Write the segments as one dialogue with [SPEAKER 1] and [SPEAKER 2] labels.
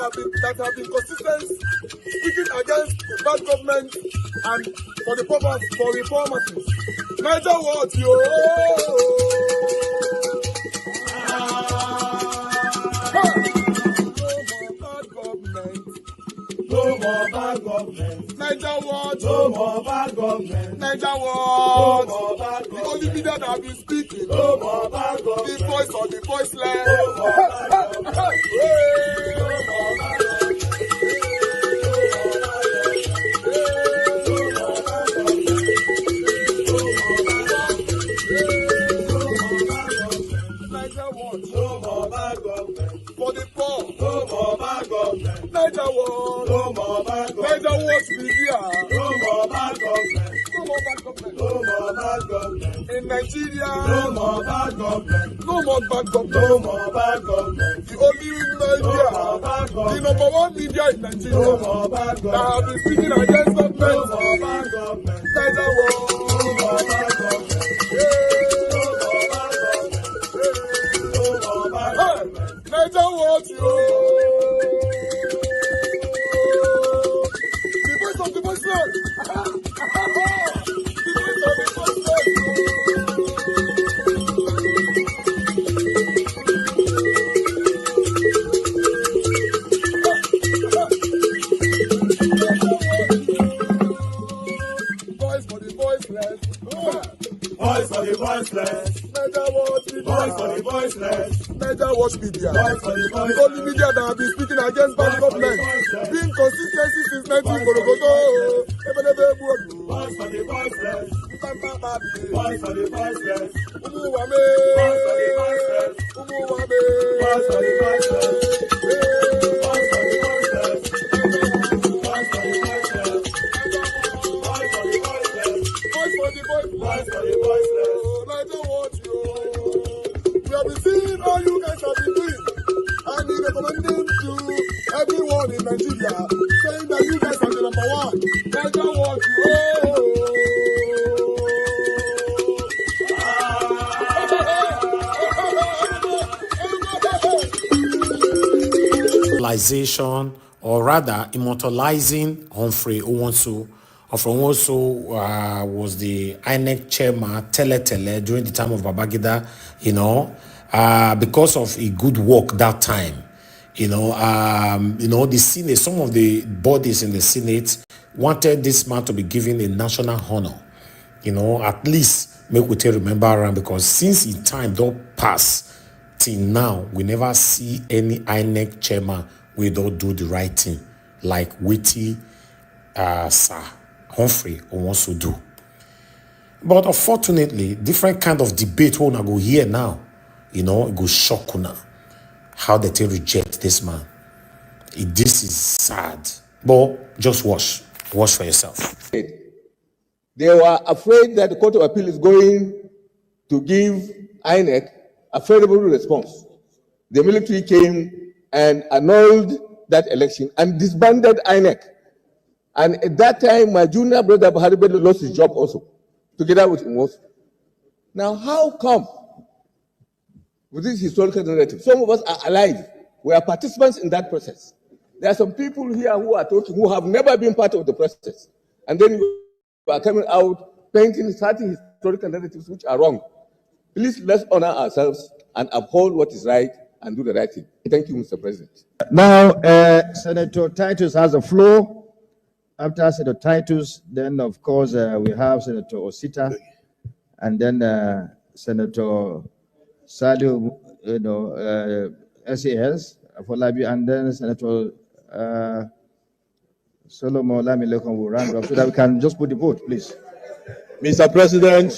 [SPEAKER 1] that have been consistent speaking against the bad government and for the purpose for reformers. Niger what yo. No more bad government. Niger what? No more bad government. Niger what? No more bad government. The only media that have been speaking. No more bad government. The voice of the voiceless. No more bad government. No more bad for the poor. No more bad government. Niger what? No more bad government. Niger what be here? No more bad government. No more bad government. No more bad government. In Nigeria. No more bad government. No more bad government. No more bad government. The only media. No more bad government. The number one media in Nigeria. No more bad government. That have been speaking against government. No more bad government. Niger what? No more bad government. Niger what you? The voice of the voiceless. The voice of the voiceless. Voice for the voiceless. Voice for the voiceless. Niger what? Voice for the voiceless. Niger watch media. The only media that have been speaking against bad government. Being consistency since 1944. Voice for the voiceless. Voice for the voiceless. Umuwame. Voice for the voiceless. Umuwame. Voice for the voiceless. Voice for the voiceless. Voice for the voiceless. Voice for the voiceless. Voice for the voiceless. Voice for the voiceless. Niger watch you. We have been seeing all you guys have been doing, and we recommending to everyone in Nigeria, saying that you guys are the number one. Niger what you.
[SPEAKER 2] Or rather, immortalizing Humphrey Nwosu. Humphrey Nwosu was the INEC chairman, Tele during the time of Babangida, because of a good work that time. The Senate, some of the bodies in the Senate wanted this man to be given a national honor. At least make we remember around, because since his time don't pass till now, we never see any INEC chairman we don't do the right thing like witty Sir Humphrey Nwosu do. But unfortunately, different kind of debate we go here now, it go shock una how they reject this man. This is sad. But just watch for yourself.
[SPEAKER 3] They were afraid that the Court of Appeal is going to give INEC a favorable response. The military came and annulled that election and disbanded INEC. And at that time, my junior brother Buhari Bello lost his job also, together with Nwosu. Now, how come, with this historical narrative, some of us are alive, we are participants in that process. There are some people here who are talking, who have never been part of the process. And then you are coming out painting certain historical narratives which are wrong. Please, let's honor ourselves and uphold what is right and do the right thing. Thank you, Mr. President.
[SPEAKER 4] Now, Senator Titus has the floor. After Senator Titus, then of course we have Senator Osita, and then Senator Sadio, SAS for Labi, and then Senator Solomon Lamilekon will round up so that we can just put the vote, please.
[SPEAKER 5] Mr. President.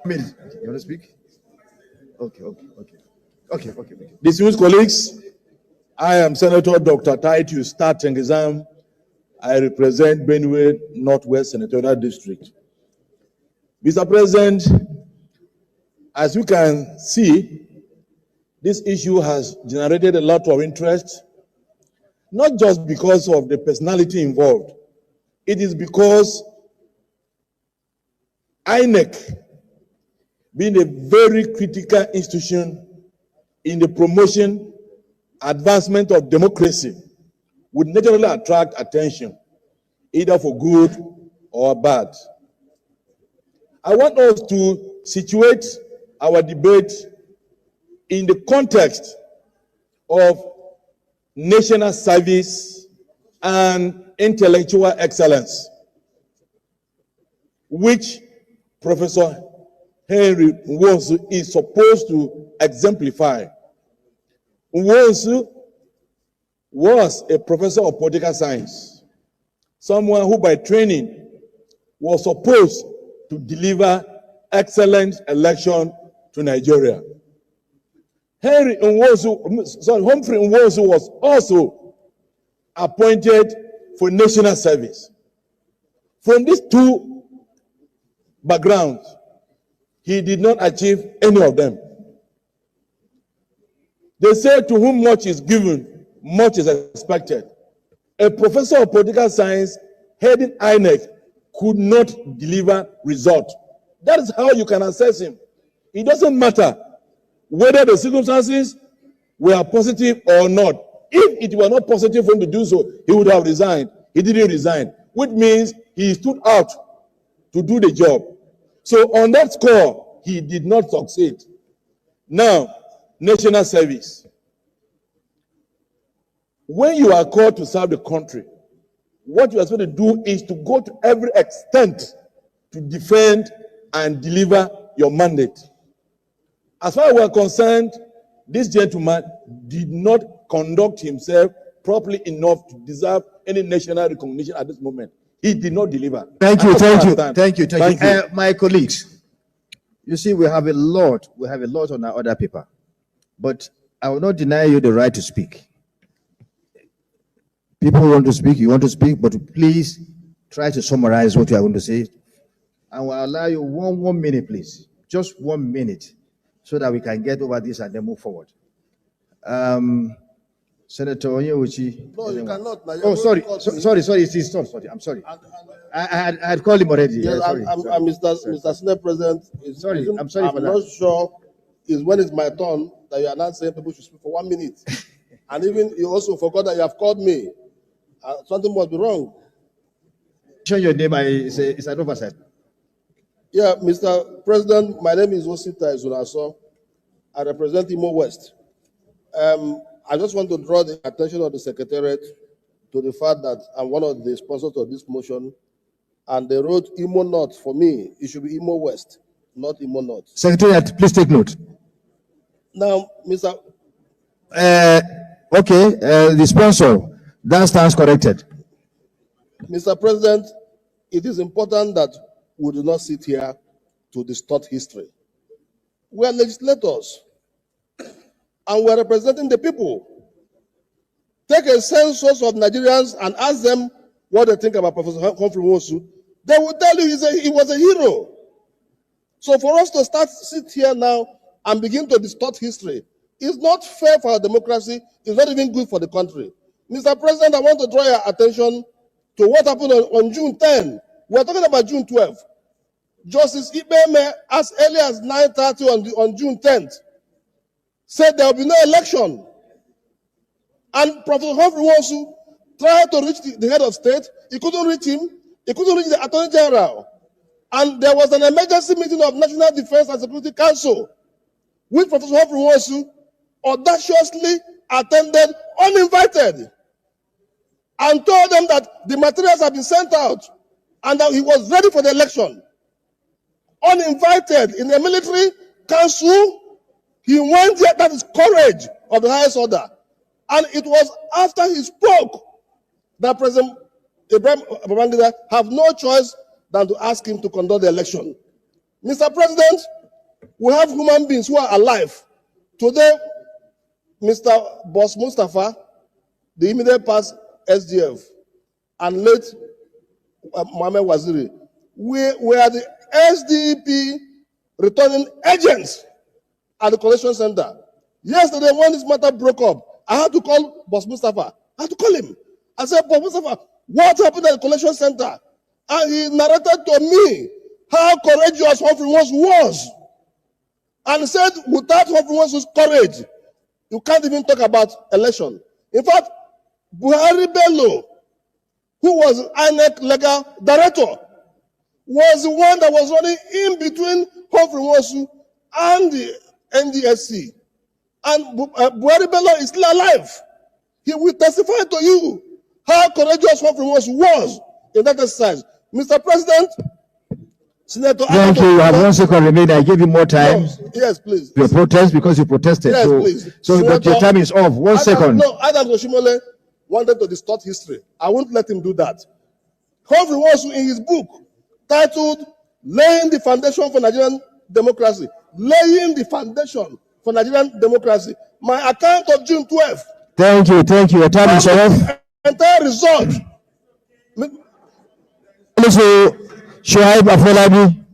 [SPEAKER 4] You want to speak? Okay.
[SPEAKER 5] Distinguished colleagues, I am Senator Dr. Titus Statengizam. I represent Benue Northwest Senatorial District. Mr. President, as you can see, this issue has generated a lot of interest, not just because of the personality involved. It is because INEC, being a very critical institution in the promotion, advancement of democracy would naturally attract attention, either for good or bad. I want us to situate our debate in the context of national service and intellectual excellence, which Professor Humphrey Nwosu is supposed to exemplify. Nwosu was a professor of political science, someone who by training was supposed to deliver excellent election to Nigeria. Humphrey Nwosu was also appointed for national service. From these two backgrounds, he did not achieve any of them. They say to whom much is given, much is expected. A professor of political science heading INEC could not deliver result. That is how you can assess him. It doesn't matter whether the circumstances were positive or not. If it were not positive for him to do so, he would have resigned. He didn't resign, which means he stood out to do the job. So on that score, he did not succeed. Now, national service. When you are called to serve the country, what you are supposed to do is to go to every extent to defend and deliver your mandate. As far as we are concerned, this gentleman did not conduct himself properly enough to deserve any national recognition at this moment. He did not deliver.
[SPEAKER 4] Thank you. My colleagues, you see, we have a lot on our other paper, but I will not deny you the right to speak. People want to speak, you want to speak, but please try to summarize what you are going to say. And we'll allow you one minute, please. Just 1 minute, so that we can get over this and then move forward. Senator Onyewuchi.
[SPEAKER 1] No, you cannot.
[SPEAKER 4] Oh, sorry. Sorry. I'm sorry. I had called him already.
[SPEAKER 1] Yes,
[SPEAKER 4] sorry.
[SPEAKER 1] Mr. Senate President.
[SPEAKER 4] I'm sorry for that.
[SPEAKER 1] I'm not sure is when it's my turn that you are not saying people should speak for 1 minute. And even you also forgot that you have called me. Something must be wrong.
[SPEAKER 4] Show your name. It's an oversight.
[SPEAKER 1] Yeah, Mr. President, my name is Osita Izunaso. I represent Imo West. I just want to draw the attention of the Secretariat to the fact that I'm one of the sponsors of this motion, and they wrote Imo North for me. It should be Imo West, not Imo North.
[SPEAKER 4] Secretariat, please take note.
[SPEAKER 1] Now, Mr.
[SPEAKER 4] The sponsor, that stands corrected.
[SPEAKER 1] Mr. President, it is important that we do not sit here to distort history. We are legislators, and we are representing the people. Take a census of Nigerians and ask them what they think about Professor Humphrey Nwosu. They will tell you he was a hero. So for us to sit here now and begin to distort history is not fair for our democracy. It's not even good for the country. Mr. President, I want to draw your attention to what happened on June 10. We're talking about June 12. Justice Umeh, as early as 9:30 on June 10th, said there will be no election. And Professor Humphrey Nwosu tried to reach the head of state. He couldn't reach him. He couldn't reach the Attorney General. And there was an emergency meeting of National Defense and Security Council, which Professor Humphrey Nwosu audaciously attended uninvited and told them that the materials have been sent out and that he was ready for the election. Uninvited in the military council, he went there. That is courage of the highest order. And it was after he spoke that President Ibrahim Babangida have no choice than to ask him to conduct the election. Mr. President, we have human beings who are alive. Today, Mr. Boss Mustafa, the immediate past SDF, and late Mohammed Waziri, we are the SDP returning agents at the collection center. Yesterday, when this matter broke up, I had to call Boss Mustafa. I had to call him. I said, Boss Mustafa, what happened at the collection center? And he narrated to me how courageous Humphrey Nwosu was. And said, without Humphrey Nwosu's courage, You can't even talk about election. In fact, Buhari Bello, who was INEC legal director, was the one that was running in between Humphrey Nwosu and the NDSC. And Buhari Bello is still alive. He will testify to you how courageous Humphrey Nwosu was in that exercise. Mr. President, Senator.
[SPEAKER 4] Thank you. You have 1 second remaining. I give you more time.
[SPEAKER 1] No, yes, please.
[SPEAKER 4] Your protest because you protested.
[SPEAKER 1] Yes,
[SPEAKER 4] so,
[SPEAKER 1] please.
[SPEAKER 4] So
[SPEAKER 1] Senator,
[SPEAKER 4] your time is off. 1 second.
[SPEAKER 1] No, Adam Oshimole wanted to distort history. I won't let him do that. Humphrey Nwosu, in his book titled "Laying the Foundation for Nigerian Democracy," laying the foundation for Nigerian democracy. My account of June 12th.
[SPEAKER 4] Thank you. Thank you. Your time is off.
[SPEAKER 1] Entire result.
[SPEAKER 4] Shoaib Afolabi.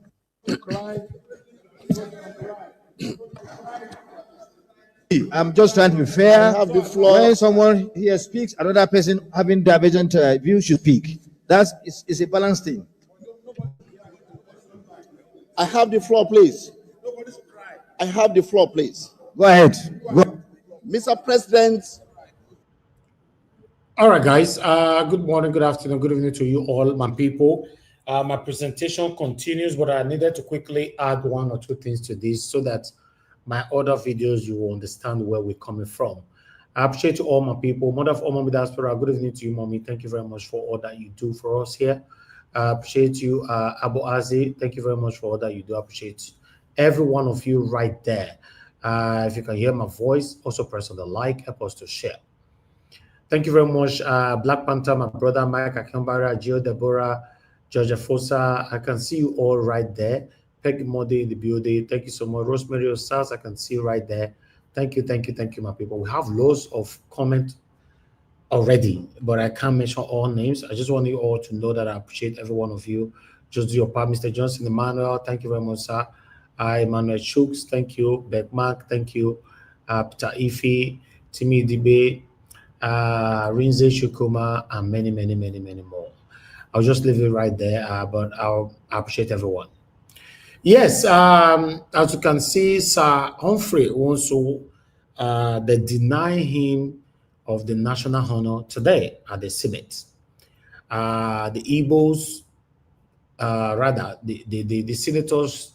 [SPEAKER 4] I'm just trying to be fair.
[SPEAKER 1] I have the floor.
[SPEAKER 4] When someone here speaks, another person having divergent views should speak. That's it's a balanced thing.
[SPEAKER 1] I have the floor, please. I have the floor, please.
[SPEAKER 4] Go ahead. Go.
[SPEAKER 1] Mr. President.
[SPEAKER 2] All right, guys. Good morning, good afternoon, good evening to you all, my people. My presentation continues, but I needed to quickly add 1 or 2 things to this so that my other videos you will understand where we're coming from. I appreciate you all, my people. Mother of all Mommy Diaspora, good evening to you, Mommy. Thank you very much for all that you do for us here. I appreciate you, Abu Azi. Thank you very much for all that you do. I appreciate every one of you right there. If you can hear my voice, also press on the like, help us to share. Thank you very much, Black Panther, my brother Mike Akambara, Gio Deborah, Georgia Fosa. I can see you all right there. Peggy Modi in the building. Thank you so much. Rosemary Osas, I can see you right there. Thank you, my people. We have loads of comments already, but I can't mention all names. I just want you all to know that I appreciate every one of you. Just do your part. Mr. Johnson Emmanuel, thank you very much, sir. Emmanuel Shooks, thank you. Beckmark, thank you. Peter Ife, Timmy Dibe, Rinze Shukuma, and many, many, many, many more. I'll just leave it right there, but I appreciate everyone. Yes, as you can see, Sir Humphrey Nwosu, they deny him of the national honor today at the Senate. The IGBOS, the senators,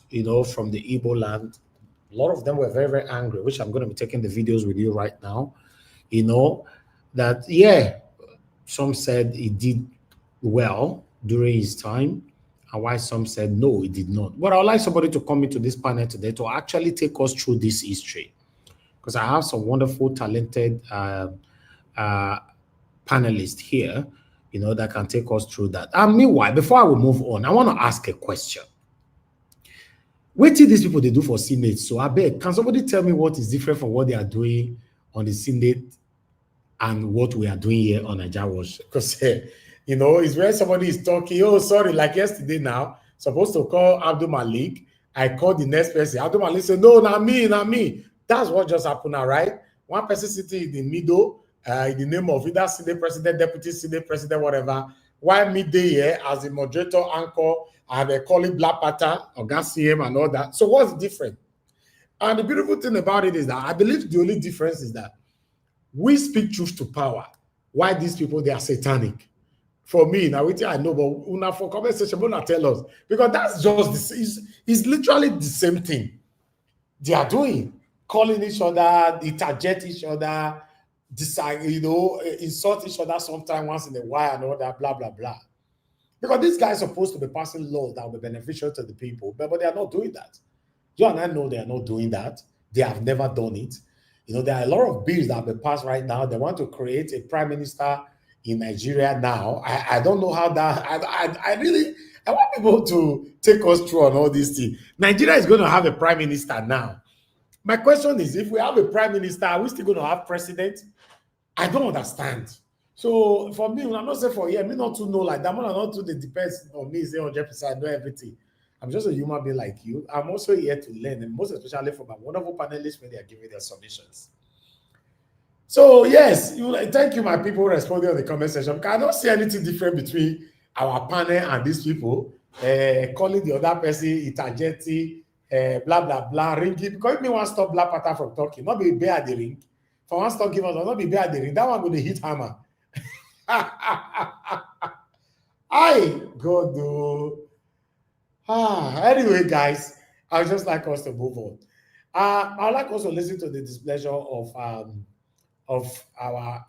[SPEAKER 2] from the Igbo land, a lot of them were very, very angry, which I'm going to be taking the videos with you right now. That, yeah, some said he did well during his time, and why some said no, he did not. But I would like somebody to come into this panel today to actually take us through this history, because I have some wonderful, talented panelists here, that can take us through that. And meanwhile, before I will move on, I want to ask a question. What did these people they do for Senate? So I beg, can somebody tell me what is different from what they are doing on the Senate and what we are doing here on IGBOS? Because it's where somebody is talking. Oh, sorry, like yesterday now, supposed to call Abdul Malik. I called the next person. Abdul Malik said, no, not me. That's what just happened now, right? One person sitting in the middle, in the name of either Senate President, Deputy Senate President, whatever. While midday here as the moderator, anchor, and they call it Black Panther, or CM and all that. So what's different? And the beautiful thing about it is that I believe the only difference is that we speak truth to power. Why these people, they are satanic. For me, now I know, but una for conversation, but not tell us. Because that's just, it's literally the same thing they are doing. Calling each other, interject each other, decide, insult each other sometime once in a while and all that, blah, blah, blah. Because these guys are supposed to be passing laws that will be beneficial to the people, but they are not doing that. You and I know they are not doing that. They have never done it. There are a lot of bills that have been passed right now. They want to create a prime minister in Nigeria now. I don't know how that, I want people to take us through on all these things. Nigeria is going to have a prime minister now. My question is, if we have a prime minister, are we still going to have president? I don't understand. So for me, when I'm not saying for me not to know like that, when I'm not to, it depends on me, say 100%, I know everything. I'm just a human being like you. I'm also here to learn, and most especially from my wonderful panelists when they are giving their submissions. So yes, thank you, my people responding on the comment section. I don't see anything different between our panel and these people. Calling the other person interjecting, blah blah blah, ringing. Because me want to stop Black Panther from talking, not be bear at the ring. For one stock give us, I'll not be bad. That one going to hit hammer. I God do. Anyway, guys, I'd just like us to move on. I'd like us to listen to the displeasure of our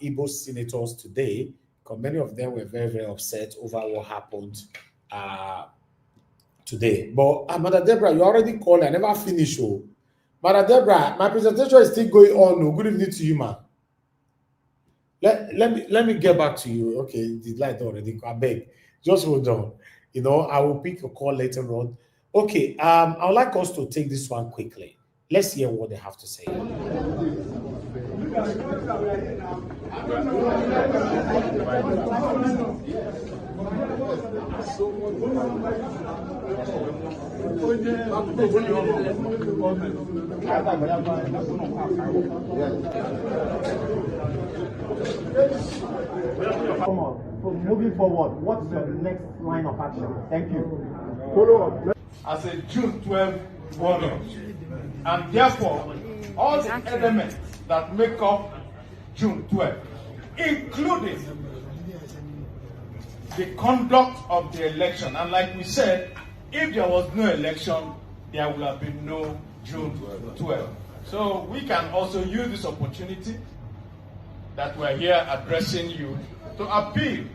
[SPEAKER 2] Igbo senators today, because many of them were very, very upset over what happened today. But Mother Deborah, you already called. I never finished. Oh. Mother Deborah, my presentation is still going on. Oh. Good evening to you, man. Let me get back to you. Okay, the light already. I beg. Just hold on. You know, I will pick a call later on. Okay, I would like us to take this one quickly. Let's hear what they have to say.
[SPEAKER 6] Come on. So moving forward, what's your next line of action? Thank you.
[SPEAKER 7] As a June 12 warrior, and therefore all the elements that make up June 12, including the conduct of the election. And like we said, if there was no election, there would have been no June 12. So we can also use this opportunity that we're here addressing you to appeal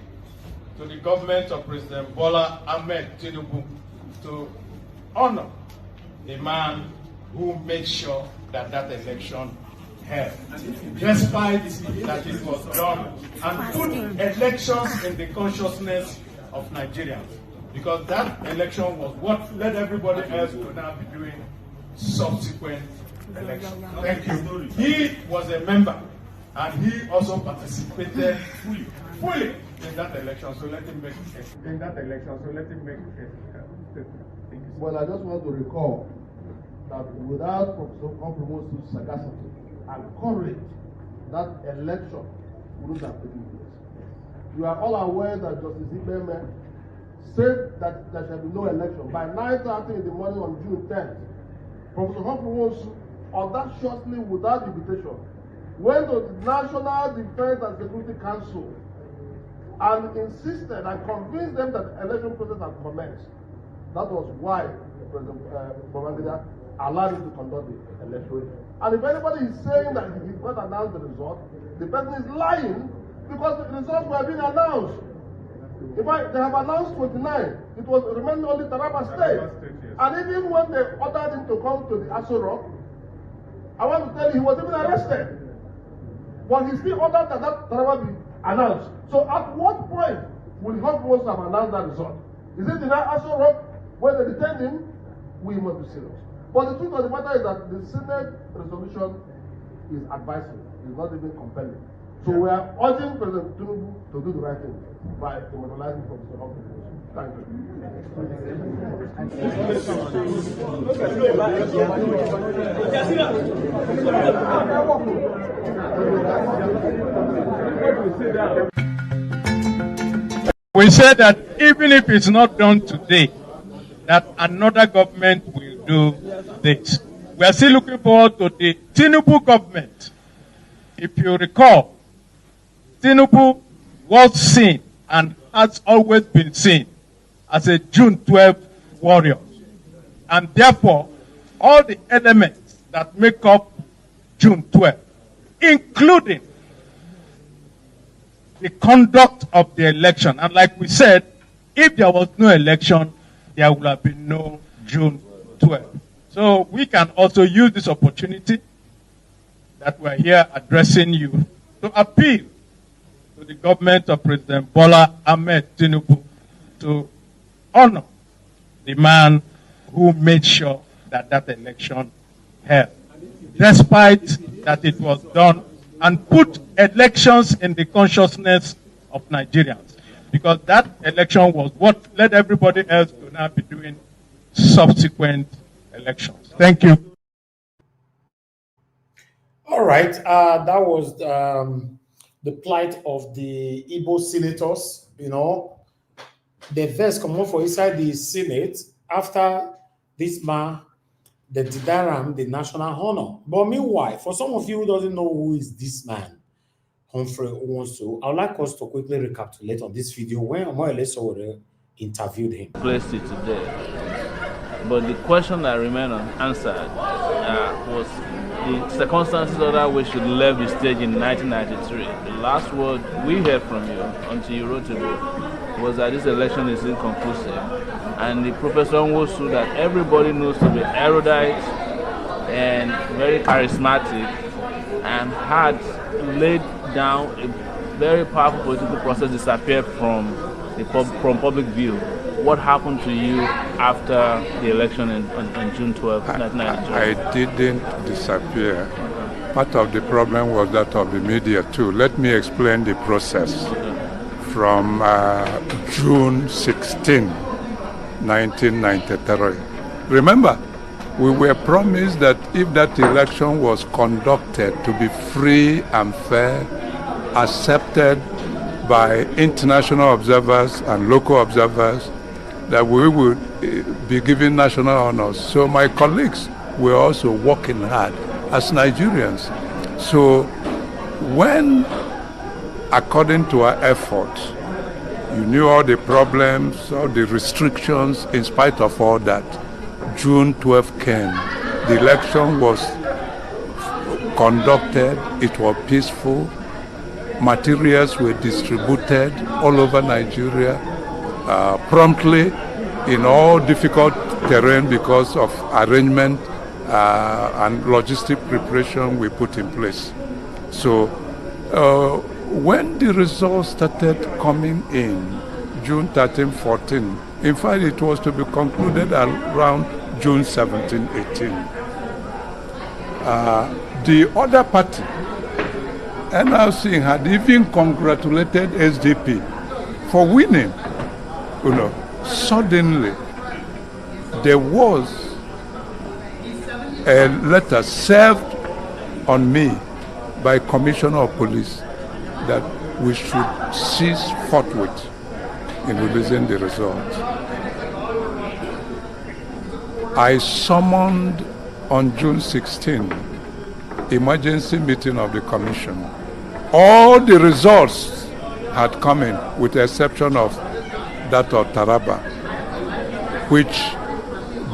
[SPEAKER 7] to the government of President Bola Ahmed Tinubu to honor the man who made sure that that election held, despite that it was done, and put elections in the consciousness of Nigerians, because that election was what led everybody else to now be doing subsequent elections. Thank you. He was a member, and he also participated fully in that election. So let him make it.
[SPEAKER 8] Well, I just want to recall that without Professor Humphrey Nwosu's sagacity and courage, that election wouldn't have taken place. You are all aware that Justice Umeh said that there shall be no election. By 9:30 in the morning on June 10th, Professor Humphrey Nwosu audaciously, without invitation, went to the National Defense and Security Council and insisted and convinced them that the election process had commenced. That was why President Babangida allowed him to conduct the election. And if anybody is saying that he did not announce the result, the person is lying, because the results were being announced. In fact, they have announced 29. It was remaining only Taraba State. And even when they ordered him to come to the Aso Rock, I want to tell you, he was even arrested. But he still ordered that Taraba be announced. So at what point will Humphrey Nwosu have announced that result? Is it in that Aso Rock when they detain him? We must be serious. But the truth of the matter is that the Senate resolution is advisory. It's not even compelling. So we are urging President Tinubu to do the right thing by immortalizing Professor Humphrey Nwosu. Thank you.
[SPEAKER 7] We said that even if it's not done today, that another government will do this. We are still looking forward to the Tinubu government. If you recall, Tinubu was seen and has always been seen as a June 12 warrior. And therefore, all the elements that make up June 12, including the conduct of the election. And like we said, if there was no election, there would have been no June 12. So we can also use this opportunity that we're here addressing you to appeal to the government of President Bola Ahmed Tinubu to honor the man who made sure that that election held, despite that it was done, and put elections in the consciousness of Nigerians, because that election was what led everybody else to now be doing subsequent elections. Thank you.
[SPEAKER 2] All right, that was the plight of the Igbo senators. You know, the verse come on for inside the Senate after this man they deny him the national honor. But meanwhile, for some of you who doesn't know who is this man, Humphrey Nwosu, I would like us to quickly recapitulate on this video when Umeh Sowore interviewed him.
[SPEAKER 9] Placed it today, but the question that remained unanswered was the circumstances under which you left the stage in 1993. The last word we heard from you until you wrote a book was that this election is inconclusive, and the Professor Nwosu that everybody knows to be erudite and very charismatic and had laid down a very powerful political process disappeared from public view. What happened to you after the election on June 12, 1993?
[SPEAKER 10] I didn't disappear. Part of the problem was that of the media too. Let me explain the process. From June 16, 1993. Remember, we were promised that if that election was conducted to be free and fair, accepted by international observers and local observers, that we would be given national honors. So my colleagues were also working hard as Nigerians. So when, according to our efforts, you knew all the problems, all the restrictions, in spite of all that, June 12 came. The election was conducted, it was peaceful, materials were distributed all over Nigeria promptly in all difficult terrain because of arrangement and logistic preparation we put in place. So when the results started coming in, June 13, 14, in fact it was to be concluded around June 17, 18. The other party, NRC, had even congratulated SDP for winning. You know, suddenly there was a letter served on me by Commissioner of Police that we should cease forthwith in releasing the results. I summoned on June 16 emergency meeting of the commission. All the results had come in with the exception of that of Taraba, which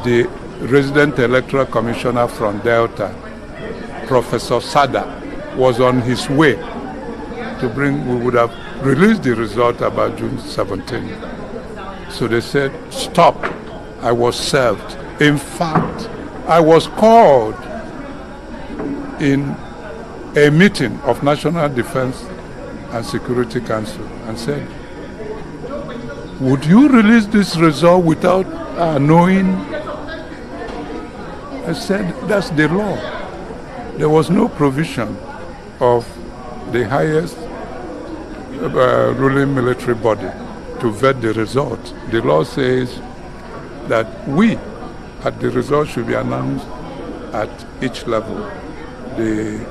[SPEAKER 10] the resident electoral commissioner from Delta, Professor Sada, was on his way to bring. We would have released the result about June 17. So they said, stop. I was served. In fact, I was called in a meeting of National Defense and Security Council and said, would you release this result without knowing? I said, that's the law. There was no provision of the highest ruling military body to vet the result. The law says that the result should be announced at each level. The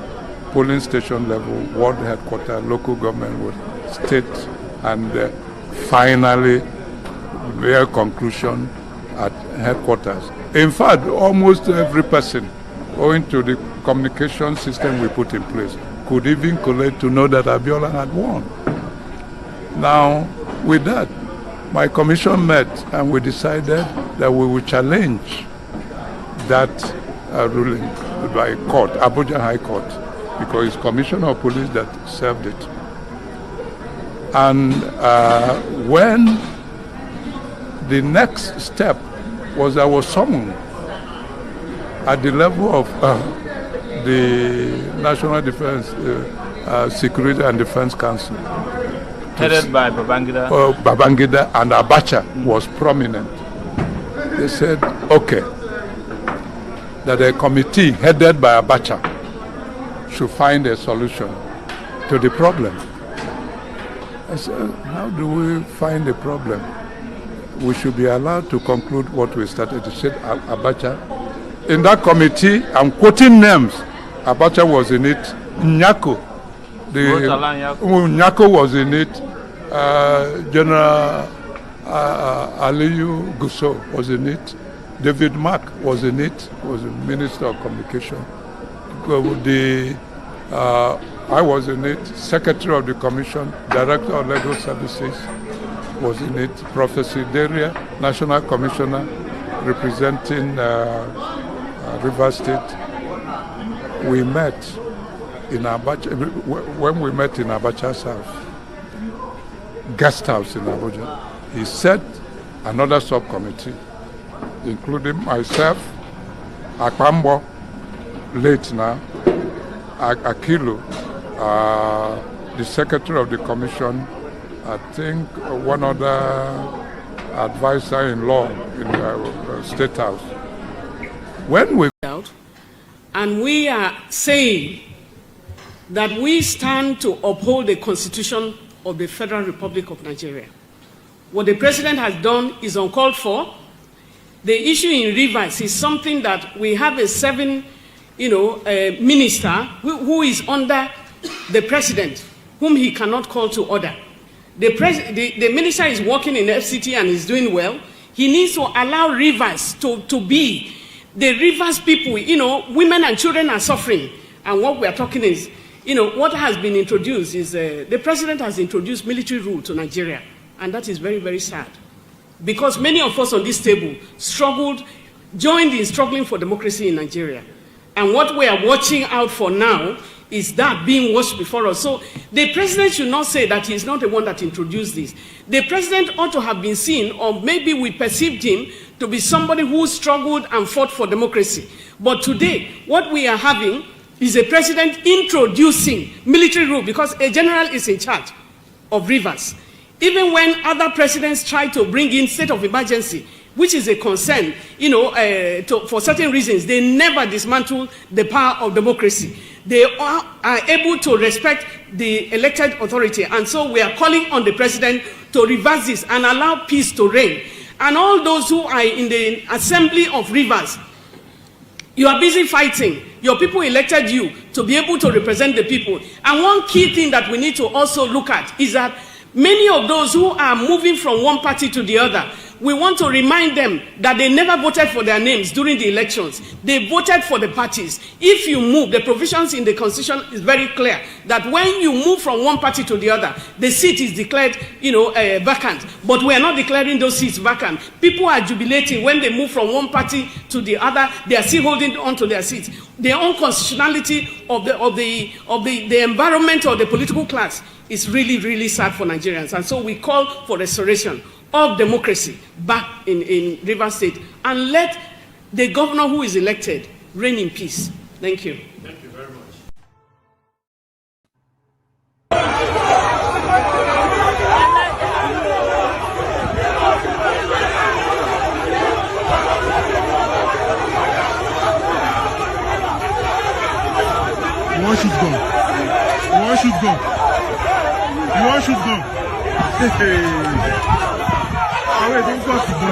[SPEAKER 10] polling station level, ward headquarters, local government, state, and finally their conclusion at headquarters. In fact, almost every person, owing to the communication system we put in place, could even collate to know that Abiola had won. Now, with that, my commission met and we decided that we would challenge that ruling by court, Abuja High Court, because it's Commissioner of Police that served it. And when the next step was I was summoned at the level of the National Defense, Security and Defense Council.
[SPEAKER 9] Headed by Babangida?
[SPEAKER 10] Babangida and Abacha was prominent. They said, okay, that a committee headed by Abacha should find a solution to the problem. I said, how do we find a problem? We should be allowed to conclude what we started. He said, Abacha. In that committee, I'm quoting names. Abacha was in it. Nyako. Nyako was in it. General Aliyu Gusso was in it. David Mark was in it, was the Minister of Communication. I was in it, Secretary of the Commission, Director of Legal Services was in it, Professor Deria, National Commissioner representing Rivers State. We met in Abacha, when we met in Abacha's house, guest house in Abuja. He set another subcommittee, including myself, Akpambo, late now, Akilu, the Secretary of the Commission, I think one other advisor-in-law in the State House. When we
[SPEAKER 11] out, and we are saying that we stand to uphold the Constitution of the Federal Republic of Nigeria. What the President has done is uncalled for. The issue in Rivers is something that we have a minister who is under the President, whom he cannot call to order. The minister is working in FCT and is doing well. He needs to allow Rivers to be the Rivers people. Women and children are suffering. And what we are talking is, what has been introduced is the President has introduced military rule to Nigeria. And that is very, very sad. Because many of us on this table joined in struggling for democracy in Nigeria. And what we are watching out for now is that being watched before us. So the President should not say that he's not the one that introduced this. The President ought to have been seen, or maybe we perceived him to be somebody who struggled and fought for democracy. But today, what we are having is a President introducing military rule because a general is in charge of Rivers. Even when other presidents try to bring in state of emergency, which is a concern, for certain reasons, they never dismantle the power of democracy. They are able to respect the elected authority. And so we are calling on the President to reverse this and allow peace to reign. And all those who are in the assembly of Rivers, you are busy fighting. Your people elected you to be able to represent the people. And one key thing that we need to also look at is that many of those who are moving from one party to the other, we want to remind them that they never voted for their names during the elections. They voted for the parties. If you move, the provisions in the Constitution is very clear that when you move from one party to the other, the seat is declared, vacant. But we are not declaring those seats vacant. People are jubilating when they move from one party to the other. They are still holding on to their seats. The unconstitutionality of the environment or the political class is really, really sad for Nigerians. And so we call for restoration of democracy back in Rivers State and let the governor who is elected reign in peace. Thank you.
[SPEAKER 7] Thank you very much.
[SPEAKER 1] One should go. One should go. One should go. Ah ouais, donc quoi, c'est bon,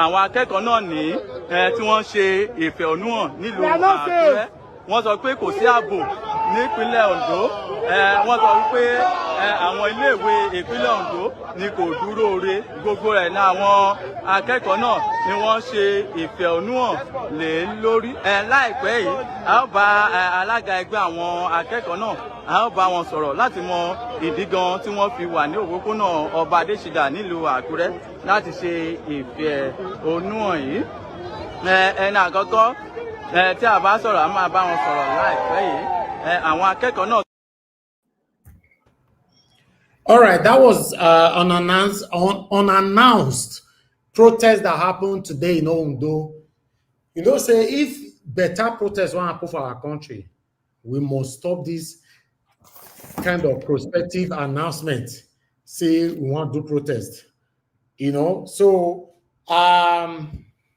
[SPEAKER 12] àwọn akẹ́kọ̀ọ́ náà ní tí wọ́n ṣe ìfẹ̀hónúhàn nílùú Àkúrẹ́ wọ́n sọ pé kò sí ààbò nípínlẹ̀ Ondo wọ́n sọ wípé àwọn iléèwé ìpínlẹ̀ Ondo ni kò dúró re gbogbo rẹ̀ ní àwọn akẹ́kọ̀ọ́ náà ni wọ́n ṣe ìfẹ̀hónúhàn lé lórí. Láìpẹ́ yìí a ó bá alága ẹgbẹ́ àwọn akẹ́kọ̀ọ́ náà a ó bá wọn sọ̀rọ̀ láti mọ ìdí gan tí wọ́n fi wà ní òpópónà Ọba Adéṣídà nílùú Àkúrẹ́ láti ṣe ìfẹ̀hónúhàn yìí. Ẹni àkọ́kọ́ tí a bá sọ̀rọ̀ a máa bá wọn sọ̀rọ̀ láìpẹ́ yìí àwọn akẹ́kọ̀ọ́ náà.
[SPEAKER 2] All right, that was unannounced protest that happened today in Ondo, say if better protests won't happen for our country, we must stop this kind of prospective announcement. Say we want to do protest. So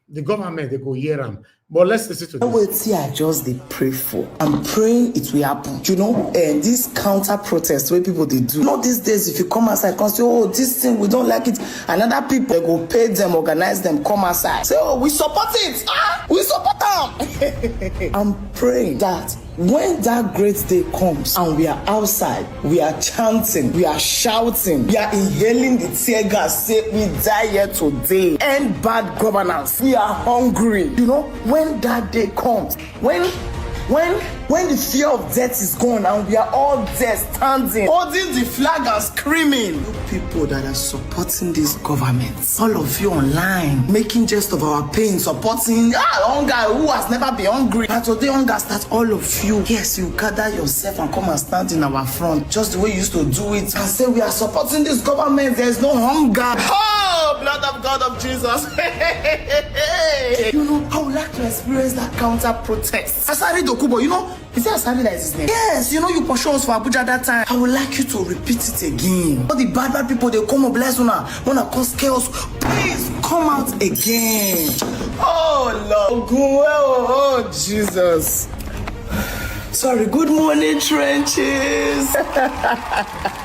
[SPEAKER 2] the government, they go hear them. But let's listen to this.
[SPEAKER 13] I just they pray for. I'm praying it will happen. And this counter protest where people they do. Not these days, if you come outside, come say, oh, this thing, we don't like it. Another people, they go pay them, organize them, come outside. Say, oh, we support it. We support them. I'm praying that when that great day comes and we are outside, we are chanting, we are shouting, we are inhaling the tear gas, say we die here today, end bad governance, we are hungry. When that day comes, when the fear of death is gone and we are all there standing, holding the flag and screaming. You people that are supporting this government, all of you online, making jest of our pain, supporting hunger who has never been hungry. And today hunger starts, all of you. Yes, you gather yourself and come and stand in our front, just the way you used to do it, and say we are supporting this government. There is no hunger. Oh, blood of God of Jesus. I would like to experience that counter protest. Asari Dokubo, is that Asari that is his name? Yes, you pursue us for Abuja that time. I would like you to repeat it again. All the bad people, they come and bless una, wanna cause chaos. Please come out again. Oh Lord, oh Jesus. Sorry, good morning, trenches.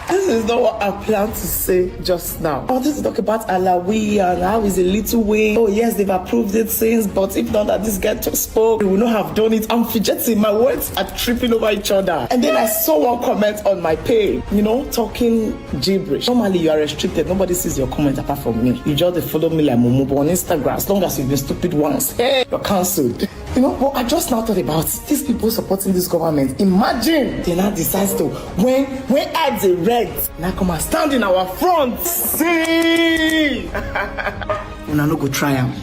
[SPEAKER 13] This is not what I planned to say just now. I wanted to talk about Alawi and how is a little way. Oh yes, they've approved it since, but if not that this guy just spoke, we would not have done it. I'm fidgeting, my words are tripping over each other. And then I saw one comment on my page, talking gibberish. Normally you are restricted, nobody sees your comment apart from me. You just follow me like Momo, but on Instagram, as long as you've been stupid once, hey, you're cancelled. But I just now thought about these people supporting this government. Imagine they now decide to, when at the red, now come and stand in our front. See! Una no go try am.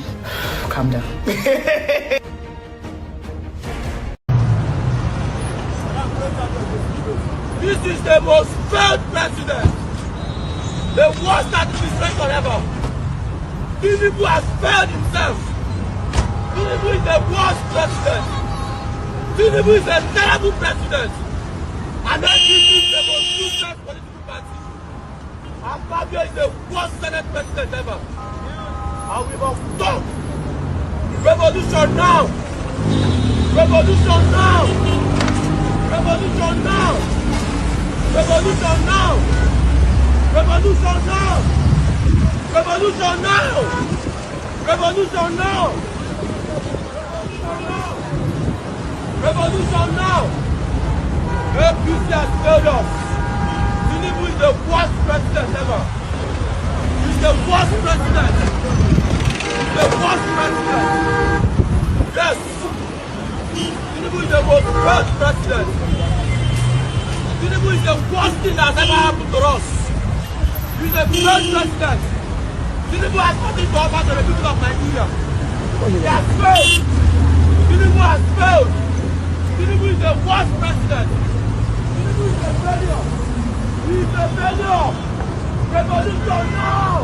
[SPEAKER 13] Calm down.
[SPEAKER 14] This is the most failed president. The worst administration ever. Tinubu has failed himself. Tinubu is the worst president. Tinubu is a terrible president. And then this is the most useless political party. And Fabio is the worst Senate president ever. And we must stop. Revolution now. Revolution now. Revolution now. Revolution now. Revolution now. Revolution now. Revolution now. Revolution now! APC has failed us. Tinubu is the worst president ever. He's the worst president. He's the worst president. Yes. Tinubu is the most worst president. Tinubu is the worst thing that has ever happened to us. He's the worst president. Tinubu has nothing to offer to the people of Nigeria. He has failed. Tinubu has failed. Tinubu is the worst president. Tinubu is a failure. He is a failure. Revolution now.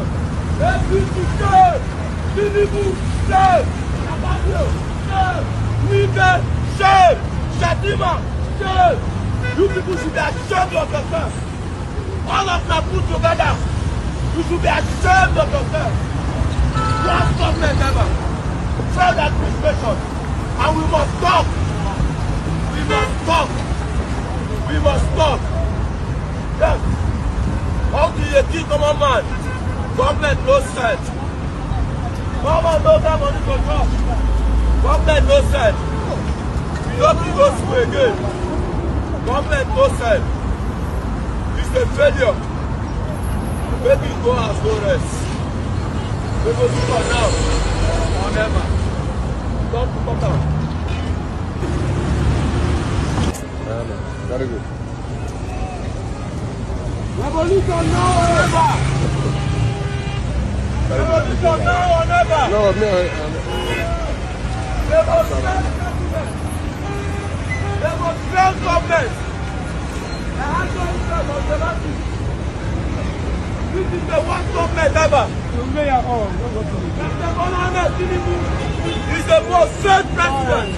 [SPEAKER 14] APC shame. Tinubu shame. Abadio shame. Wike shame. Shatima shame. You people should be ashamed of yourself. All of them put together. You should be ashamed of yourself. Worst government ever. Failed administration. And we must stop. We must stop. We must stop. Yes. How do you keep common man? Government no set. Government no have money control. Government no set. We don't be go school again. Government no set. It's a failure. Maybe go and go rest. We go see for now. Or never. Don't come down.
[SPEAKER 8] Very good.
[SPEAKER 14] Revolution now or never. Revolution now or never.
[SPEAKER 8] No,
[SPEAKER 14] They must fail government. They have no interest on democracy. This is the worst government ever. He's the most failed president.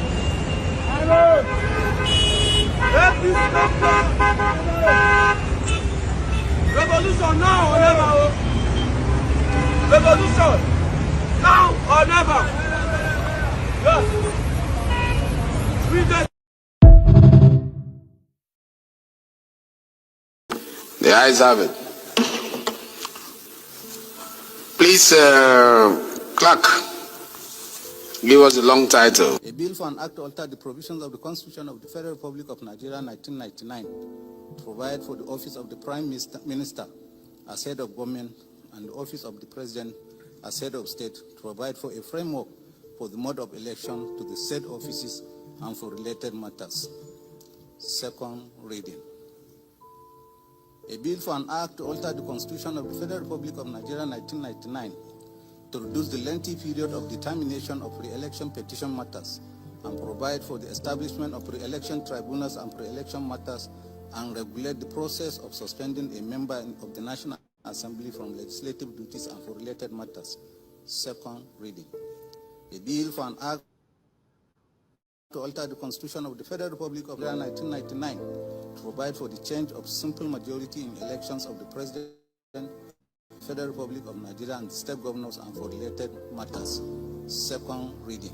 [SPEAKER 14] Revolution now or never. Revolution now or never. Yes.
[SPEAKER 15] The ayes have it. Please, clerk, give us a long title.
[SPEAKER 16] A bill for an act to alter the provisions of the Constitution of the Federal Republic of Nigeria 1999 to provide for the office of the Prime Minister as head of government and the office of the President as head of state to provide for a framework for the mode of election to the said offices and for related matters. Second reading. A bill for an act to alter the Constitution of the Federal Republic of Nigeria 1999 to reduce the lengthy period of determination of pre-election petition matters and provide for the establishment of pre-election tribunals and pre-election matters and regulate the process of suspending a member of the National Assembly from legislative duties and for related matters. Second reading. A bill for an act to alter the Constitution of the Federal Republic of Nigeria 1999 to provide for the change of simple majority in elections of the President, Federal Republic of Nigeria and state governors and for related matters. Second reading.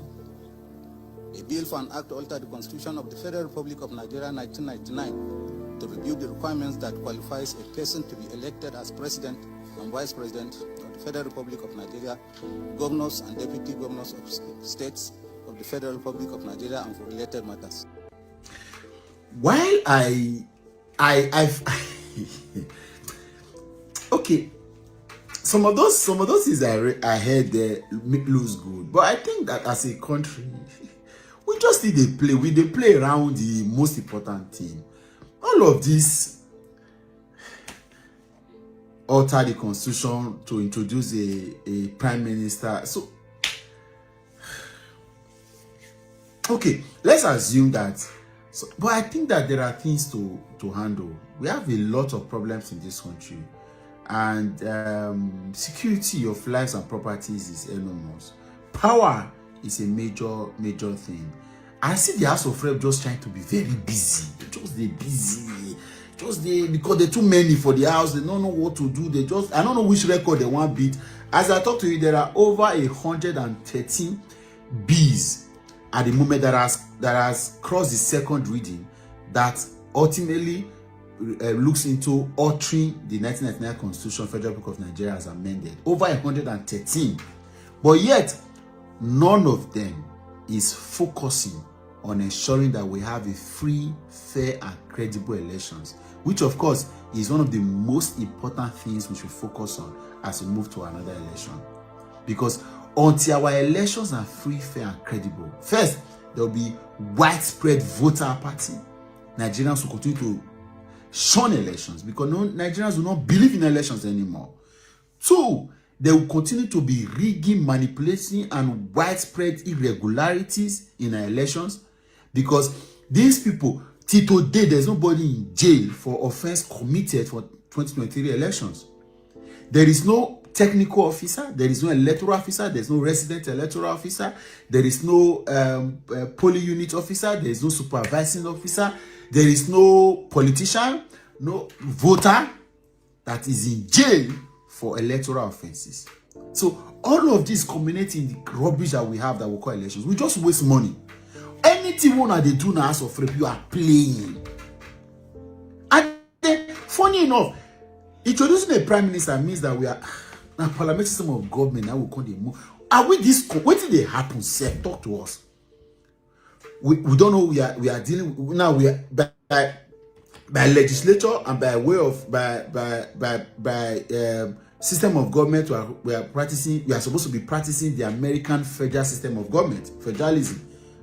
[SPEAKER 16] A bill for an act to alter the Constitution of the Federal Republic of Nigeria 1999 to review the requirements that qualifies a person to be elected as President and Vice President of the Federal Republic of Nigeria, governors and deputy governors of states of the Federal Republic of Nigeria and for related matters.
[SPEAKER 17] While okay, some of those things I heard there looks good, but I think that as a country, we just need to play. We play around the most important thing. All of this alter the constitution to introduce a prime minister. So, okay, let's assume that. So, but I think that there are things to handle. We have a lot of problems in this country, and security of lives and properties is enormous. Power is a major thing. I see the House of Rep just trying to be very busy. Because they're too many for the House. They don't know what to do. I don't know which record they want beat. As I talk to you, there are over 113 Bs at the moment that has crossed the second reading that ultimately looks into altering the 1999 Constitution, Federal Republic of Nigeria as amended. Over 113. But yet, none of them is focusing on ensuring that we have a free, fair, and credible elections, which of course is one of the most important things we should focus on as we move to another election. Because until our elections are free, fair, and credible, first, there will be widespread voter apathy. Nigerians will continue to shun elections because Nigerians will not believe in elections anymore. Two, there will continue to be rigging, manipulating, and widespread irregularities in our elections because these people, till today, there's nobody in jail for offense committed for 2023 elections. There is no technical officer, there is no electoral officer, there is no resident electoral officer, there is no polling unit officer, there is no supervising officer, there is no politician, no voter that is in jail for electoral offenses. So all of this culminates in the rubbish that we have that we call elections. We just waste money. Anything one they do now, House of Rep, you are playing. And then, funny enough, introducing a prime minister means that we are a parliamentary system of government. Now we call them move. Are we this? What did they happen? Sir, talk to us. We don't know. We are dealing with, now. We are by legislature and by way of by system of government. We are practicing. We are supposed to be practicing the American federal system of government, federalism,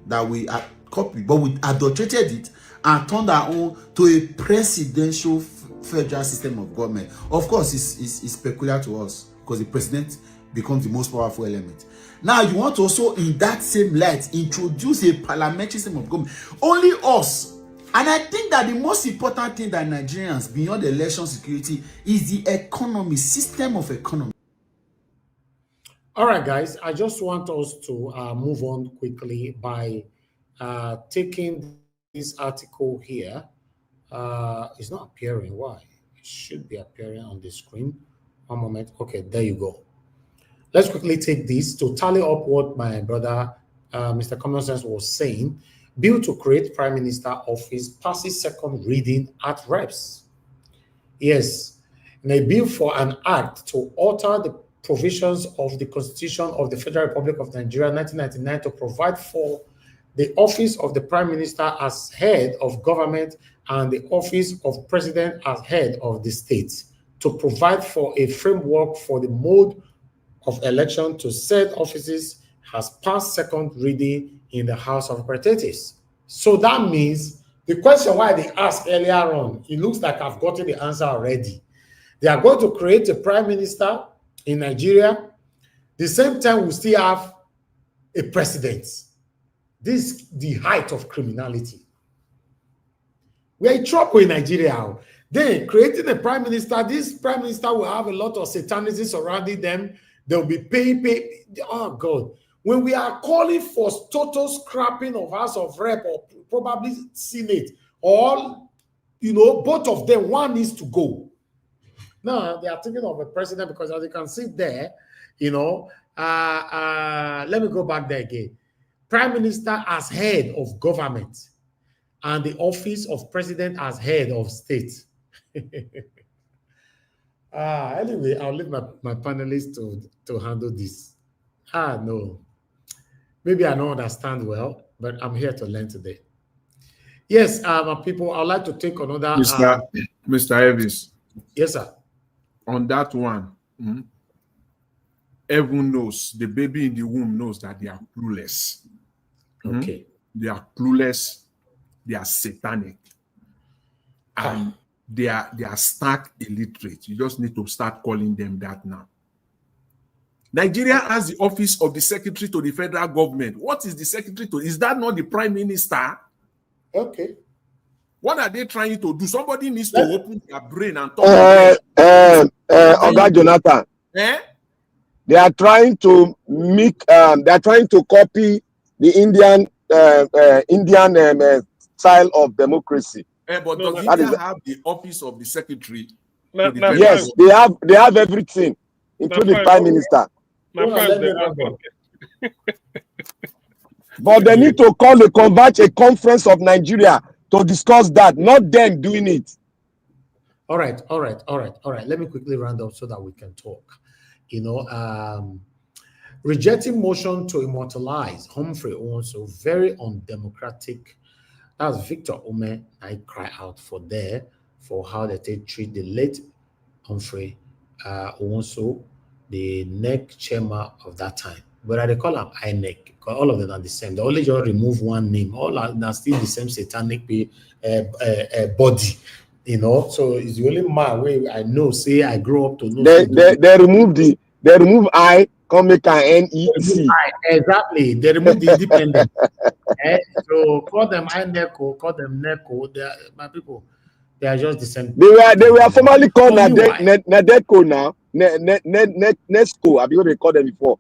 [SPEAKER 17] that we are copied, but we adulterated it and turned our own to a presidential federal system of government. Of course, it's peculiar to us because the president becomes the most powerful element. Now, you want to also, in that same light, introduce a parliamentary system of government. Only us And I think that the most important thing that Nigerians, beyond election security, is the economy, system of economy.
[SPEAKER 2] All right, guys, I just want us to move on quickly by taking this article here. It's not appearing. Why? It should be appearing on the screen. One moment. Okay, there you go. Let's quickly take this to tally up what my brother, Mr. Common Sense, was saying. Bill to create Prime Minister office passes second reading at Reps. Yes, in a bill for an act to alter the provisions of the Constitution of the Federal Republic of Nigeria 1999 to provide for the office of the Prime Minister as head of government and the office of President as head of the state, to provide for a framework for the mode of election to said offices has passed second reading in the House of Representatives. So that means the question why they asked earlier on, it looks like I've gotten the answer already. They are going to create a Prime Minister in Nigeria. The same time, we still have a president. This is the height of criminality. We are in trouble in Nigeria. Then creating a prime minister, this prime minister will have a lot of satanism surrounding them. They'll be paying. Oh God. When we are calling for total scrapping of House of Rep or probably Senate, or, you know, both of them, one needs to go. Now, they are thinking of a president because as you can see there, you know, let me go back there again. Prime Minister as head of government and the office of president as head of state. Anyway, I'll leave my panelists to handle this. No. Maybe I don't understand well, but I'm here to learn today. Yes, people, I'd like to take another...
[SPEAKER 18] Mr. Elvis.
[SPEAKER 2] Yes, sir.
[SPEAKER 18] On that one, everyone knows, the baby in the womb knows that they are clueless.
[SPEAKER 2] Okay.
[SPEAKER 18] They are clueless, they are satanic, and they are stark illiterate. You just need to start calling them that now. Nigeria has the office of the secretary to the federal government. What is the secretary to? Is that not the prime minister?
[SPEAKER 2] Okay.
[SPEAKER 18] What are they trying to do? Somebody needs to open their brain and talk.
[SPEAKER 19] Oga Jonathan. They are trying to make. They are trying to copy the Indian style of democracy.
[SPEAKER 18] But does India have the office of the secretary?
[SPEAKER 19] Yes, they have everything, including the prime minister. But they need to convert a conference of Nigeria to discuss that, not them doing it.
[SPEAKER 2] All right. Let me quickly round up so that we can talk. You know, rejecting motion to immortalize Humphrey Nwosu, very undemocratic. That's Victor Umeh. I cry out for how they treat the late Humphrey Nwosu, the NEC chairman of that time. But they call him INEC because all of them are the same. They only just remove one name. All are still the same satanic body, you know. So it's the only man where I know. Say I grew up to know.
[SPEAKER 19] They remove I, come make an NEC.
[SPEAKER 2] Exactly. They remove the independent. So call them INEC, call them NECO. My people, they are just the same.
[SPEAKER 19] They were formerly called NEDECO now. NESCO. Have you heard they called them before?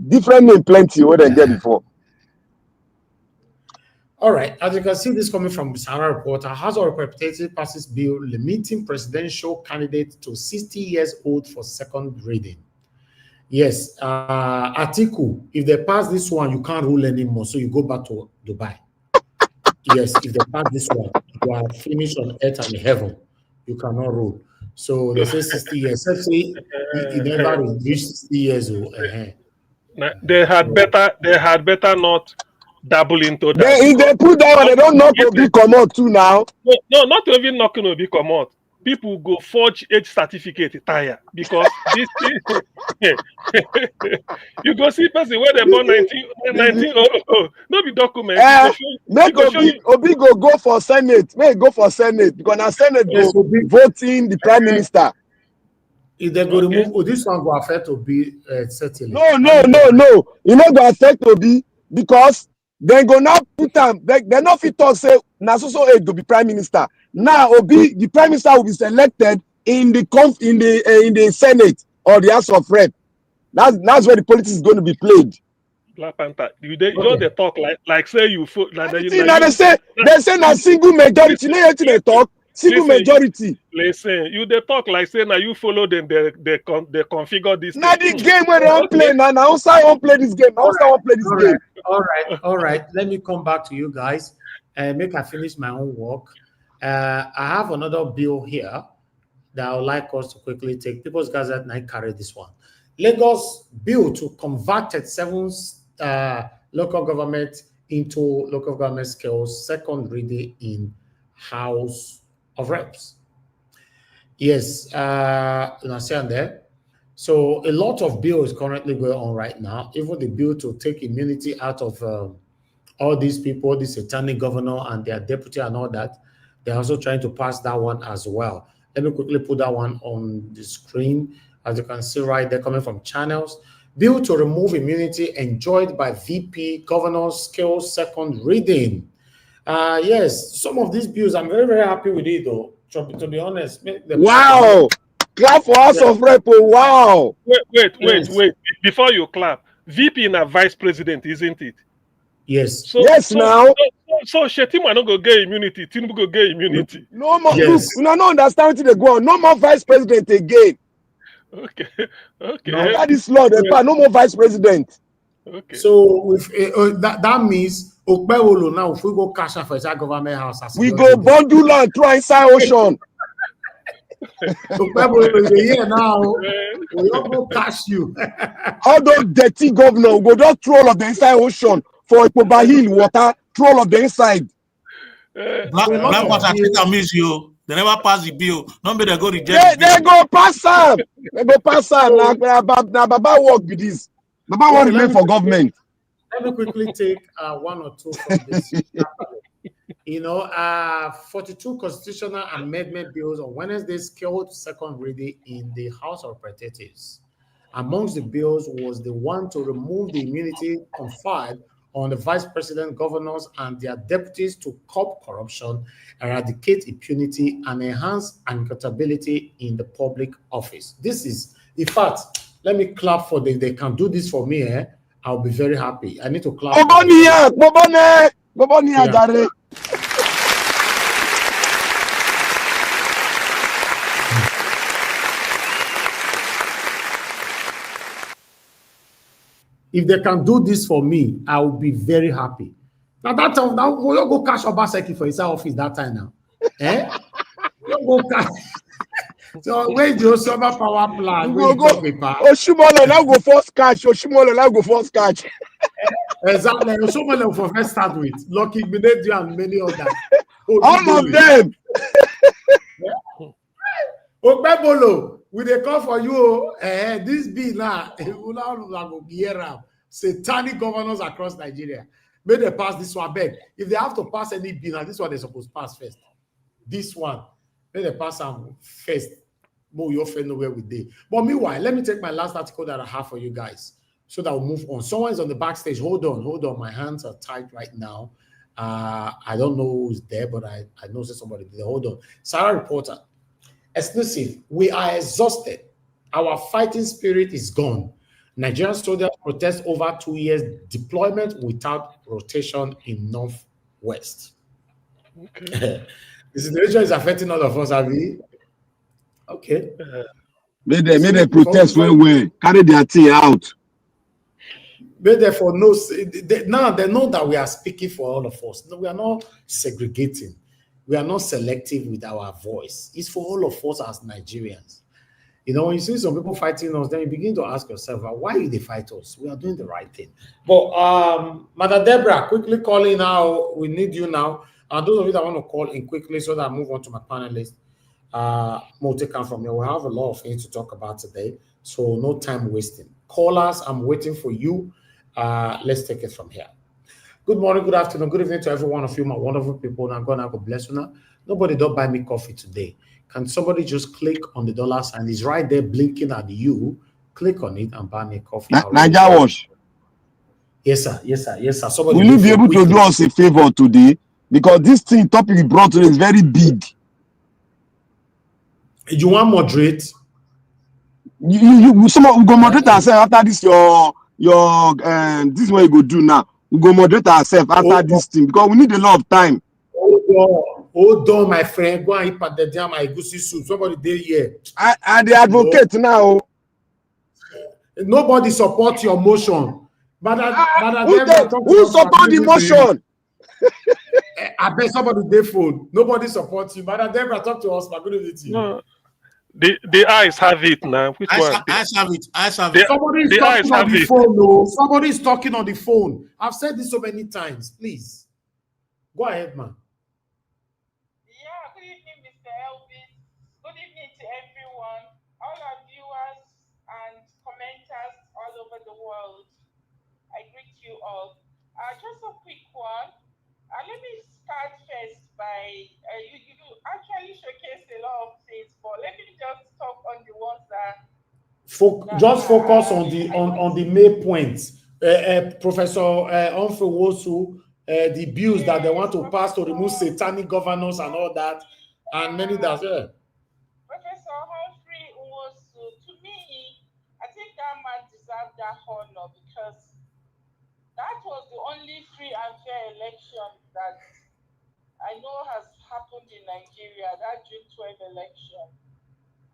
[SPEAKER 19] Different name plenty what they get before.
[SPEAKER 2] All right, as you can see, this coming from Sahara Reporter. House of Representatives passes bill limiting presidential candidates to 60 years old for second reading. Yes, Atiku, if they pass this one, you can't rule anymore, so you go back to Dubai. Yes, if they pass this one, you are finished on earth and heaven. You cannot rule. So they say 60 years. Let's say he never reached 60 years old.
[SPEAKER 20] They had better not dabble into that.
[SPEAKER 19] If they put that one, they don't knock Obi come out too now.
[SPEAKER 20] No, not even knocking Obi come out. People go forge age certificate tire because this thing, you go see person where they born 1900. No be document.
[SPEAKER 19] Obi go for Senate. May go for Senate because now Senate go voting the prime minister.
[SPEAKER 2] If they go remove this one, go affect Obi certainly.
[SPEAKER 19] No. You know, go affect Obi because Then go now put them. They not fit talk say na so aid to be prime minister. Now Obi, the prime minister will be selected in the Senate or the House of Rep. That's where the politics is going to be played.
[SPEAKER 20] Black Panther, you just they talk like say you
[SPEAKER 19] they say na single majority. You know they talk single majority.
[SPEAKER 20] Listen, you they talk like say now you follow them. They configure this.
[SPEAKER 19] Now the game where they don't play now. Now outside won't play this game. Outside won't play this game.
[SPEAKER 2] All right. Let me come back to you guys and make I finish my own work. I have another bill here that I would like us to quickly take. People's Gazette and I carry this one. Lagos bill to convert 7 local government into local government skills, second reading in House of Reps. Yes, you understand there. So a lot of bills currently going on right now. Even the bill to take immunity out of all these people, this satanic governor and their deputy and all that, they're also trying to pass that one as well. Let me quickly put that one on the screen. As you can see right there, coming from channels. Bill to remove immunity enjoyed by VP governors skills, second reading. Yes, some of these bills, I'm very, very happy with it though. To be honest.
[SPEAKER 19] Wow! Clap for House of Rep. Wow!
[SPEAKER 20] Wait. Before you clap, VP in a vice president, isn't it?
[SPEAKER 2] Yes.
[SPEAKER 19] Now.
[SPEAKER 20] So Shetima no go get immunity. Tinubu go get immunity.
[SPEAKER 19] No more. Yes. Look, we don't understand what they go on. No more vice president again.
[SPEAKER 20] Okay.
[SPEAKER 19] No, that is law. No more vice president.
[SPEAKER 20] Okay.
[SPEAKER 2] So with that means Okpewolo now, if we go cash out for inside government house,
[SPEAKER 19] we go bundle and throw inside ocean.
[SPEAKER 2] Okpewolo is here now. We all go cash you.
[SPEAKER 19] All those dirty governors go just throw all of the inside ocean for Ipoba Hill water. Throw all of the inside.
[SPEAKER 21] Black water take miss you. They never pass the bill. Nobody they go reject.
[SPEAKER 19] They go pass them. They go pass them. Now Baba work with this. Baba want to remain for government.
[SPEAKER 2] Let me quickly take one or two from this. 42 constitutional amendment bills on Wednesday scheduled second reading in the House of Representatives. Amongst the bills was the one to remove the immunity conferred on the vice president, governors, and their deputies to curb corruption, eradicate impunity, and enhance accountability in the public office. This is, in fact, let me clap for them. They can do this for me. I'll be very happy. I need to clap. If they can do this for me, I will be very happy. Now that time, now we'll go cash Obaseki for his office that time now. We'll go cash. So where's the summer power plan?
[SPEAKER 19] We'll go. Oshimola now go first catch.
[SPEAKER 2] Exactly. Oshimola for first start with. Lucky Benedict and many others.
[SPEAKER 19] All of them.
[SPEAKER 2] Okpebolo, we dey call for you. This bill now, go hear am. Satanic governors across Nigeria. May they pass this one back. If they have to pass any bill, now this one they supposed to pass first. This one, may they pass them first. More your friend nowhere with day. But meanwhile, let me take my last article that I have for you guys, so that we'll move on. Someone is on the backstage. Hold on. My hands are tight right now. I don't know who's there, but I know somebody there. Hold on. Sarah Reporter. Exclusive. We are exhausted. Our fighting spirit is gone. Nigerian soldiers protest over 2 years deployment without rotation in Northwest. Okay. The situation is affecting all of us, Abby. Okay.
[SPEAKER 19] May they protest when carry their thing out.
[SPEAKER 2] But therefore, now they know that we are speaking for all of us. No, we are not segregating. We are not selective with our voice. It's for all of us as Nigerians. When you see some people fighting us, then you begin to ask yourself, why do they fight us? We are doing the right thing. But Mother Deborah, quickly calling now. We need you now. Those of you that want to call in quickly so that I move on to my panelists, more to come from here. We have a lot of things to talk about today, so no time wasting. Callers, I'm waiting for you. Let's take it from here. Good morning, good afternoon, good evening to every one of you, my wonderful people. Now, God bless you now. Nobody don't buy me coffee today. Can somebody just click on the dollar sign? It's right there blinking at you. Click on it and buy me coffee.
[SPEAKER 19] Naija Wash.
[SPEAKER 2] Yes, sir. Yes, sir. Yes, sir. Somebody
[SPEAKER 19] Will you be able to do us a favor today? Because this topic you brought today is very big.
[SPEAKER 2] You want moderate?
[SPEAKER 19] Someone we go moderate ourselves after this. This is what you go do now. We go moderate ourselves after this thing because we need a lot of time.
[SPEAKER 2] Hold on, my friend. Go and eat the jam. I go see soup. Somebody there here.
[SPEAKER 19] I the advocate now.
[SPEAKER 2] Nobody support your motion.
[SPEAKER 19] Who support the motion?
[SPEAKER 2] I bet somebody there phone. Nobody supports you. Madam Deborah, talk to us.
[SPEAKER 20] No. The eyes have it now. Which one?
[SPEAKER 21] Eyes have it. Eyes have it.
[SPEAKER 2] Somebody is talking on the phone. No, somebody is talking on the phone. I've said this so many times. Please, go ahead, man.
[SPEAKER 3] Yeah. Good evening, Mr. Elvis. Good evening to everyone, all our viewers and commenters all over the world. I greet you all. Just a quick one. Let me start first by you actually showcase a lot of things, but let me just talk on the ones that
[SPEAKER 2] just focus on the main points. Professor Humphrey Nwosu, the bills that they want to pass to remove satanic governors and all that, and many that. Yeah.
[SPEAKER 3] Professor Humphrey Nwosu, to me, I think that man deserved that honor because that was the only free and fair election that I know has happened in Nigeria, that June 12 election.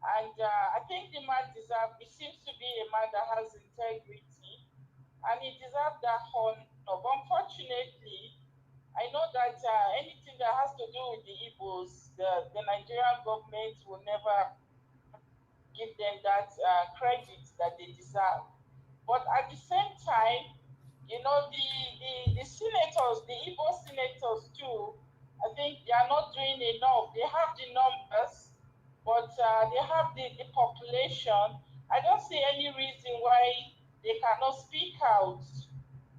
[SPEAKER 3] And I think the man he seems to be a man that has integrity, and he deserved that honor. But unfortunately, I know that anything that has to do with the IGBOS, the Nigerian government will never give them that credit that they deserve. But at the same time, you know, the senators, the Igbo senators too, I think they are not doing enough. They have the numbers, but they have the population. I don't see any reason why they cannot speak out.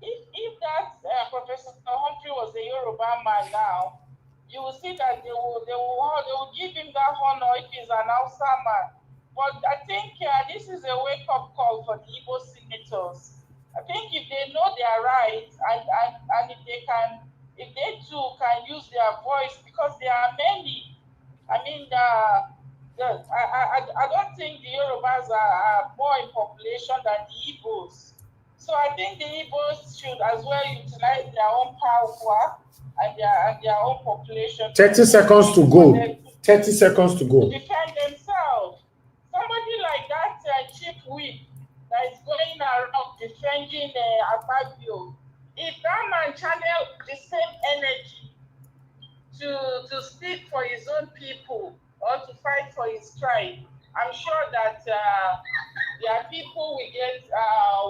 [SPEAKER 3] If that Professor Humphrey was a Yoruba man now, you will see that they will give him that honor if he's an Hausa man. But I think this is a wake-up call for the Igbo senators. I think if they know their rights and if they too can use their voice, because there are many. I mean, I don't think the Yorubas are more in population than the Igbos. So I think the Igbos should as well utilize their own power and their own population.
[SPEAKER 2] 30 seconds to go. 30 seconds to go.
[SPEAKER 3] To defend themselves. Somebody like that chief whip that is going around defending Akpabio, if that man channel the same energy to speak for his own people or to fight for his tribe, I'm sure that their people will get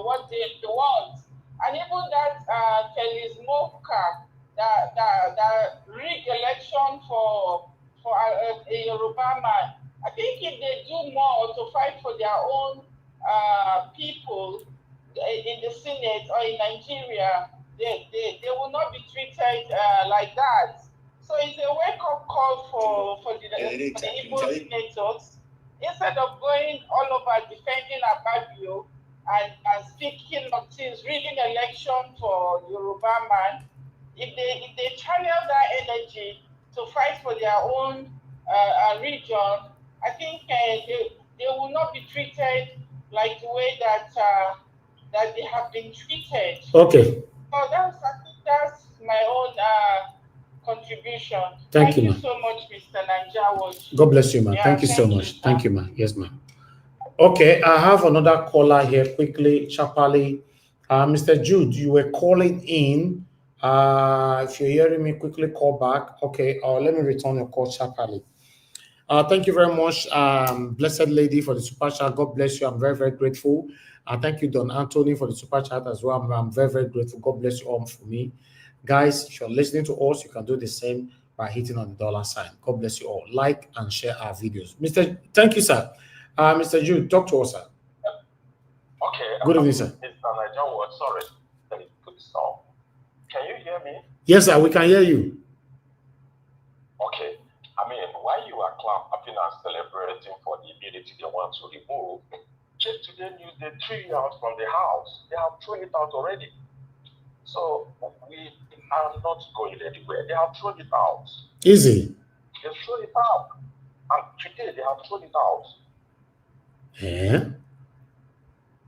[SPEAKER 3] what they want. And even that Kelly's Moka, that rigged election for a Yoruba man, I think if they do more to fight for their own people in the Senate or in Nigeria, they will not be treated like that. So it's a wake-up call for the Igbo senators. Instead of going all over defending Akpabio and speaking of things, rigging election for Yoruba man, if they channel that energy to fight for their own region, I think they will not be treated like the way that they have been treated.
[SPEAKER 2] Okay.
[SPEAKER 3] So that's my own contribution.
[SPEAKER 2] Thank you,
[SPEAKER 3] so much, Mr. Nanjawood.
[SPEAKER 2] God bless you, man.
[SPEAKER 3] Yeah,
[SPEAKER 2] thank you so much. Thank you, man. Yes, ma'am. Okay, I have another caller here quickly, Chapali. Mr. Jude, you were calling in. If you're hearing me, quickly call back. Okay, let me return your call, Chapali. Thank you very much, Blessed Lady, for the super chat. God bless you. I'm very, very grateful. Thank you, Don Anthony, for the super chat as well. I'm very, very grateful. God bless you all for me. Guys, if you're listening to us, you can do the same by hitting on the $sign. God bless you all. Like and share our videos. Thank you, sir. Mr. Jude, talk to us, sir.
[SPEAKER 22] Okay.
[SPEAKER 2] Good evening, sir.
[SPEAKER 22] Mr. Nanjawood, sorry. Let me put this on. Can you hear me?
[SPEAKER 2] Yes, sir. We can hear you.
[SPEAKER 22] Okay. I mean, while you are clapping and celebrating for the ability they want to remove, check today news, they threw you out from the house. They have thrown it out already. So we are not going anywhere. They have thrown it out.
[SPEAKER 2] Easy.
[SPEAKER 22] They've thrown it out. And today they have thrown it out.
[SPEAKER 2] Yeah.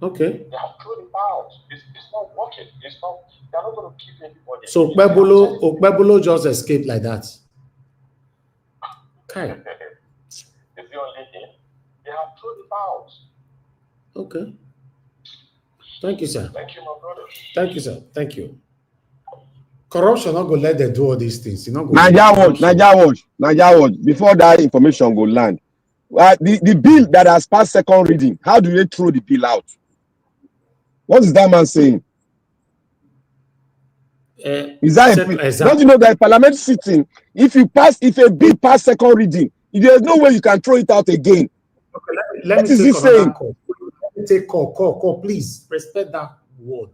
[SPEAKER 2] Okay.
[SPEAKER 22] They have thrown it out. It's not working. It's not. They're not going to keep anybody.
[SPEAKER 2] So Okpebolo just escaped like that. Okay.
[SPEAKER 22] It's the only thing. They have thrown it out.
[SPEAKER 2] Okay. Thank you, sir.
[SPEAKER 22] Thank you, my brother.
[SPEAKER 2] Thank you, sir. Thank you. Corruption not going to let them do all these things. You know.
[SPEAKER 19] Naija watch. Before that information go land, the bill that has passed second reading, how do they throw the bill out? What is that man saying? Is that don't you know that parliament sitting? If a bill pass second reading, there's no way you can throw it out again.
[SPEAKER 2] Okay, let me take another call. Let me take call. Please respect that word.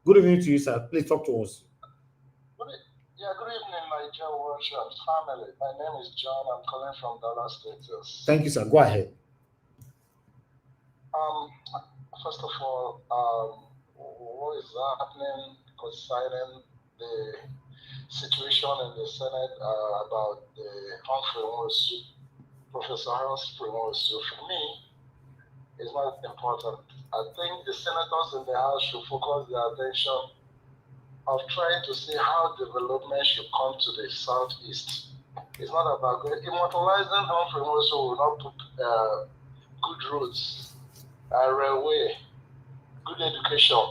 [SPEAKER 2] Good evening to you, sir. Please talk to us.
[SPEAKER 4] Yeah, good evening, Nigeria Worship family. My name is John. I'm calling from Dallas, Texas.
[SPEAKER 2] Thank you, sir. Go ahead.
[SPEAKER 4] First of all, what is happening concerning the situation in the Senate about the Humphrey Nwosu, Professor Humphrey Nwosu? For me, is not important. I think the senators in the House should focus their attention of trying to see how development should come to the southeast. It's not about immortalizing Humphrey Nwosu will not put good roads, railway, good education,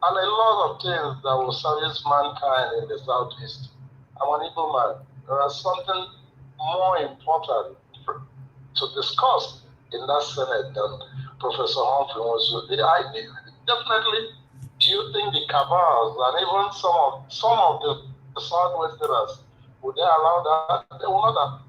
[SPEAKER 4] and a lot of things that will service mankind in the southeast. I'm an Igbo man. There is something more important to discuss in that Senate than Professor Humphrey Nwosu. Definitely. Do you think the cabals and even some of the Southwesterners would they allow that? They will not.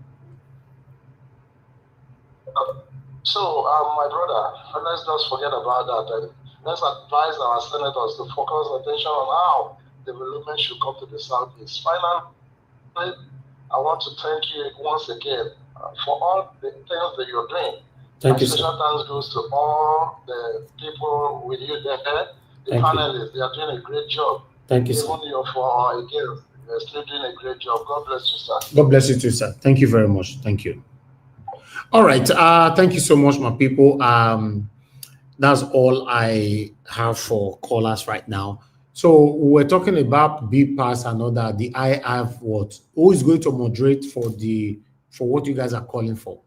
[SPEAKER 4] So, my brother, let's just forget about that. And let's advise our senators to focus attention on how development should come to the southeast. Finally, I want to thank you once again for all the things that you're doing.
[SPEAKER 2] Thank you,
[SPEAKER 4] special thanks goes to all the people with you there. The panelists, they are doing a great job.
[SPEAKER 2] Thank you, sir.
[SPEAKER 4] Even you're for or against, they're still doing a great job. God bless you, sir.
[SPEAKER 2] God bless you too, sir. Thank you very much. Thank you. All right. Thank you so much, my people. That's all I have for callers right now. So we're talking about B-Pass and all that. The I have what? Who is going to moderate for what you guys are calling for?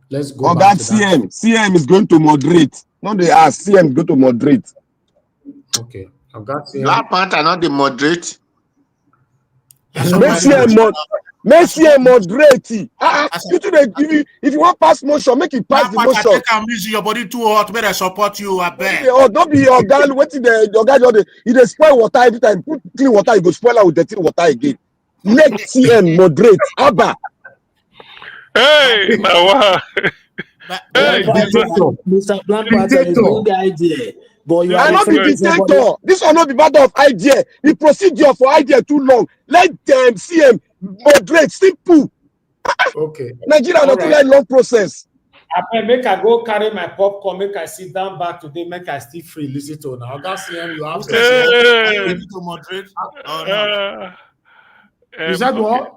[SPEAKER 2] Let's go back to that.
[SPEAKER 19] CM is going to moderate. Not they ask. CM is going to moderate.
[SPEAKER 2] Okay. I've got CM.
[SPEAKER 15] Black Panther not the moderate.
[SPEAKER 19] Messi moderate. If you want pass motion, make it pass the motion.
[SPEAKER 21] Take am easy, your body too hot. Better support you. I bet.
[SPEAKER 19] Don't be your guy. Waiting the guy. He dey spoil water every time. Put clean water, you go spoil out with dirty water again. Let CM moderate. Abba.
[SPEAKER 20] Hey, now
[SPEAKER 5] Hey, Mr. Black Panther is not the idea. But you
[SPEAKER 19] are not the dictator. This will not be matter of idea. The procedure for idea too long. Let them CM moderate. Simple.
[SPEAKER 2] Okay.
[SPEAKER 19] Nigeria not too like long process.
[SPEAKER 2] I make I go carry my popcorn. Make I sit down back today. Make I still free. Listen to now. I got CM. You have
[SPEAKER 21] to moderate.
[SPEAKER 2] Is that what?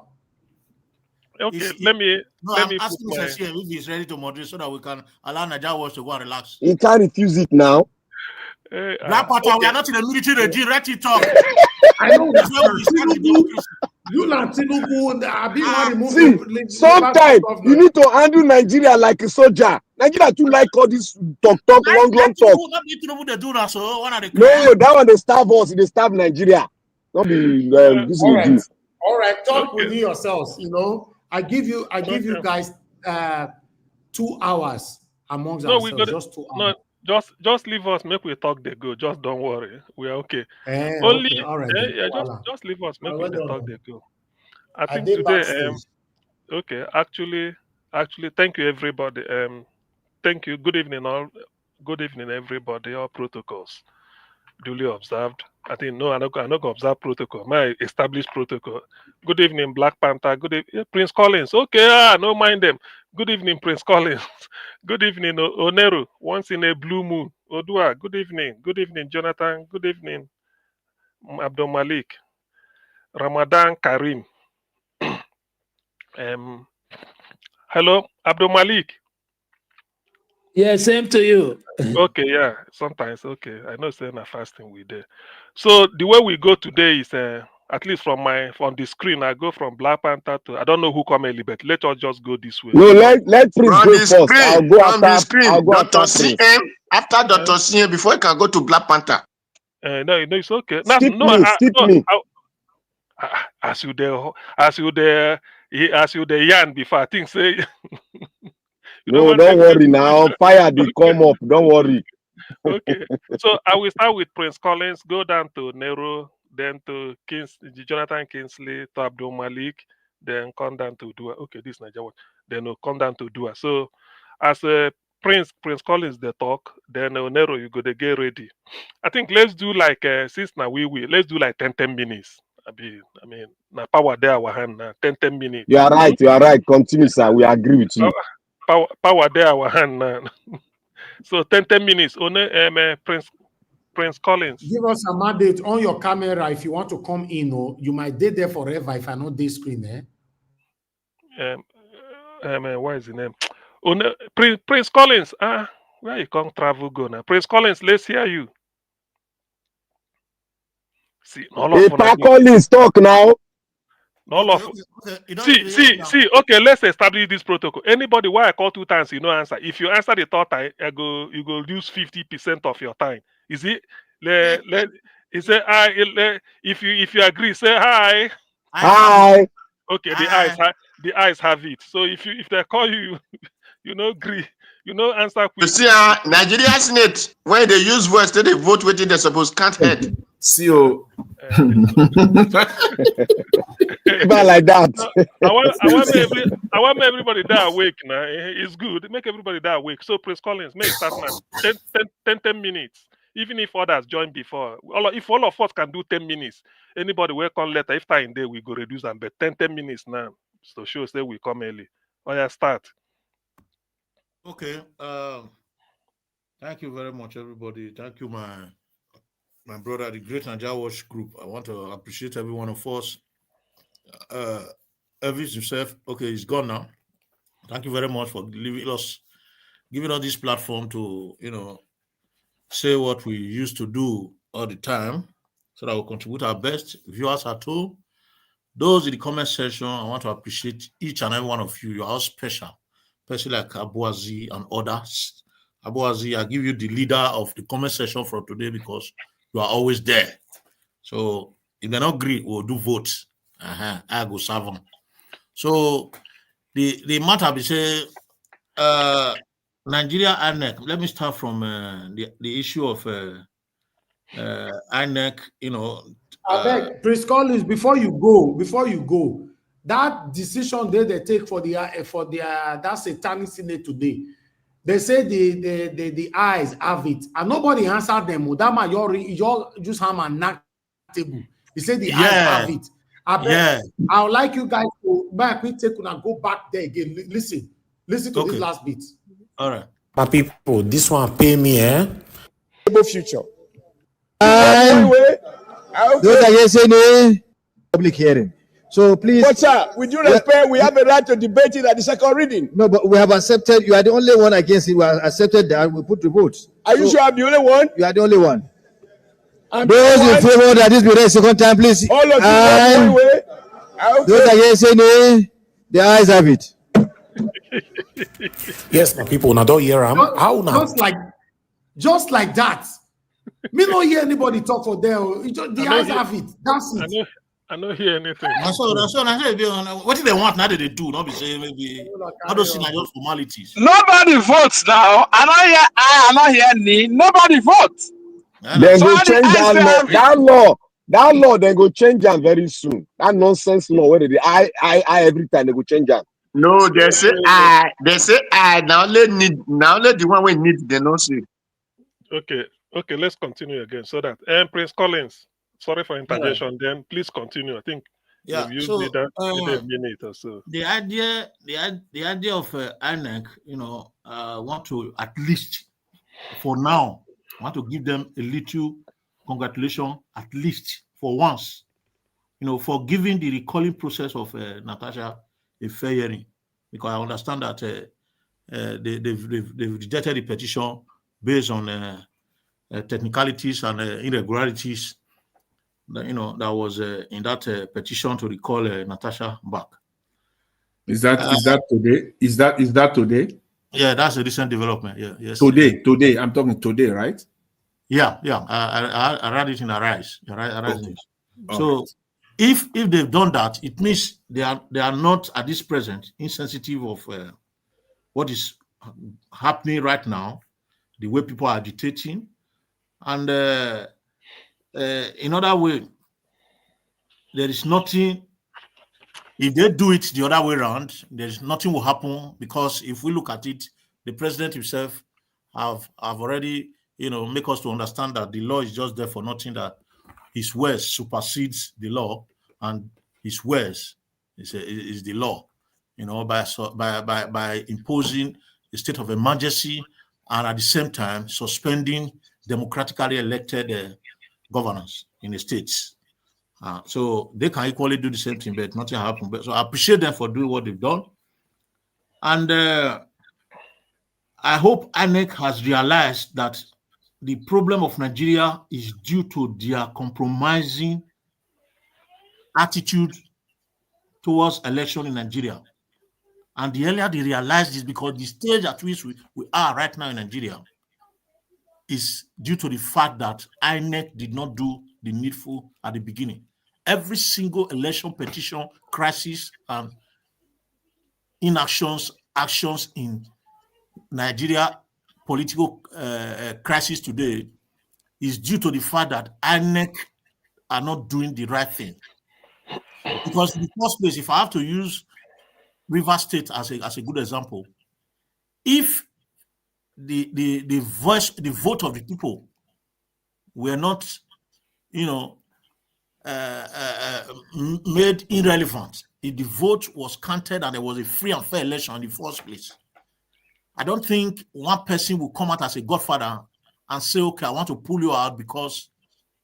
[SPEAKER 20] Okay, let me.
[SPEAKER 21] I'm asking Mr. CM if he's ready to moderate so that we can allow Nigeria Watch to go and relax.
[SPEAKER 19] He can't refuse it now.
[SPEAKER 21] Black Panther, we are not in a military regime. Let it talk.
[SPEAKER 2] I know that's where we start the democracy. You not
[SPEAKER 19] see, sometimes you need to handle Nigeria like a soldier. Nigeria too like all this talk, long talk.
[SPEAKER 21] No,
[SPEAKER 19] that one they starve us. They starve Nigeria. Not be this
[SPEAKER 2] all right. All right, talk with yourselves. You know, I give you guys 2 hours amongst ourselves. Just 2 hours.
[SPEAKER 20] No, just leave us. Make we talk. They go. Just don't worry. We are okay.
[SPEAKER 2] Only okay. All right.
[SPEAKER 20] Just leave us. Make we talk. They go. I think today. Okay. Actually, thank you everybody. Thank you. Good evening all. Good evening everybody. All protocols duly observed. I think no, I not observe protocol. My established protocol. Good evening, Black Panther. Good evening, Prince Collins. Okay, no mind them. Good evening, Prince Collins. Good evening, Oneru. Once in a blue moon. Odua. Good evening. Good evening, Jonathan. Good evening, Abdul Malik, Ramadan Karim. Hello, Abdul Malik.
[SPEAKER 5] Yeah, same to you.
[SPEAKER 20] Okay, yeah. Sometimes, okay. I know saying a fasting we there. So the way we go today is at least from the screen, I go from Black Panther to I don't know who come early, but let us just go this way.
[SPEAKER 19] No, let Prince
[SPEAKER 15] From
[SPEAKER 19] go
[SPEAKER 15] the
[SPEAKER 19] first. I'll
[SPEAKER 15] screen,
[SPEAKER 19] go
[SPEAKER 15] from the
[SPEAKER 19] after.
[SPEAKER 15] screen,
[SPEAKER 19] I'll go
[SPEAKER 15] Dr.
[SPEAKER 19] after Prince.
[SPEAKER 15] CM, after Dr. CM, before you can go to Black Panther.
[SPEAKER 20] No, it's okay.
[SPEAKER 19] Skip me.
[SPEAKER 20] As you there yarn before I think say
[SPEAKER 19] No, don't worry now. Fire they come up. Don't worry.
[SPEAKER 20] Okay. So I will start with Prince Collins, go down to Nero, then to Jonathan Kingsley, to Abdul Malik, then come down to Dua. Okay, this is Nigeria. Then we'll come down to Dua. So as Prince Collins they talk, then Nero you go to get ready. I think let's do like since now let's do like 10 minutes. I mean now power there our hand now 10 minutes.
[SPEAKER 19] You are right. Continue, sir. We agree with you.
[SPEAKER 20] Power there our hand now. So 10 minutes. Prince Collins.
[SPEAKER 2] Give us a mandate on your camera if you want to come in. Or you might be there forever if I know this screen.
[SPEAKER 20] What is the name? Prince Collins. Where you come travel go now? Prince Collins, let's hear you. See,
[SPEAKER 19] Collins talk now.
[SPEAKER 20] See. Okay, let's establish this protocol. Anybody why I call 2 times, you know answer. If you answer the 3rd time, you go lose 50% of your time. Is it? If you agree, say hi.
[SPEAKER 19] Hi.
[SPEAKER 20] Okay, the eyes have it. So if they call you, you know agree, you know answer quick.
[SPEAKER 15] You see, Nigeria Senate when they use voice, they vote within they suppose can't head.
[SPEAKER 17] See you.
[SPEAKER 19] Not like that.
[SPEAKER 20] I want everybody there awake now. It's good. Make everybody there awake. So Prince Collins, make start now. 10 minutes. Even if others join before. If all of us can do 10 minutes, anybody will come later. If time there, we go reduce them. But 10 minutes now. So show say we come early. Oh yeah, start.
[SPEAKER 21] Okay. Thank you very much, everybody. Thank you, my brother, the Great Nigeria Watch Group. I want to appreciate every one of us. Elvis himself, okay, he's gone now. Thank you very much for giving us this platform to, say what we used to do all the time, so that we'll contribute our best. Viewers at home, those in the comment section, I want to appreciate each and every one of you. You're all special, especially like Abuazi and others. Abuazi, I give you the leader of the comment section for today because you are always there. So if they not agree, we'll do votes. I go serve them. So the matter be say Nigeria INEC. Let me start from the issue of INEC.
[SPEAKER 2] I beg, Prince Collins, before you go, that decision they take for that satanic Senate today. They say the eyes have it, and nobody answered them. That man, you just have a knock table. He said the eyes have it. I would like you guys to go back there again. Listen to this last bit.
[SPEAKER 21] All right,
[SPEAKER 2] my people, this one pay me,
[SPEAKER 19] Future.
[SPEAKER 6] Those are yesterday public hearing. So please,
[SPEAKER 19] but sir, with due respect, we have a right to debate it at the second reading.
[SPEAKER 6] No, but we have accepted. You are the only one against it. We have accepted that. We put the votes.
[SPEAKER 19] Are you sure I'm the only one?
[SPEAKER 6] You are the only one.
[SPEAKER 19] I'm
[SPEAKER 6] those in favor that this be read second time, please.
[SPEAKER 19] All of you way.
[SPEAKER 6] Those are yesterday. The eyes have it.
[SPEAKER 2] Yes, my people. Now don't hear how now? Just like that. Me don't hear anybody talk for there. The eyes have it. That's it.
[SPEAKER 20] I don't hear anything.
[SPEAKER 21] What do they want now that they do? Not be saying maybe I don't see just formalities.
[SPEAKER 9] Nobody votes now. I not hear nobody votes.
[SPEAKER 19] They go change that law. They go change them very soon. That nonsense law where they I every time they go change them.
[SPEAKER 15] No, they say I now let the one we need they not say.
[SPEAKER 20] Okay, let's continue again so that Prince Collins. Sorry for interjection. Then please continue. I think
[SPEAKER 21] you've
[SPEAKER 20] used
[SPEAKER 21] so,
[SPEAKER 20] a minute or so.
[SPEAKER 21] The idea of INEC, want to at least for now want to give them a little congratulation, at least for once, for giving the recalling process of Natasha a fair hearing, because I understand that they've rejected the petition based on technicalities and irregularities that was in that petition to recall Natasha back.
[SPEAKER 18] Is that today? Is that today?
[SPEAKER 21] Yeah, that's a recent development. Yeah, yes.
[SPEAKER 18] Today. I'm talking today, right?
[SPEAKER 21] Yeah. I read it in Arise. Arise News. So
[SPEAKER 18] right.
[SPEAKER 21] if they've done that, it means they are not at this present insensitive of what is happening right now, the way people are agitating, and in other way, there is nothing. If they do it the other way around, there's nothing will happen, because if we look at it, the president himself have already, make us to understand that the law is just there for nothing, that his words supersedes the law, and his words is the law, by imposing a state of emergency and at the same time suspending democratically elected governance in the states. So they can equally do the same thing, but nothing happened. So I appreciate them for doing what they've done. And I hope INEC has realized that the problem of Nigeria is due to their compromising attitude towards election in Nigeria. And the earlier they realize this, because the stage at which we are right now in Nigeria is due to the fact that INEC did not do the needful at the beginning. Every single election petition, crisis, and actions in Nigeria political crisis today is due to the fact that INEC are not doing the right thing. Because in the first place, if I have to use Rivers State as a good example, if the vote of the people were not, made irrelevant, if the vote was counted and there was a free and fair election in the first place, I don't think one person will come out as a godfather and say, okay, I want to pull you out because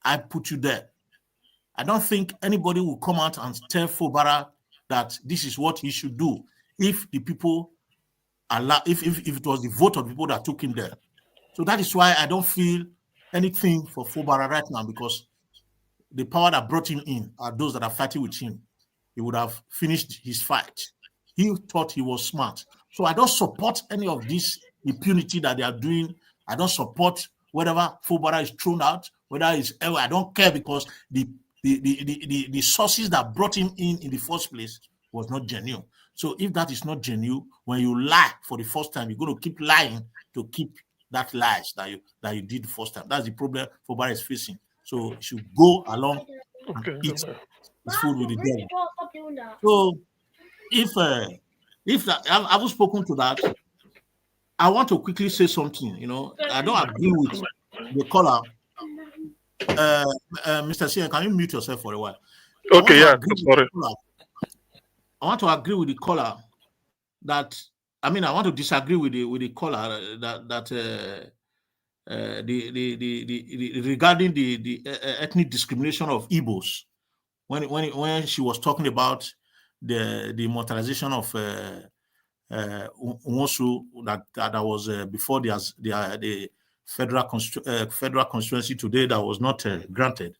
[SPEAKER 21] I put you there. I don't think anybody will come out and tell Fubara that this is what he should do if the people allow, if it was the vote of people that took him there. So that is why I don't feel anything for Fubara right now, because the power that brought him in are those that are fighting with him. He would have finished his fight. He thought he was smart. So I don't support any of this impunity that they are doing. I don't support whatever Fubara is thrown out, whether it's ever. I don't care, because the sources that brought him in the first place was not genuine. So if that is not genuine, when you lie for the first time, you're going to keep lying to keep that lies that you did the first time. That's the problem Fubara is facing. So you should go along and eat his food with the devil. So if I haven't spoken to that, I want to quickly say something. I don't agree with the caller. Mr. Sia, can you mute yourself for a while?
[SPEAKER 20] Okay, yeah, sorry.
[SPEAKER 21] I want to agree with the caller that, I want to disagree with the caller that regarding the ethnic discrimination of Igbos, when she was talking about the immortalization of Nwosu that was before the federal constituency today that was not granted.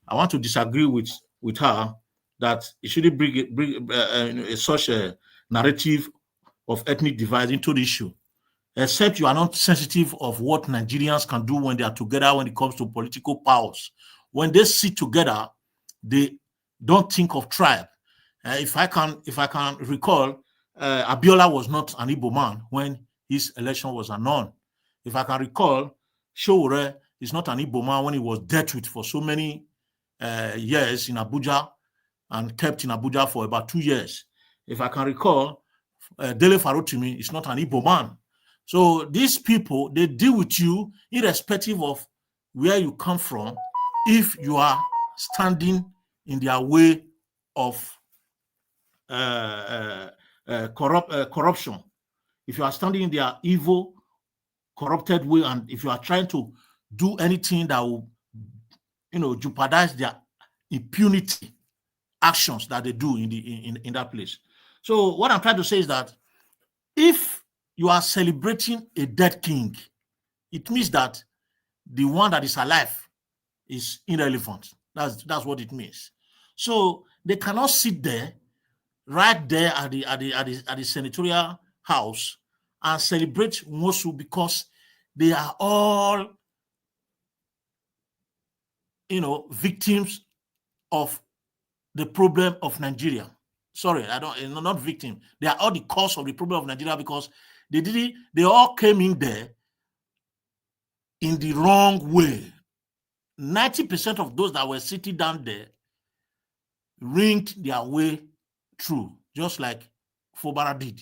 [SPEAKER 21] I want to disagree with her that it shouldn't bring such a narrative of ethnic divide into the issue, except you are not sensitive of what Nigerians can do when they are together when it comes to political powers. When they sit together, they don't think of tribe. If I can recall, Abiola was not an Igbo man when his election was annulled. If I can recall, Showore is not an Igbo man when he was dealt with for so many years in Abuja and kept in Abuja for about 2 years. If I can recall, Dele Farotimi is not an Igbo man. So these people, they deal with you irrespective of where you come from, if you are standing in their way of corruption. If you are standing in their evil, corrupted way, and if you are trying to do anything that will, jeopardize their impunity actions that they do in that place. So what I'm trying to say is that if you are celebrating a dead king, it means that the one that is alive is irrelevant. That's what it means. So they cannot sit there, right there at the senatorial house, and celebrate Nwosu because they are all, victims of the problem of Nigeria. Sorry, not victim. They are all the cause of the problem of Nigeria because they all came in there in the wrong way. 90% of those that were sitting down there ringed their way through, just like Fobara did.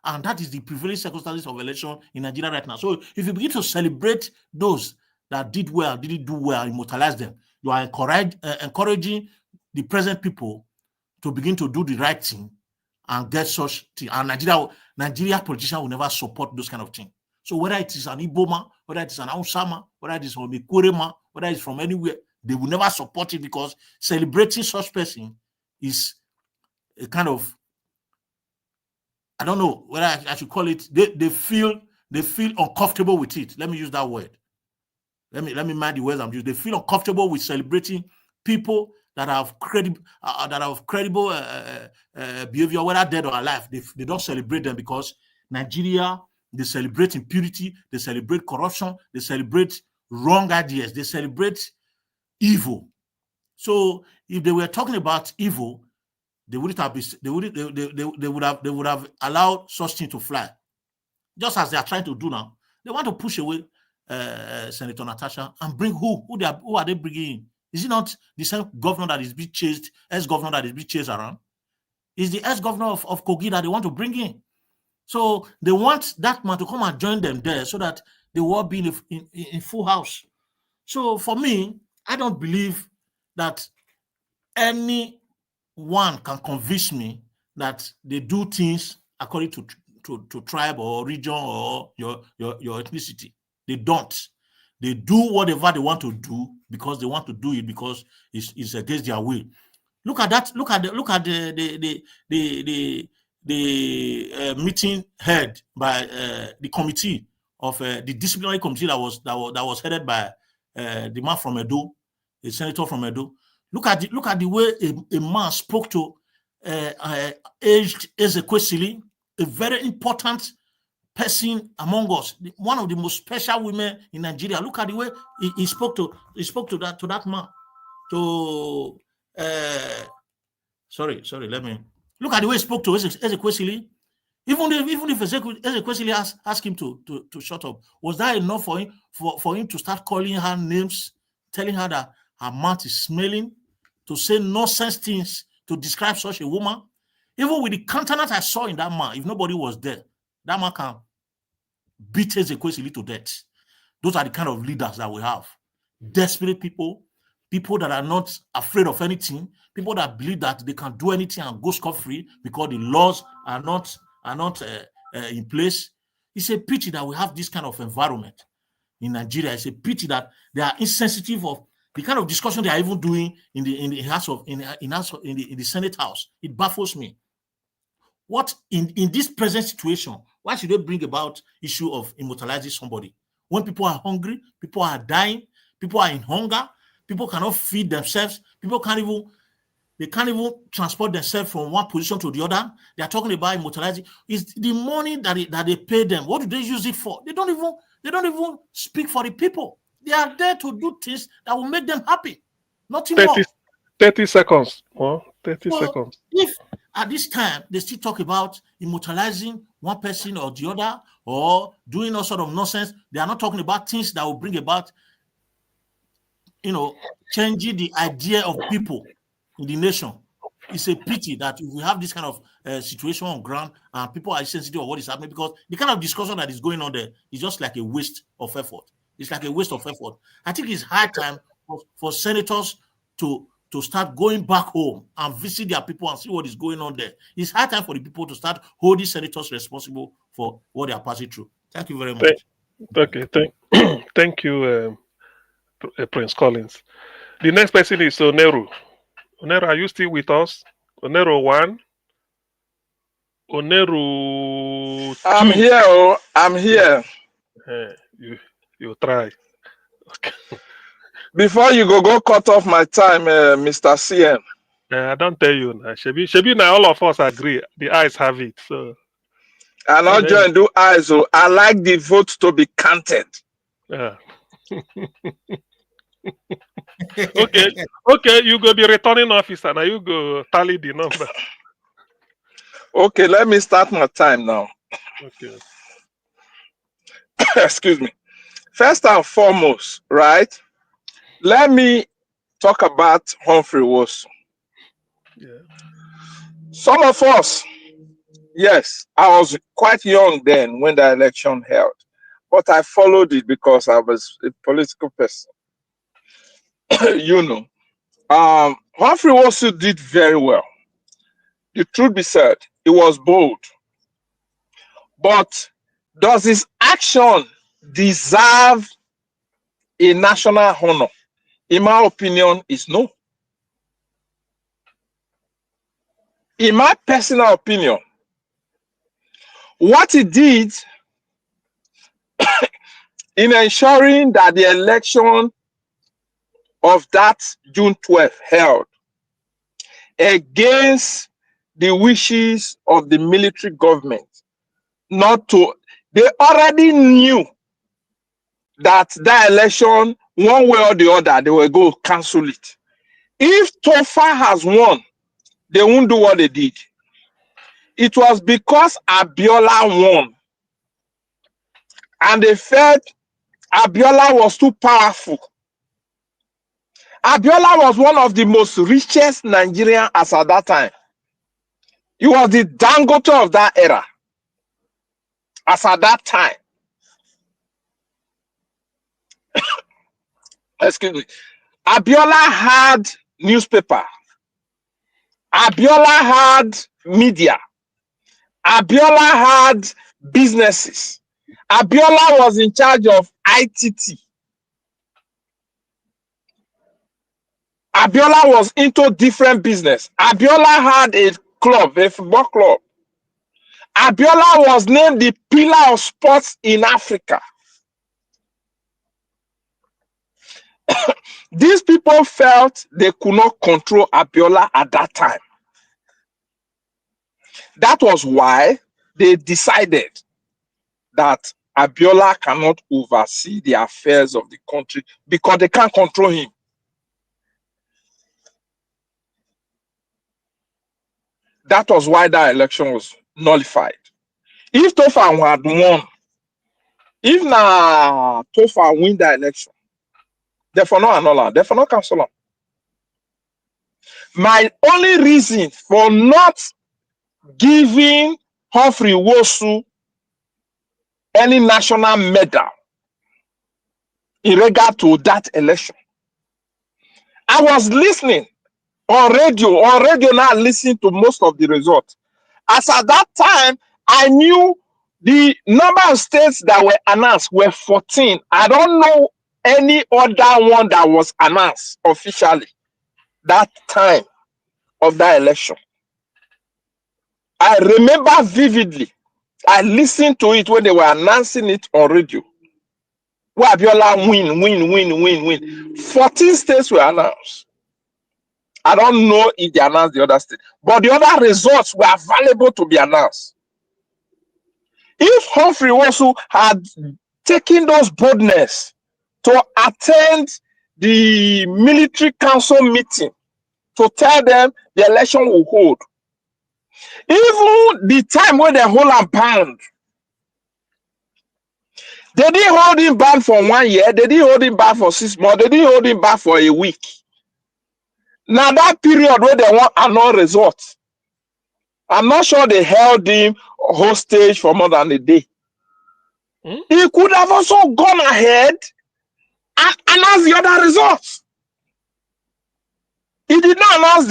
[SPEAKER 21] And that is the prevailing circumstances of election in Nigeria right now. So if you begin to celebrate those that did well, didn't do well, immortalize them, you are encouraging the present people to begin to do the right thing and get such thing. And Nigeria politicians will never support those kind of things. So whether it is an Iboma, whether it is an Ausama, whether it is from a Kurema, whether it's from anywhere, they will never support it because celebrating such person is a kind of, I don't know whether I should call it, they feel uncomfortable with it. Let me use that word. Let me mind the words I'm using. They feel uncomfortable with celebrating people that have credible behavior, whether dead or alive. They don't celebrate them because Nigeria, they celebrate impunity, they celebrate corruption, they celebrate wrong ideas, they celebrate evil. So if they were talking about evil, they would have allowed such thing to fly, just as they are trying to do now. They want to push away Senator Natasha and bring who are they bringing in? Is it not the same governor that is being chased, ex-governor that is being chased around? Is the ex-governor of Kogi that they want to bring in? So they want that man to come and join them there so that they will be in full house. So for me, I don't believe that anyone can convince me that they do things according to tribe or region or your ethnicity. They don't. They do whatever they want to do because they want to do it because it's against their will. Look at that. Look at the meeting held by the committee of the disciplinary committee that was headed by the man from Edo, the senator from Edo. Look at the way a man spoke to aged Ezekwesili, a very important person among us, one of the most special women in Nigeria. Look at the way he spoke to that man. Let me look at the way he spoke to Ezekwesili. Even if Ezekwesili asked him to shut up, was that enough for him to start calling her names, telling her that her mouth is smelling, to say nonsense things to describe such a woman? Even with the countenance I saw in that man, if nobody was there, that man can beat Ezekwesili to death. Those are the kind of leaders that we have. Desperate people that are not afraid of anything, people that believe that they can do anything and go scot-free because the laws are not in place. It's a pity that we have this kind of environment in Nigeria. It's a pity that they are insensitive of the kind of discussion they are even doing in the Senate House. It baffles me. What in this present situation, why should they bring about issue of immortalizing somebody when people are hungry, people are dying, people are in hunger, people cannot feed themselves, people can't even transport themselves from one position to the other? They are talking about immortalizing. Is the money that they pay them, what do they use it for? They don't even speak for the people. They are there to do things that will make them happy. Nothing more.
[SPEAKER 20] 30 seconds. Well, 30 seconds.
[SPEAKER 21] If at this time they still talk about immortalizing one person or the other or doing all sort of nonsense, they are not talking about things that will bring about, changing the idea of people in the nation. It's a pity that if we have this kind of situation on ground and people are sensitive of what is happening, because the kind of discussion that is going on there is just like a waste of effort. It's like a waste of effort. I think it's high time for senators to start going back home and visit their people and see what is going on there. It's high time for the people to start holding senators responsible for what they are passing through. Thank you very much.
[SPEAKER 20] Thank you, Prince Collins. The next person is Oneru. Oneru, are you still with us? Oneru 1. Oneru 2.
[SPEAKER 10] I'm here. Oh, I'm here.
[SPEAKER 20] You try.
[SPEAKER 10] Before you go cut off my time, Mr. CM.
[SPEAKER 20] I don't tell you now. Shebi now all of us agree. The eyes have it. So
[SPEAKER 10] I not join do eyes. Oh, I like the vote to be counted.
[SPEAKER 20] yeah. Okay, you go be returning officer. Now you go tally the number.
[SPEAKER 10] Okay, let me start my time now.
[SPEAKER 20] Okay.
[SPEAKER 10] Excuse me. First and foremost, right? Let me talk about Humphrey Nwosu.
[SPEAKER 20] Yeah.
[SPEAKER 10] Some of us, yes, I was quite young then when the election held, but I followed it because I was a political person. You know, Humphrey Nwosu did very well. The truth be said, he was bold. But does his action deserve a national honor? In my opinion, is no. In my personal opinion, what he did in ensuring that the election of that June 12th held against the wishes of the military government, they already knew that that election, one way or the other, they will go cancel it. If Tofa has won, they won't do what they did. It was because Abiola won. And they felt Abiola was too powerful. Abiola was one of the most richest Nigerians as at that time. He was the Dangote of that era. As at that time. Excuse me. Abiola had newspaper. Abiola had media. Abiola had businesses. Abiola was in charge of ITT. Abiola was into different business. Abiola had a club, a football club. Abiola was named the pillar of sports in Africa. These people felt they could not control Abiola at that time. That was why they decided that Abiola cannot oversee the affairs of the country because they can't control him. That was why that election was nullified. If Tofa had won, if na Tofa win that election, therefore not annul, therefore not cancel. My only reason for not giving Humphrey Nwosu any national medal in regard to that election, I was listening on radio now listening to most of the results. As at that time, I knew the number of states that were announced were 14. I don't know any other one that was announced officially that time of that election. I remember vividly. I listened to it when they were announcing it on radio. Where Abiola win. 14 states were announced. I don't know if they announced the other state, but the other results were available to be announced. If Humphrey Nwosu had taken those boldness to attend the military council meeting to tell them the election will hold, even the time when they hold him bound, they didn't hold him bound for 1 year, they didn't hold him back for 6 months, they didn't hold him back for a week. Now that period where they want another result, I'm not sure they held him hostage for more than a day. He could have also gone ahead and announced the other results. He did not announce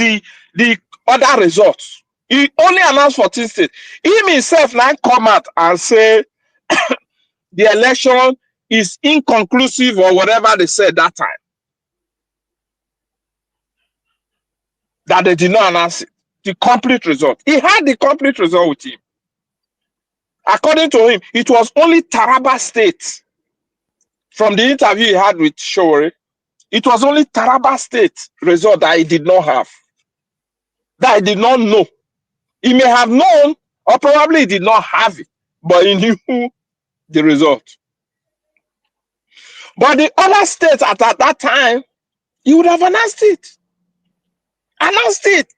[SPEAKER 10] the other results. He only announced 14 states. Him himself now come out and say the election is inconclusive or whatever they said that time. that they did not announce it. The complete result. He had the complete result with him. According to him, it was only Taraba State. From the interview he had with Shore, it was only Taraba State result that he did not have. That he did not know. He may have known, or probably he did not have it, but he knew the result. But the other states at that time, he would have announced it. Announced it.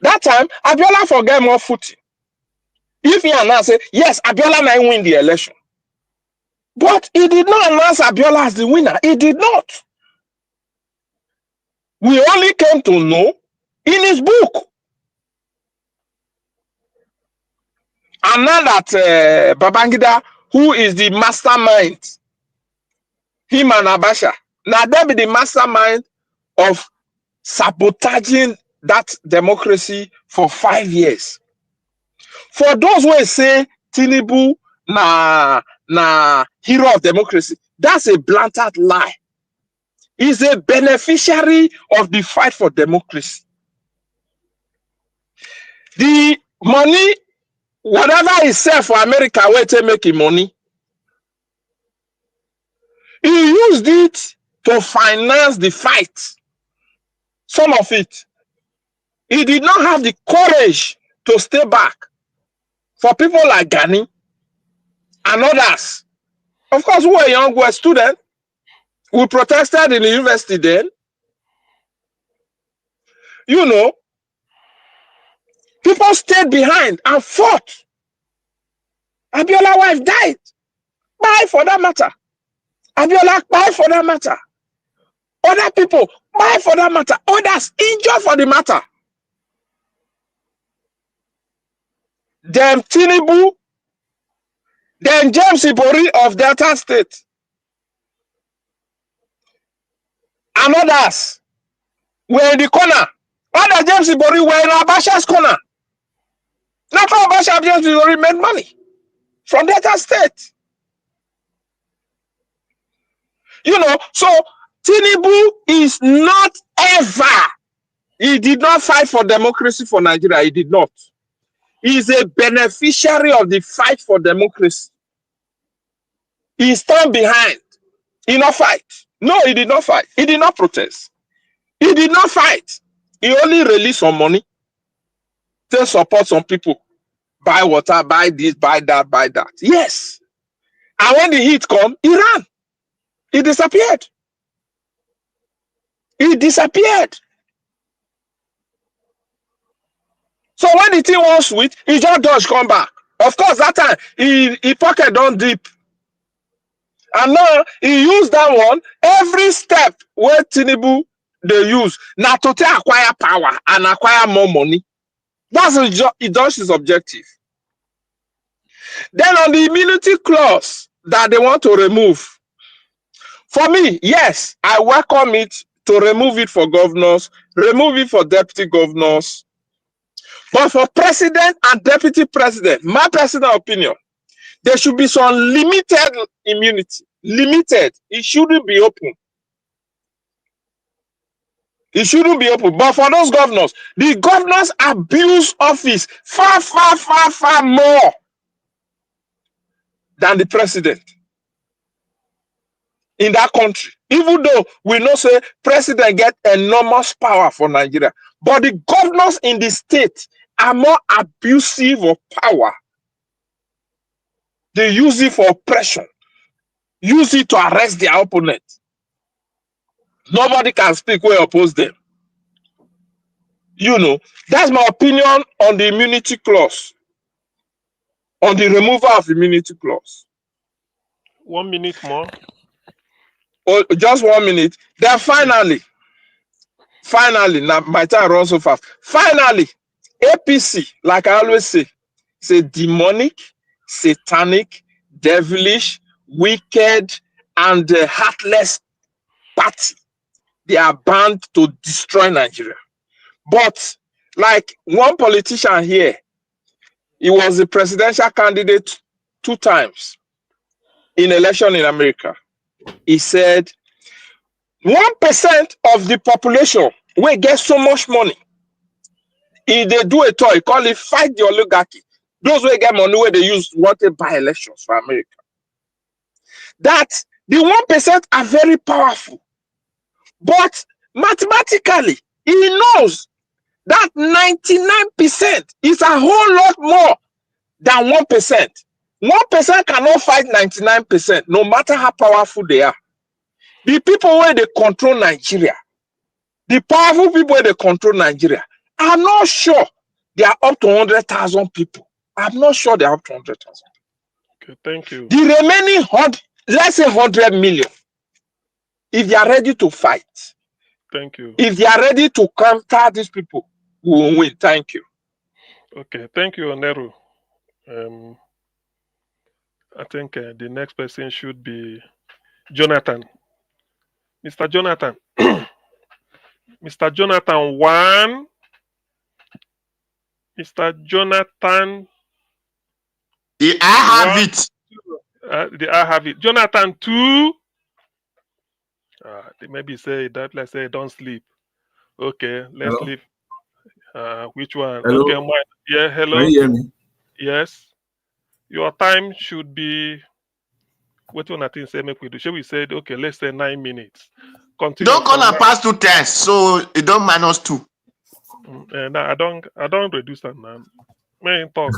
[SPEAKER 10] That time, Abiola forget more footing. If he announced it, yes, Abiola might win the election. But he did not announce Abiola as the winner. He did not. We only came to know in his book. And now that Babangida, who is the mastermind, him and Abacha, now they be the mastermind of sabotaging that democracy for 5 years. For those who say Tinubu na hero of democracy, that's a blatant lie. He's a beneficiary of the fight for democracy. The money, whatever he sell for America, where they make him money, he used it to finance the fight. Some of it. He did not have the courage to stay back. For people like Gani and others, of course, who were young, were students, we protested in the university then. You know, people stayed behind and fought. Abiola's wife died. Bye for that matter. Abiola, bye for that matter. Other people, bye for that matter. Others injured for the matter. Then Tinubu, then James Ibori of Delta State, and others were in the corner. Other James Ibori were in Abacha's corner. Not all Abacha James Ibori made money from Delta State. You know, so Tinubu is not ever, he did not fight for democracy for Nigeria. He did not. He is a beneficiary of the fight for democracy. He stand behind. He did not fight. No, he did not fight. He did not protest. He did not fight. He only released some money to support some people. Buy water, buy this, buy that, buy that. Yes. And when the heat come, he ran. He disappeared. He disappeared. So when the thing was sweet, he just dodge come back. Of course, that time, he pocket don't deep. And now, he used that one. Every step where Tinubu they use, now to acquire power and acquire more money. That's his objective. Then on the immunity clause that they want to remove, for me, yes, I welcome it to remove it for governors, remove it for deputy governors. But for president and deputy president, my personal opinion, there should be some limited immunity. Limited. It shouldn't be open. It shouldn't be open. But for those governors, the governors abuse office far, far, far, far more than the president in that country. Even though we know say president get enormous power for Nigeria, but the governors in the state are more abusive of power. They use it for oppression, use it to arrest their opponent. Nobody can speak where oppose them. You know, that's my opinion on the immunity clause, on the removal of immunity clause.
[SPEAKER 20] 1 minute more.
[SPEAKER 10] Oh, just 1 minute. Then finally, now my time runs so fast. Finally, APC, like I always say, it's a demonic, satanic, devilish, wicked, and heartless party. They are bound to destroy Nigeria. But like one politician here, he was a presidential candidate 2 times in election in America. He said 1% of the population we get so much money. If they do a toy, call it fight the oligarchy. Those who get money where they use want to buy elections for America. That the 1% are very powerful. But mathematically, he knows that 99% is a whole lot more than 1%. 1% cannot fight 99%, no matter how powerful they are. The people where they control Nigeria, the powerful people where they control Nigeria, I'm not sure they are up to 100,000 people. I'm not sure they are up to 100,000.
[SPEAKER 20] Okay, thank you.
[SPEAKER 10] The remaining, let's say 100 million, if they are ready to fight,
[SPEAKER 20] thank you.
[SPEAKER 10] If they are ready to counter these people, we will win. Thank you.
[SPEAKER 20] Okay, thank you, Oneru. I think the next person should be Jonathan. Mr. Jonathan. Mr. Jonathan 1. Mr. Jonathan.
[SPEAKER 15] I have it.
[SPEAKER 20] I have it. Jonathan 2. Maybe say that. Let's say don't sleep. Okay, let's
[SPEAKER 18] Hello?
[SPEAKER 20] leave. Which one?
[SPEAKER 18] Hello?
[SPEAKER 20] Okay, mine. Yeah, hello.
[SPEAKER 18] Can you hear me?
[SPEAKER 20] Yes. Your time should be. What one I think say make we do? Shall we say okay? Let's say 9 minutes. Continue.
[SPEAKER 15] Don't call and pass 2 tests, so it don't minus 2.
[SPEAKER 20] No, I don't reduce that now. Man, talk.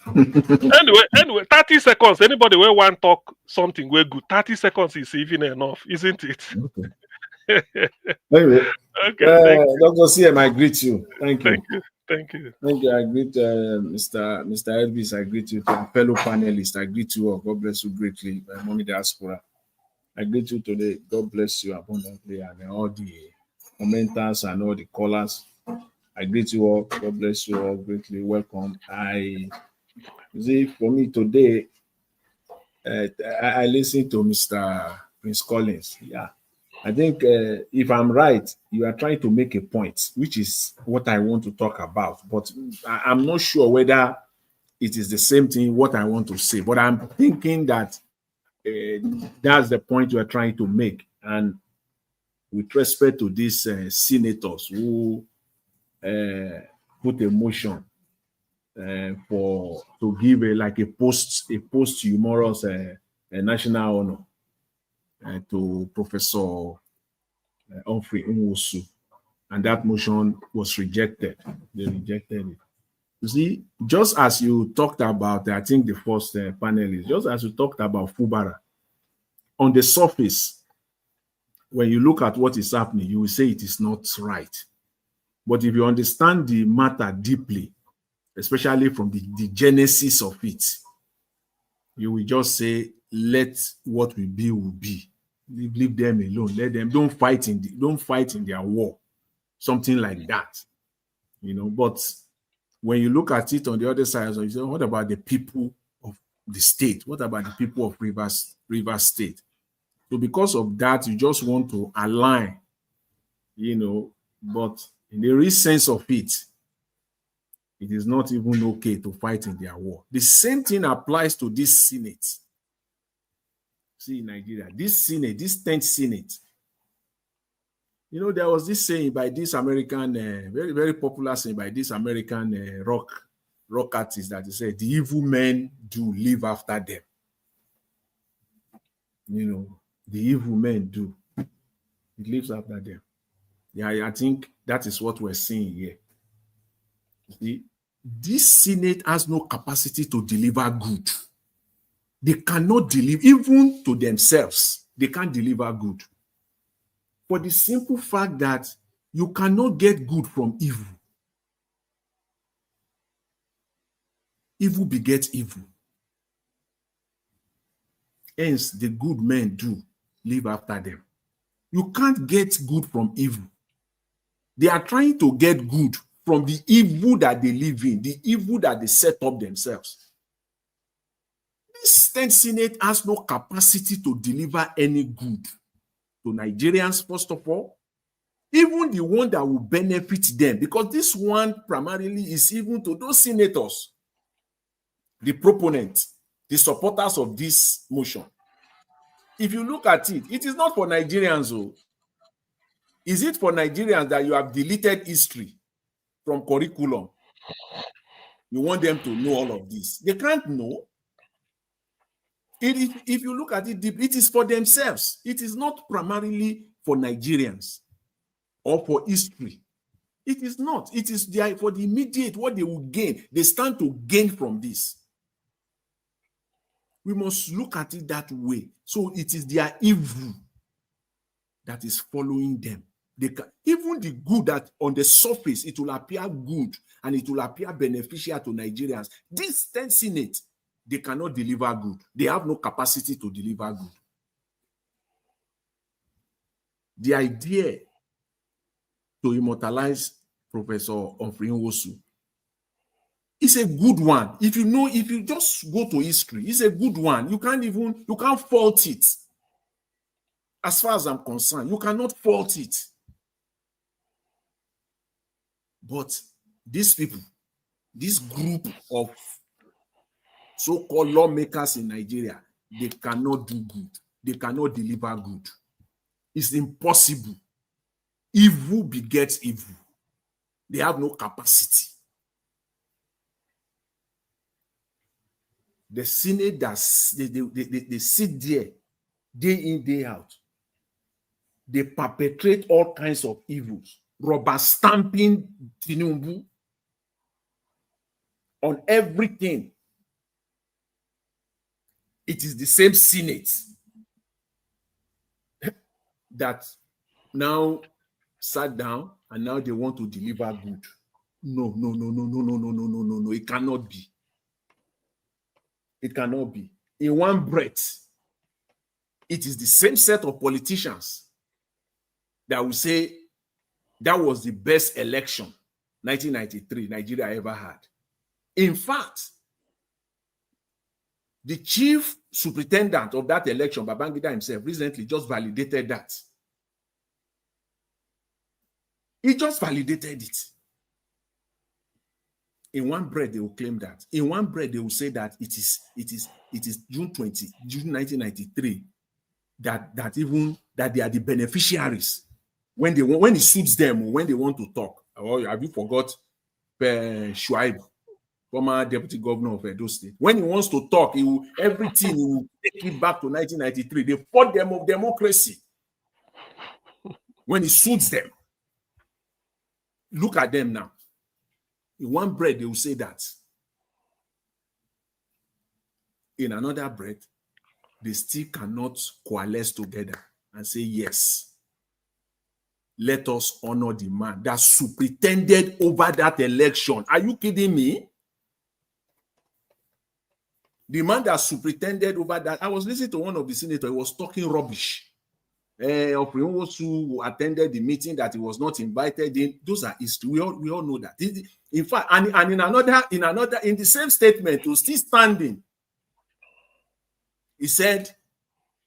[SPEAKER 20] anyway, 30 seconds. Anybody will want to talk something we're good. 30 seconds is even enough, isn't it?
[SPEAKER 18] Okay. Anyway,
[SPEAKER 20] okay.
[SPEAKER 18] Dr. CM, I greet you. Thank you.
[SPEAKER 20] Thank you.
[SPEAKER 18] Thank you. I greet Mr. Elvis. I greet you to our fellow panelists. I greet you all. God bless you greatly. Mommy Diaspora. I greet you today. God bless you abundantly and all the commenters and all the callers. I greet you all. God bless you all greatly. Welcome. For me today, I listened to Mr. Prince Collins. Yeah. I think if I'm right, you are trying to make a point, which is what I want to talk about. But I'm not sure whether it is the same thing, what I want to say. But I'm thinking that that's the point you are trying to make. And with respect to these senators who put a motion to give a posthumous national honor to Professor Humphrey Nwosu, and that motion was rejected. They rejected it. You see, just as you talked about, I think the first panelist, just as you talked about Fubara, on the surface, when you look at what is happening, you will say it is not right. But if you understand the matter deeply, especially from the genesis of it, you will just say, let what will be. Leave them alone. Let them don't fight in their war. Something like that. But when you look at it on the other side, you say, what about the people of the state? What about the people of Rivers State? So because of that, you just want to align, but in the real sense of it, it is not even okay to fight in their war. The same thing applies to this Senate. See, in Nigeria, this Senate, this 10th Senate, there was this saying by this American, very, very popular saying by this American rock artist that he said, the evil men do live after them. The evil men do. It lives after them. Yeah, I think that is what we're seeing here. This Senate has no capacity to deliver good. They cannot deliver, even to themselves, they can't deliver good. For the simple fact that you cannot get good from evil. Evil begets evil. Hence, the good men do live after them. You can't get good from evil. They are trying to get good from the evil that they live in, the evil that they set up themselves. This 10th Senate has no capacity to deliver any good to Nigerians, first of all, even the one that will benefit them, because this one primarily is even to those senators, the proponents, the supporters of this motion. If you look at it, it is not for Nigerians. Is it for Nigerians that you have deleted history from curriculum? You want them to know all of this. They can't know. If you look at it deep, it is for themselves. It is not primarily for Nigerians or for history. It is not. It is for the immediate, what they will gain. They stand to gain from this. We must look at it that way. So it is their evil that is following them. Even the good that on the surface, it will appear good and it will appear beneficial to Nigerians. This 10th Senate, they cannot deliver good. They have no capacity to deliver good. The idea to immortalize Professor Humphrey Nwosu is a good one. If you just go to history, it's a good one. You can't fault it. As far as I'm concerned, you cannot fault it. But these people, this group of so-called lawmakers in Nigeria, they cannot do good. They cannot deliver good. It's impossible. Evil begets evil. They have no capacity. The Senate, they sit there day in, day out. They perpetrate all kinds of evils. Rubber stamping Tinubu on everything. It is the same Senate that now sat down and now they want to deliver good. No. It cannot be. It cannot be. In one breath, it is the same set of politicians that will say that was the best election 1993 Nigeria ever had. In fact, the chief superintendent of that election, Babangida himself, recently just validated that. He just validated it. In one breath, they will claim that. In one breath, they will say that it is June 1993, that they are the beneficiaries when it suits them or when they want to talk. Or have you forgot Shuaib, former deputy governor of Edo State? When he wants to talk, he will take it back to 1993. They fought them of democracy when it suits them. Look at them now. In one breath, they will say that. In another breath, they still cannot coalesce together and say, yes, let us honor the man that superintended over that election. Are you kidding me? The man that superintended over that, I was listening to one of the senators, he was talking rubbish. Humphrey Nwosu attended the meeting that he was not invited in. Those are history. We all know that. In fact, and in the same statement, he was still standing. He said,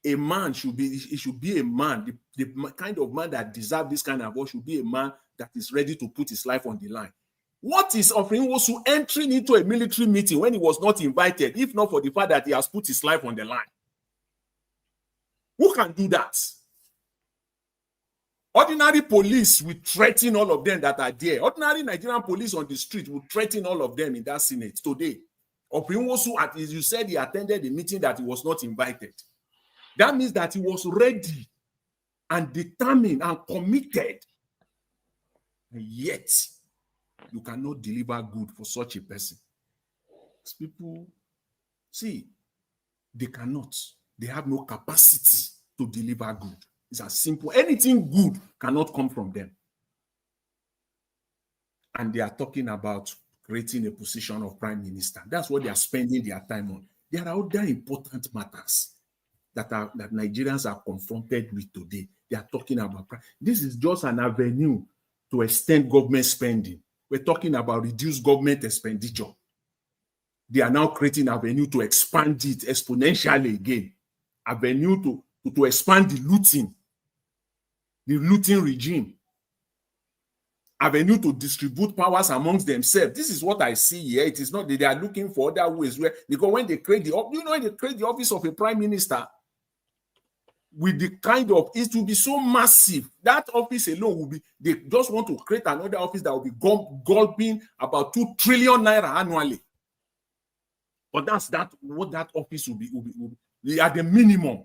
[SPEAKER 18] a man should be a man. The kind of man that deserves this kind of work should be a man that is ready to put his life on the line. What is Humphrey Nwosu entering into a military meeting when he was not invited, if not for the fact that he has put his life on the line? Who can do that? Ordinary police will threaten all of them that are there. Ordinary Nigerian police on the street will threaten all of them in that Senate today. Humphrey Nwosu, as you said, he attended a meeting that he was not invited. That means that he was ready and determined and committed. And yet, you cannot deliver good for such a person. People, see, they cannot. They have no capacity to deliver good. It's as simple. Anything good cannot come from them. And they are talking about creating a position of prime minister. That's what they are spending their time on. There are other important matters that Nigerians are confronted with today. They are talking about. This is just an avenue to extend government spending. We're talking about reduced government expenditure. They are now creating an avenue to expand it exponentially again. Avenue to expand the looting regime. Avenue to distribute powers amongst themselves. This is what I see here. It is not that they are looking for other ways where, because when they create the office of a prime minister, with the kind of, it will be so massive. That office alone will be, they just want to create another office that will be gulping about 2 trillion naira annually. But that's what that office will be at the minimum.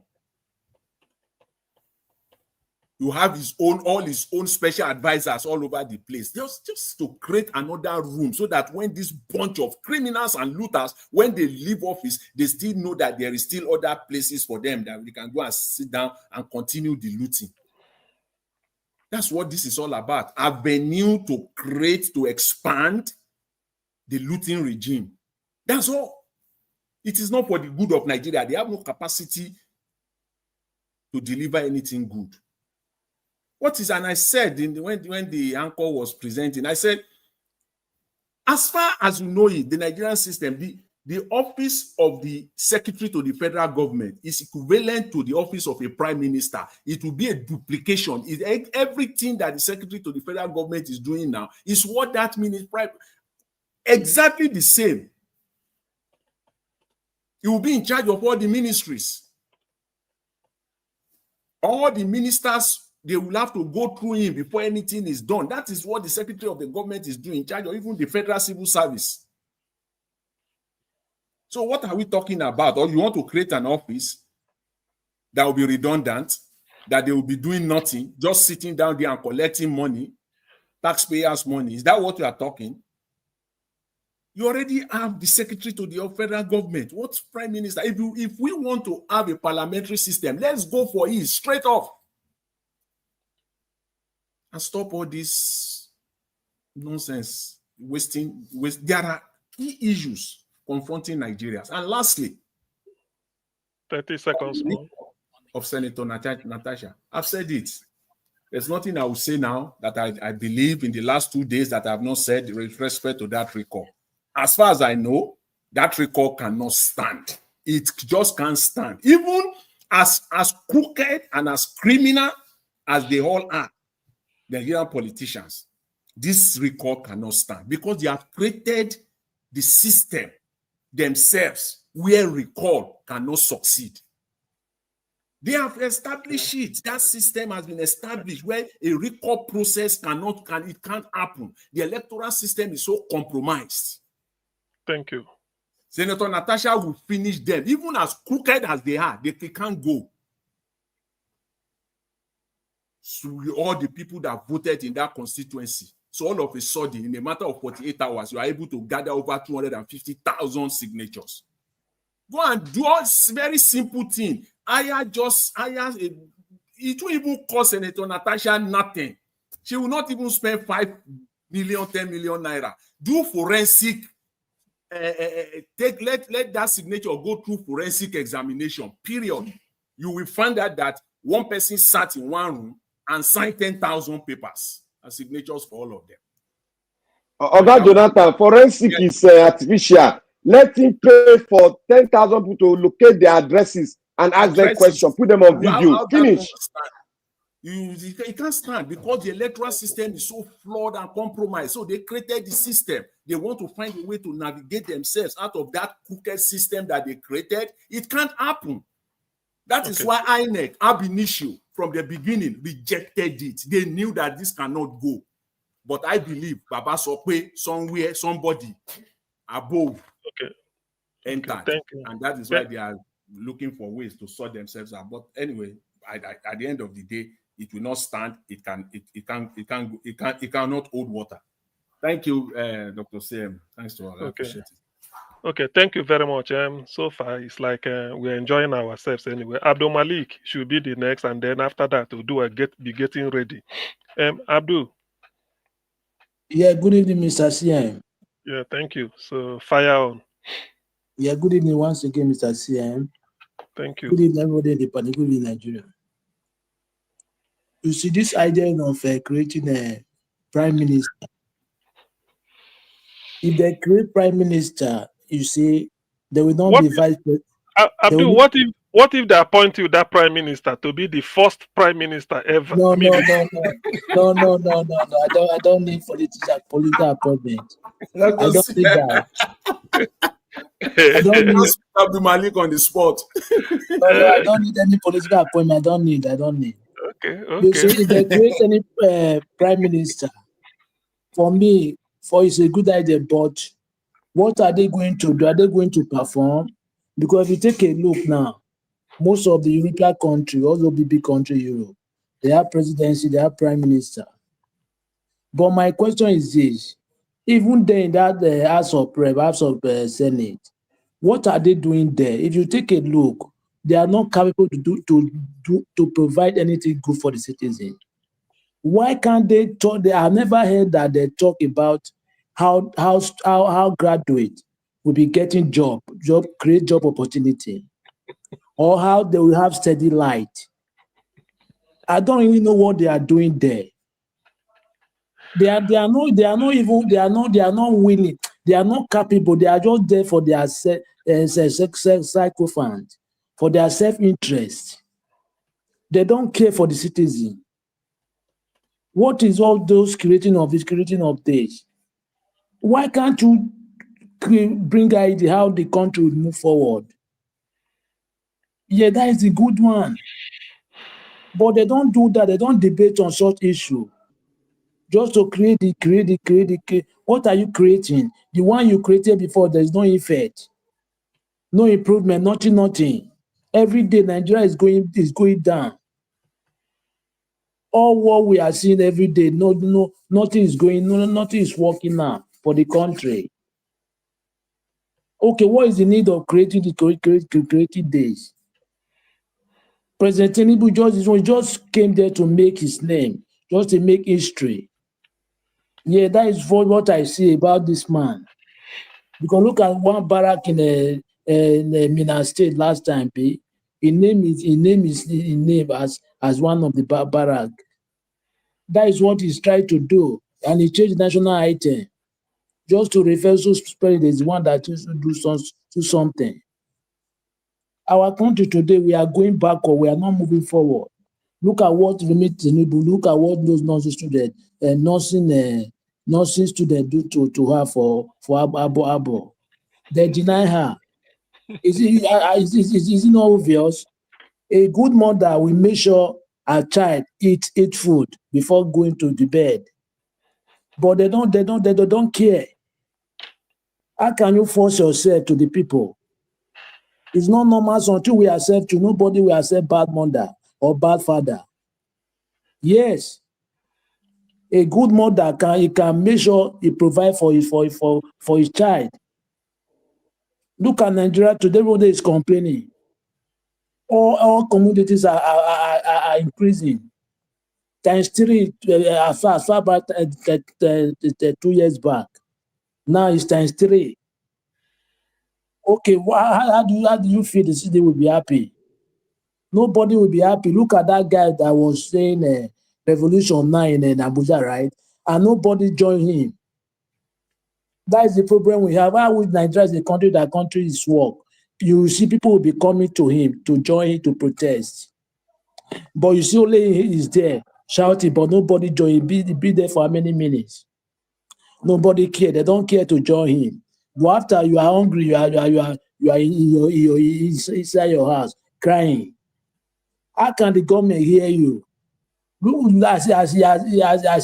[SPEAKER 18] You have all his own special advisors all over the place. Just to create another room so that when this bunch of criminals and looters, when they leave office, they still know that there is still other places for them that we can go and sit down and continue the looting. That's what this is all about. Avenue to create, to expand the looting regime. That's all. It is not for the good of Nigeria. They have no capacity to deliver anything good. What is, and I said when the anchor was presenting, I said, as far as you know it, the Nigerian system, the office of the secretary to the federal government is equivalent to the office of a prime minister. It will be a duplication. Everything that the secretary to the federal government is doing now is what that minister, exactly the same. He will be in charge of all the ministries. All the ministers, they will have to go through him before anything is done. That is what the secretary of the government is doing, in charge of even the federal civil service. So what are we talking about? Or you want to create an office that will be redundant, that they will be doing nothing, just sitting down there and collecting money, taxpayers' money? Is that what you are talking? You already have the secretary to the federal government. What's prime minister? If we want to have a parliamentary system, let's go for it straight off. And stop all this nonsense, there are key issues confronting Nigerians. And lastly,
[SPEAKER 20] 30 seconds more.
[SPEAKER 18] Of Senator Natasha. I've said it. There's nothing I will say now that I believe in the last 2 days that I have not said with respect to that recall. As far as I know, that recall cannot stand. It just can't stand. Even as crooked and as criminal as they all are, the Nigerian politicians, this recall cannot stand because they have created the system themselves where recall cannot succeed. They have established it. That system has been established where a recall process it can't happen. The electoral system is so compromised.
[SPEAKER 20] Thank you.
[SPEAKER 18] Senator Natasha will finish them. Even as crooked as they are, they can't go. So all the people that voted in that constituency. So all of a sudden, in a matter of 48 hours, you are able to gather over 250,000 signatures. Go and do a very simple thing. It will even cost Senator Natasha nothing. She will not even spend 5 million, 10 million naira. Do forensic. Let that signature go through forensic examination. Period. You will find out that one person sat in one room and signed 10,000 papers and signatures for all of them.
[SPEAKER 19] Oga Jonathan, forensic is artificial. Let him pay for 10,000 people to locate their addresses and ask them questions, put them on video. Finish.
[SPEAKER 18] It can't stand because the electoral system is so flawed and compromised. So they created the system. They want to find a way to navigate themselves out of that crooked system that they created. It can't happen. That is why INEC, ab initio, from the beginning, rejected it. They knew that this cannot go. But I believe Baba Sokwe, somewhere, somebody above entered. And that is why they are looking for ways to sort themselves out. But anyway, at the end of the day, it will not stand. It cannot hold water. Thank you, Dr. CM. Thanks to all. I appreciate it.
[SPEAKER 20] Okay, thank you very much. So far, it's like we're enjoying ourselves anyway. Abdul Malik should be the next, and then after that, we'll be getting ready. Abdul.
[SPEAKER 5] Yeah, good evening, Mr. CM.
[SPEAKER 20] Yeah, thank you. So, fire on.
[SPEAKER 5] Yeah, good evening once again, Mr. CM.
[SPEAKER 20] Thank you.
[SPEAKER 5] Good evening, everybody in the party. Good evening, Nigeria. You see, this idea of creating a prime minister. If they create prime minister, you see, they will not be vice president.
[SPEAKER 20] Abdul, what if they appoint you that prime minister to be the first prime minister ever?
[SPEAKER 5] No. I don't need political appointment. I don't need that. I don't need.
[SPEAKER 18] Just Abdul Malik on the spot.
[SPEAKER 5] No, I don't need any political appointment. I don't need.
[SPEAKER 20] Okay,
[SPEAKER 5] You see,
[SPEAKER 20] okay.
[SPEAKER 5] if they create any prime minister, for me, it's a good idea. But what are they going to do? Are they going to perform? Because if you take a look now, most of the European countries, also the big country Europe, they have presidency, they have prime minister. But my question is this: even then, in that House of Rep, House of Senate, what are they doing there? If you take a look, they are not capable to provide anything good for the citizen. Why can't they talk? I've never heard that they talk about how graduates will be getting create job opportunity, or how they will have steady light. I don't really know what they are doing there. They are not willing. They are not capable. They are just there for their psychophant, for their self-interest. They don't care for the citizen. What is all those creating of this? Why can't you bring idea how the country will move forward? Yeah, that is a good one. But they don't do that. They don't debate on such issue. Just to create. What are you creating? The one you created before, there's no effect, no improvement, nothing. Every day Nigeria is going down. All what we are seeing every day, nothing is working now for the country. Okay, what is the need of creating days? President Tinubu just came there to make his name, just to make history. Yeah, that is what I see about this man. Because look at one barrack in Mina State last time. His name as one of the barrack. That is what he's trying to do, and he changed national item just to refer to spirit as the one that used to do something. Our country today, we are going backward. We are not moving forward. Look at what Remi Tinubu. Look at what those nursing students, nursing students do to her for Abo. They deny her. Is it not obvious? A good mother will make sure her child eat food before going to the bed. But they don't care. How can you force yourself to the people? It's not normal. So until we accept you, nobody will accept bad mother or bad father. Yes, a good mother can make sure he provide for his child. Look at Nigeria today. Everybody is complaining. All communities are increasing. Times 3 as far back 2 years back. Now it's times 3. Okay, how do you feel the city will be happy? Nobody will be happy. Look at that guy that was saying Revolution 9 in Abuja, right? And nobody joined him. That is the problem we have. How would Nigeria is a country that country is work? You see people will be coming to him to join him to protest. But you see only he is there shouting, but nobody join him. Be there for how many minutes? Nobody care. They don't care to join him. But after you are hungry, you are inside your house crying. How can the government hear you? As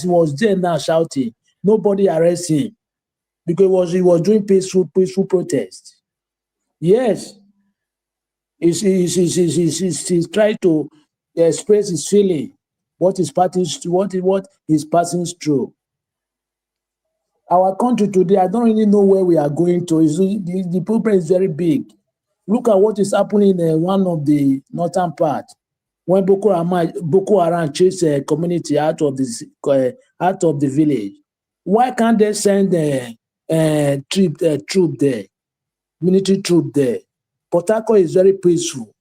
[SPEAKER 5] he was there now shouting, nobody arrest him because he was doing peaceful protest. Yes, he's trying to express his feeling, what he's passing through. Our country today, I don't really know where we are going to. The problem is very big. Look at what is happening in one of the northern part when Boko Haram chased a community out of the village. Why can't they send troop there, military troop there? Port Harcourt is very peaceful,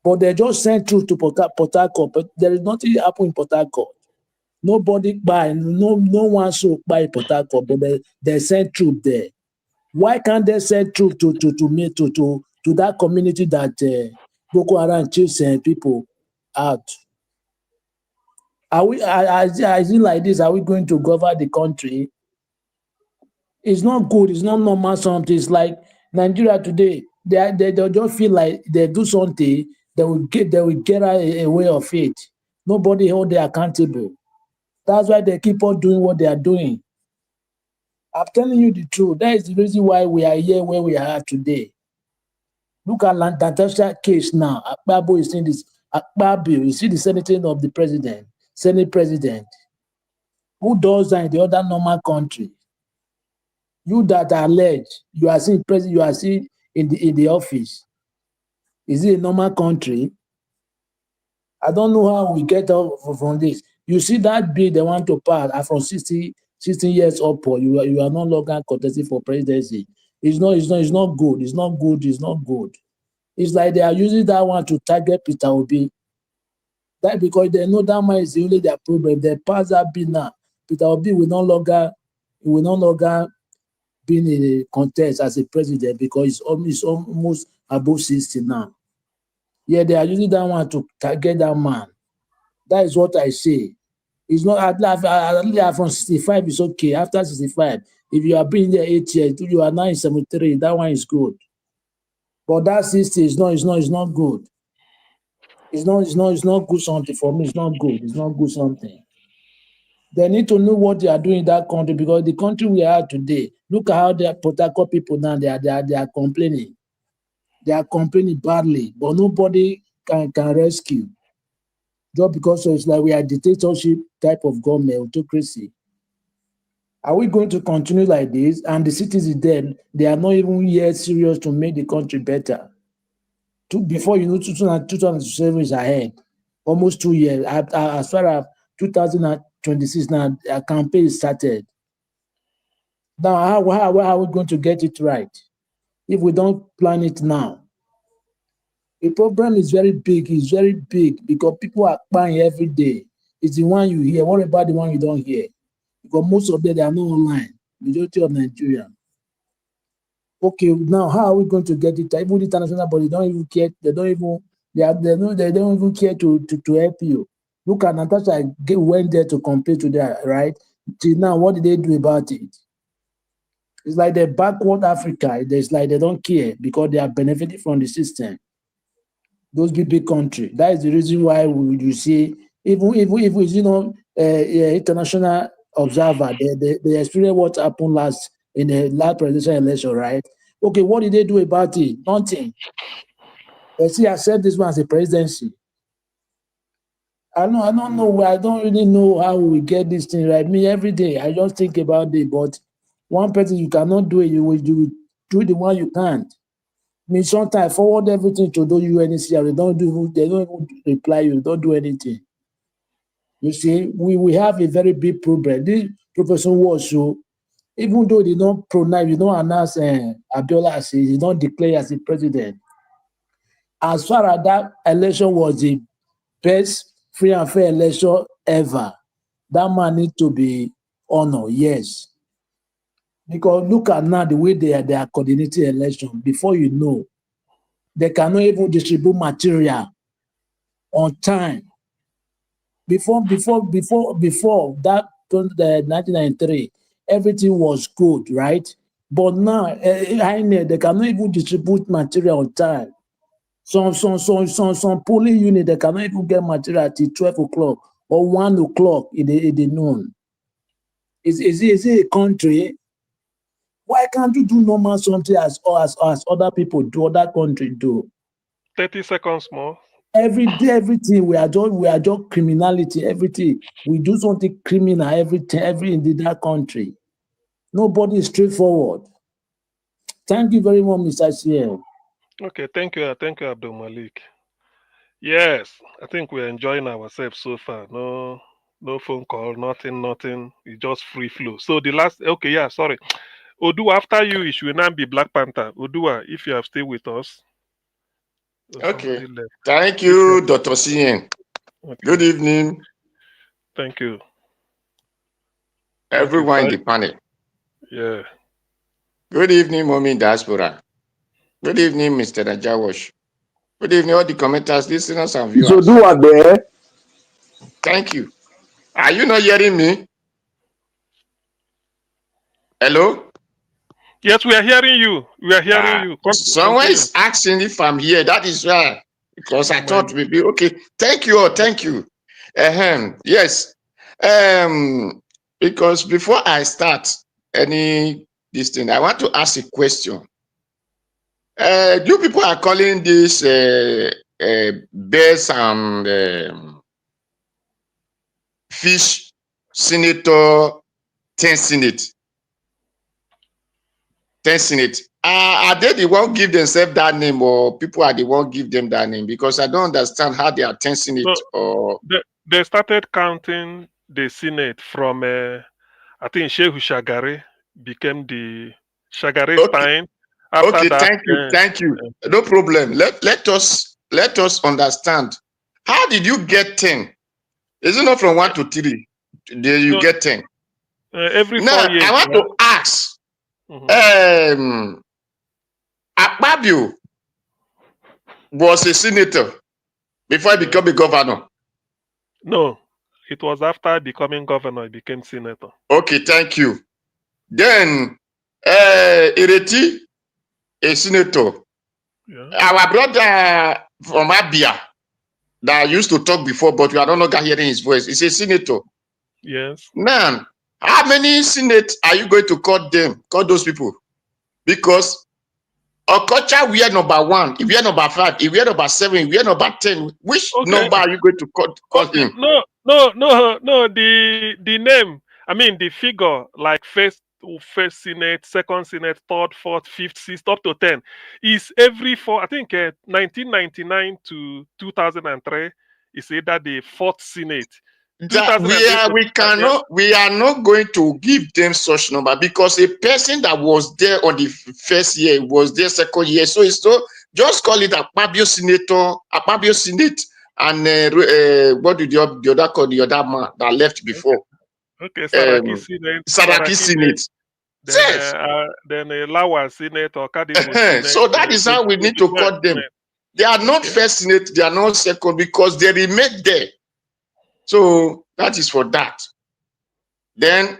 [SPEAKER 5] but they just send troops to Port Harcourt, but there is nothing happening in Port Harcourt. Nobody buy, no one so buy Port Harcourt, but they send troops there. Why can't they send troops to that community that Boko Haram chase people out? Is it like this? Are we going to govern the country? It's not good. It's not normal. Something. It's like Nigeria today, they just feel like they do something, they will get a way of it. Nobody hold them accountable. That's why they keep on doing what they are doing. I'm telling you the truth. That is the reason why we are here where we are today. Look at Natasha case now. Akpabo is in this. Akpabo, you see the senator of the president, Senate president. Who does that in the other normal country? You that are alleged, you are seeing president, you are seeing in the office. Is it a normal country? I don't know how we get out from this. You see that bill they want to pass from 16 years up, or you are no longer contesting for presidency. It's not good. It's not good. It's not good. It's like they are using that one to target Peter Obi. That because they know that man is only their problem. They pass that bill now. Peter Obi will no longer be in a contest as a president because it's almost above 60 now. Yeah, they are using that one to target that man. That is what I say. It's not at least from 65 is okay. After 65, if you are being there 8 years, you are now in 73, that one is good. But that 60 is not good. It's not good something for me. It's not good. It's not good something. They need to know what they are doing in that country because the country we are today, look at how they protect people now. They are complaining. They are complaining badly, but nobody can rescue. Just because it's like we are dictatorship type of government, autocracy. Are we going to continue like this? And the citizens then, they are not even yet serious to make the country better. Before you know, 2007 is ahead. Almost 2 years. As far as 2026 now, a campaign started. Now, how are we going to get it right if we don't plan it now? The problem is very big. It's very big because people are buying every day. It's the one you hear. What about the one you don't hear? Because most of them, they are not online. Majority of Nigeria. Okay, now how are we going to get it? Even the international body don't even care. They don't even care to help you. Look at Natasha went there to complain to that, right? Till now, what did they do about it? It's like they're backward Africa. It's like they don't care because they are benefiting from the system. Those big countries. That is the reason why you see, even if international observer, they experience what happened in the last presidential election, right? Okay, what did they do about it? Nothing. They see accept this one as a presidency. I don't know. I don't really know how we get this thing right. Me every day, I just think about it. But one person you cannot do it. You will do the one you can't. I mean, sometimes forward everything to the UNHCR. They don't even reply you. They don't do anything. You see, we have a very big problem. This Professor Nwosu, even though they don't pronounce, you don't announce Abiola as he don't declare as the president. As far as that election was the best free and fair election ever, that man needs to be honored, yes. Because look at now the way they are coordinating election. Before you know, they cannot even distribute material on time. Before that 1993, everything was good, right? But now, they cannot even distribute material on time. Some polling unit, they cannot even get material till 12 o'clock or 1 o'clock in the noon. Is it a country? Why can't you do normal something as other people do, other countries do?
[SPEAKER 20] 30 seconds more.
[SPEAKER 5] Every day, everything we are just criminality. Everything we do something criminal. Every in that country. Nobody is straightforward. Thank you very much, Mr. CL.
[SPEAKER 20] Okay, thank you, Abdul Malik. Yes, I think we're enjoying ourselves so far. No phone call, nothing. It's just free flow. So the last, okay, yeah, sorry. Odua, after you, it should now be Black Panther. Odua, if you have stayed with us.
[SPEAKER 15] Okay. Thank you, Dr. Cien. Okay. Good evening.
[SPEAKER 20] Thank you.
[SPEAKER 15] Everyone in the panel.
[SPEAKER 20] Yeah.
[SPEAKER 15] Good evening, Mommy Diaspora. Good evening, Mr. Najawash. Good evening, all the commenters, listeners, and viewers.
[SPEAKER 19] So do what there?
[SPEAKER 15] Thank you. Are you not hearing me? Hello?
[SPEAKER 20] Yes, we are hearing you. We are hearing you.
[SPEAKER 15] Someone
[SPEAKER 20] Continue.
[SPEAKER 15] is asking if I'm here. That is why, because I
[SPEAKER 20] Oh,
[SPEAKER 15] thought
[SPEAKER 20] man.
[SPEAKER 15] maybe okay. Thank you all. Thank you. Yes. Because before I start any this thing, I want to ask a question. You people are calling this bears and fish senator 10 senate. 10 senate. Are they the one give themselves that name, or people are the one give them that name? Because I don't understand how they are 10 senate
[SPEAKER 20] So
[SPEAKER 15] or
[SPEAKER 20] they started counting the Senate from, I think Shehu Shagari became the Shagari
[SPEAKER 15] okay.
[SPEAKER 20] Stein. After
[SPEAKER 15] Okay,
[SPEAKER 20] that,
[SPEAKER 15] thank you. No problem. Let us understand. How did you get 10? Is it not from 1 to 3? Then you
[SPEAKER 20] no,
[SPEAKER 15] get 10.
[SPEAKER 20] every
[SPEAKER 15] Now
[SPEAKER 20] 4 years.
[SPEAKER 15] I want to ask Akpabio was a senator before he became a governor.
[SPEAKER 20] No, it was after becoming governor, he became senator.
[SPEAKER 15] Okay, thank you. Then Ireti, a senator.
[SPEAKER 20] Yeah.
[SPEAKER 15] Our brother from Abia that used to talk before, but we are no longer hearing his voice. He's a senator.
[SPEAKER 20] Yes.
[SPEAKER 15] Now, how many senate are you going to call them? Call those people? Because Okocha, we are number 1. If we are number 5, if we are number 7, if we are number 10, which number are you going to call him?
[SPEAKER 20] No. The name. I mean the figure, like first senate, second senate, third, fourth, fifth, sixth, up to 10, is every 4. I think 1999 to 2003 is either the fourth senate.
[SPEAKER 15] That we are not going to give them such number, because a person that was there on the first year was there second year, so it's so just call it Akpabio senator, Akpabio senate, and what did the other call the other man that left before?
[SPEAKER 20] Okay, Saraki senate.
[SPEAKER 15] Saraki senate.
[SPEAKER 20] Then Lawa senate or Kadimo senate.
[SPEAKER 15] So that is how we need to call them. They are not first senate, they are not second, because they remain there. So that is for that. Then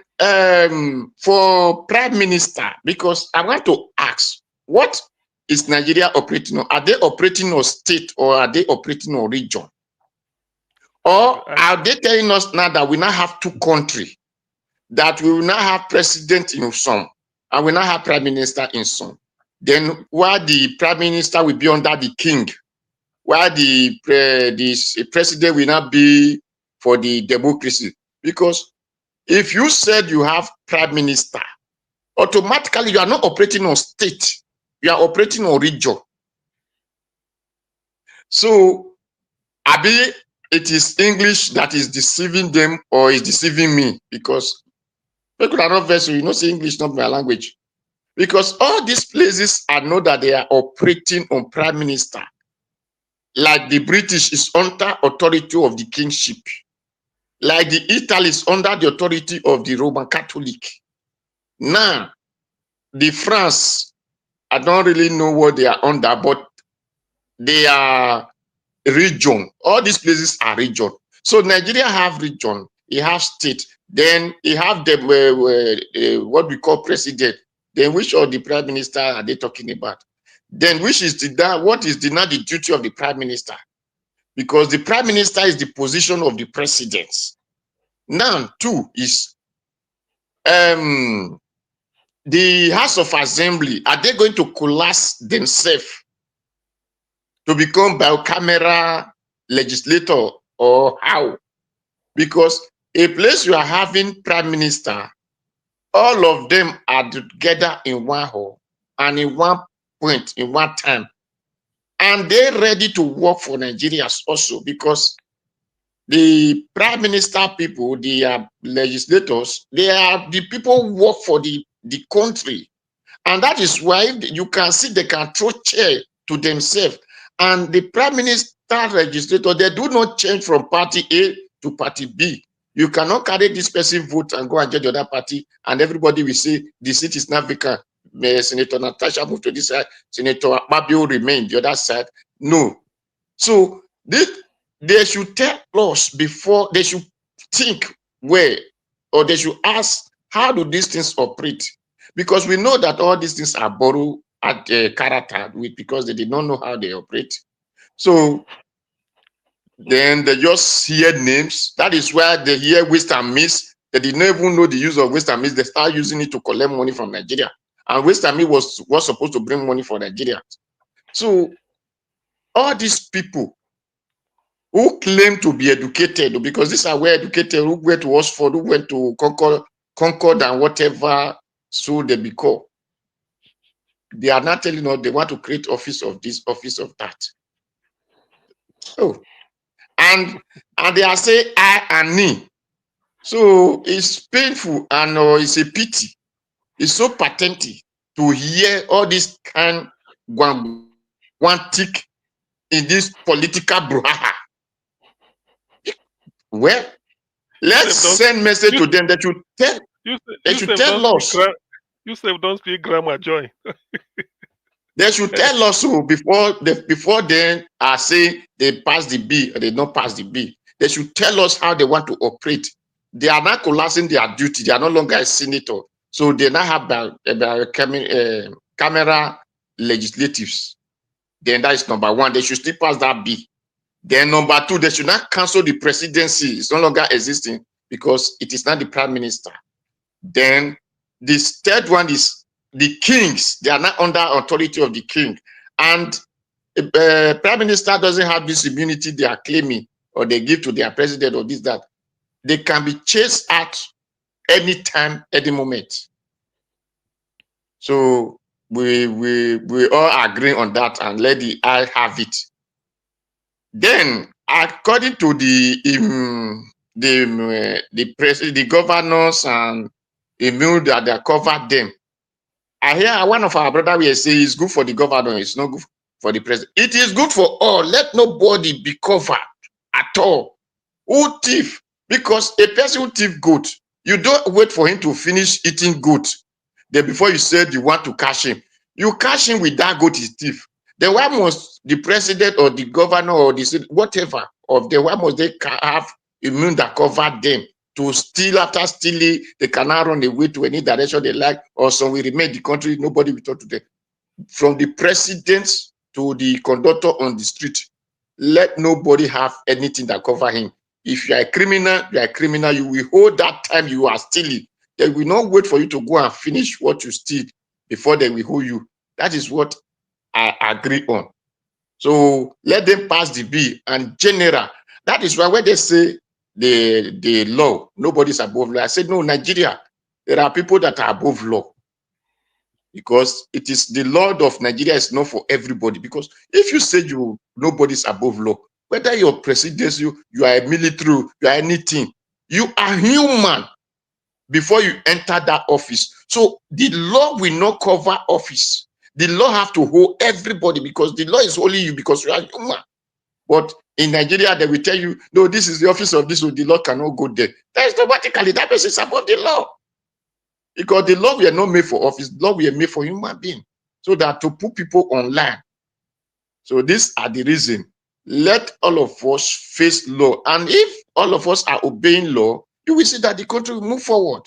[SPEAKER 15] for prime minister, because I want to ask, what is Nigeria operating on? Are they operating on state, or are they operating on region? Or are they telling us now that we now have 2 countries, that we will now have president in some, and we now have prime minister in some? Then while the prime minister will be under the king, while the president will not be for the democracy? Because if you said you have prime minister, automatically you are not operating on state, you are operating on region. So Abi, it is English that is deceiving them, or is deceiving me, because people are not very, you know, say English not my language. Because all these places, I know that they are operating on prime minister. Like the British is under authority of the kingship. Like the Italy is under the authority of the Roman Catholic. Now, the France, I don't really know what they are under, but they are region. All these places are region. So Nigeria have region, it have state, then it have the what we call president. Then which of the prime minister are they talking about? Then which is what is now the duty of the prime minister? Because the prime minister is the position of the president. Now, 2 is the House of Assembly. Are they going to collapse themselves to become bicameral legislator, or how? Because a place you are having prime minister, all of them are together in one hall and in one point, in one time, and they're ready to work for Nigerians also, because the prime minister people, the legislators, they are the people who work for the country. And that is why you can see they can throw chair to themselves. And the prime minister legislator, they do not change from party A to party B. You cannot carry this person vote and go and judge the other party, and everybody will say the seat is not vacant. Senator Natasha moved to this side, Senator Akpabio remained the other side. No. So they should tell us before, they should think where, or they should ask, how do these things operate? because we know that all these things are borrowed at character with because they did not know how they operate. So then they just hear names. That is where they hear waste and miss. They did not even know the use of waste and miss. They start using it to collect money from Nigeria. And waste and miss was supposed to bring money for Nigeria. So all these people who claim to be educated, because these are well educated, who went to Oxford, who went to Concord and whatever, so they become. They are not telling us they want to create office of this, office of that. Oh, and they are saying I and me. So it's painful and it's a pity. It's so pathetic to hear all this kind one tick in this political brouhaha. Well, let's send message to them that you tell us.
[SPEAKER 20] You say don't speak grammar, join.
[SPEAKER 15] They should tell us so before then I say they pass the bill or they don't pass the bill. They should tell us how they want to operate. They are not collapsing their duty. They are no longer a senator. So they now have camera legislatives. Then that is number one. They should still pass that bill. Then number two, they should not cancel the presidency. It's no longer existing because it is not the prime minister. Then this third one is the kings. They are not under authority of the king. And prime minister doesn't have this immunity they are claiming or they give to their president or this, that. They can be chased out anytime, any moment. So we all agree on that and let the eye have it. Then, according to the governors and the mill that they covered them, I hear one of our brother will say it's good for the governor, it's not good for the president. It is good for all. Let nobody be covered at all. Who thief? Because a person who thief goat, you don't wait for him to finish eating goat. Then before you said you want to catch him, you catch him with that goat is thief. Then why must the president or the governor or the whatever of them, why must they have immune that cover them to steal? After stealing, they cannot run away to any direction they like, or some will remain in the country, nobody will talk to them. From the president to the conductor on the street, let nobody have anything that cover him. If you are a criminal, you are a criminal. You will hold that time you are stealing. They will not wait for you to go and finish what you steal before they will hold you. That is what I agree on. So let them pass the bill and general. That is why when they say the law, nobody is above law. I said, no, Nigeria, there are people that are above law. Because it is the law of Nigeria is not for everybody. Because if you say nobody's above law, whether you're president, you are a military, you are anything, you are human before you enter that office. So the law will not cover office. The law have to hold everybody because the law is holding you because you are human. But in Nigeria, they will tell you, no, this is the office of this, so the law cannot go there. That is automatically, that person is above the law. Because the law were not made for office, the law were made for human being. So that to put people online. So these are the reason. Let all of us face law. And if all of us are obeying law, you will see that the country will move forward.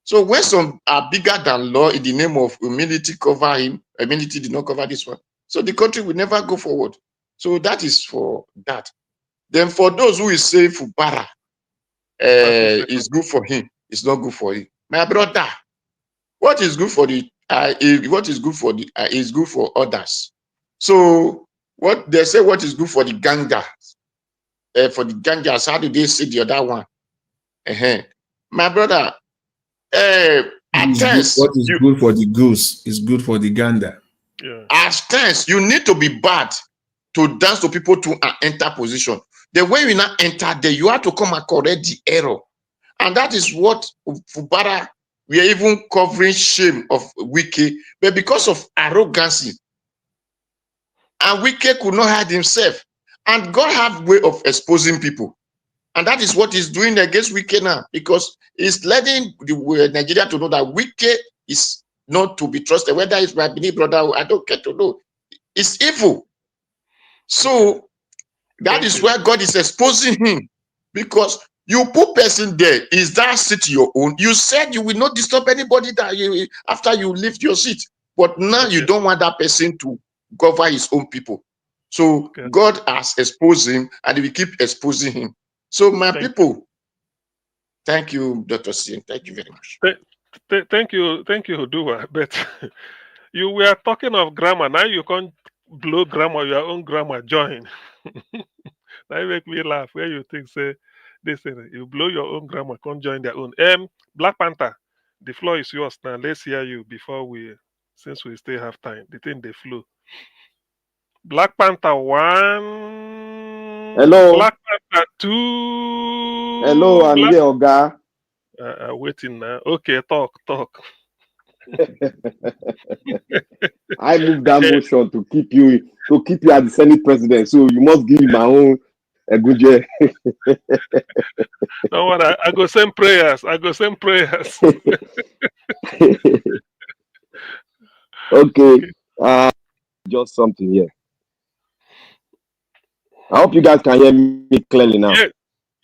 [SPEAKER 15] So when some are bigger than law in the name of humility cover him, humility did not cover this one. So the country will never go forward. So that is for that. Then for those who is saying Fubara is good for him, it's not good for him. My brother, what is good for the is good for others. So what they say, what is good for the gangers? For the gangers, how do they say the other one? My brother, at times,
[SPEAKER 18] what is good for the goose is good for the gander.
[SPEAKER 20] Yeah.
[SPEAKER 15] At times, you need to be bad to dance to people to enter position. The way you not enter there, you have to come and correct the error. And that is what Fubara, we are even covering shame of Wike, but because of arrogancy, and Wike could not hide himself. And God have way of exposing people. And that is what he's doing against Wike now, because he's letting Nigeria to know that Wike is not to be trusted. Whether it's my belief brother, I don't care to know. It's evil. So that is where God is exposing him, because You put person there. Is that seat your own? You said you will not disturb anybody that you after you leave your seat. But now you don't want that person to govern his own people. So God has exposed him and we keep exposing him. So my people, thank you, Dr. Sin. Thank you very much.
[SPEAKER 20] Thank you, Hudua. But you were talking of grammar. Now you can't blow grammar, your own grammar join. That make me laugh. Where you think say this you blow your own grammar, can't join their own. Black Panther, the floor is yours now. Let's hear you before since we still have time. The thing they flew. Black Panther 1.
[SPEAKER 19] Hello.
[SPEAKER 20] Black Panther 2.
[SPEAKER 19] Hello, I'm here, Oga.
[SPEAKER 20] Waiting now. Okay, talk.
[SPEAKER 19] I moved that motion to keep you as the Senate president. So you must give my own a good year.
[SPEAKER 20] Don't worry, I go send prayers.
[SPEAKER 19] Okay. Just something here. I hope you guys can hear me clearly now.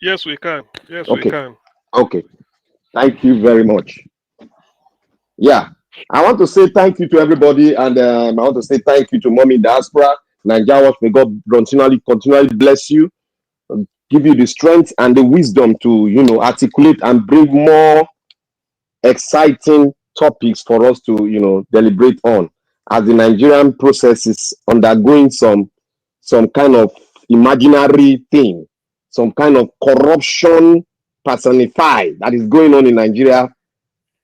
[SPEAKER 20] Yes, we can.
[SPEAKER 19] Okay.
[SPEAKER 20] We can.
[SPEAKER 19] Okay. Thank you very much. Yeah. I want to say thank you to everybody, and I want to say thank you to Mommy Diaspora, Nigeria. May God continually bless you, give you the strength and the wisdom to, articulate and bring more exciting topics for us to, deliberate on as the Nigerian process is undergoing some kind of imaginary thing, some kind of corruption personified that is going on in Nigeria.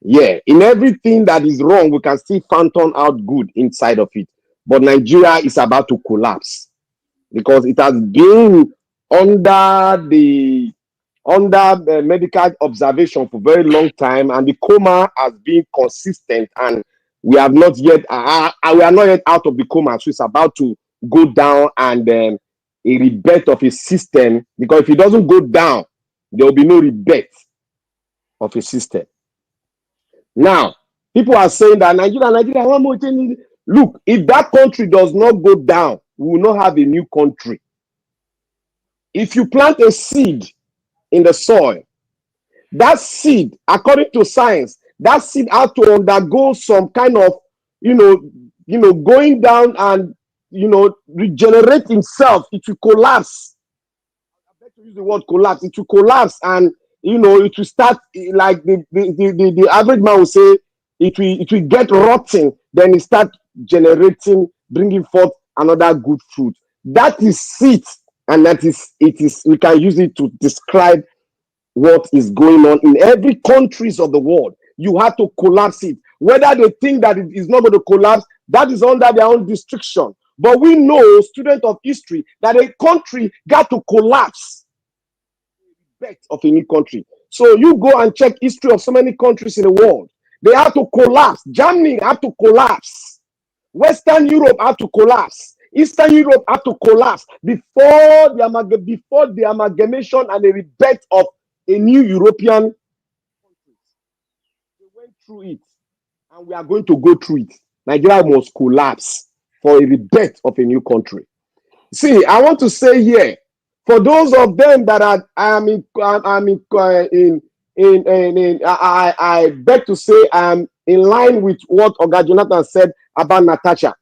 [SPEAKER 19] Yeah, in everything that is wrong, we can still phantom out good inside of it. But Nigeria is about to collapse because it has been under medical observation for a very long time, and the coma has been consistent, and we have not yet we are not yet out of the coma. So it's about to go down, and a rebirth of a system, because if it doesn't go down, there will be no rebirth of a system. Now, people are saying that Nigeria, one more thing. Look, if that country does not go down, we will not have a new country. If you plant a seed in the soil, that seed, according to science, that seed has to undergo some kind of, going down and, regenerate itself. It will collapse. I bet to use the word collapse. It will collapse, and it will start like the average man will say, it will get rotting, then it start generating, bringing forth another good fruit. That is it, and we can use it to describe what is going on in every countries of the world. You have to collapse it. Whether they think that it is not going to collapse, that is under their own restriction. But we know, students of history, that a country got to collapse of a new country. So you go and check history of so many countries in the world. They have to collapse. Germany had to collapse. Western Europe had to collapse. Eastern Europe had to collapse before the amalgamation and the rebirth of a new European country. They went through it, and we are going to go through it. Nigeria must collapse for a rebirth of a new country. See, I want to say here, for those of them that I beg to say I'm in line with what Oga Jonathan said about Natasha.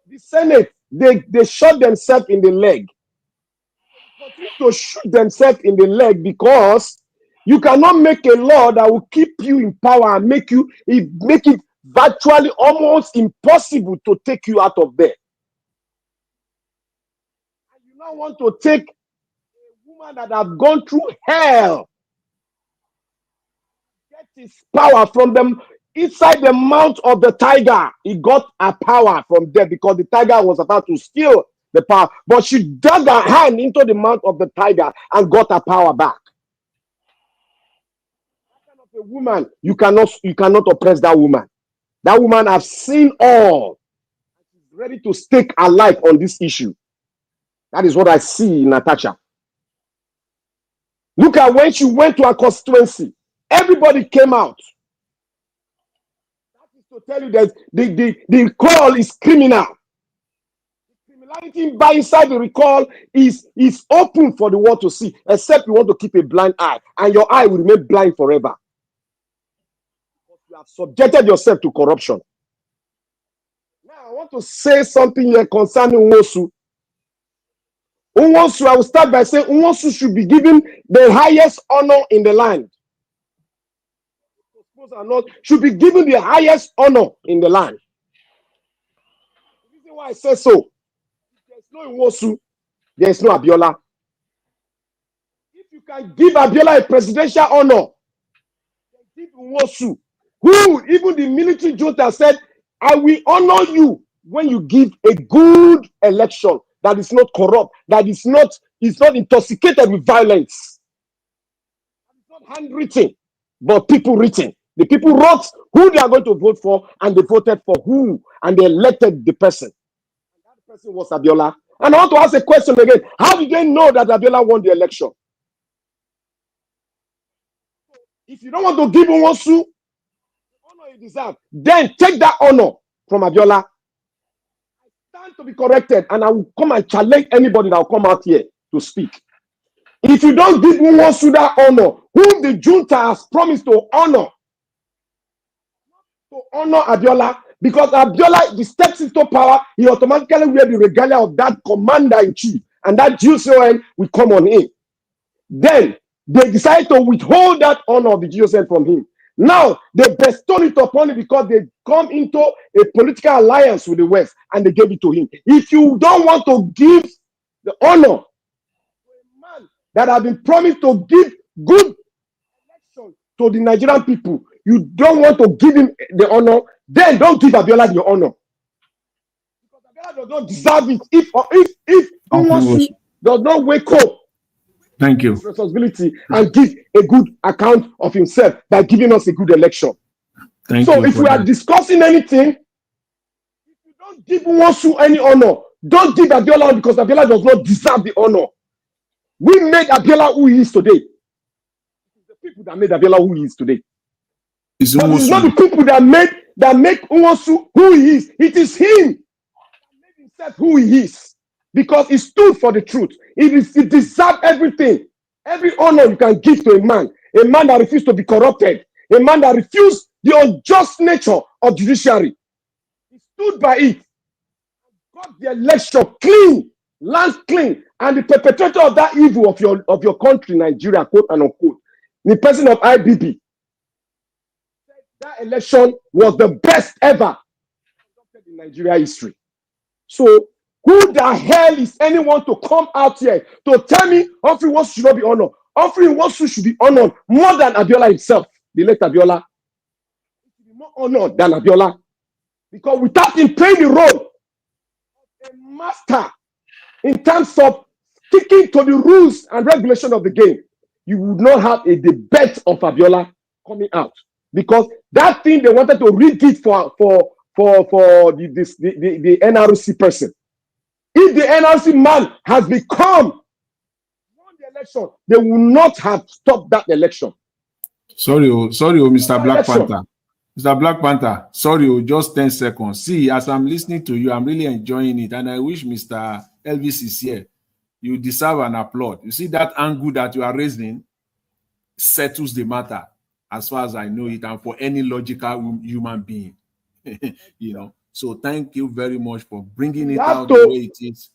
[SPEAKER 19] The Senate, they shot themselves in the leg. They continue to shoot themselves in the leg because you cannot make a law that will keep you in power and make it virtually almost impossible to take you out of there. And you now want to take a woman that have gone through hell, get his power from them. Inside the mouth of the tiger, he got a power from there because the tiger was about to steal the power. But she dug her hand into the mouth of the tiger and got her power back. That kind of a woman, you cannot oppress that woman. That woman has seen all. She's ready to stake her life on this issue. That is what I see in Natasha. Look at when she went to her constituency. Everybody came out. To tell you that the call is criminal. Irregularity by inside the recall is open for the world to see, except you want to keep a blind eye, and your eye will remain blind forever. You have subjected yourself to corruption. Now, I want to say something here concerning Nwosu. Nwosu, I will start by saying Nwosu should be given the highest honor in the land. Should be given the highest honor in the land. The reason why I say so, if there's no Nwosu, there is no Abiola. If you can give Abiola a presidential honor, give Nwosu, who even the military junta said, I will honor you when you give a good election that is not corrupt, that is not intoxicated with violence. It's not handwritten, but people written. The people wrote who they are going to vote for, and they voted for who, and they elected the person. And that person was Abiola. And I want to ask a question again. How did they know that Abiola won the election? If you don't want to give Nwosu the honor he deserves, then take that honor from Abiola. I stand to be corrected, and I will come and challenge anybody that will come out here to speak. If you don't give Nwosu that honor, whom the junta has promised to honor Abiola, because Abiola, he steps into power, he automatically wear the regalia of that commander-in-chief, and that GSON will come on him. Then they decide to withhold that honor of the GSON from him. Now they bestow it upon him because they come into a political alliance with the West, and they gave it to him. If you don't want to give the honor to a man that has been promised to give good election to the Nigerian people, you don't want to give him the honor, then don't give Abiola the honor. Because Abiola does not deserve it. If Nwosu does not wake up,
[SPEAKER 18] thank you,
[SPEAKER 19] responsibility, and give a good account of himself by giving us a good election.
[SPEAKER 18] Thank
[SPEAKER 19] so
[SPEAKER 18] you
[SPEAKER 19] if we are discussing anything, if you don't give Nwosu any honor, don't give Abiola, because Abiola does not deserve the honor. We made Abiola who he is today. It's the people that made Abiola who he is today. But it's not the people that make Nwosu who he is. It is him that made himself who he is, because he stood for the truth. He deserves everything, every honor you can give to a man that refused to be corrupted, a man that refused the unjust nature of judiciary. He stood by it, got the election clean, land clean, and the perpetrator of that evil of your country, Nigeria, quote and unquote, the person of IBB. That election was the best ever in Nigeria history. So, who the hell is anyone to come out here to tell me Humphrey Nwosu should not be honored? Humphrey Nwosu should be honored more than Abiola himself, the late Abiola. He should be more honored than Abiola. Because without him playing the role of a master in terms of sticking to the rules and regulation of the game, you would not have a debate of Abiola coming out. Because that thing, they wanted to rig it for the NRC person. If the NRC man has won the election, they will not have stopped that election.
[SPEAKER 18] Sorry, Mr. Black Panther. Mr. Black Panther, sorry, just 10 seconds. See, as I'm listening to you, I'm really enjoying it. And I wish Mr. Elvis is here. You deserve an applaud. You see that angle that you are raising settles the matter, as far as I know it, and for any logical human being. You know. So thank you very much for bringing it out the way it is.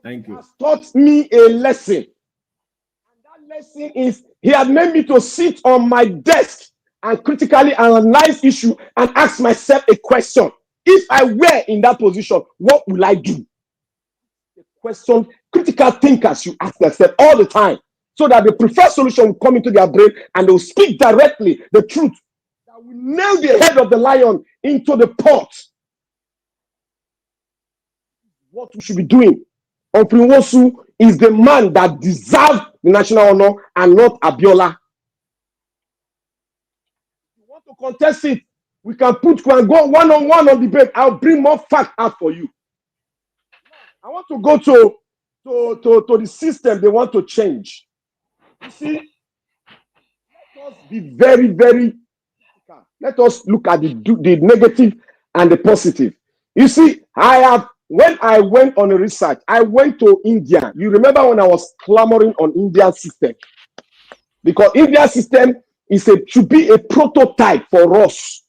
[SPEAKER 18] Thank you.
[SPEAKER 19] He has taught me a lesson. And that lesson is, he had made me to sit on my desk and critically analyze issue and ask myself a question. If I were in that position, what will I do? The question critical thinkers should ask themselves all the time, so that the preferred solution will come into their brain and they will speak directly the truth that will nail the head of the lion into the pot. What we should be doing. Humphrey Nwosu is the man that deserves the national honor and not Abiola. If you want to contest it, we can go one-on-one on debate. I'll bring more facts out for you. I want to go to the system they want to change. You see, let us be very, very, let us look at the negative and the positive. You see, I have when I went on a research, I went to India. You remember when I was clamoring on Indian system? Because Indian system should be a prototype for us.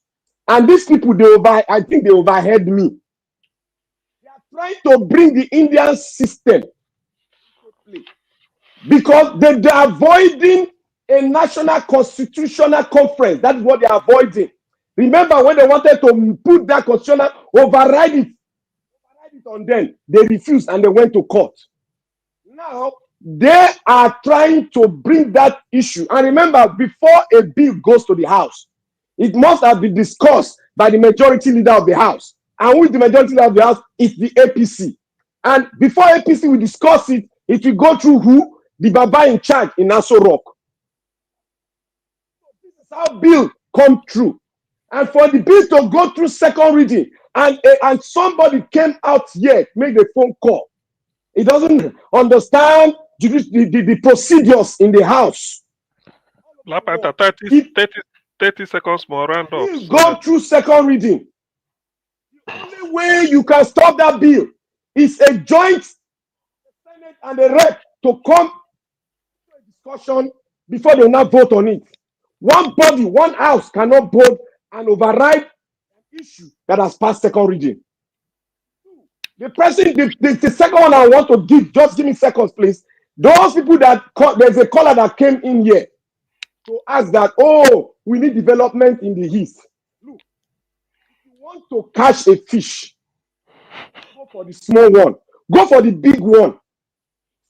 [SPEAKER 19] And these people, I think they overheard me. They are trying to bring the Indian system because they are avoiding a national constitutional conference. That's what they are avoiding. Remember when they wanted to put that constitutional, override it on them, they refused and they went to court. Now they are trying to bring that issue. And remember, before a bill goes to the House, it must have been discussed by the majority leader of the House. And with the majority leader of the House, it's the APC. And before APC will discuss it, it will go through who? The Baba in charge in Aso Rock. So this is how bill come through. And for the bill to go through second reading, and somebody came out here, make the phone call. He doesn't understand the procedures in the House.
[SPEAKER 20] Black Panther, 30 seconds more round up.
[SPEAKER 19] Go through second reading. The only way you can stop that bill is a joint Senate and the rep to come to a discussion before they now vote on it. One body, one house cannot vote and override an issue that has passed second reading. The second one I want to give, just give me seconds, please. Those people there's a caller that came in here to ask that, oh, we need development in the East. Look, if you want to catch a fish, go for the small one. Go for the big one.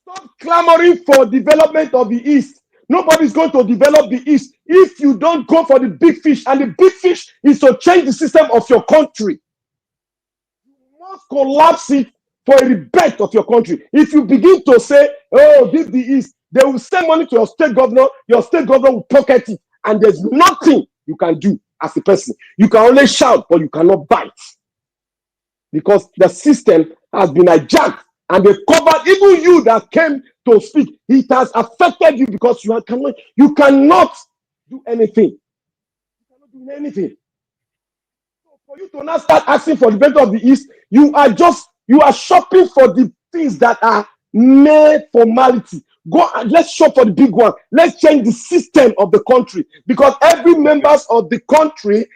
[SPEAKER 19] Stop clamoring for development of the East. Nobody's going to develop the East if you don't go for the big fish. And the big fish is to change the system of your country. You must collapse it for a rebirth of your country. If you begin to say, oh, this is the East, they will send money to your state governor will pocket it, and there's nothing you can do as a person. You can only shout, but you cannot bite. Because the system has been hijacked, and they covered even you that came to speak. It has affected you because you cannot do anything. You cannot do anything. So for you to now start asking for the benefit of the East, you are shopping for the things that are mere formality. Go and let's shop for the big one. Let's change the system of the country, because every member of the country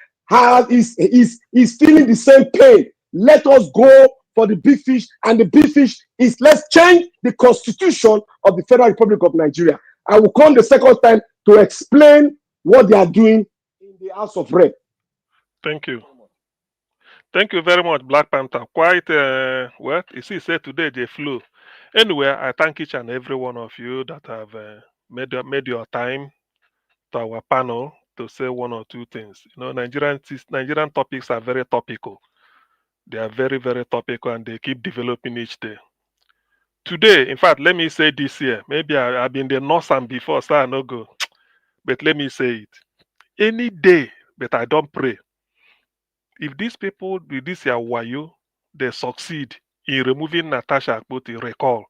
[SPEAKER 19] is feeling the same pain. Let us go for the big fish, and the big fish is let's change the constitution of the Federal Republic of Nigeria. I will come the second time to explain what they are doing in the House of Rep.
[SPEAKER 20] Thank you. Thank you very much, Black Panther. Quite well, you see, say today they flew. Anyway, I thank each and every one of you that have made your time to our panel to say one or two things. You know, Nigerian topics are very topical. They are very, very topical, and they keep developing each day. Today, in fact, let me say this year, maybe I've been the Northern before, so I no go. But let me say it. Any day that I don't pray, if these people with this year wayo, they succeed in removing Natasha Akpoti recall,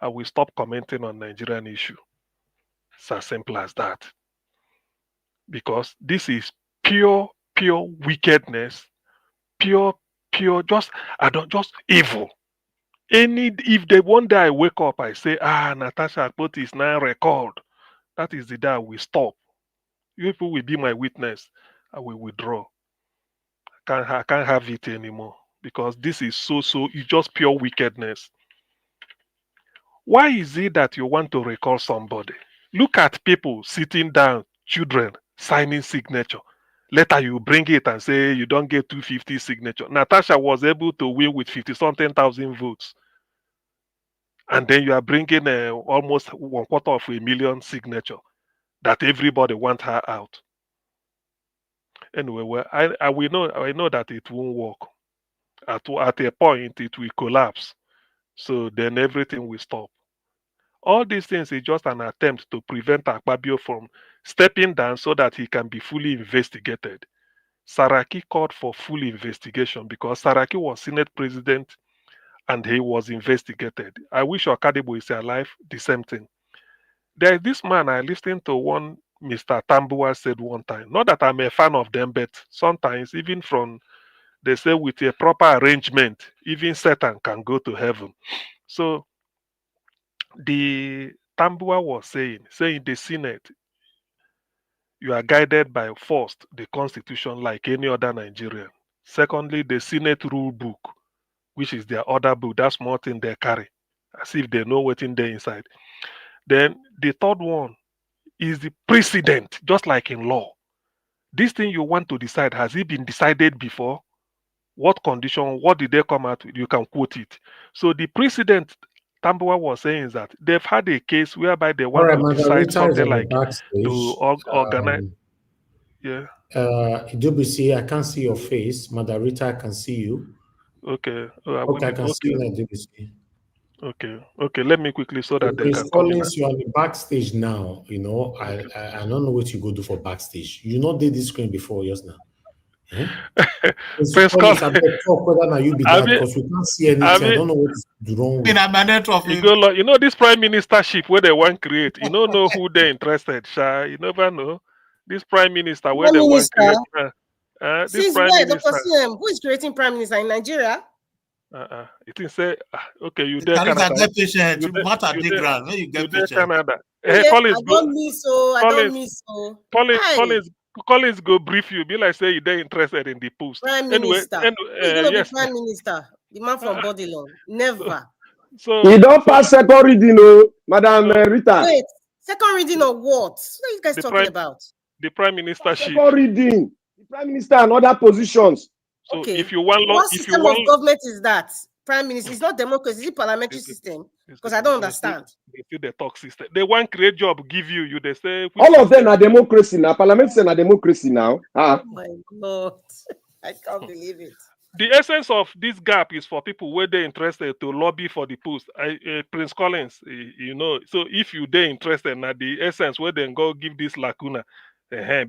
[SPEAKER 20] I will stop commenting on Nigerian issue. It's as simple as that. Because this is pure wickedness, pure, just evil. If they one day I wake up, I say, Natasha Akpoti is now recalled, that is the day I will stop. You people will be my witness. I will withdraw. I can't have it anymore, because this is it's just pure wickedness. Why is it that you want to recall somebody? Look at people sitting down, children signing signature. Later you bring it and say you don't get 250 signature. Natasha was able to win with 50-something thousand votes. And then you are bringing almost 250,000 signature that everybody wants her out. Anyway, well, I know that it won't work. At a point, it will collapse. So then everything will stop. All these things is just an attempt to prevent Akpabio from stepping down so that he can be fully investigated. Saraki called for full investigation because Saraki was Senate president and he was investigated. I wish Okadibo is alive, the same thing. There is this man, I listened to one Mr. Tambua said one time, not that I'm a fan of them, but sometimes even from They say with a proper arrangement, even Satan can go to heaven. So the Tambua was saying the Senate, you are guided by first the constitution like any other Nigerian. Secondly, the Senate rule book, which is their other book. That's more thing they carry, as if they know what's in there inside. Then the third one is the precedent, just like in law. This thing you want to decide, has it been decided before? What condition? What did they come out with? You can quote it. So the precedent Tambua was saying is that they've had a case whereby they
[SPEAKER 2] All
[SPEAKER 20] want
[SPEAKER 2] right,
[SPEAKER 20] to decide
[SPEAKER 2] Margarita is
[SPEAKER 20] something
[SPEAKER 2] on the
[SPEAKER 20] like
[SPEAKER 2] backstage.
[SPEAKER 20] to organize. Yeah.
[SPEAKER 2] DBC, I can't see your face. Margarita, I can see you.
[SPEAKER 20] Okay.
[SPEAKER 2] Okay, I can see you now, DBC.
[SPEAKER 20] Okay. Let me quickly so that they
[SPEAKER 2] Chris
[SPEAKER 20] can come in.
[SPEAKER 2] Collins, you are on the backstage now. You know, I don't know what you go do for backstage. You not did this screen before just now. Chris Collins, I better talk whether now you be that because we can't see anything. I don't know what is wrong with
[SPEAKER 20] you know this prime ministership where they want create. You don't know who they're interested, Sha. You never know. This prime minister where they want create. This
[SPEAKER 7] Since
[SPEAKER 20] prime
[SPEAKER 7] where,
[SPEAKER 20] minister.
[SPEAKER 7] Dr. CM, who is creating prime minister in Nigeria?
[SPEAKER 20] It is say okay, you there Canada.
[SPEAKER 21] Get patient.
[SPEAKER 20] You
[SPEAKER 21] get
[SPEAKER 20] there
[SPEAKER 21] patient.
[SPEAKER 20] Canada.
[SPEAKER 7] Yeah,
[SPEAKER 20] Collins,
[SPEAKER 7] I don't miss so. I don't miss so.
[SPEAKER 20] Collins go brief you. Be like say you they interested in the post.
[SPEAKER 7] Prime minister. Who's gonna
[SPEAKER 20] yes,
[SPEAKER 7] be prime minister? The man from Bodyland. Never.
[SPEAKER 20] So
[SPEAKER 19] he don't pass second reading, Madam Rita.
[SPEAKER 7] Wait, second reading of what? What are you guys talking about?
[SPEAKER 20] The prime ministership.
[SPEAKER 19] Second reading. The prime minister and other positions.
[SPEAKER 20] So
[SPEAKER 7] okay.
[SPEAKER 20] if you want,
[SPEAKER 7] what system of government is that? Prime minister. It's not democracy. Is it parliamentary system? Because I don't understand.
[SPEAKER 20] They see the talk system. They want create job, give you. They say
[SPEAKER 19] all of them are democracy now. Parliament is a democracy now.
[SPEAKER 7] Oh my God, I can't believe it.
[SPEAKER 20] The essence of this gap is for people where they're interested to lobby for the post. Prince Collins, you know. So if you they're interested, now the essence where they go give this lacuna.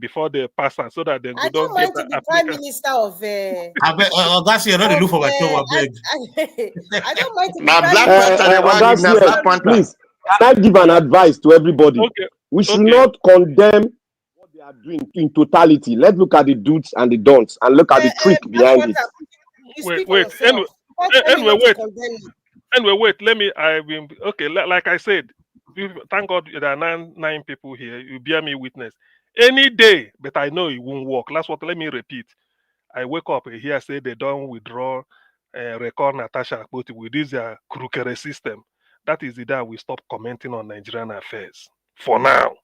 [SPEAKER 20] Before they pass on, so that they
[SPEAKER 7] I don't mind to be prime minister of.
[SPEAKER 21] That's you already look for my show.
[SPEAKER 7] I don't mind to be
[SPEAKER 19] prime minister. Please, can I give an advice to everybody?
[SPEAKER 20] Okay.
[SPEAKER 19] We should not condemn what they are doing in totality. Let's look at the do's and the don'ts and look at the trick behind it.
[SPEAKER 20] Wait. Anyway, wait. Let me. Like I said, thank God there are nine people here. You bear me witness. Any day, but I know it won't work. That's what. Let me repeat. I wake up here, say they don't withdraw, record Natasha Akpoti with this crooked system. That is the day we stop commenting on Nigerian affairs for now,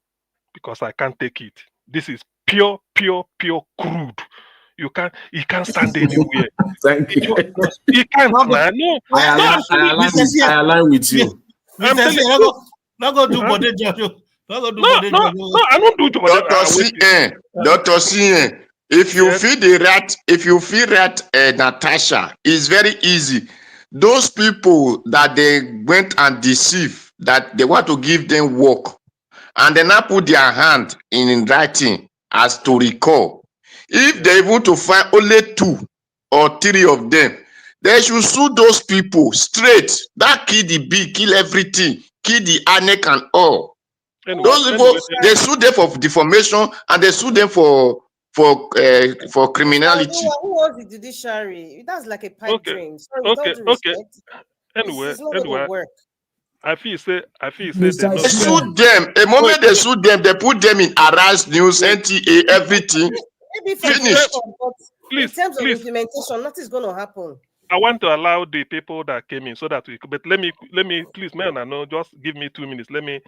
[SPEAKER 20] because I can't take it. This is pure crude. You can't stand anywhere.
[SPEAKER 2] Thank you.
[SPEAKER 20] You can't, man. No,
[SPEAKER 2] I align with you.
[SPEAKER 20] I'm telling you.
[SPEAKER 21] Not go do body judge.
[SPEAKER 20] No, I don't do
[SPEAKER 15] Dr. CN, if you feed the rat, Natasha, it's very easy. Those people that they went and deceive, that they want to give them work, and then I put their hand in writing as to recall. If they want to find only 2 or 3 of them, they should sue those people straight. That kill the bee, kill everything, kill the annex and all. Those people, they sue them for defamation and they sue them for criminality.
[SPEAKER 7] Who was the judiciary? That's like a pipe dream. Sorry,
[SPEAKER 20] okay. Anyway, I feel say
[SPEAKER 15] they sue them. The moment they sue them, they put them in Arise News, NTA, everything.
[SPEAKER 7] Maybe
[SPEAKER 20] Finish.
[SPEAKER 7] In terms of implementation, nothing is going to happen.
[SPEAKER 20] I want to allow the people that came in so that we. But let me please, man. I know. Just give me 2 minutes. Let me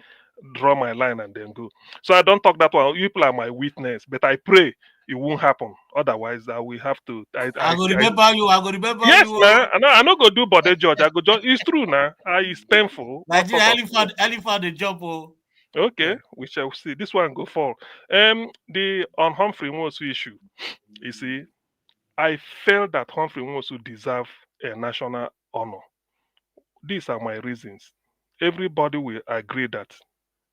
[SPEAKER 20] draw my line and then go. So I don't talk that one. You people are my witness, but I pray it won't happen. Otherwise, I will have to.
[SPEAKER 21] I go remember you.
[SPEAKER 20] Yes, man. I not go do body judge. I go just. It's true now. It's painful.
[SPEAKER 21] Nigeria, I found the job.
[SPEAKER 20] Okay, we shall see. This one go fall. The on Humphrey Nwosu issue. You see, I felt that Humphrey Nwosu deserve a national honor. These are my reasons. Everybody will agree that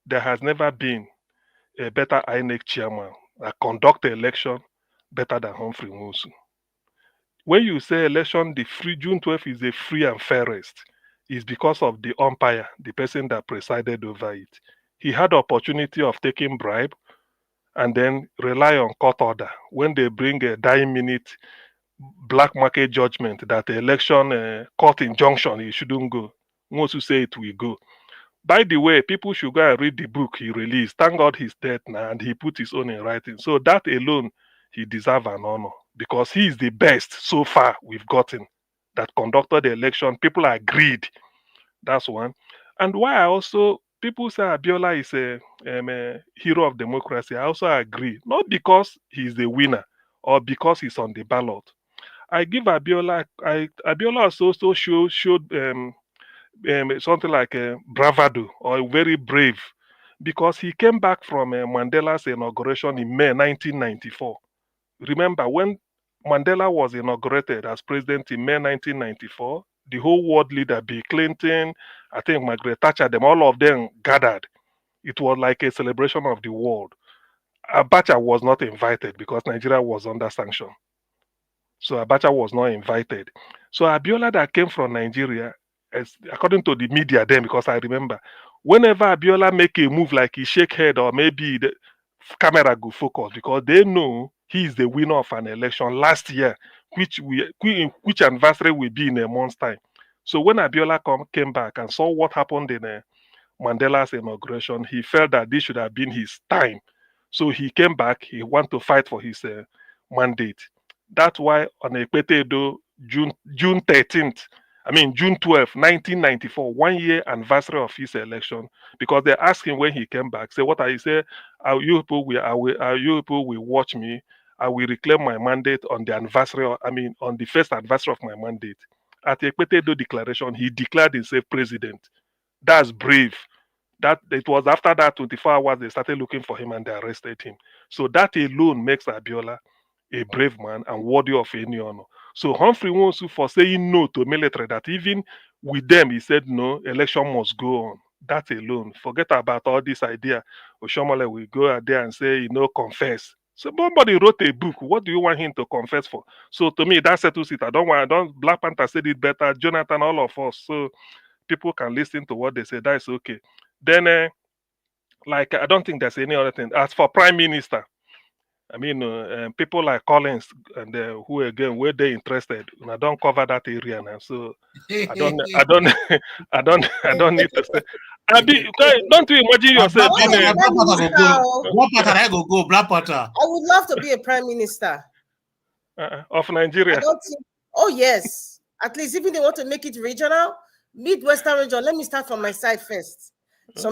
[SPEAKER 20] there has never been a better INEC chairman that conduct the election better than Humphrey Nwosu. When you say election, June 12th is the free and fairest, is because of the umpire, the person that presided over it. He had the opportunity of taking bribe and then rely on court order. When they bring a dying minute black market judgment that the election court injunction he shouldn't go. Nwosu say it will go. By the way, people should go and read the book he released. Thank God he's dead now, and he put his own in writing. So that alone, he deserves an honor because he is the best so far we've gotten that conducted the election. People agreed. That's one. And why I also people say Abiola is a hero of democracy. I also agree, not because he's the winner or because he's on the ballot. I give Abiola. Abiola also showed something like bravado or very brave because he came back from Mandela's inauguration in May 1994. Remember when Mandela was inaugurated as president in May 1994, the whole world leader, Bill Clinton, I think Margaret Thatcher, them all of them gathered. It was like a celebration of the world. Abacha was not invited because Nigeria was under sanction. So Abacha was not invited. So Abiola that came from Nigeria, according to the media then, because I remember, whenever Abiola make a move like he shake head or maybe the camera go focus because they know he is the winner of an election last year, which anniversary will be in a month's time. So when Abiola came back and saw what happened in Mandela's inauguration, he felt that this should have been his time. So he came back, he wanted to fight for his mandate. That's why on Ekpetedo, June 13th, June 12th, 1994, 1 year anniversary of his election, because they asked him when he came back, say, what are you say? Are you people will watch me? I will reclaim my mandate on the anniversary, on the first anniversary of my mandate. At the Ekpetedo declaration, he declared himself president. That's brave. That it was after that 24 hours they started looking for him and they arrested him. So that alone makes Abiola a brave man and worthy of any honor. So Humphrey Nwosu for saying no to military, that even with them he said no, election must go on. That alone, forget about all this idea. Oshomole will go out there and say, confess. So somebody wrote a book. What do you want him to confess for? So to me, that settles it. Black Panther said it better, Jonathan, all of us. So people can listen to what they say. That's okay. Then, I don't think there's any other thing. As for Prime Minister, people like Collins and who again were they interested? And I don't cover that area now, so I don't need to say. Don't you imagine yourself being a
[SPEAKER 7] Black Panther? I would love to be a prime minister
[SPEAKER 20] of Nigeria.
[SPEAKER 7] Oh yes, at least even they want to make it regional, Midwestern region. Let me start from my side first.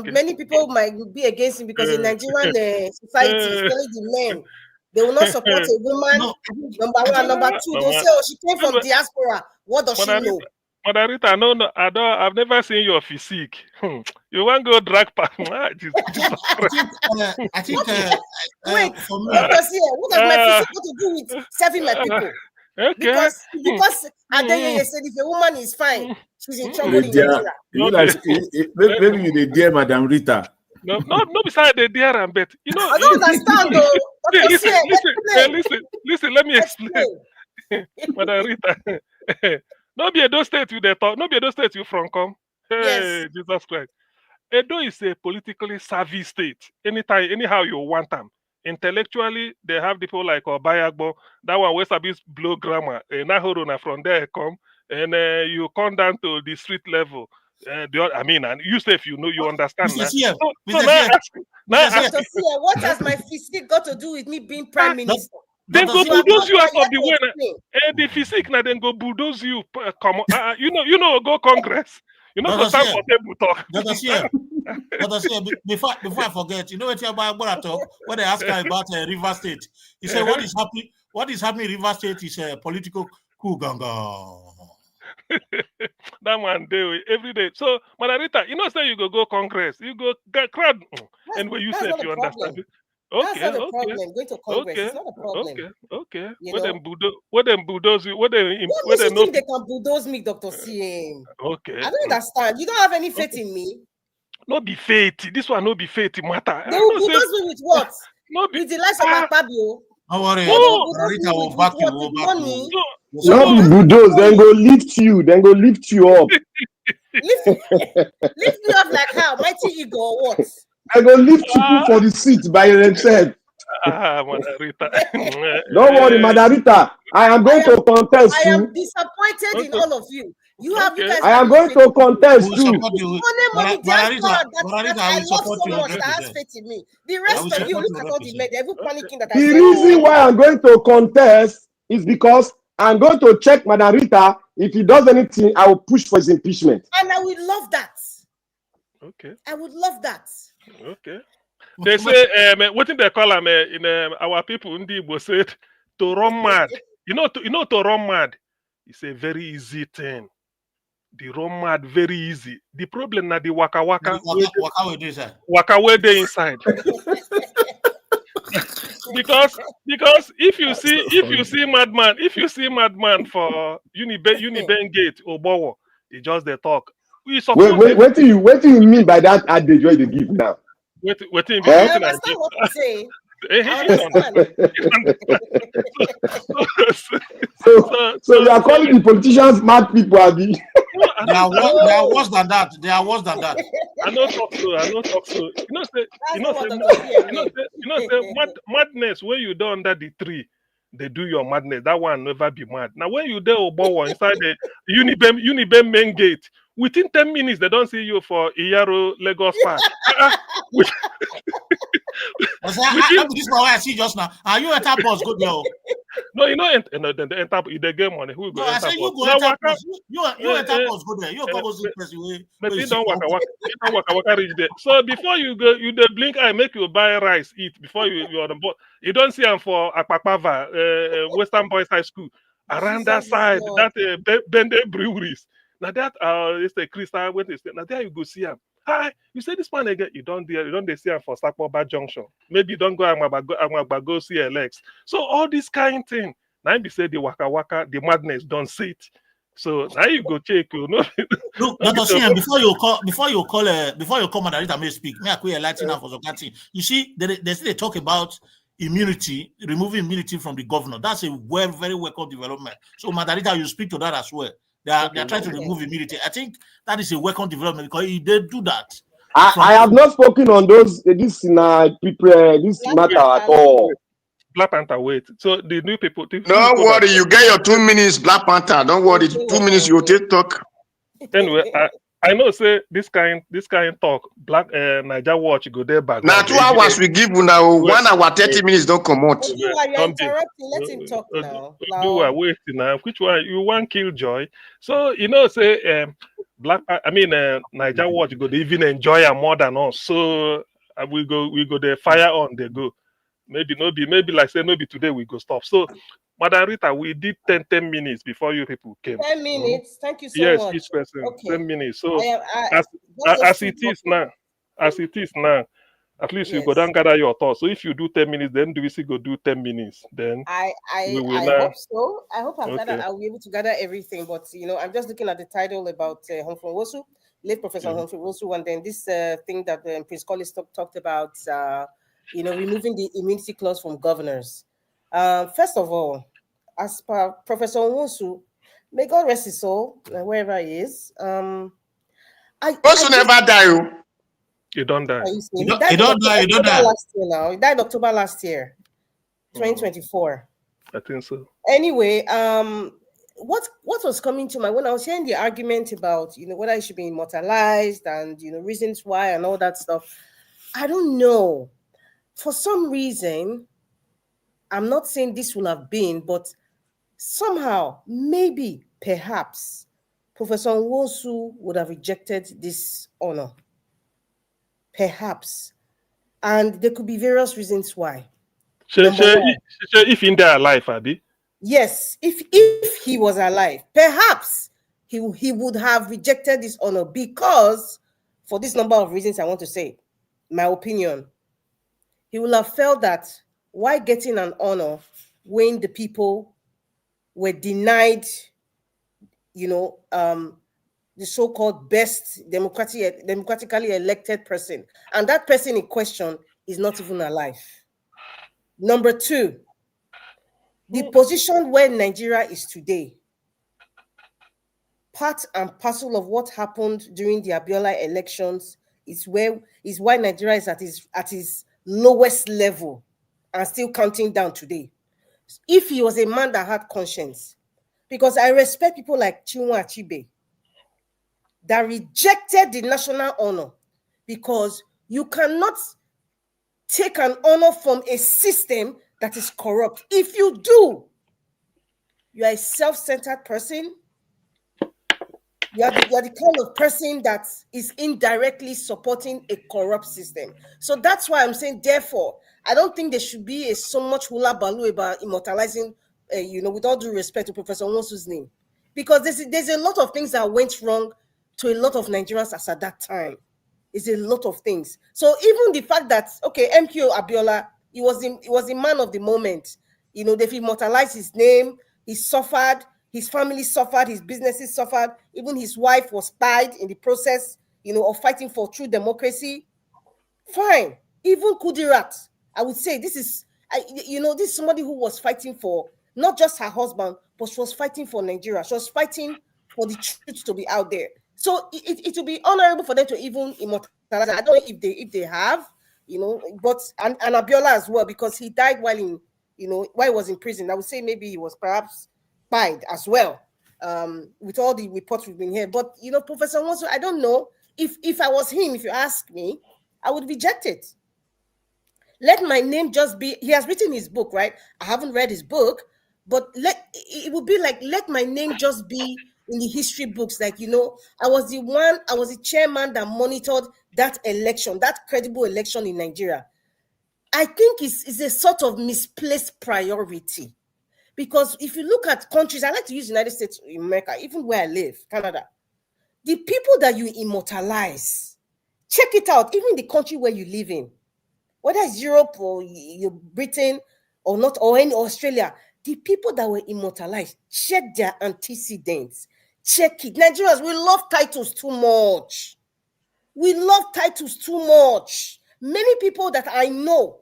[SPEAKER 7] Many people might be against him because in Nigerian society, especially the men, they will not support a woman. Number one, number two, they'll say, "Oh, she came from diaspora. What does she know?"
[SPEAKER 20] Madarita, no, I've never seen your physique. You want to go drag I
[SPEAKER 7] think. Wait, what does my physique got to do with serving my people? Okay. Because Adeyeye said if a woman is fine, she's in trouble in Nigeria.
[SPEAKER 5] Maybe you the dear Madam Rita.
[SPEAKER 20] No, beside the dear and bet.
[SPEAKER 7] I don't understand though.
[SPEAKER 20] Listen, let me explain. Madam Rita. No be Edo State you they talk. No be Edo State you from come. Hey, yes. Jesus Christ. Edo is a politically savvy state. Anyhow you want them. Intellectually, they have people like Obayagbo. That one West Abis blow grammar. Nahorona from there come. And you come down to the street level. And you say if you know, you understand.
[SPEAKER 7] What has my physique got to do with me being prime minister?
[SPEAKER 20] Then go bulldoze you out of the way. The physique now then go bulldoze you. Go Congress. Go stand for table talk.
[SPEAKER 21] Before I forget, you know what about talk when they ask her about River State? He said, "What is happening in River State is a political coup ganga."
[SPEAKER 20] That man do every day. So, Madarita, say you go Congress, you go get crowd, and when you say if you understand it.
[SPEAKER 7] That's not a problem. Going to Congress is not a problem.
[SPEAKER 20] Okay. What them bulldoze you? What they
[SPEAKER 7] think they can bulldoze me, Dr. CM?
[SPEAKER 20] Okay.
[SPEAKER 7] I don't understand. You don't have any faith in me?
[SPEAKER 20] No be faith. This one no be faith matter.
[SPEAKER 7] They will bulldoze me with what? With the likes of Akpabio.
[SPEAKER 21] Don't worry.
[SPEAKER 5] Rita will back you over. No be bulldoze. Then go lift you. Up.
[SPEAKER 7] lift me up like how? Mighty ego or what?
[SPEAKER 5] I go lift you for the seat by themselves.
[SPEAKER 20] Rita.
[SPEAKER 19] Don't worry, Madarita. I am going to contest
[SPEAKER 7] I am
[SPEAKER 19] too.
[SPEAKER 7] disappointed in all of you. You have you guys.
[SPEAKER 19] I
[SPEAKER 7] have
[SPEAKER 19] am
[SPEAKER 7] no
[SPEAKER 19] going
[SPEAKER 7] faith
[SPEAKER 19] to
[SPEAKER 7] in me.
[SPEAKER 19] contest
[SPEAKER 21] We
[SPEAKER 19] too.
[SPEAKER 21] support you.
[SPEAKER 7] Only mommy diaspora that
[SPEAKER 21] I
[SPEAKER 7] I
[SPEAKER 21] will
[SPEAKER 7] love
[SPEAKER 21] support
[SPEAKER 7] so
[SPEAKER 21] you
[SPEAKER 7] much that has
[SPEAKER 21] 100%.
[SPEAKER 7] faith in me. The
[SPEAKER 21] I
[SPEAKER 7] rest
[SPEAKER 21] will
[SPEAKER 7] of you,
[SPEAKER 21] support
[SPEAKER 7] look
[SPEAKER 21] you
[SPEAKER 7] at all the
[SPEAKER 21] 100%.
[SPEAKER 7] men, they're even panicking that I
[SPEAKER 19] The
[SPEAKER 7] said
[SPEAKER 19] reason why I'm going to contest is because I'm going to check Madarita. If he does anything, I will push for his impeachment.
[SPEAKER 7] and I would love that.
[SPEAKER 20] Okay.
[SPEAKER 7] I would love that.
[SPEAKER 20] Okay. They say, what did they call him in our people in the Igbo said to run mad. You know, to run mad. It's a very easy thing. The run mad very easy. The problem na the waka waka. Waka where they inside. because if you see madman for Uniben Gate or Bowo, he just they talk. We support
[SPEAKER 19] What do you mean by that adage where they give now?
[SPEAKER 20] What
[SPEAKER 7] I understand what you're saying. I understand.
[SPEAKER 19] So you are calling the politicians mad people, Abi?
[SPEAKER 21] They are worse than that. They are worse than that.
[SPEAKER 20] I don't talk so. Madness where you do under the tree, they do your madness. That one never be mad. Now when you there Obowo inside the Unibem main gate, within 10 minutes they don't see you for Iyaro Lagos Park.
[SPEAKER 21] This is what I see just now. Are you enter bus? Go there.
[SPEAKER 20] No, you know, they enter. If they get money, who go
[SPEAKER 21] No, I
[SPEAKER 20] enter
[SPEAKER 21] say you
[SPEAKER 20] bus?
[SPEAKER 21] go enter bus. You enter bus. Go there. You go see person.
[SPEAKER 20] But you don't waka reach there. So before you go, you the blink eye make you buy rice eat before you on the boat. You don't see them for Akpakpava, Western Boys High School around that side. That Bende breweries. Now that it's the Crystal. When they say now there you go see them. Hi, you say this one again. You don't see him for Sakpoba Junction. Maybe you don't go go see LX. So all this kind of thing. Now you say the waka, the madness don't sit. So now you go check. You know.
[SPEAKER 21] Look, Dr. CM, before you call Madarita may speak, may I quit enlightening now for some. You see, they still talk about immunity, removing immunity from the governor. That's a very welcome development. So Madarita, you speak to that as well. They are trying to remove immunity. I think that is a welcome development because they do that.
[SPEAKER 19] I have not spoken on this matter at all.
[SPEAKER 20] Black Panther, wait. So the new people.
[SPEAKER 15] Don't worry, you get your 2 minutes, Black Panther. Don't worry, 2 minutes you will take talk.
[SPEAKER 20] Anyway, I know say this kind talk. Black Niger Watch go there back.
[SPEAKER 15] Now 2 hours we give you now. 1 hour 30 minutes don't come out.
[SPEAKER 7] You are interrupting. Let him talk now.
[SPEAKER 20] You are waiting now. Which one you want kill Joy? So you know say Niger Watch go they even enjoy her more than us. So we go there fire on they go. Maybe like say maybe today we go stop. So Madam Rita, we did 10 minutes before you people came.
[SPEAKER 7] 10 minutes. Thank you so
[SPEAKER 20] much.
[SPEAKER 7] Yes,
[SPEAKER 20] each person.
[SPEAKER 7] Okay.
[SPEAKER 20] 10 minutes. So as it is now, at least you go down gather your thoughts. So if you do 10 minutes, then do we still go do 10 minutes? Then
[SPEAKER 7] I hope so. I hope I'll be able to gather everything. But I'm just looking at the title about Humphrey Nwosu, late Professor Humphrey Nwosu, and then this thing that Prince Collis talked about. Removing the immunity clause from governors. First of all, as per Professor Nwosu, may God rest his soul, wherever he is. Nwosu
[SPEAKER 15] never die.
[SPEAKER 20] He don't die.
[SPEAKER 21] He don't die.
[SPEAKER 7] Last year now. He died October last year, 2024.
[SPEAKER 20] I think so.
[SPEAKER 7] Anyway, what was coming to mind when I was hearing the argument about whether it should be immortalized and reasons why and all that stuff, I don't know. For some reason, I'm not saying this will have been, but somehow, maybe, perhaps, Professor Nwosu would have rejected this honor. Perhaps. And there could be various reasons why.
[SPEAKER 20] If in there alive, Abi?
[SPEAKER 7] Yes, if he was alive, perhaps he would have rejected this honor because, for this number of reasons I want to say, my opinion, he will have felt that why getting an honor when the people were denied, the so-called best democratically elected person. And that person in question is not even alive. Number two, the position where Nigeria is today, part and parcel of what happened during the Abiola elections is why Nigeria is at its lowest level and still counting down today. If he was a man that had conscience, because I respect people like Chinua Achebe that rejected the national honor, because you cannot take an honor from a system that is corrupt. If you do, you are a self-centered person. You are the kind of person that is indirectly supporting a corrupt system. So that's why I'm saying, therefore, I don't think there should be so much hula baloo about immortalizing, with all due respect to Professor Nwosu's name. Because there's a lot of things that went wrong to a lot of Nigerians as at that time. It's a lot of things. So even the fact that, okay, MKO Abiola, he was the man of the moment. They've immortalized his name. He suffered. His family suffered. His businesses suffered. Even his wife was died in the process, of fighting for true democracy. Fine. Even Kudirat, I would say this is somebody who was fighting for not just her husband, but she was fighting for Nigeria. She was fighting for the truth to be out there. So it will be honorable for them to even immortalize. I don't know if they have, but and Abiola as well, because he died while he was in prison. I would say maybe he was perhaps died as well. With all the reports we've been hearing. But Professor Nwosu, I don't know if I was him, if you ask me, I would reject it. Let my name just be. He has written his book, right? I haven't read his book, but it would be like, let my name just be in the history books. Like, I was the chairman that monitored that election, that credible election in Nigeria. I think it's a sort of misplaced priority. Because if you look at countries, I like to use United States of America, even where I live, Canada, the people that you immortalize, check it out, even the country where you live in, whether it's Europe or Britain or not, or any Australia, the people that were immortalized, check their antecedents. Check it. Nigerians, we love titles too much. We love titles too much. Many people that I know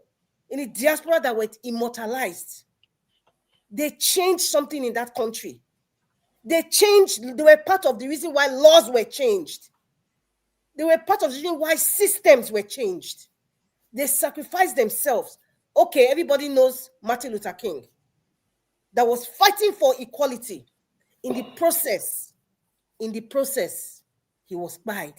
[SPEAKER 7] in the diaspora that were immortalized, they changed something in that country. They were part of the reason why laws were changed. They were part of the reason why systems were changed. They sacrificed themselves. Okay, everybody knows Martin Luther King that was fighting for equality. In the process, he was died.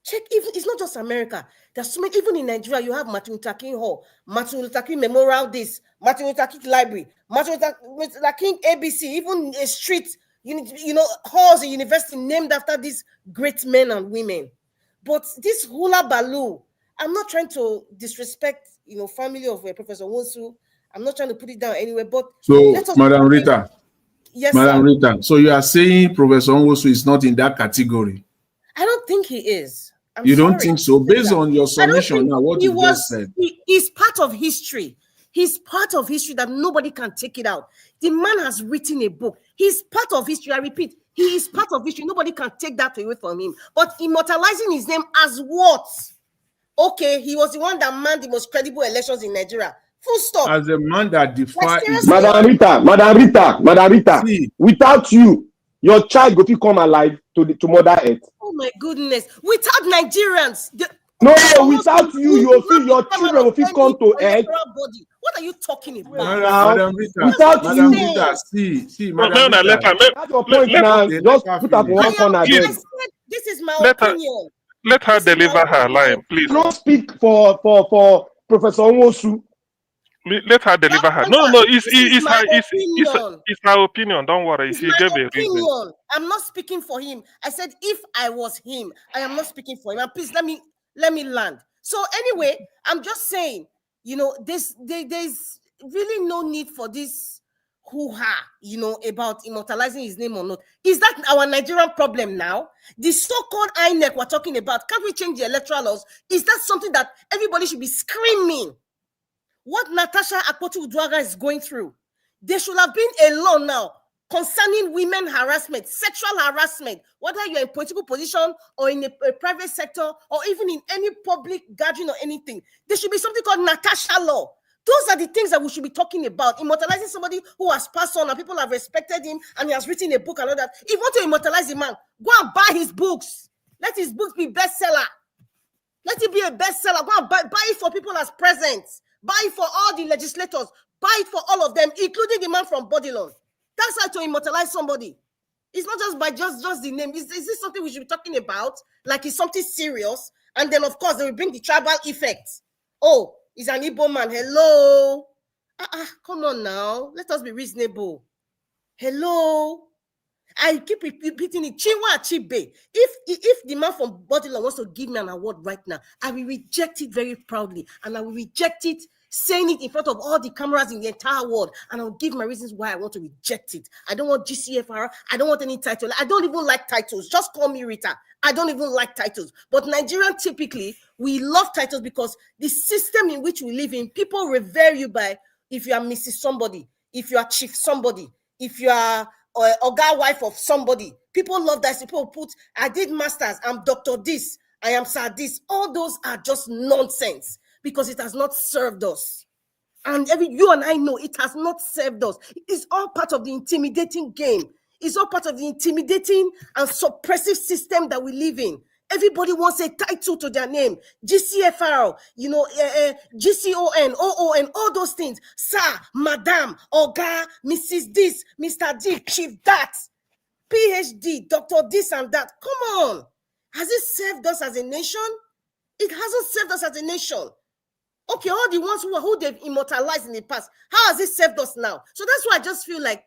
[SPEAKER 7] Check, even it's not just America. There's so many, even in Nigeria, you have Martin Luther King Hall, Martin Luther King Memorial this, Martin Luther King Library, Martin Luther King ABC, even a street, halls and university named after these great men and women. But this hula baloo, I'm not trying to disrespect, family of Professor Nwosu. I'm not trying to put it down anywhere, but
[SPEAKER 18] so, Madam Rita.
[SPEAKER 7] Yes,
[SPEAKER 18] Madam
[SPEAKER 7] sir.
[SPEAKER 18] Rita, so you are saying Professor Nwosu is not in that category?
[SPEAKER 7] I don't think he is.
[SPEAKER 18] You don't think so? Based on your submission now, what you just said.
[SPEAKER 7] He's part of history. He's part of history that nobody can take it out. The man has written a book. He's part of history. I repeat, he is part of history. Nobody can take that away from him. But immortalizing his name as what? Okay, he was the one that manned the most credible elections in Nigeria. Full stop.
[SPEAKER 18] As a man that defied...
[SPEAKER 19] Madam Rita, see, without you, your child go to come alive to Mother Earth.
[SPEAKER 7] Oh my goodness. Without Nigerians.
[SPEAKER 19] Without you, your children will come to Earth.
[SPEAKER 7] What are you talking about?
[SPEAKER 18] Madam Rita,
[SPEAKER 19] without
[SPEAKER 18] Madam
[SPEAKER 19] you.
[SPEAKER 18] Rita, see, Madam Rita.
[SPEAKER 19] That's your point now. Just put up one corner there.
[SPEAKER 7] This is my opinion.
[SPEAKER 20] Let her deliver her line, please.
[SPEAKER 19] Don't speak for Professor Nwosu.
[SPEAKER 20] Let her deliver her. No, it's her opinion. Don't worry. She gave a reason.
[SPEAKER 7] I'm not speaking for him. I said if I was him, I am not speaking for him. And please let me land. So anyway, I'm just saying, there's really no need for this hoo-ha, about immortalizing his name or not. Is that our Nigerian problem now? The so-called INEC we're talking about, can't we change the electoral laws? Is that something that everybody should be screaming? What Natasha Akpoti-Uduaghan is going through, there should have been a law now concerning women harassment, sexual harassment, whether you're in political position or in a private sector or even in any public gathering or anything. There should be something called Natasha law. Those are the things that we should be talking about. Immortalizing somebody who has passed on and people have respected him and he has written a book and all that. If you want to immortalize a man, go and buy his books. Let his books be bestseller. Let it be a bestseller. Go and buy it for people as presents. Buy it for all the legislators. Buy it for all of them, including the man from Bodilon. That's how to immortalize somebody. It's not just by just the name. Is this something we should be talking about? Like it's something serious? And then, of course, they will bring the tribal effect. Oh, he's an Igbo man. Hello. Come on now. Let us be reasonable. Hello. I keep repeating it. Chinua Achebe. If the man from Bodilon wants to give me an award right now, I will reject it very proudly. And I will reject it, saying it in front of all the cameras in the entire world. And I'll give my reasons why I want to reject it. I don't want GCFR. I don't want any title. I don't even like titles. Just call me Rita. I don't even like titles. But Nigerian, typically, we love titles because the system in which we live in, people revere you by if you are Mrs. somebody, if you are Chief somebody, if you are a guy wife of somebody. People love that. People put, I did masters, I'm Dr. This, I am Sir This. All those are just nonsense because it has not served us. And you and I know it has not served us. It's all part of the intimidating game. It's all part of the intimidating and suppressive system that we live in. Everybody wants a title to their name. GCFR, GCON, OON, all those things. Sir, Madam, Oga, Mrs. This, Mr. D, Chief that, PhD, Dr. This and that. Come on. Has it served us as a nation? It hasn't served us as a nation. Okay, all the ones who they've immortalized in the past, how has it served us now? So that's why I just feel like,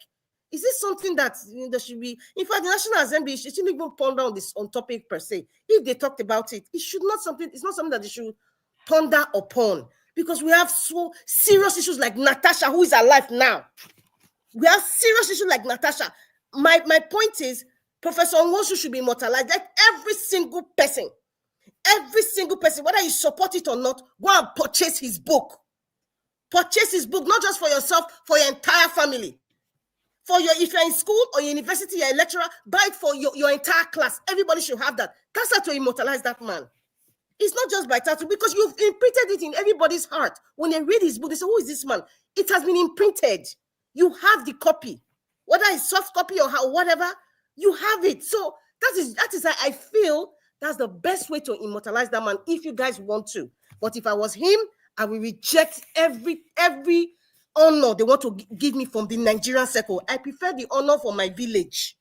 [SPEAKER 7] is this something that there should be? In fact, the National Assembly shouldn't even ponder on this on topic per se. If they talked about it, it's not something that they should ponder upon, because we have so serious issues like Natasha, who is alive now. We have serious issues like Natasha. My point is, Professor Nwosu should be immortalized. Like every single person, whether you support it or not, go and purchase his book. Purchase his book, not just for yourself, for your entire family. If you're in school or university, you're a lecturer, buy it for your entire class. Everybody should have that. That's how to immortalize that man. It's not just by title, because you've imprinted it in everybody's heart. When they read his book, they say, who is this man? It has been imprinted. You have the copy. Whether it's soft copy or whatever, you have it. So that is I feel that's the best way to immortalize that man if you guys want to. But if I was him, I will reject every honor they want to give me from the Nigerian circle. I prefer the honor from my village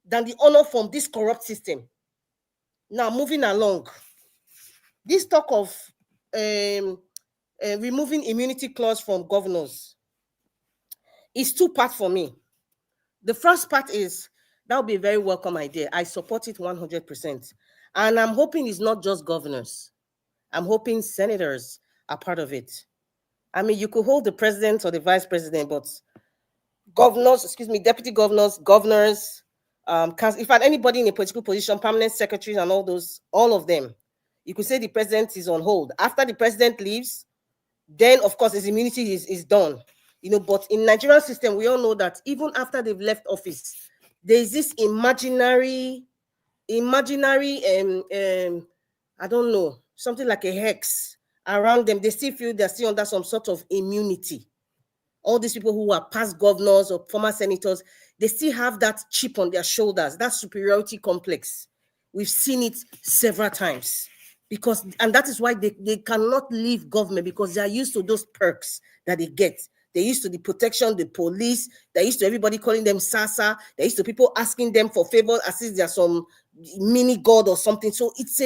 [SPEAKER 7] than the honor from this corrupt system. Now, moving along. This talk of removing immunity clause from governors is two parts for me. The first part is, that would be a very welcome idea. I support it 100%. And I'm hoping it's not just governors. I'm hoping senators are part of it. I mean, you could hold the president or the vice president, but governors, deputy governors, in fact, anybody in a political position, permanent secretaries and all of them, you could say the president is on hold. After the president leaves, then of course his immunity is done. But in Nigerian system, we all know that even after they've left office, there's this imaginary, I don't know, something like a hex around them. They still feel they're still under some sort of immunity. All these people who are past governors or former senators, they still have that chip on their shoulders, that superiority complex. We've seen it several times. And that is why they cannot leave government, because they are used to those perks that they get. They're used to the protection, the police. They're used to everybody calling them Sasa. They're used to people asking them for favors as if they're some mini god or something. So if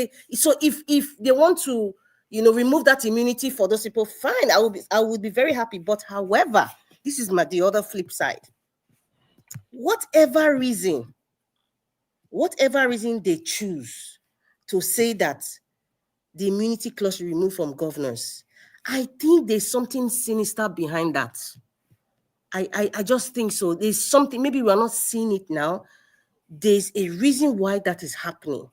[SPEAKER 7] they want to, remove that immunity for those people, fine. I would be very happy. But however, this is the other flip side. Whatever reason they choose to say that the immunity clause should be removed from governors, I think there's something sinister behind that. I just think so. There's something, maybe we're not seeing it now. There's a reason why that is happening.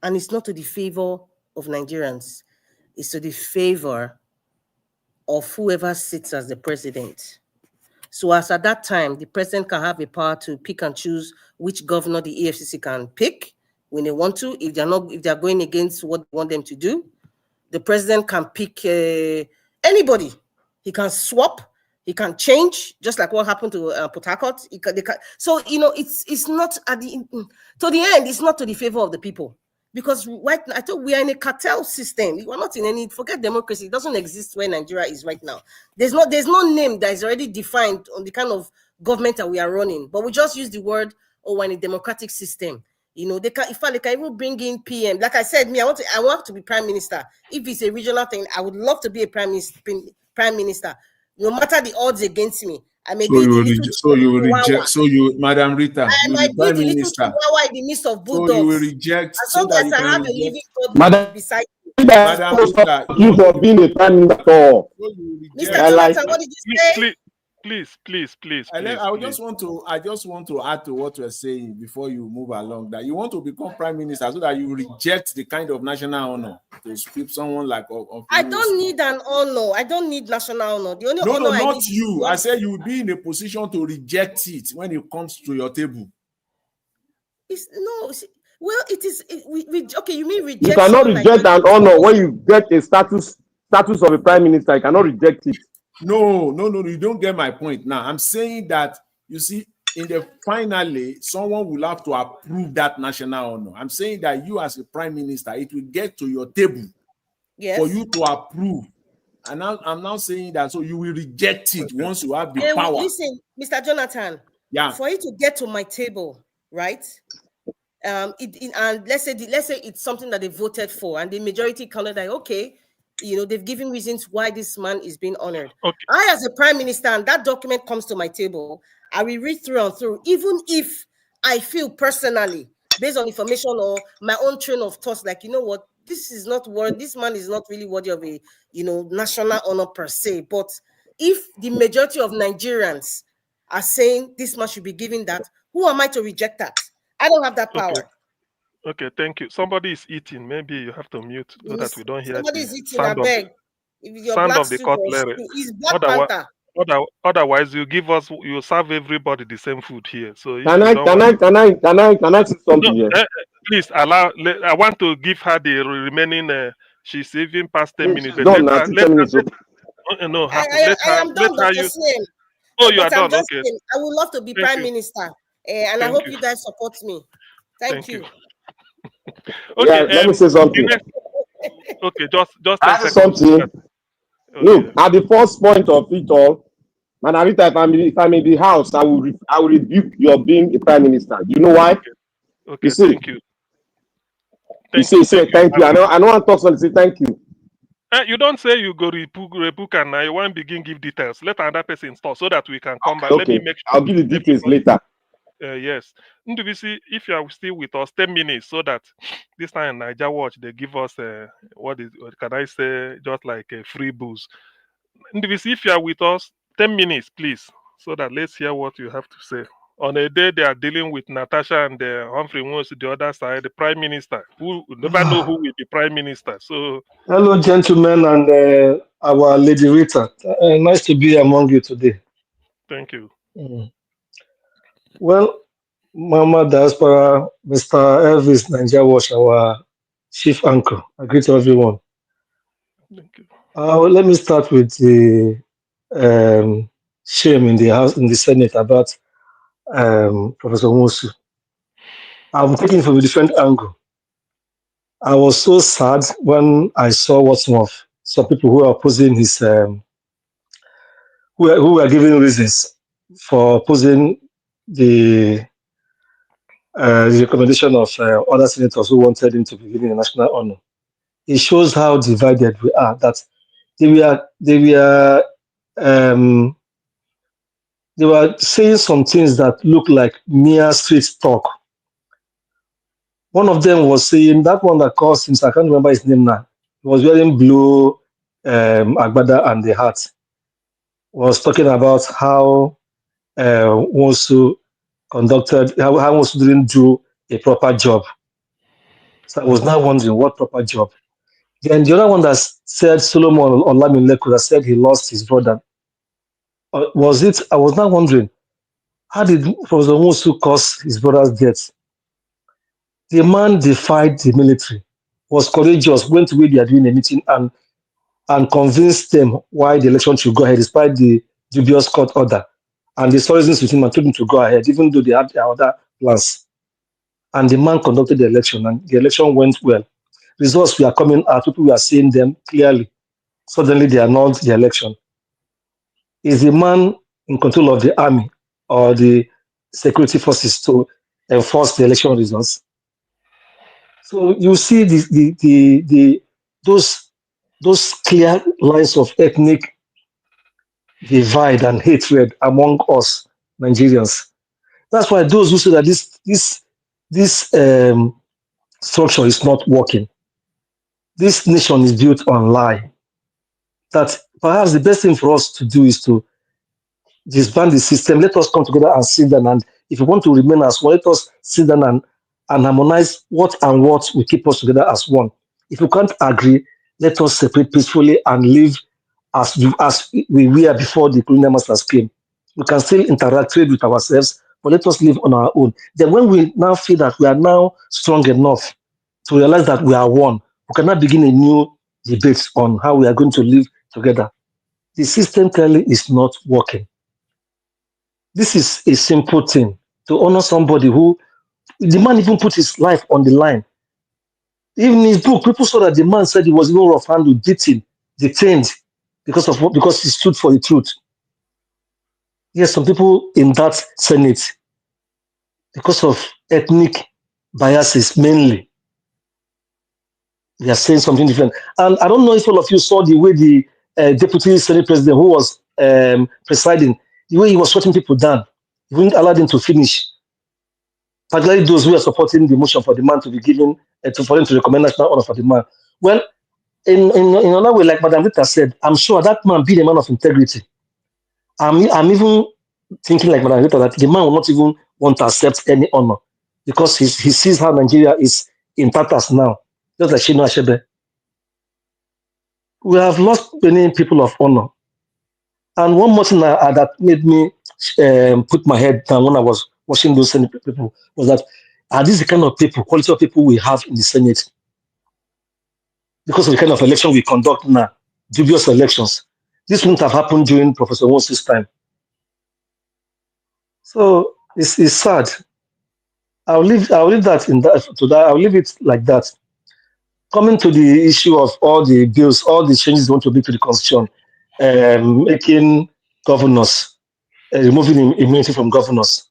[SPEAKER 7] And it's not to the favor of Nigerians. It's to the favor of whoever sits as the president. So as at that time, the president can have a power to pick and choose which governor the EFCC can pick when they want to. If they're going against what they want them to do, the president can pick anybody. He can swap. He can change, just like what happened to Port Harcourt. So it's not to the end. It's not to the favor of the people. Because right now, I thought we are in a cartel system. We are not in any, forget democracy. It doesn't exist where Nigeria is right now. There's no name that is already defined on the kind of government that we are running. But we just use the word, oh, we're in a democratic system. You know, they can even bring in PM. Like I said, I want to be prime minister. If it's a regional thing, I would love to be a prime minister. No matter the odds against me. I may be
[SPEAKER 18] Madam Rita,
[SPEAKER 7] I might be the little chihuahua in the midst of bulldogs.
[SPEAKER 18] So you will reject,
[SPEAKER 7] as long as I have a living
[SPEAKER 19] Madam
[SPEAKER 7] beside me.
[SPEAKER 19] Madam Rita, you for being a prime minister.
[SPEAKER 7] Mr. Jonathan, what did you say?
[SPEAKER 20] Please.
[SPEAKER 18] I just want to add to what you're saying before you move along, that you want to become prime minister so that you reject the kind of national honor to sweep someone like
[SPEAKER 7] I don't need an honor. I don't need national honor. The only honor I
[SPEAKER 18] not
[SPEAKER 7] need
[SPEAKER 18] you. I said you would be in a position to reject it when it comes to your table.
[SPEAKER 7] Okay, you mean rejection?
[SPEAKER 19] You cannot reject an honor when you get a status of a prime minister. You cannot reject it.
[SPEAKER 18] No, you don't get my point. Now I'm saying that, you see, finally someone will have to approve that national honor. I'm saying that you as a prime minister, it will get to your table for you to approve. And now I'm now saying that, so you will reject it once you have the power.
[SPEAKER 7] Listen, Mr. Jonathan, for it to get to my table, right? And let's say it's something that they voted for, and the majority counted that, okay, you know, they've given reasons why this man is being honored. Okay. I, as a prime minister, and that document comes to my table, I will read through and through, even if I feel personally, based on information or my own train of thoughts, like, you know what, this man is not really worthy of a, you know, national honor per se. But if the majority of Nigerians are saying this man should be given that, who am I to reject that? I don't have that power.
[SPEAKER 20] Okay, thank you. Somebody is eating. Maybe you have to mute so that we don't hear
[SPEAKER 7] somebody is eating, I beg.
[SPEAKER 20] Sound of the cutlery. Otherwise, you serve everybody the same food here. So
[SPEAKER 19] can I say something here?
[SPEAKER 20] Please allow. I want to give her the remaining. She's even past 10 minutes.
[SPEAKER 19] No, I am
[SPEAKER 7] done, Dr. Slim.
[SPEAKER 20] Oh, you are done. Okay.
[SPEAKER 7] I would love to be prime minister, and I hope you guys support me. Thank you.
[SPEAKER 19] Okay, let me say something.
[SPEAKER 20] Okay, just 10 seconds.
[SPEAKER 19] Something. Okay. Look, at the first point of it all, Madam Rita, if I'm in the house, I will rebuke your being a prime minister. You know why?
[SPEAKER 20] Okay, thank you.
[SPEAKER 19] Thank you. Thank you. I know I talk something. Say thank you.
[SPEAKER 20] You don't say you go rebuke and I want begin give details. Let another person talk so that we can come back.
[SPEAKER 19] Okay.
[SPEAKER 20] Let me make sure.
[SPEAKER 19] I'll give you details later.
[SPEAKER 20] Yes. Ndubisi, if you are still with us, 10 minutes, so that this time Niger Watch, they give us what can I say, just like a free booze. Ndubisi, if you are with us, 10 minutes, please, so that let's hear what you have to say. On a day they are dealing with Natasha and Humphrey Nwosu, the other side, the prime minister, who never know who will be prime minister. So,
[SPEAKER 1] hello, gentlemen, and our Lady Rita. Nice to be among you today.
[SPEAKER 20] Thank you.
[SPEAKER 1] Well, Mama Diaspora, Mr. Elvis Niger Watch, our chief anchor. I greet everyone.
[SPEAKER 20] Thank you.
[SPEAKER 1] Let me start with the shame in the House, in the Senate about Professor Nwosu. I'm taking it from a different angle. I was so sad when I saw some people who are opposing his, who were giving reasons for opposing the recommendation of other senators who wanted him to be given a national honor. It shows how divided we are. That they were saying some things that look like mere street talk. One of them was saying, that one that caused him, I can't remember his name now. He was wearing blue agbada and the hat. Was talking about how Nwosu conducted, how Nwosu didn't do a proper job. So I was now wondering what proper job. Then the other one that said Solomon Olamileko, that said he lost his brother. Was it? I was now wondering, how did Professor Nwosu cause his brother's death? The man defied the military, was courageous, went to where they are doing a meeting and convinced them why the election should go ahead despite the dubious court order. And the reasons with him and told him to go ahead, even though they had their other plans. and the man conducted the election, and the election went well. Results were coming out, people were seeing them clearly. Suddenly, they announced the election. Is the man in control of the army or the security forces to enforce the election results? So you see those clear lines of ethnic divide and hatred among us Nigerians. That's why those who say that this structure is not working, this nation is built on lie. That perhaps the best thing for us to do is to disband the system. Let us come together and sit down. And if you want to remain as one, let us sit down and harmonize what will keep us together as one. If you can't agree, let us separate peacefully and live as we were before the colonial masters came. We can still interact, trade with ourselves, but let us live on our own. Then when we now feel that we are now strong enough to realize that we are one, we can now begin a new debate on how we are going to live together. The system clearly is not working. This is a simple thing, to honor somebody who, the man even put his life on the line. Even in his book, people saw that the man said he was even rough-handed, beaten, detained because he stood for the truth. Yes, some people in that Senate, because of ethnic biases mainly, they are saying something different. And I don't know if all of you saw the way the Deputy Senate President, who was presiding, the way he was shutting people down. He wouldn't allow them to finish. Particularly those who are supporting the motion for the man to be given, for him to recommend national honor for the man. Well, in another way, like Madam Rita said, I'm sure that man being a man of integrity. I'm even thinking like Madam Rita that the man will not even want to accept any honor because he sees how Nigeria is in tatters now, just like Shino Achebe. We have lost many people of honor. And one more thing that made me put my head down when I was watching those Senate people was that, are these the kind of people, quality of people we have in the Senate? Because of the kind of election we conduct now, dubious elections. This wouldn't have happened during Professor Nwosu's time. So it's sad. I'll leave that in that to that. I'll leave it like that. Coming to the issue of all the bills, all the changes they want to make to the constitution, making governors, removing immunity from governors.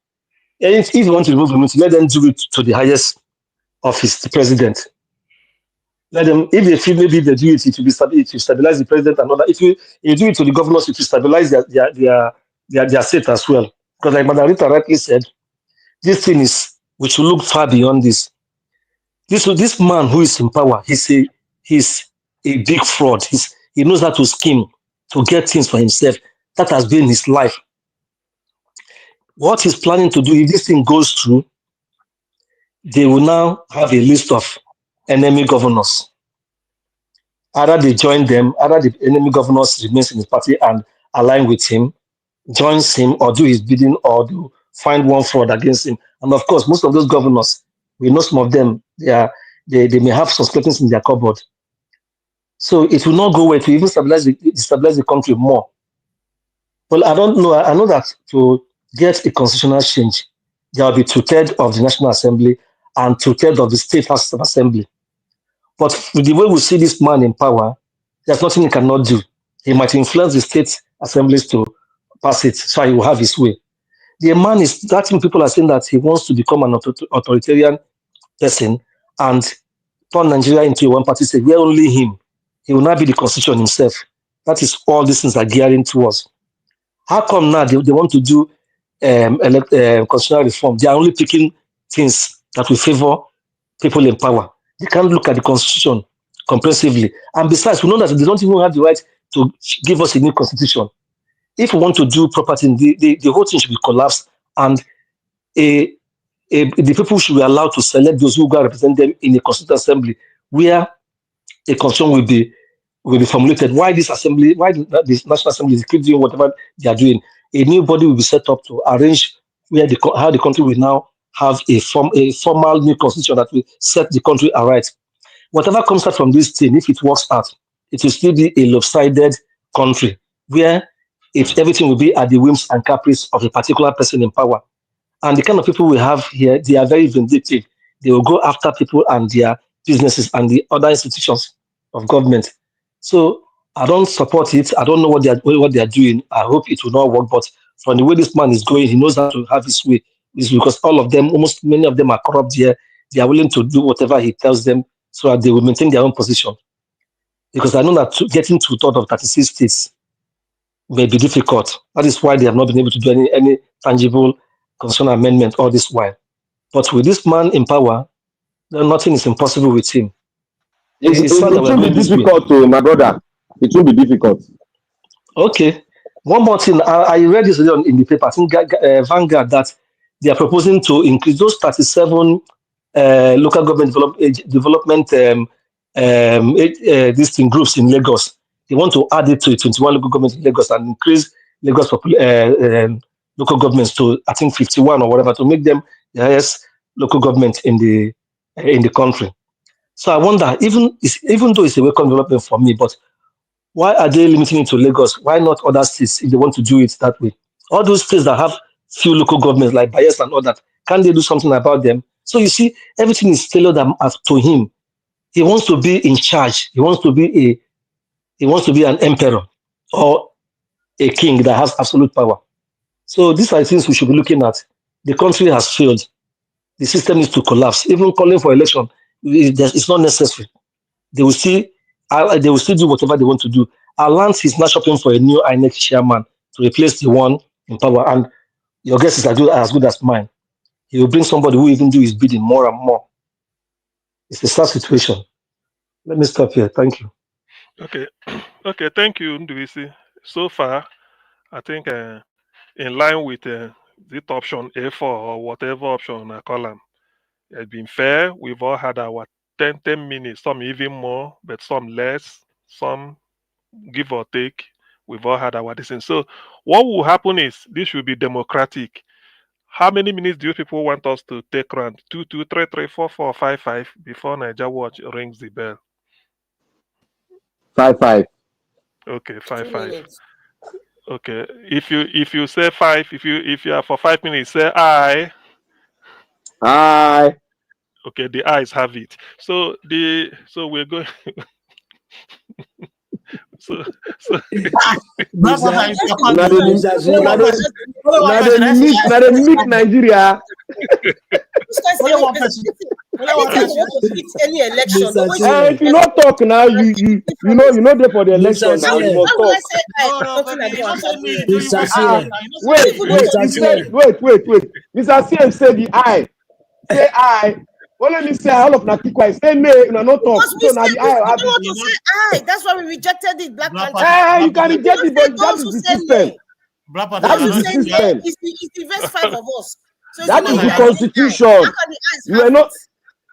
[SPEAKER 1] And if you want to remove immunity, let them do it to the highest office, the president. Let them, if they feel maybe they do it, it will stabilize the president and all that. If you do it to the governors, it will stabilize their state as well. Because like Madam Rita rightly said, this thing is, we should look far beyond this. This man who is in power, he's a big fraud. He knows how to scheme to get things for himself. That has been his life. What he's planning to do, if this thing goes through, they will now have a list of enemy governors. Either they join them, either the enemy governors remains in his party and align with him, joins him, or do his bidding, or do find one fraud against him. And of course, most of those governors, we know some of them, they may have some skeletons in their cupboard. So it will not go away to even stabilize the country more. Well, I don't know. I know that to get a constitutional change, there will be 2/3 of the National Assembly and 2/3 of the State House of Assembly. But with the way we see this man in power, there's nothing he cannot do. He might influence the state assemblies to pass it, so he will have his way. The man is, that people are saying that he wants to become an authoritarian person and turn Nigeria into a one-party state, where only him, he will not be the constitution himself. That is all these things are gearing towards. How come now they want to do constitutional reform? They are only picking things that will favor people in power. They can't look at the constitution comprehensively. And besides, we know that they don't even have the right to give us a new constitution. If we want to do proper thing, the whole thing should be collapsed, and the people should be allowed to select those who go represent them in a constituent assembly, where a constitution will be formulated. Why this National Assembly is keep doing whatever they are doing? A new body will be set up to arrange how the country will now have a formal new constitution that will set the country aright. Whatever comes out from this thing, if it works out, it will still be a lopsided country where everything will be at the whims and caprice of a particular person in power. And the kind of people we have here, they are very vindictive. they will go after people and their businesses and the other institutions of government. So I don't support it. I don't know what they are doing. I hope it will not work. But from the way this man is going, he knows how to have his way. It's because all of them, almost many of them are corrupt here. They are willing to do whatever he tells them so that they will maintain their own position. Because I know that getting to third of 36 states may be difficult. That is why they have not been able to do any tangible constitutional amendment all this while. But with this man in power, then nothing is impossible with him.
[SPEAKER 19] It will be difficult, my brother. It will be difficult.
[SPEAKER 1] Okay. One more thing. I read this in the paper, I think Vanguard, that they are proposing to increase those 37 local government development these thing groups in Lagos. They want to add it to 21 local governments in Lagos and increase Lagos local governments to, I think, 51 or whatever, to make them the highest local government in the country. So I wonder, even though it's a welcome development for me, but why are they limiting it to Lagos? Why not other states if they want to do it that way? All those states that have few local governments like Bayelsa and all that, can't they do something about them? So you see, everything is tailored to him. He wants to be in charge. He wants to be an emperor or a king that has absolute power. So these are things we should be looking at. The country has failed. The system needs to collapse. Even calling for election, it's not necessary. They will still do whatever they want to do. Alliance is now shopping for a new INEC chairman to replace the one in power. And your guess is as good as mine. He will bring somebody who even do his bidding more and more. It's a sad situation. Let me stop here. Thank you.
[SPEAKER 20] Okay. Okay. Thank you, Nduisi. So far, I think in line with the option A4 or whatever option I call them, it's been fair. We've all had our 10 minutes, some even more, but some less, some give or take. We've all had our decision. So what will happen is this will be democratic. How many minutes do you people want us to take round? 2, 2, 3, 3, 4, 4, 5, 5 before Niger Watch rings the bell?
[SPEAKER 19] 5, 5.
[SPEAKER 20] Okay, 5, 5. Okay. If you say 5, if you are for 5 minutes, say aye.
[SPEAKER 19] Aye.
[SPEAKER 20] Okay, the ayes have it. So we're going. so
[SPEAKER 19] Nigeria.
[SPEAKER 7] Any election.
[SPEAKER 19] If you not talk now, you know there for the election now. You must talk. Wait. Mr. CM said the aye. Say aye. Well, let me say all of Natikwa. Say nay, no talk.
[SPEAKER 7] So now the aye. That's why we rejected it. Black
[SPEAKER 19] Panther. You can reject it, but that is the system. That is the system.
[SPEAKER 7] It's the verse 5 of us. So
[SPEAKER 19] that is the constitution.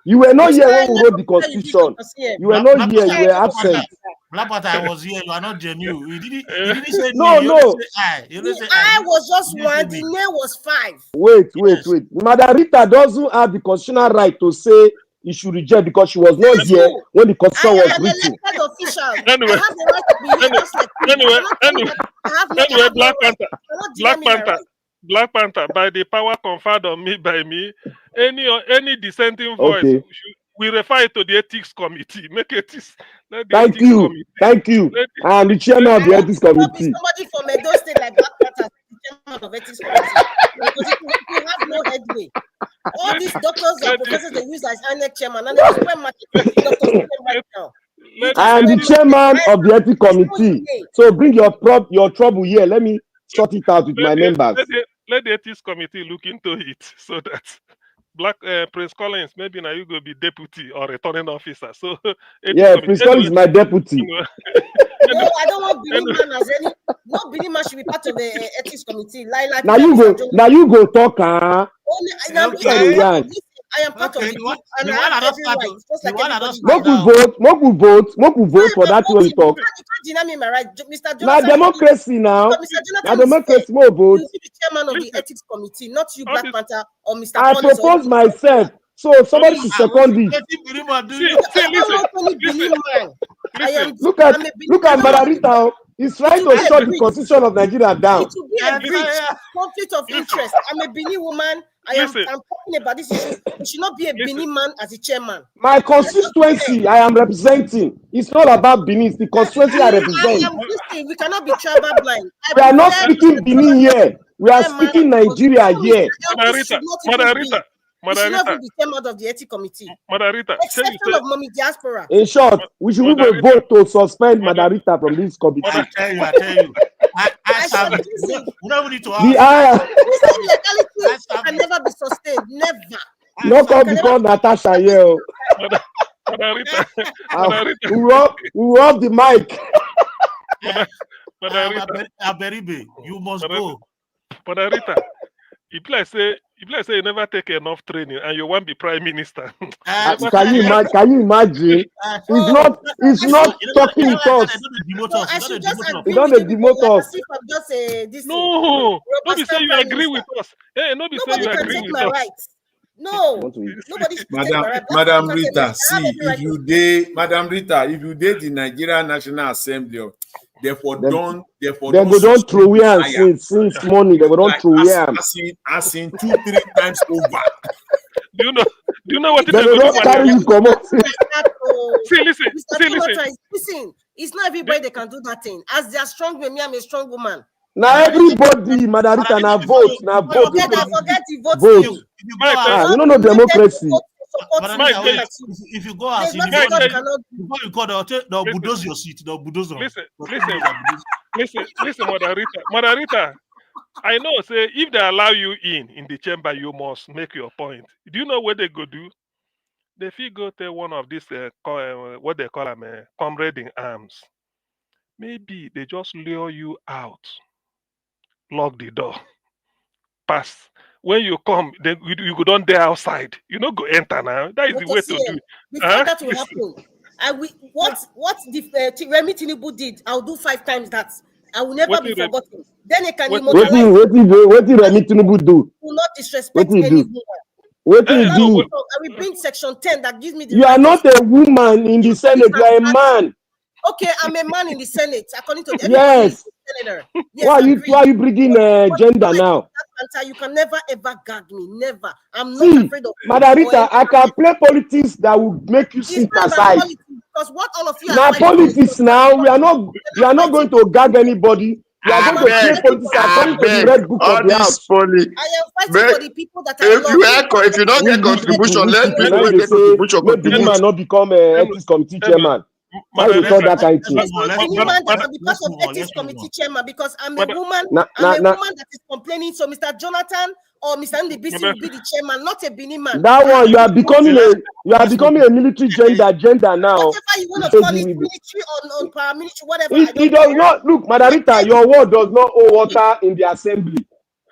[SPEAKER 19] You were not here when we wrote the constitution. You were not here. You were absent.
[SPEAKER 21] Black Panther, I was here. You are not genuine. You didn't say
[SPEAKER 19] no.
[SPEAKER 7] The I was just 1. The nay was 5.
[SPEAKER 19] Wait. Madam Rita doesn't have the constitutional right to say he should reject because she was not here when the constitution was written.
[SPEAKER 20] Black Panther, by the power conferred on me by me, any dissenting voice, we refer it to the ethics committee. Make it.
[SPEAKER 19] Thank you. I'm the chairman of the ethics committee.
[SPEAKER 7] Somebody from Edo State like Black Panther, the chairman of ethics committee. Because we have no headway. All these doctors and professors they use as INEC chairman, and they just doctors right now.
[SPEAKER 19] I am the chairman of the ethics committee. So bring your trouble here. Let me sort it out with my members.
[SPEAKER 20] Let the ethics committee look into it so that Prince Collins, maybe now you go be deputy or returning officer. So
[SPEAKER 19] Prince Collins is my deputy.
[SPEAKER 7] No, I don't want Billy Man as any. No, Billy Man should be part of the ethics committee.
[SPEAKER 19] Now you go talk.
[SPEAKER 7] I am part of the group, and I have every right, just like everybody.
[SPEAKER 19] Moku vote for that way you talk.
[SPEAKER 7] You can't deny me my right, Mr. Jonathan.
[SPEAKER 19] Now democracy now. Now democracy more vote.
[SPEAKER 7] You be the chairman of the ethics committee, not you, Black Panther or Mr.
[SPEAKER 19] I propose myself, so somebody should second it. Look at Margarita. He's trying to shut the constitution of Nigeria down.
[SPEAKER 7] It will be a breach, conflict of interest. I'm a Benin woman. I'm talking about this issue. It should not be a Benin man as a chairman.
[SPEAKER 19] My constituency I am representing. It's not about Benin. It's the constituency I represent.
[SPEAKER 7] We cannot be tribal blind.
[SPEAKER 19] We are not speaking Benin here. We are speaking Nigeria here.
[SPEAKER 7] It should not even be chairman of the ethics committee. Exception of mommy diaspora.
[SPEAKER 19] In short, we should move a vote to suspend Madarita from this committee.
[SPEAKER 21] I tell you. We don't need to
[SPEAKER 7] legality can never be sustained. Never.
[SPEAKER 19] No come because Natasha here. We rub the mic.
[SPEAKER 21] Aberibe, you must go.
[SPEAKER 20] Madarita, if let's say you never take enough training and you want to be prime minister.
[SPEAKER 19] Can you imagine? It's not talking with us.
[SPEAKER 7] I should just agree
[SPEAKER 19] don't
[SPEAKER 7] with you
[SPEAKER 19] demote us.
[SPEAKER 20] No, nobody say you agree with us. Hey, nobody say you agree with us.
[SPEAKER 7] Rights. No, nobody should take my right.
[SPEAKER 18] Madam Rita, see, if you did the Nigerian National Assembly, therefore don't
[SPEAKER 19] throw away and since morning they don't throw away.
[SPEAKER 18] As in 2-3 times over.
[SPEAKER 20] Do you know what
[SPEAKER 19] they don't carry you come up?
[SPEAKER 20] See, listen.
[SPEAKER 7] It's not everybody that can do that thing. As they are strong women, me, I'm a strong woman.
[SPEAKER 19] Now everybody, Madarita, now vote.
[SPEAKER 7] Forget the vote.
[SPEAKER 19] You don't know democracy.
[SPEAKER 21] If you go as you call they'll bulldoze your seat. They'll bulldoze them.
[SPEAKER 20] Listen, Madarita. I know. Say if they allow you in the chamber, you must make your point. Do you know what they go do? They feel go to one of these what they call them comrade in arms. Maybe they just lure you out, lock the door, pass. When you come, then you go down there outside. You don't go enter now. That is the way to do it.
[SPEAKER 7] Before that will happen, what the Remi Tinubu did, I'll do 5 times that. I will never be forgotten. Then they can immortalize.
[SPEAKER 19] What did Remi Tinubu do?
[SPEAKER 7] Will not disrespect anyone.
[SPEAKER 19] What do you do?
[SPEAKER 7] I will bring section 10 that gives me the.
[SPEAKER 19] You are not a woman in the Senate. You are a man.
[SPEAKER 7] Okay, I'm a man in the Senate, according to everybody.
[SPEAKER 19] Yes.
[SPEAKER 7] Senator.
[SPEAKER 19] Yes. Why are you bringing gender now?
[SPEAKER 7] You can never ever gag me. Never. I'm not afraid of.
[SPEAKER 19] Madarita, I can play politics that will make you sit aside.
[SPEAKER 7] Because what all of you
[SPEAKER 19] now politics now, we are not going to gag anybody. We are going to play politics according to the red book of the house.
[SPEAKER 7] I am fighting for the people that are
[SPEAKER 15] if you don't get contribution, let people get contribution.
[SPEAKER 19] Let the woman not become a ethics committee chairman. Why you call that kind of thing?
[SPEAKER 7] Because of ethics committee chairman, because I'm a woman. I'm a woman that is complaining. So Mr. Jonathan or Mr. Ndibisi will be the chairman, not a Benin man.
[SPEAKER 19] That one, you are becoming a military gender now.
[SPEAKER 7] Whatever you want to call it, military or paramilitary, whatever.
[SPEAKER 19] It does not look, Madarita. Your word does not hold water in the assembly.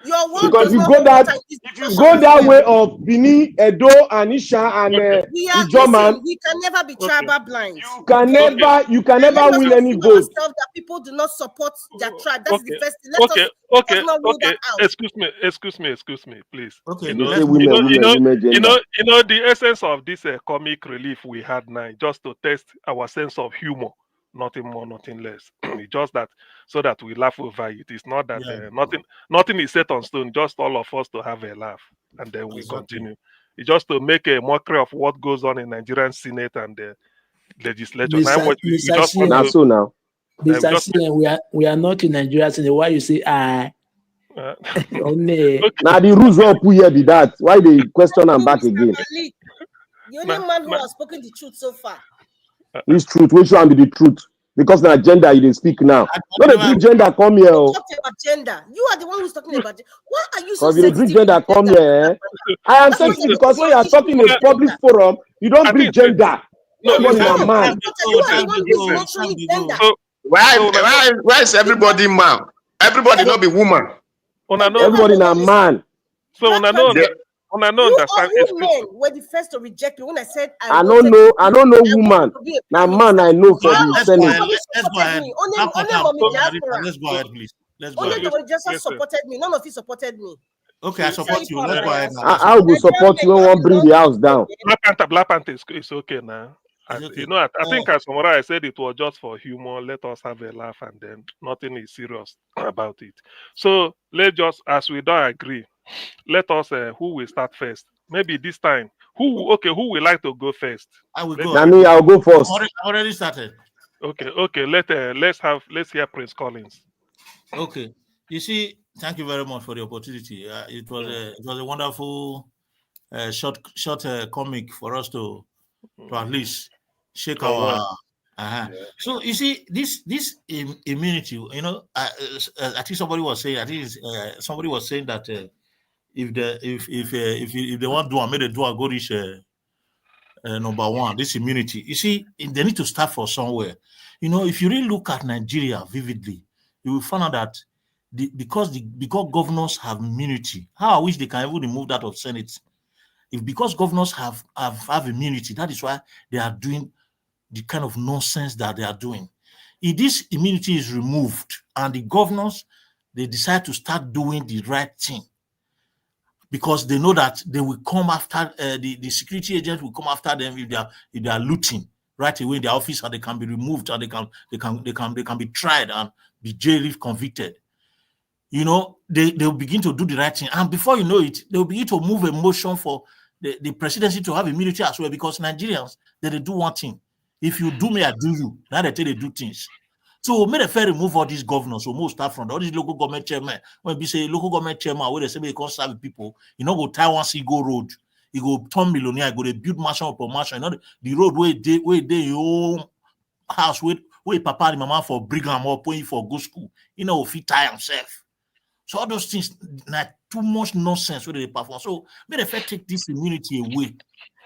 [SPEAKER 7] Your word
[SPEAKER 19] because you go that way of Bini, Edo, Anisha, and Ijoman.
[SPEAKER 7] We can never be tribal blind.
[SPEAKER 19] You can never win any vote.
[SPEAKER 7] That people do not support their tribe. That's the first thing.
[SPEAKER 20] Excuse me, please.
[SPEAKER 19] Okay.
[SPEAKER 20] You know the essence of this comic relief we had now, just to test our sense of humor. Nothing more, nothing less. It's just that so that we laugh over it. It's not that nothing is set on stone. Just all of us to have a laugh, and then we continue. It's just to make a mockery of what goes on in Nigerian Senate and the legislature.
[SPEAKER 5] We are not in Nigerian Senate. Why you say I?
[SPEAKER 19] Now the rules up here be that. Why they question am back again?
[SPEAKER 7] The only man who has spoken the truth so far.
[SPEAKER 19] This truth, which one be the truth? Because the agenda you speak now. Not a big gender come here.
[SPEAKER 7] Talking about gender. You are the one who's talking about gender. Why are you so sensitive?
[SPEAKER 19] Because the gender come here. I am sensitive because when you are talking in a public forum, you don't bring gender. No, you are a man.
[SPEAKER 7] You are the one who's mentioning gender.
[SPEAKER 15] Why is everybody man? Everybody not be woman.
[SPEAKER 19] Everybody is a man.
[SPEAKER 20] So I know. You
[SPEAKER 7] men were the first to reject me when I said
[SPEAKER 19] I don't know woman. Now man I know for the Senate.
[SPEAKER 21] Let's go ahead. Let's go ahead, please.
[SPEAKER 7] Only the just supported me. None of you supported me.
[SPEAKER 21] Okay, I support you. Let's go ahead.
[SPEAKER 19] I will support you when one bring the house down.
[SPEAKER 20] Black Panther is okay now. You know, I think as Omara said, it was just for humor. Let us have a laugh, and then nothing is serious about it. So let's just, as we don't agree, let us who will start first? Maybe this time. Who will like to go first?
[SPEAKER 21] I will
[SPEAKER 20] Let's
[SPEAKER 21] go.
[SPEAKER 20] see.
[SPEAKER 19] Me, I'll go first.
[SPEAKER 21] I already started.
[SPEAKER 20] Okay. Let's hear Prince Collins.
[SPEAKER 21] Okay. You see, thank you very much for the opportunity. It was a wonderful short comic for us to at least shake our. So you see, this immunity. You know, I think somebody was saying. I think somebody was saying that if they want to do, maybe they do go reach number one. This immunity. You see, they need to start from somewhere. You know, if you really look at Nigeria vividly, you will find out that because governors have immunity, how I wish they can even remove that of Senate. Because governors have immunity, that is why they are doing the kind of nonsense that they are doing. If this immunity is removed and the governors, they decide to start doing the right thing, because they know that they will come after the security agents will come after them if they are looting right away in their office, and they can be removed, and they can be tried and be jailed if convicted. You know, they'll begin to do the right thing, and before you know it, they'll begin to move a motion for the presidency to have immunity as well, because Nigerians, they do one thing: if you do me, I do you. Now they tell they do things. So we made a fair remove all these governors. So most start from all these local government chairmen. When we say local government chairman, where they say they can't serve people, you know, go Taiwan see go road, you go turn millionaire, go to build mansion upon mansion. You know, the road where they your own house where papa and mama for Brigham or paying for good school, you know, if he tie himself. So all those things, not too much nonsense where they perform. So may the fair take this immunity away.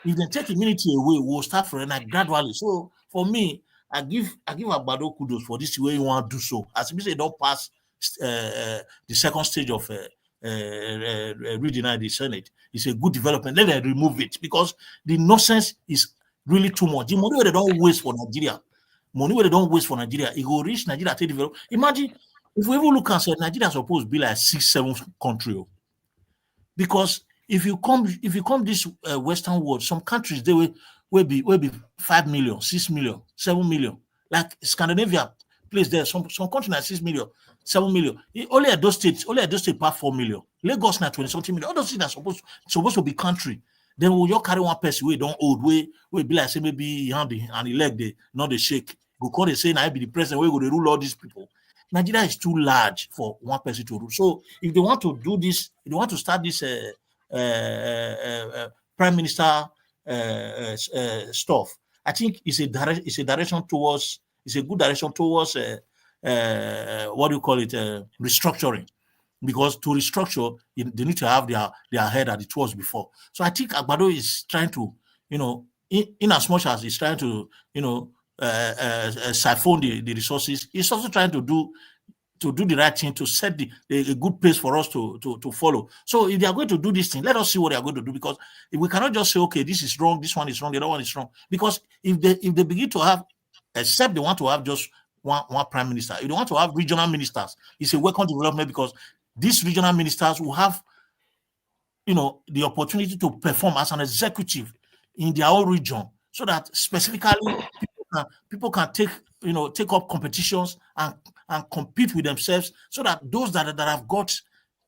[SPEAKER 21] If they take immunity away, we'll start from like gradually. So for me, I give Agbado kudos for this way you want to do so. As we say, don't pass the second stage of reading the Senate. It's a good development. Let them remove it, because the nonsense is really too much. The money where they don't waste for Nigeria, it will reach Nigeria to develop. Imagine if we even look and say Nigeria is supposed to be like 6-7 country, because if you come this Western world, some countries they will be 5 million, 6 million, 7 million. Like Scandinavia place there, some countries like 6 million, 7 million. Only at those states part 4 million. Lagos now 20-something million. All those things are supposed to be country. Then will you carry one person we don't old way be like say maybe hand and the leg they not the shake. Because they say now be the president we go to rule all these people. Nigeria is too large for one person to rule. So if they want to do this, if they want to start this prime minister stuff, I think it's a direction towards, it's a good direction towards what do you call it, restructuring. Because to restructure, they need to have their head as it was before. So I think Agbado is trying to, you know, in as much as he's trying to, you know, siphon the resources, he's also trying to do the right thing, to set a good pace for us to follow. So if they are going to do this thing, let us see what they are going to do, because if we cannot just say, okay, this is wrong, this one is wrong, the other one is wrong. Because if they begin to have, except they want to have just one prime minister, if they want to have regional ministers, it's a welcome development, because these regional ministers will have, you know, the opportunity to perform as an executive in their own region, so that specifically people can take up competitions and compete with themselves, so that those that have got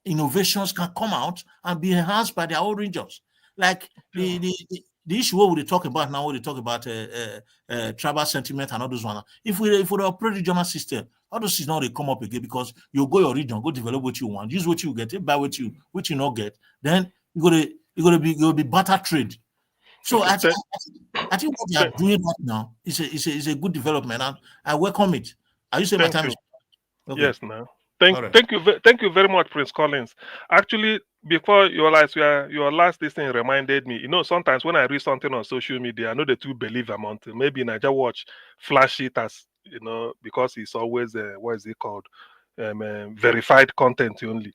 [SPEAKER 21] innovations can come out and be enhanced by their own regions. Like the issue what we talk about now, we talk about tribal sentiment and all those ones. If we operate regional system, all those things now they come up again, because you go your region, go develop what you want, use what you get, buy what you not get, then you're gonna be barter trade. So I think what they are doing right now is a good development, and I welcome it. Are you saying my time is?
[SPEAKER 20] Okay. Yes, now. Thank you very much, Prince Collins. Actually, before your last this thing reminded me, you know, sometimes when I read something on social media, I know the two believe amount. Maybe Niger Watch flash it as, you know, because it's always what is it called, verified content only.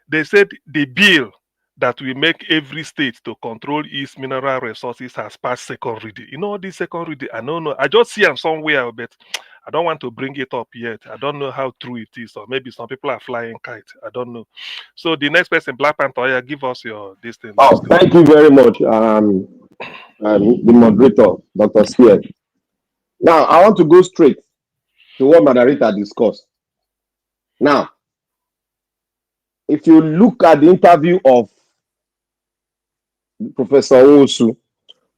[SPEAKER 20] They said the bill that will make every state to control its mineral resources has passed second reading. You know, this second reading, I don't know. I just see them somewhere, but I don't want to bring it up yet. I don't know how true it is, or maybe some people are flying kite. I don't know. So the next person, Black Panther, give us your this thing.
[SPEAKER 19] Oh, thank you very much, the moderator, Dr. Spear. Now, I want to go straight to what Margarita discussed. Now, if you look at the interview of Professor Nwosu,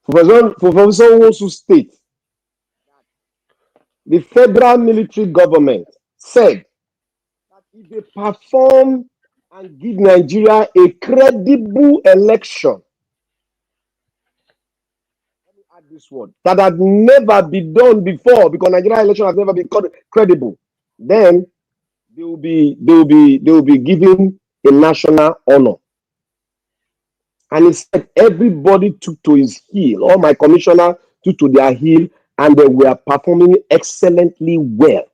[SPEAKER 19] Professor Nwosu states the federal military government said that if they perform and give Nigeria a credible election, let me add this word, that had never been done before, because Nigeria election has never been credible, then they will be given a national honor. And he said everybody took to his heel. All my commissioners took to their heel, and they were performing excellently well,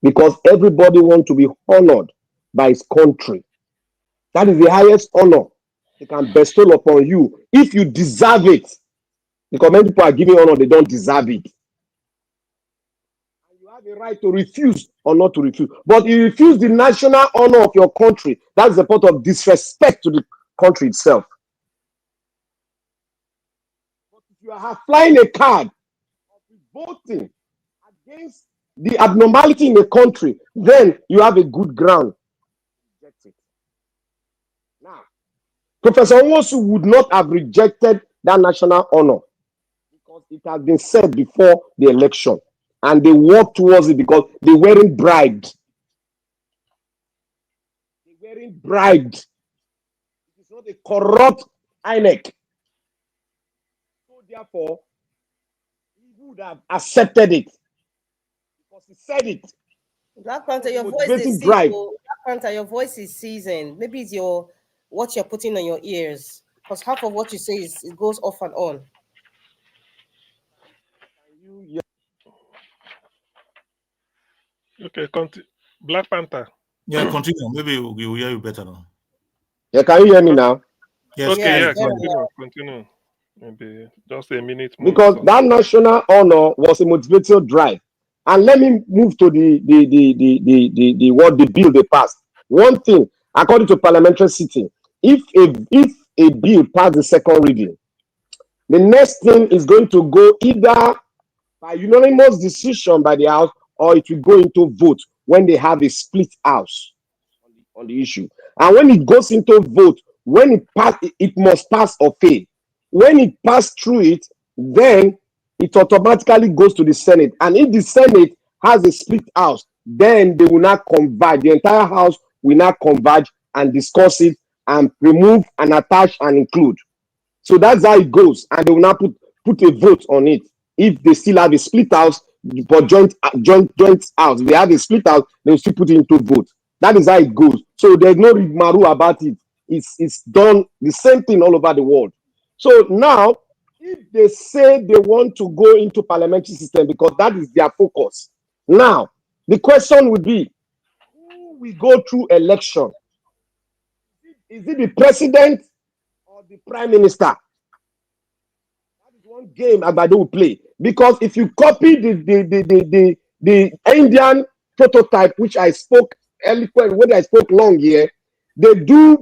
[SPEAKER 19] because everybody wants to be honored by his country. That is the highest honor they can bestow upon you if you deserve it. Because many people are giving honor, they don't deserve it. And you have a right to refuse or not to refuse. But if you refuse the national honor of your country, that's a part of disrespect to the country itself. But if you are flying a card of voting against the abnormality in the country, then you have a good ground. Now, Professor Nwosu would not have rejected that national honor because it has been said before the election, and they worked towards it because they weren't bribed. They weren't bribed. It is not a corrupt INEC. So therefore, he would have accepted it because he said it.
[SPEAKER 7] Black Panther, your voice is
[SPEAKER 19] drive.
[SPEAKER 7] Black Panther, your voice is seasoned. Maybe it's what you're putting on your ears, because half of what you say it goes off and on.
[SPEAKER 20] Okay, Black Panther.
[SPEAKER 21] Yeah, continue. Maybe we'll hear you better now.
[SPEAKER 19] Yeah, can you hear me now?
[SPEAKER 21] Yes.
[SPEAKER 20] Okay,
[SPEAKER 21] yes,
[SPEAKER 20] continue. Maybe just a minute more.
[SPEAKER 19] Because that national honor was a motivational drive. And let me move to the what the bill they passed. One thing, according to parliamentary sitting, if a bill passed the second reading, the next thing is going to go either by unanimous decision by the House, or it will go into vote when they have a split house on the issue. And when it goes into vote, when it pass, it must pass or fail. When it passed through it, then it automatically goes to the Senate. And if the Senate has a split house, then they will not converge. The entire house will not converge and discuss it and remove and attach and include. So that's how it goes. And they will not put a vote on it. If they still have a split house, but joint house, if they have a split house, they will still put it into vote. That is how it goes. So there's no rigmarole about it. It's done the same thing all over the world. So now, if they say they want to go into parliamentary system because that is their focus, now the question would be, who will go through election? Is it the president or the prime minister? That is one game Agbado will play. Because if you copy the Indian prototype, which I spoke eloquent, when I spoke long here, they do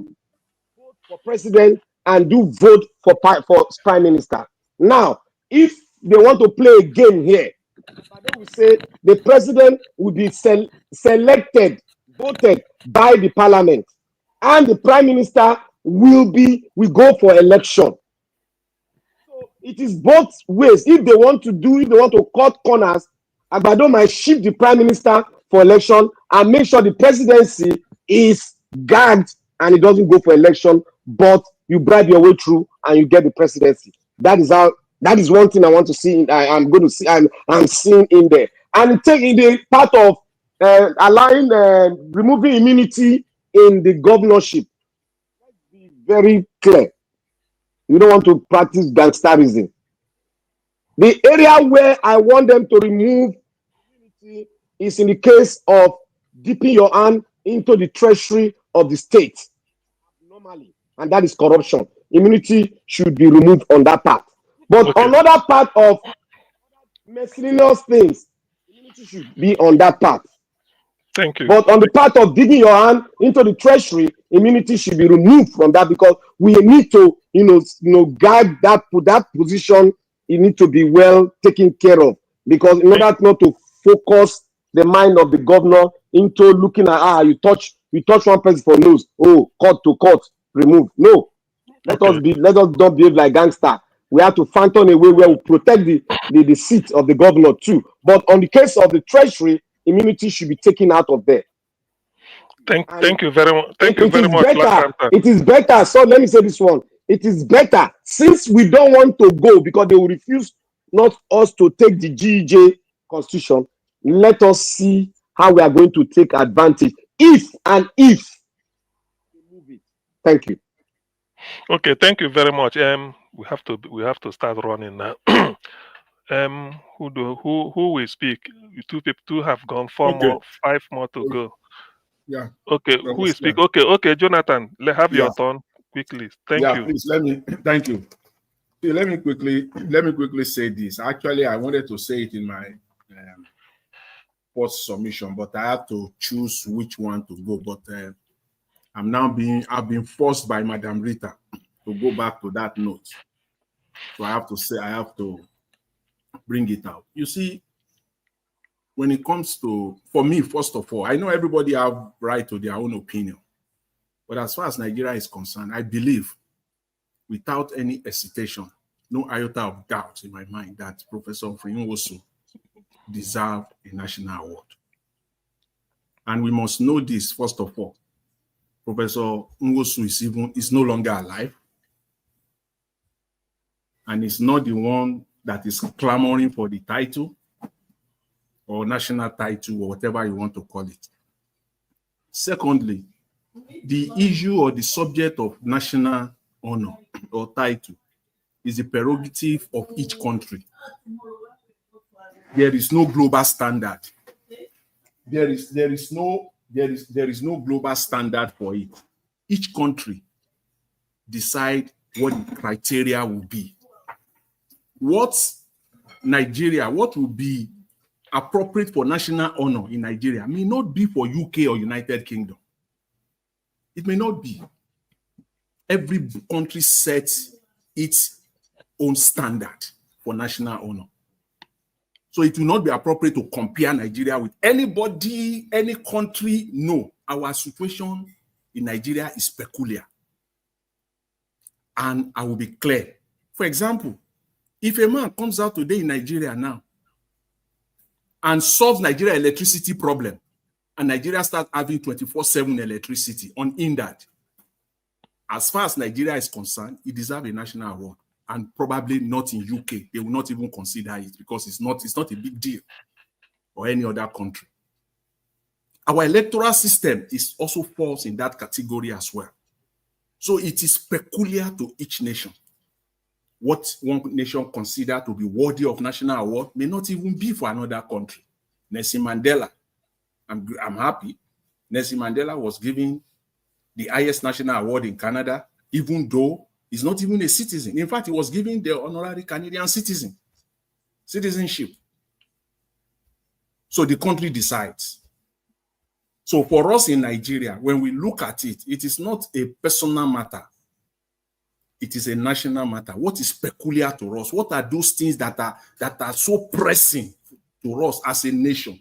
[SPEAKER 19] vote for president and do vote for prime minister. Now, if they want to play a game here, we say the president will be selected, voted by the parliament, and the prime minister will go for election. So it is both ways. If they want to cut corners, Agbado might shift the prime minister for election and make sure the presidency is gagged and it doesn't go for election, but you bribe your way through and you get the presidency. That is one thing I want to see. I'm seeing in there. And taking the part of allowing removing immunity in the governorship. Let's be very clear. You don't want to practice gangsterism. The area where I want them to remove immunity is in the case of dipping your hand into the treasury of the state. Normally. And that is corruption. Immunity should be removed on that part. But on other part of miscellaneous things, immunity should be on that part.
[SPEAKER 20] Thank you.
[SPEAKER 19] But on the part of digging your hand into the treasury, immunity should be removed from that, because we need to, guard that position. It needs to be well taken care of, because in order not to focus the mind of the governor into looking at you You touch one person for nose, oh, cut to cut, remove. No, let us not behave like gangster. We have to find on a way where we protect the seat of the governor too. But on the case of the treasury, immunity should be taken out of there.
[SPEAKER 20] Thank you very much. Thank you
[SPEAKER 19] It
[SPEAKER 20] very
[SPEAKER 19] is
[SPEAKER 20] much, Black
[SPEAKER 19] better.
[SPEAKER 20] Panther.
[SPEAKER 19] It is better. So let me say this one. It is better since we don't want to go because they will refuse not us to take the GEJ constitution. Let us see how we are going to take advantage. If thank you.
[SPEAKER 20] Okay, thank you very much. We have to start running now. Who will speak? Two have gone.
[SPEAKER 18] Okay.
[SPEAKER 20] 5 more to go.
[SPEAKER 18] Yeah.
[SPEAKER 20] Okay, who will speak? Okay, Jonathan, have your turn quickly. Thank you.
[SPEAKER 18] Please thank you. See, let me quickly say this. Actually, I wanted to say it in my first submission, but I have to choose which one to go. But I've been forced by Madam Rita to go back to that note. So I have to bring it out. You see, when it comes to, for me, first of all, I know everybody have right to their own opinion. But as far as Nigeria is concerned, I believe, without any hesitation, no iota of doubt in my mind, that Professor Humphrey Nwosu deserved a national award. And we must know this, first of all. Professor Nwosu is no longer alive. And it's not the one that is clamoring for the title or national title or whatever you want to call it. Secondly, the issue or the subject of national honor or title is the prerogative of each country. There is no global standard. There is no global standard for it. Each country decide what the criteria will be. What will be appropriate for national honor in Nigeria may not be for UK or United Kingdom. It may not be. Every country sets its own standard for national honor. So it will not be appropriate to compare Nigeria with anybody, any country. No, our situation in Nigeria is peculiar. And I will be clear. For example, if a man comes out today in Nigeria now and solves Nigeria electricity problem, and Nigeria starts having 24/7 electricity unhindered, as far as Nigeria is concerned, it deserves a national award. And probably not in UK. They will not even consider it because it's not a big deal, or any other country. Our electoral system is also falls in that category as well. So it is peculiar to each nation. What one nation considers to be worthy of national award may not even be for another country. Nelson Mandela, I'm happy. Nelson Mandela was given the highest national award in Canada, even though he's not even a citizen. In fact, he was given the honorary Canadian citizenship. So the country decides. So for us in Nigeria, when we look at it, it is not a personal matter. It is a national matter. What is peculiar to us? What are those things that are so pressing to us as a nation?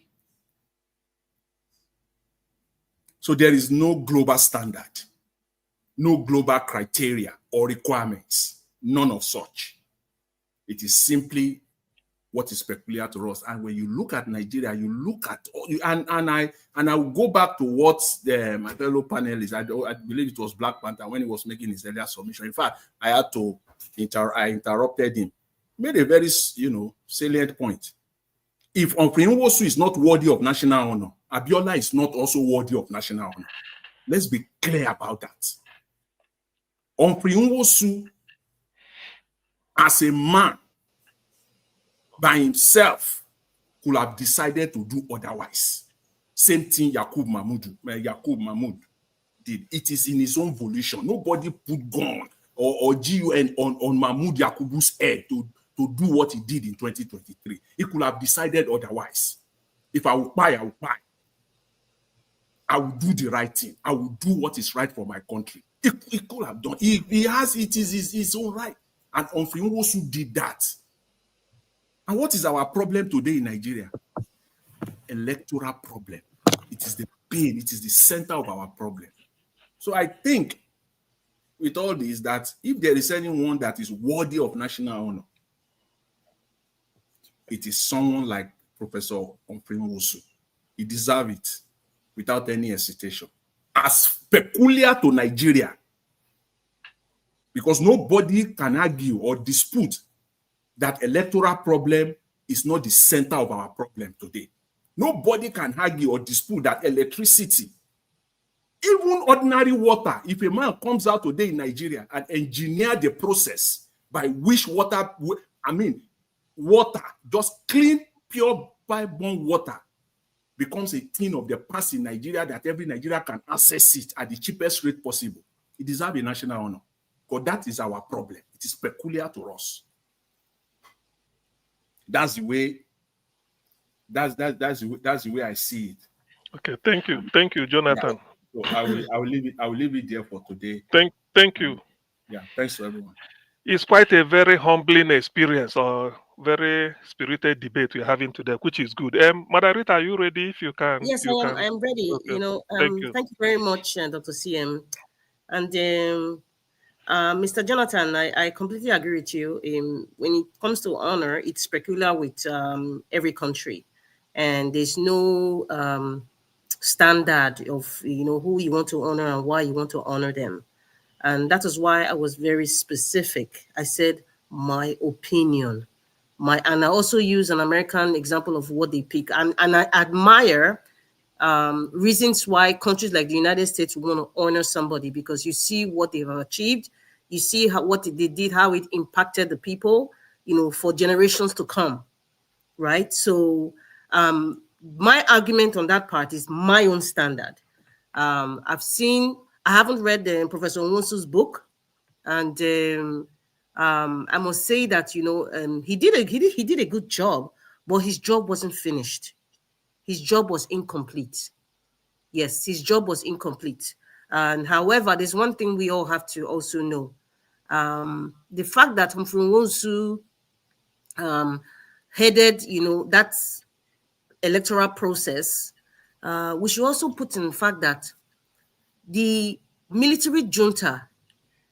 [SPEAKER 18] So there is no global standard, no global criteria or requirements, none of such. It is simply what is peculiar to us. And when you look at Nigeria, you look at and I will go back to what my fellow panelists, I believe it was Black Panther when he was making his earlier submission. In fact, I had to I interrupted him. Made a very salient point. If Humphrey Nwosu is not worthy of national honor, Abiola is not also worthy of national honor. Let's be clear about that. Humphrey Nwosu, as a man, by himself, could have decided to do otherwise. Same thing Yakub Mahmoud did. It is in his own volition. Nobody put gun or GUN on Mahmoud Yakubu's head to do what he did in 2023. He could have decided otherwise. If I will buy, I will buy. I will do the right thing. I will do what is right for my country. He could have done. He has it is his own right. And Humphrey Nwosu did that. And what is our problem today in Nigeria? Electoral problem. It is the pain. It is the center of our problem. So I think with all this, that if there is anyone that is worthy of national honor, it is someone like Professor Humphrey Nwosu. He deserves it without any hesitation. As peculiar to Nigeria, because nobody can argue or dispute that electoral problem is not the center of our problem today. Nobody can argue or dispute that electricity, even ordinary water, if a man comes out today in Nigeria and engineer the process by which water, just clean, pure, pipe-borne water becomes a thing of the past in Nigeria, that every Nigerian can access it at the cheapest rate possible. It deserves a national honor, because that is our problem. It is peculiar to us. That's the way. That's the way I see it.
[SPEAKER 20] Okay, thank you, Jonathan.
[SPEAKER 18] Yeah. So I will leave it there for today.
[SPEAKER 20] Thank you.
[SPEAKER 18] Yeah, thanks to everyone.
[SPEAKER 20] It's quite a very humbling experience, or very spirited debate we're having today, which is good. Margarita, are you ready? If you can.
[SPEAKER 7] Yes, I am ready.
[SPEAKER 20] Okay.
[SPEAKER 7] Thank you very much, Dr. CM. And Mr. Jonathan, I completely agree with you. When it comes to honor, it's peculiar with every country, and there's no standard of who you want to honor and why you want to honor them. And that is why I was very specific. I said my opinion, and I also use an American example of what they pick. And I admire reasons why countries like the United States want to honor somebody, because you see what they've achieved, you see what they did, how it impacted the people, for generations to come, right? So my argument on that part is my own standard. I haven't read Professor Nwosu's book, and I must say that he did a good job, but his job wasn't finished. His job was incomplete. Yes, his job was incomplete. And however, there's one thing we all have to also know: the fact that Humphrey Nwosu headed, that electoral process. We should also put in the fact that the military junta,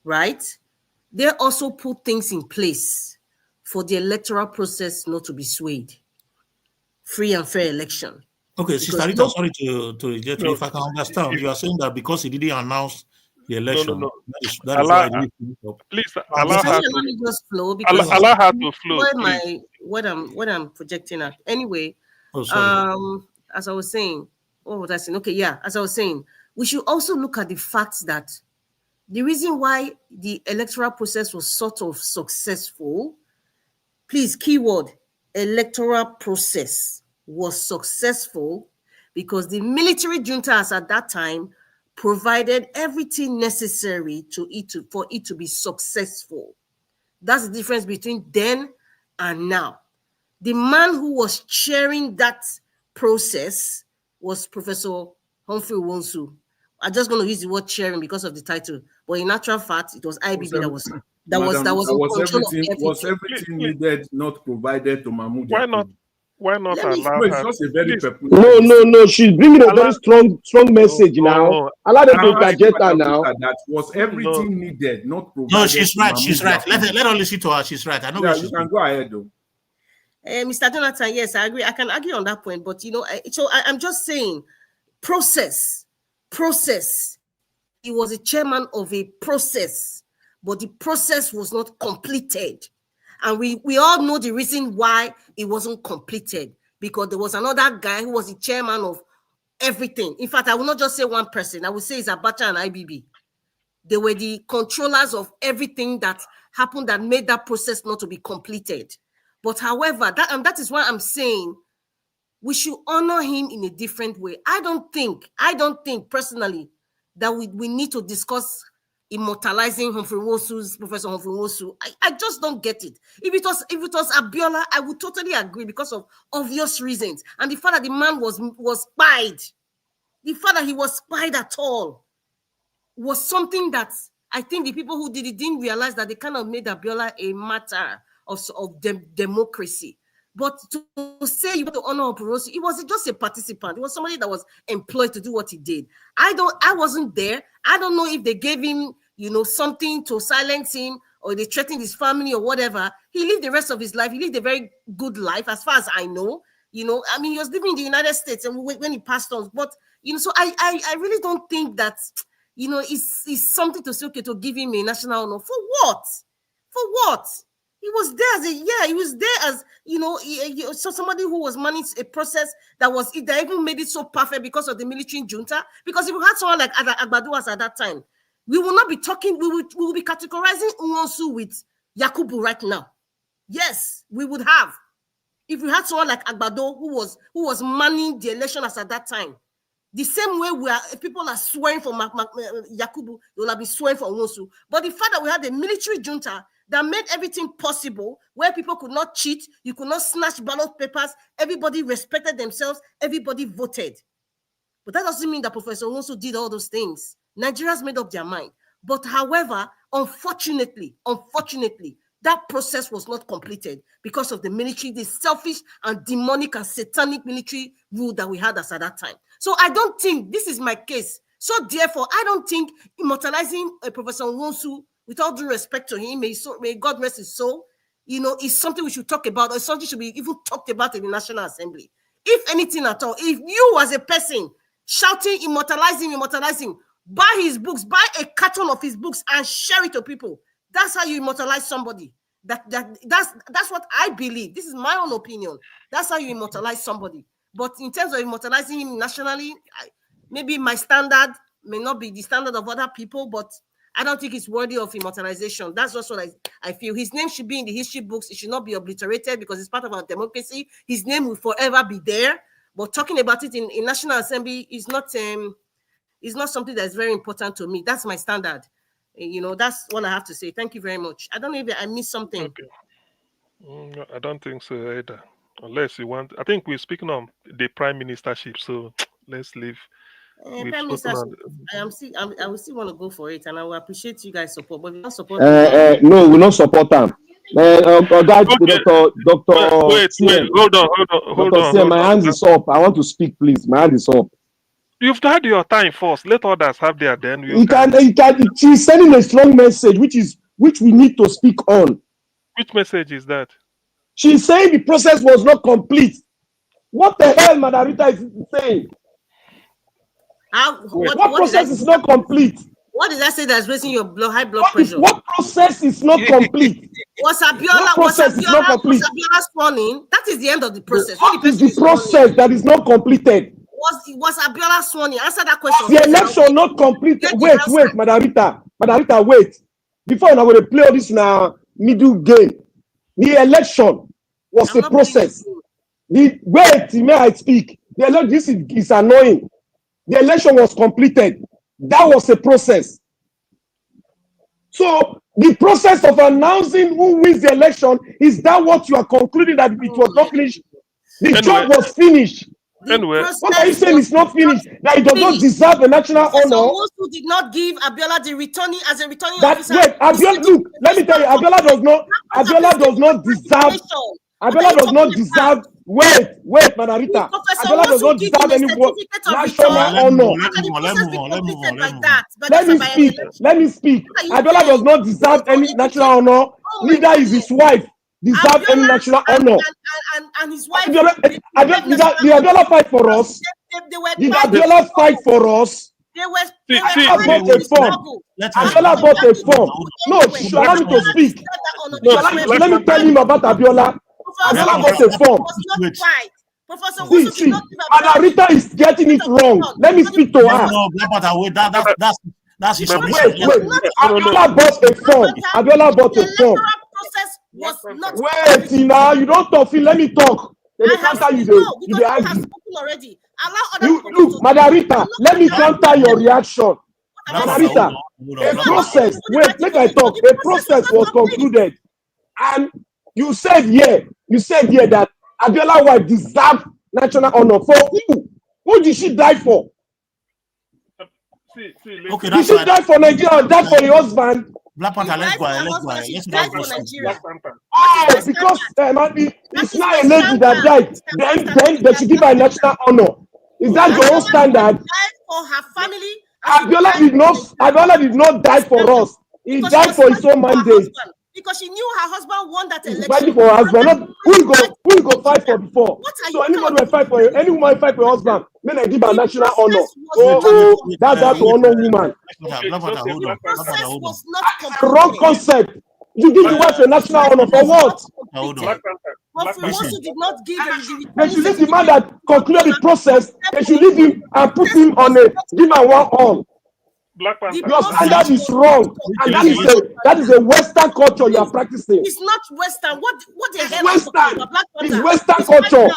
[SPEAKER 7] right, they also put things in place for the electoral process not to be swayed. Free and fair election.
[SPEAKER 21] Okay, Sister Rita, sorry to reject you. If I can understand, you are saying that because he didn't announce the election,
[SPEAKER 20] no.
[SPEAKER 21] That is why he didn't up.
[SPEAKER 20] Please,
[SPEAKER 7] allow me just flow, because
[SPEAKER 20] allow her to flow.
[SPEAKER 7] What I'm projecting at. Anyway, as I was saying, what was I saying? Okay, yeah, as I was saying, we should also look at the fact that the reason why the electoral process was sort of successful, please, keyword, electoral process was successful because the military juntas at that time provided everything necessary for it to be successful. That's the difference between then and now. The man who was chairing that process was Professor Humphrey Nwosu. I'm just going to use the word chairing because of the title, but in actual fact, it was IBB that was in control of everything.
[SPEAKER 18] Was everything needed not provided to Mahmoud?
[SPEAKER 20] Why not allow
[SPEAKER 18] her? It's just a very
[SPEAKER 19] No. She's bringing a very strong message now. Allow them to interject her now.
[SPEAKER 18] That was everything needed, not provided.
[SPEAKER 21] No, she's right. She's right. Let her listen to her. She's right. I know.
[SPEAKER 18] Yeah, you can go ahead though.
[SPEAKER 7] Mr. Jonathan, yes, I agree. I can argue on that point, but so I'm just saying, process. He was a chairman of a process, but the process was not completed. And we all know the reason why it wasn't completed, because there was another guy who was the chairman of everything. In fact, I will not just say one person. I will say it's Abacha and IBB. They were the controllers of everything that happened that made that process not to be completed. But however, that is why I'm saying we should honor him in a different way. I don't think personally that we need to discuss immortalizing Humphrey Nwosu's Professor Humphrey Nwosu. I just don't get it. If it was Abiola, I would totally agree because of obvious reasons. And the fact that the man was spied, the fact that he was spied at all, was something that I think the people who did it didn't realize, that they kind of made Abiola a matter of democracy. But to say you want to honor Opurosi, it was just a participant. It was somebody that was employed to do what he did. I wasn't there. I don't know if they gave him, something to silence him, or they threatened his family or whatever. He lived the rest of his life. He lived a very good life, as far as I know. He was living in the United States and when he passed on. But, so I really don't think that, it's something to say, okay, to give him a national honor. For what? For what? He was there he was there as, so somebody who was managing a process that even made it so perfect because of the military junta. Because if we had someone like IGBOS at that time, we will not be talking, we will be categorizing Nwosu with Yakubu right now. Yes, we would have. If we had someone like Agbado who was manning the election as at that time. The same way people are swearing for Yakubu, they will have been swearing for Nwosu. But the fact that we had a military junta that made everything possible, where people could not cheat, you could not snatch ballot papers, everybody respected themselves, everybody voted. But that doesn't mean that Professor Nwosu did all those things. Nigerians made up their mind. But however, unfortunately, that process was not completed because of the military, the selfish and demonic and satanic military rule that we had at that time. So I don't think this is my case. So therefore, I don't think immortalizing Professor Nwosu, with all due respect to him, may God rest his soul, is something we should talk about, or something should be even talked about in the National Assembly. If anything at all, if you as a person shouting, immortalizing, buy his books, buy a carton of his books and share it to people. That's how you immortalize somebody. That's what I believe. This is my own opinion. That's how you immortalize somebody. But in terms of immortalizing him nationally, maybe my standard may not be the standard of other people, but I don't think it's worthy of immortalization. That's just what I feel. His name should be in the history books. It should not be obliterated because it's part of our democracy. His name will forever be there. But talking about it in National Assembly is not something that's very important to me. That's my standard. That's what I have to say. Thank you very much. I don't know if I missed something.
[SPEAKER 20] Okay. No, I don't think so either. Unless you want, I think we're speaking on the prime ministership, so let's leave.
[SPEAKER 7] Prime ministership, I will still want to go for it, and I will appreciate you guys' support. But we don't support.
[SPEAKER 19] No, we don't support them.
[SPEAKER 20] Wait, hold on.
[SPEAKER 19] My hand is up. I want to speak, please. My hand is up.
[SPEAKER 20] You've had your time first. Let others have their then.
[SPEAKER 19] She's sending a strong message, which we need to speak on.
[SPEAKER 20] Which message is that?
[SPEAKER 19] She's saying the process was not complete. What the hell, Madarita is saying? What process is not complete?
[SPEAKER 7] What did I say that's raising your high blood pressure?
[SPEAKER 19] What process is not complete?
[SPEAKER 7] Was Abiola sworn in? That is the end of the process.
[SPEAKER 19] What is the process that is not completed?
[SPEAKER 7] Was Abiola sworn in? Answer that question.
[SPEAKER 19] The election not completed. Wait, Madarita, wait. Before I will play all this now middle game. The election was a process. May I speak? This is annoying. The election was completed. That was a process. So the process of announcing who wins the election, is that what you are concluding, that it was not finished? The job was finished. What are you saying it's not finished? That it does not deserve the national honor?
[SPEAKER 7] Who did not give Abiola the returning officer?
[SPEAKER 19] Wait, Abiola, look, let me tell you, Abiola does not deserve. Wait, Madarita. Abiola does not deserve any national honor. Let me speak. Abiola does not deserve any national honor. Neither is his wife deserve any national honor.
[SPEAKER 7] And his wife.
[SPEAKER 19] Did Abiola fight for us? Did Abiola fight for us? Abiola bought a form. No, allow me to speak. Let me tell him about Abiola. Abiola bought a form. See, Madarita is getting it wrong. Let me speak to her.
[SPEAKER 21] That's his
[SPEAKER 19] Abiola bought a form. Abiola bought a form. Wait, now you don't talk. Let me talk. You argue. Look, Madarita, let me counter your reaction. Madarita, a process. Wait, make I talk. A process was concluded, and you said that Abiola wife deserved national honor. For who? Who did she die for? Did she die for Nigeria or die for the husband?
[SPEAKER 21] Black Panther, let's go.
[SPEAKER 7] Let's
[SPEAKER 21] Let's
[SPEAKER 7] for Nigeria.
[SPEAKER 19] Oh, because it's not a lady that died. Then they should give her a national honor. Is that your own standard?
[SPEAKER 7] Died for her family.
[SPEAKER 19] Abiola did not die for us. He died for his own mandate.
[SPEAKER 7] Because she knew her husband won that election.
[SPEAKER 19] Fighting for her husband. Not who go fight for before. So anybody will fight for you. Any woman fight for her husband. Then I give her national honor. That's how to honor woman.
[SPEAKER 7] The process was not
[SPEAKER 19] It's a wrong concept. You give the wife a national honor for what?
[SPEAKER 7] But for Nwosu did not give
[SPEAKER 19] They should leave the man that concluded the process. They should leave him and put him on a give him one on.
[SPEAKER 20] Black Panther.
[SPEAKER 19] Your standard is wrong, and that is a Western culture you are practicing.
[SPEAKER 7] It's not Western. What the hell?
[SPEAKER 19] Western. It's Western culture.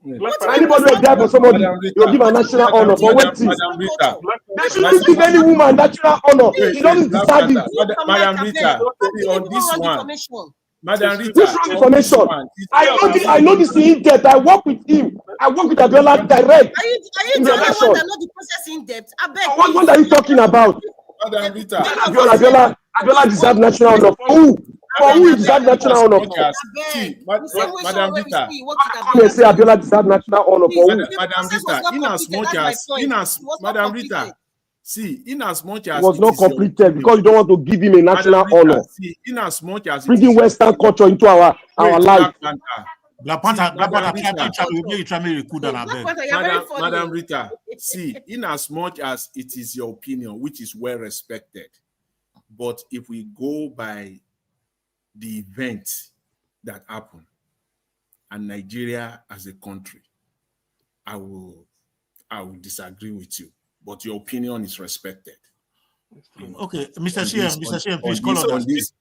[SPEAKER 19] Anybody will die for somebody, you'll give a national honor. But wait, they shouldn't give any woman national honor. She doesn't deserve it.
[SPEAKER 18] Madam Rita, on this one. Madam Rita,
[SPEAKER 19] which wrong information? I know this in depth. I work with him. I work with Abiola direct.
[SPEAKER 7] Are you the only one that know the process in depth? I beg.
[SPEAKER 19] What are you talking about?
[SPEAKER 18] Madam Rita,
[SPEAKER 19] Abiola deserves national honor. For who? For who he deserves national honor?
[SPEAKER 18] Madam Rita,
[SPEAKER 19] They say Abiola deserves national honor for who?
[SPEAKER 18] Madam Rita, in as much as
[SPEAKER 19] it was not completed because you don't want to give him a national honor.
[SPEAKER 18] See, in as much as
[SPEAKER 19] bringing Western culture into our life.
[SPEAKER 21] Black Panther,
[SPEAKER 18] Madam Rita, see, in as much as it is your opinion, which is well respected, but if we go by the events that happened and Nigeria as a country, I will disagree with you. But your opinion is respected.
[SPEAKER 21] Okay, Mr. CM, please call
[SPEAKER 18] on this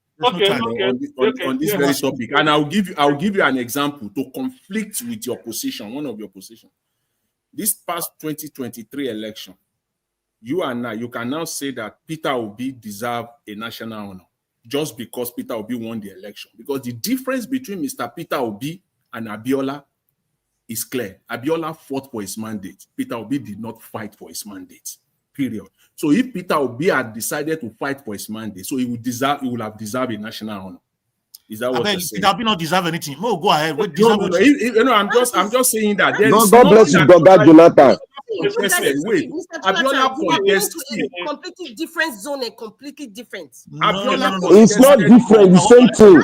[SPEAKER 18] very topic, and I'll give you an example to conflict with your position, one of your positions. This past 2023 election, you can now say that Peter Obi deserved a national honor just because Peter Obi won the election. Because the difference between Mr. Peter Obi and Abiola is clear. Abiola fought for his mandate. Peter Obi did not fight for his mandate. Period. So if Peter Obi had decided to fight for his mandate, so he would have deserved a national honor. Is that what you're saying?
[SPEAKER 21] Peter Obi not deserve anything. No, go ahead.
[SPEAKER 18] I'm just saying that.
[SPEAKER 19] God bless you, God, Jonathan.
[SPEAKER 18] Wait, Abiola contested
[SPEAKER 7] a completely different zone, a completely different.
[SPEAKER 19] It's not different, the same thing.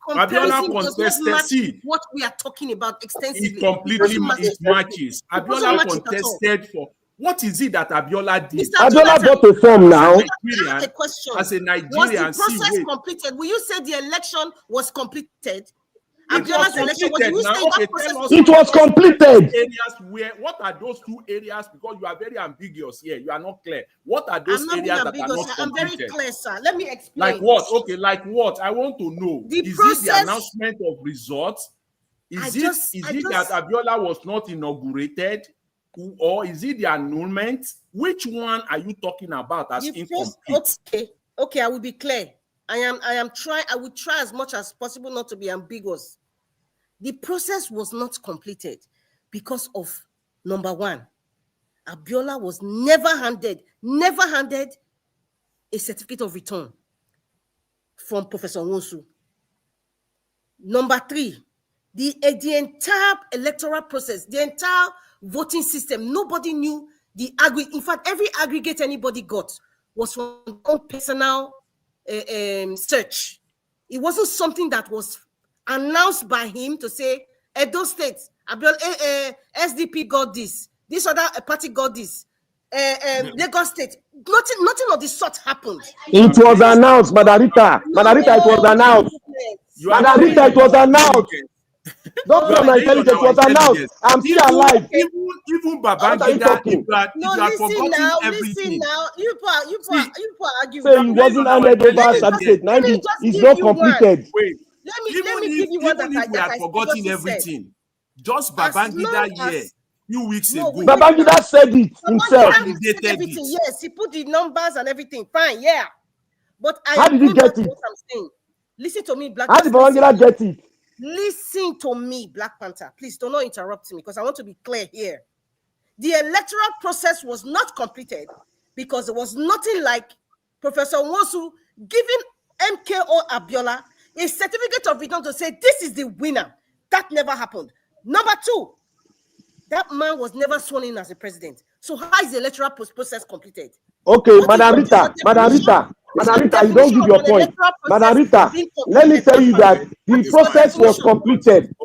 [SPEAKER 18] Abiola contested.
[SPEAKER 7] What we are talking about extensively.
[SPEAKER 18] It completely matches. Abiola contested for. What is it that Abiola did?
[SPEAKER 19] Abiola got a form now.
[SPEAKER 7] As a Nigerian, was the process completed? Will you say the election was completed? Abiola's election was
[SPEAKER 19] it was completed.
[SPEAKER 18] What are those two areas? Because you are very ambiguous here. You are not clear. What are those areas that are not completed?
[SPEAKER 7] I'm very clear, sir. Let me explain.
[SPEAKER 18] Like what? Okay, like what? I want to know. Is it the announcement of results? Is it that Abiola was not inaugurated? Or is it the annulment? Which one are you talking about as incomplete?
[SPEAKER 7] Okay, I will be clear. I will try as much as possible not to be ambiguous. The process was not completed because of number one, Abiola was never handed a certificate of return from Professor Nwosu. Number three, the entire electoral process, the entire voting system, nobody knew in fact, every aggregate anybody got was from their own personal search. It wasn't something that was announced by him to say, Edo State, SDP got this other party got this, Lagos State. Nothing of the sort happened.
[SPEAKER 19] It was announced, Madarita. It was announced. Madarita, it was announced. Don't tell my intelligence, it was announced. I'm still alive.
[SPEAKER 18] Even Babangida, you had forgotten everything.
[SPEAKER 7] Listen now. You argue.
[SPEAKER 19] So he wasn't handed over certificate. It's not completed.
[SPEAKER 18] Wait.
[SPEAKER 7] Let me give you one that
[SPEAKER 18] we had forgotten everything. Just Babangida here, few weeks ago.
[SPEAKER 19] Babangida said it himself.
[SPEAKER 7] Yes, he put the numbers and everything. Fine, yeah. But
[SPEAKER 19] how did he get it?
[SPEAKER 7] Listen to me, Black.
[SPEAKER 19] How did Babangida get it?
[SPEAKER 7] Listen to me, Black Panther. Please do not interrupt me because I want to be clear here. The electoral process was not completed because there was nothing like Professor Nwosu giving MKO Abiola a certificate of return to say this is the winner. That never happened. Number two, that man was never sworn in as a president. So how is the electoral process completed?
[SPEAKER 19] Okay, Madam Rita, you don't give your point. Madam Rita, let me tell you that the process was completed.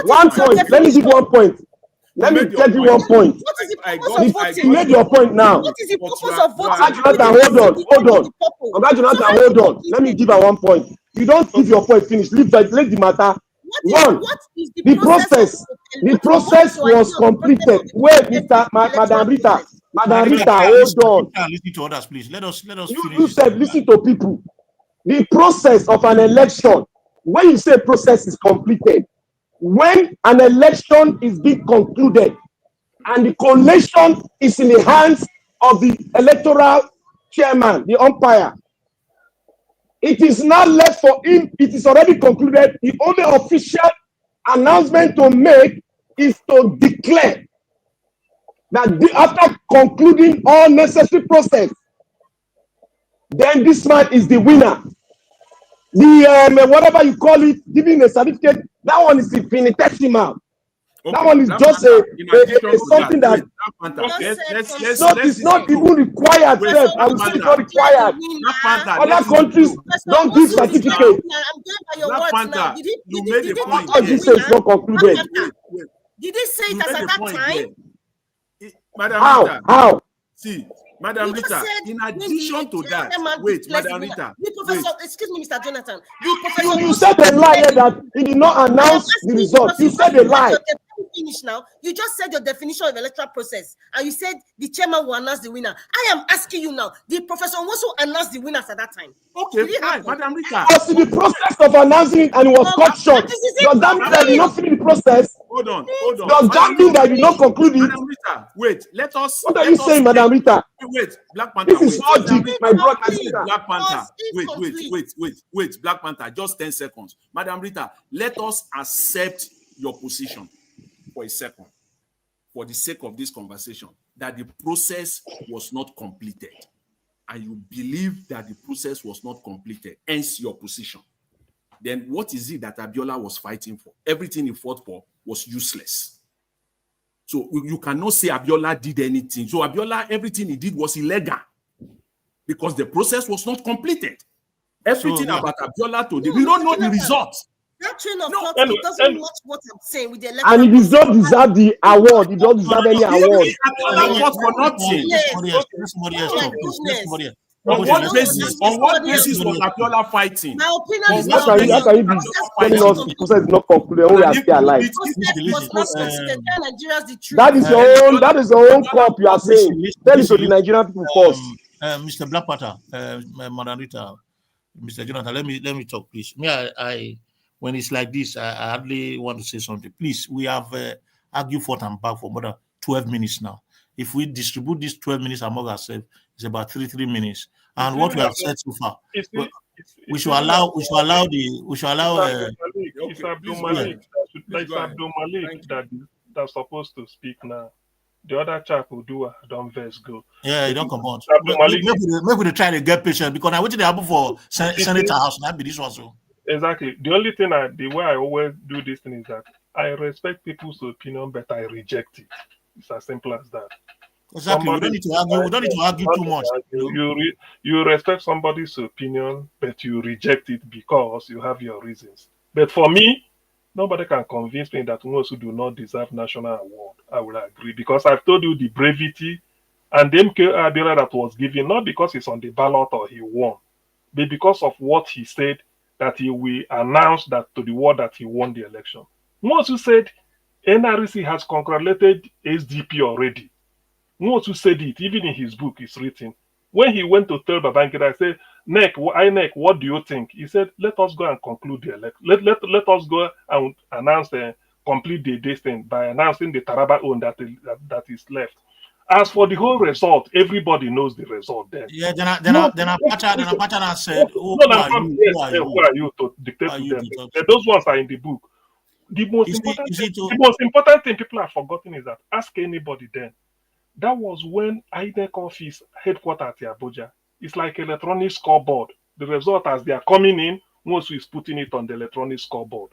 [SPEAKER 19] One point, let me give 1 point. Let me tell you 1 point.
[SPEAKER 7] What is the purpose of voting?
[SPEAKER 19] You made your point now.
[SPEAKER 7] What is the purpose of voting?
[SPEAKER 19] Hold on. Let me give her 1 point. You don't give your point finish. Leave the matter. The process was completed. Wait, Madam Rita, hold on.
[SPEAKER 21] Listen to others, please. Let us finish.
[SPEAKER 19] You said listen to people. The process of an election, when you say process is completed, when an election is being concluded and the collation is in the hands of the electoral chairman, the umpire, it is not left for him. It is already concluded. The only official announcement to make is to declare that after concluding all necessary process, then this man is the winner. The whatever you call it, giving a certificate, that one is infinitesimal. Okay, that one is just something that it's not even required. I would say it's not required. Other countries don't give certificates.
[SPEAKER 7] You made the point.
[SPEAKER 19] This is not concluded.
[SPEAKER 7] Did he say it as at that time?
[SPEAKER 19] How?
[SPEAKER 18] See, Madam Rita, in addition to that, wait, Madam Rita.
[SPEAKER 7] Excuse me, Mr. Jonathan.
[SPEAKER 19] You said a lie that he did not announce the result. You said a lie.
[SPEAKER 7] Finish now. You just said your definition of electoral process, and you said the chairman will announce the winner. I am asking you now. Did Professor Nwosu announce the winners at that time?
[SPEAKER 18] Okay, fine, Madam Rita.
[SPEAKER 19] Was in the process of announcing it, and it was cut short. Does that mean that you not finish the process?
[SPEAKER 18] Hold on.
[SPEAKER 19] Does that mean that you not conclude it?
[SPEAKER 18] Madam Rita, wait. Let us.
[SPEAKER 19] What are you saying, Madam Rita?
[SPEAKER 18] Wait, Black Panther.
[SPEAKER 19] This is logic, my brother.
[SPEAKER 18] Black Panther. Wait, Black Panther. Just 10 seconds, Madam Rita. Let us accept your position for a second, for the sake of this conversation, that the process was not completed, and you believe that the process was not completed, hence your position. Then what is it that Abiola was fighting for? Everything he fought for was useless. So you cannot say Abiola did anything. So Abiola, everything he did was illegal because the process was not completed. Everything about Abiola today, we don't know the results.
[SPEAKER 7] That train of thought doesn't match what I'm saying with the election.
[SPEAKER 19] And he does not deserve the award. He doesn't deserve any award.
[SPEAKER 18] Abiola fought for nothing. On what basis was Abiola fighting?
[SPEAKER 7] My opinion is
[SPEAKER 19] how can you be telling us the process is not concluded when we are still alive? That is your own cup you are saying. Tell it to the Nigerian people first.
[SPEAKER 21] Mr. Black Panther, Madam Rita, Mr. Jonathan, let me talk, please. I when it's like this, I hardly want to say something. Please, we have argued forth and back for more than 12 minutes now. If we distribute these 12 minutes among ourselves, it's about 3 minutes. And what we have said so far, we should allow. It's
[SPEAKER 20] Abdul Malik that's supposed to speak now. The other chap will do a don't verse go.
[SPEAKER 21] Yeah, you don't come on. Maybe they try to get patient because I waited to happen for Senator House. Not be this one so.
[SPEAKER 20] Exactly. The only thing the way I always do this thing is that I respect people's opinion, but I reject it. It's as simple as that.
[SPEAKER 21] Exactly. We don't need to argue too much.
[SPEAKER 20] You respect somebody's opinion, but you reject it because you have your reasons. But for me, nobody can convince me that Nwosu do not deserve national award. I will agree because I've told you the brevity and the MK Abiola that was given, not because it's on the ballot or he won, but because of what he said that he will announce that to the world that he won the election. Nwosu said NRC has congratulated SDP already. Nwosu said it, even in his book, it's written. When he went to tell Babangida, I said, INEC, what do you think? He said, let us go and conclude the election. Let us go and announce the complete the thing by announcing the Taraba own that is left. As for the whole result, everybody knows the result then.
[SPEAKER 21] Yeah, then Abacha said, who
[SPEAKER 20] are you to dictate to them? Those ones are in the book. The most important thing people have forgotten is that ask anybody then. That was when INEC office headquarters at Abuja. It's like electronic scoreboard. The result as they are coming in, Nwosu is putting it on the electronic scoreboard.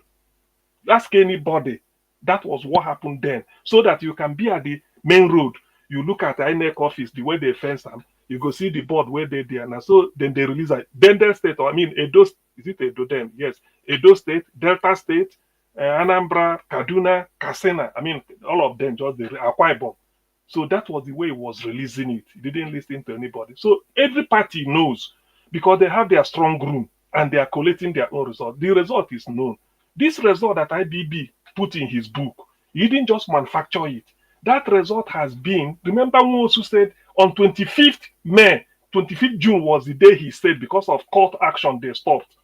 [SPEAKER 20] Ask anybody. That was what happened then. So that you can be at the main road. You look at the INEC office, the way they fence them, you go see the board where they there. And so then they release it. Bendel State, or I mean Edo, is it Edo then? Yes. Edo State, Delta State, Anambra, Kaduna, Katsina. I mean, all of them just the Akwa Ibom. So that was the way he was releasing it. He didn't listen to anybody. So every party knows because they have their strong room and they are collating their own result. The result is known. This result that IBB put in his book, he didn't just manufacture it. That result has been, remember Nwosu said on 25th May, 25th June was the day he said because of court action they stopped.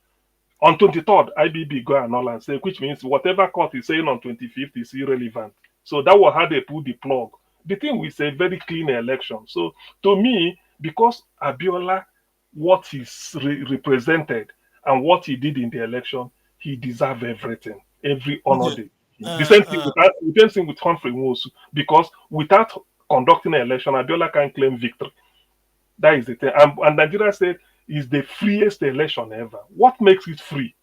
[SPEAKER 20] On 23rd, IBB go annul and say, which means whatever court is saying on 25th is irrelevant. So that was how they pulled the plug. The thing was a very clean election. So to me, because Abiola, what he represented and what he did in the election, he deserved everything, every honor.
[SPEAKER 21] Okay.
[SPEAKER 20] The same thing with Humphrey Nwosu, because without conducting an election, Abiola can't claim victory. That is the thing. And Nigeria said it's the freest election ever. What makes it free?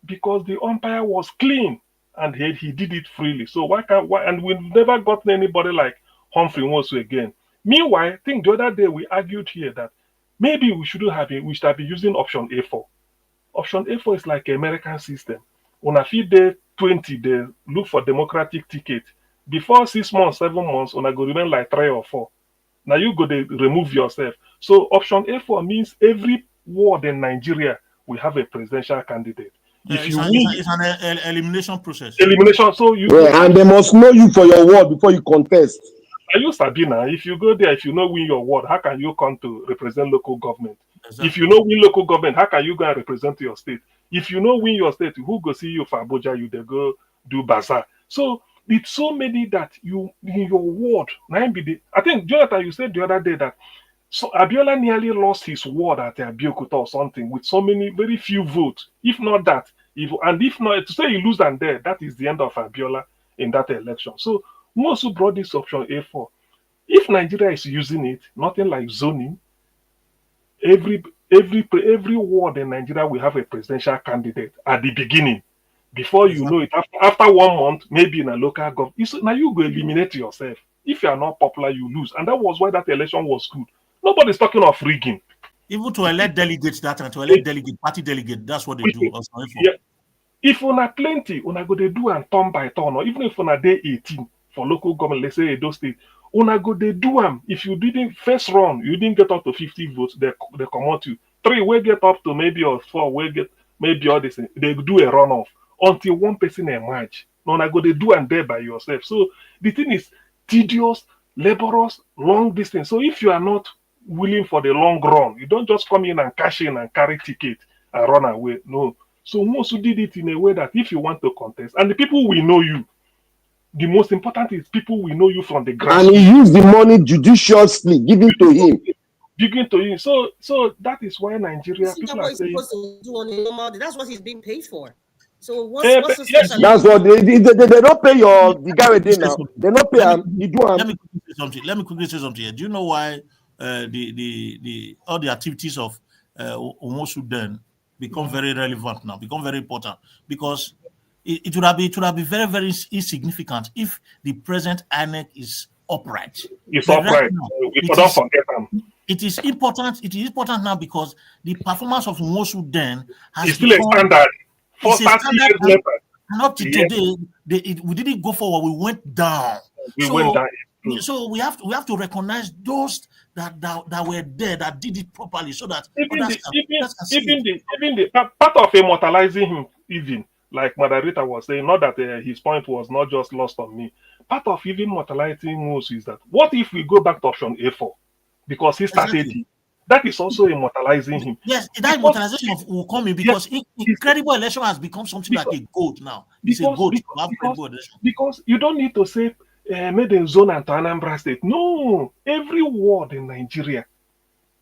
[SPEAKER 20] Because the umpire was clean and he did it freely. So why? And we've never gotten anybody like Humphrey Nwosu again. Meanwhile, I think the other day we argued here that maybe we should have been using option A4. Option A4 is like an American system. On a feed day 20, they look for democratic ticket. Before 6 months, 7 months, on a go remain like 3 or 4. Now you go to remove yourself. So option A4 means every ward in Nigeria will have a presidential candidate. If you win,
[SPEAKER 21] it's an elimination process.
[SPEAKER 20] Elimination. So you
[SPEAKER 19] and they must know you for your ward before you contest.
[SPEAKER 20] Are you Sabina? If you go there, if you know win your ward, how can you come to represent local government? Exactly. If you know win local government, how can you go and represent your state? If you know win your state, who go see you for Abuja? You they go do bazaar. So it's so many that you in your ward. I think Jonathan, you said the other day that so Abiola nearly lost his ward at Abeokuta or something with so many very few votes. If not that, if not to say you lose and there, that is the end of Abiola in that election. So Nwosu brought this option A4. If Nigeria is using it, nothing like zoning, every ward in Nigeria will have a presidential candidate at the beginning. Before you know it, after 1 month, maybe in a local government, now you go eliminate yourself. If you are not popular, you lose. And that was why that election was good. Nobody's talking of rigging.
[SPEAKER 21] Even to elect delegates that and to elect party delegate, that's what they do.
[SPEAKER 20] Yeah. If una plenty, una go they do and turn by turn, or even if una day 18 for local government, let's say Edo State, una go they do them. If you didn't first run, you didn't get up to 50 votes, they come out you. 3 will get up to maybe or 4 will get maybe all this. They do a runoff until one person emerge. No, una go they do and there by yourself. So the thing is tedious, laborious, long distance. So if you are not willing for the long run, you don't just come in and cash in and carry ticket and run away. No. So Nwosu did it in a way that if you want to contest, and the people will know you, the most important is people will know you from the ground.
[SPEAKER 19] And he used the money judiciously, given to him.
[SPEAKER 20] So that is why Nigeria people are saying
[SPEAKER 7] supposed to do on a normal day. That's what he's being paid for. So what's the special?
[SPEAKER 19] That's what they don't pay the guy with now. They don't pay him. You do him.
[SPEAKER 21] Let me quickly say something here. Do you know why all the activities of Nwosu then become very relevant now, become very important? Because it would have been very, very insignificant if the present INEC is upright.
[SPEAKER 20] It's upright. Don't forget them.
[SPEAKER 21] It is important. It is important now because the performance of Nwosu then has
[SPEAKER 20] still a standard.
[SPEAKER 21] It's a standard, and up to today, we didn't go forward. We went down. So we have to recognize those that were there, that did it properly, so that
[SPEAKER 20] even the part of immortalizing him, even like Madarita was saying, not that his point was not just lost on me. Part of even immortalizing Nwosu is that what if we go back to option A4 because he started it? That is also immortalizing him.
[SPEAKER 21] Yes, that immortalization will come in because incredible election has become something like a goat now. It's a goat to have credible election.
[SPEAKER 20] Because you don't need to say made in zone and to Anambra State. No, every ward in Nigeria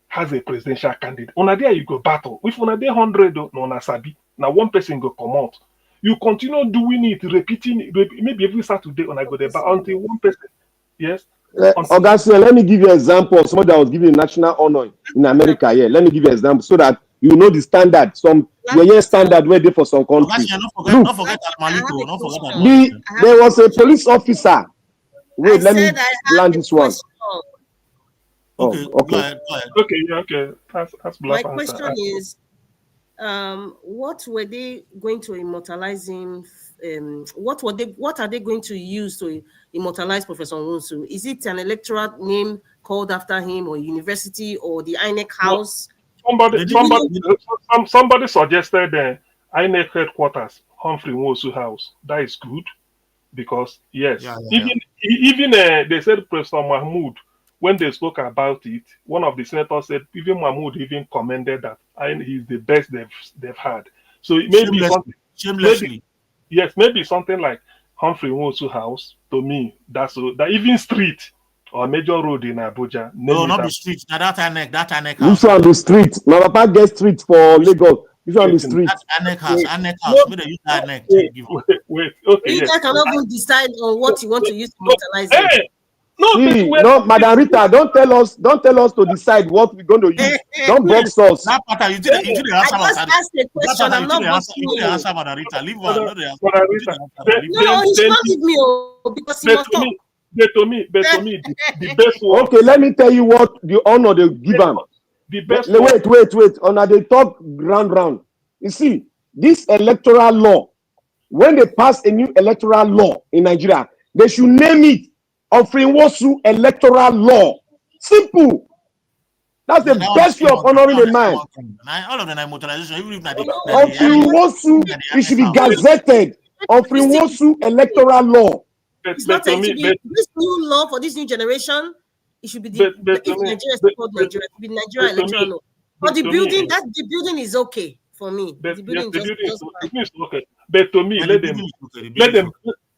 [SPEAKER 20] has a presidential candidate. On a day you go battle. If on a day 100, no nasabi, now one person go come out. You continue doing it, repeating it, maybe every Saturday on a go there, but until one person, yes.
[SPEAKER 19] Augustine, let me give you an example of someone that was given national honor in America. Yeah, let me give you an example so that you know the standard. Some standard where they for some countries.
[SPEAKER 21] Don't forget that
[SPEAKER 19] There was a police officer. Wait, let me land this one.
[SPEAKER 21] Okay,
[SPEAKER 19] okay.
[SPEAKER 21] Go ahead.
[SPEAKER 20] Okay. That's
[SPEAKER 7] My question is, what were they going to immortalize him? What are they going to use to immortalize Professor Nwosu? Is it an electoral name called after him, or university, or the INEC house?
[SPEAKER 20] Somebody suggested INEC headquarters, Humphrey Nwosu house. That is good, because yes, even they said Professor Mahmoud, when they spoke about it, one of the senators said even Mahmoud even commended that he's the best they've had. So it may be something
[SPEAKER 21] shamelessly.
[SPEAKER 20] Maybe something like Humphrey Nwosu house. To me, that even street or major road in Abuja.
[SPEAKER 21] No, not the street. Now that INEC house.
[SPEAKER 19] This one the street. My papa get street for Lagos. This one the street.
[SPEAKER 21] That INEC house. Where they use INEC.
[SPEAKER 20] Wait. Okay.
[SPEAKER 7] You guys cannot even decide on what you want to use to immortalize it.
[SPEAKER 19] No, Madam Rita, don't tell us to decide what we're going to use. Don't box us.
[SPEAKER 21] That part, you didn't answer.
[SPEAKER 7] I just asked a question. I'm not boxing you.
[SPEAKER 21] Answer, Madam Rita. Leave her.
[SPEAKER 7] No, he should not give me because he must talk.
[SPEAKER 20] To me, the best one.
[SPEAKER 19] Okay, let me tell you what the honor they give him.
[SPEAKER 20] The best.
[SPEAKER 19] Wait. Honor, they talk round. You see, this electoral law, when they pass a new electoral law in Nigeria, they should name it Humphrey Nwosu electoral law. Simple. That's the best way of honoring a man.
[SPEAKER 21] All of them are immortalization. Even if
[SPEAKER 19] Humphrey Nwosu, it should be gazetted. Humphrey Nwosu electoral law.
[SPEAKER 7] It's not going to be this new law for this new generation. It should be if Nigeria is called Nigeria, it should be Nigeria electoral law. But the building is okay for me. The building
[SPEAKER 20] is okay. But to me,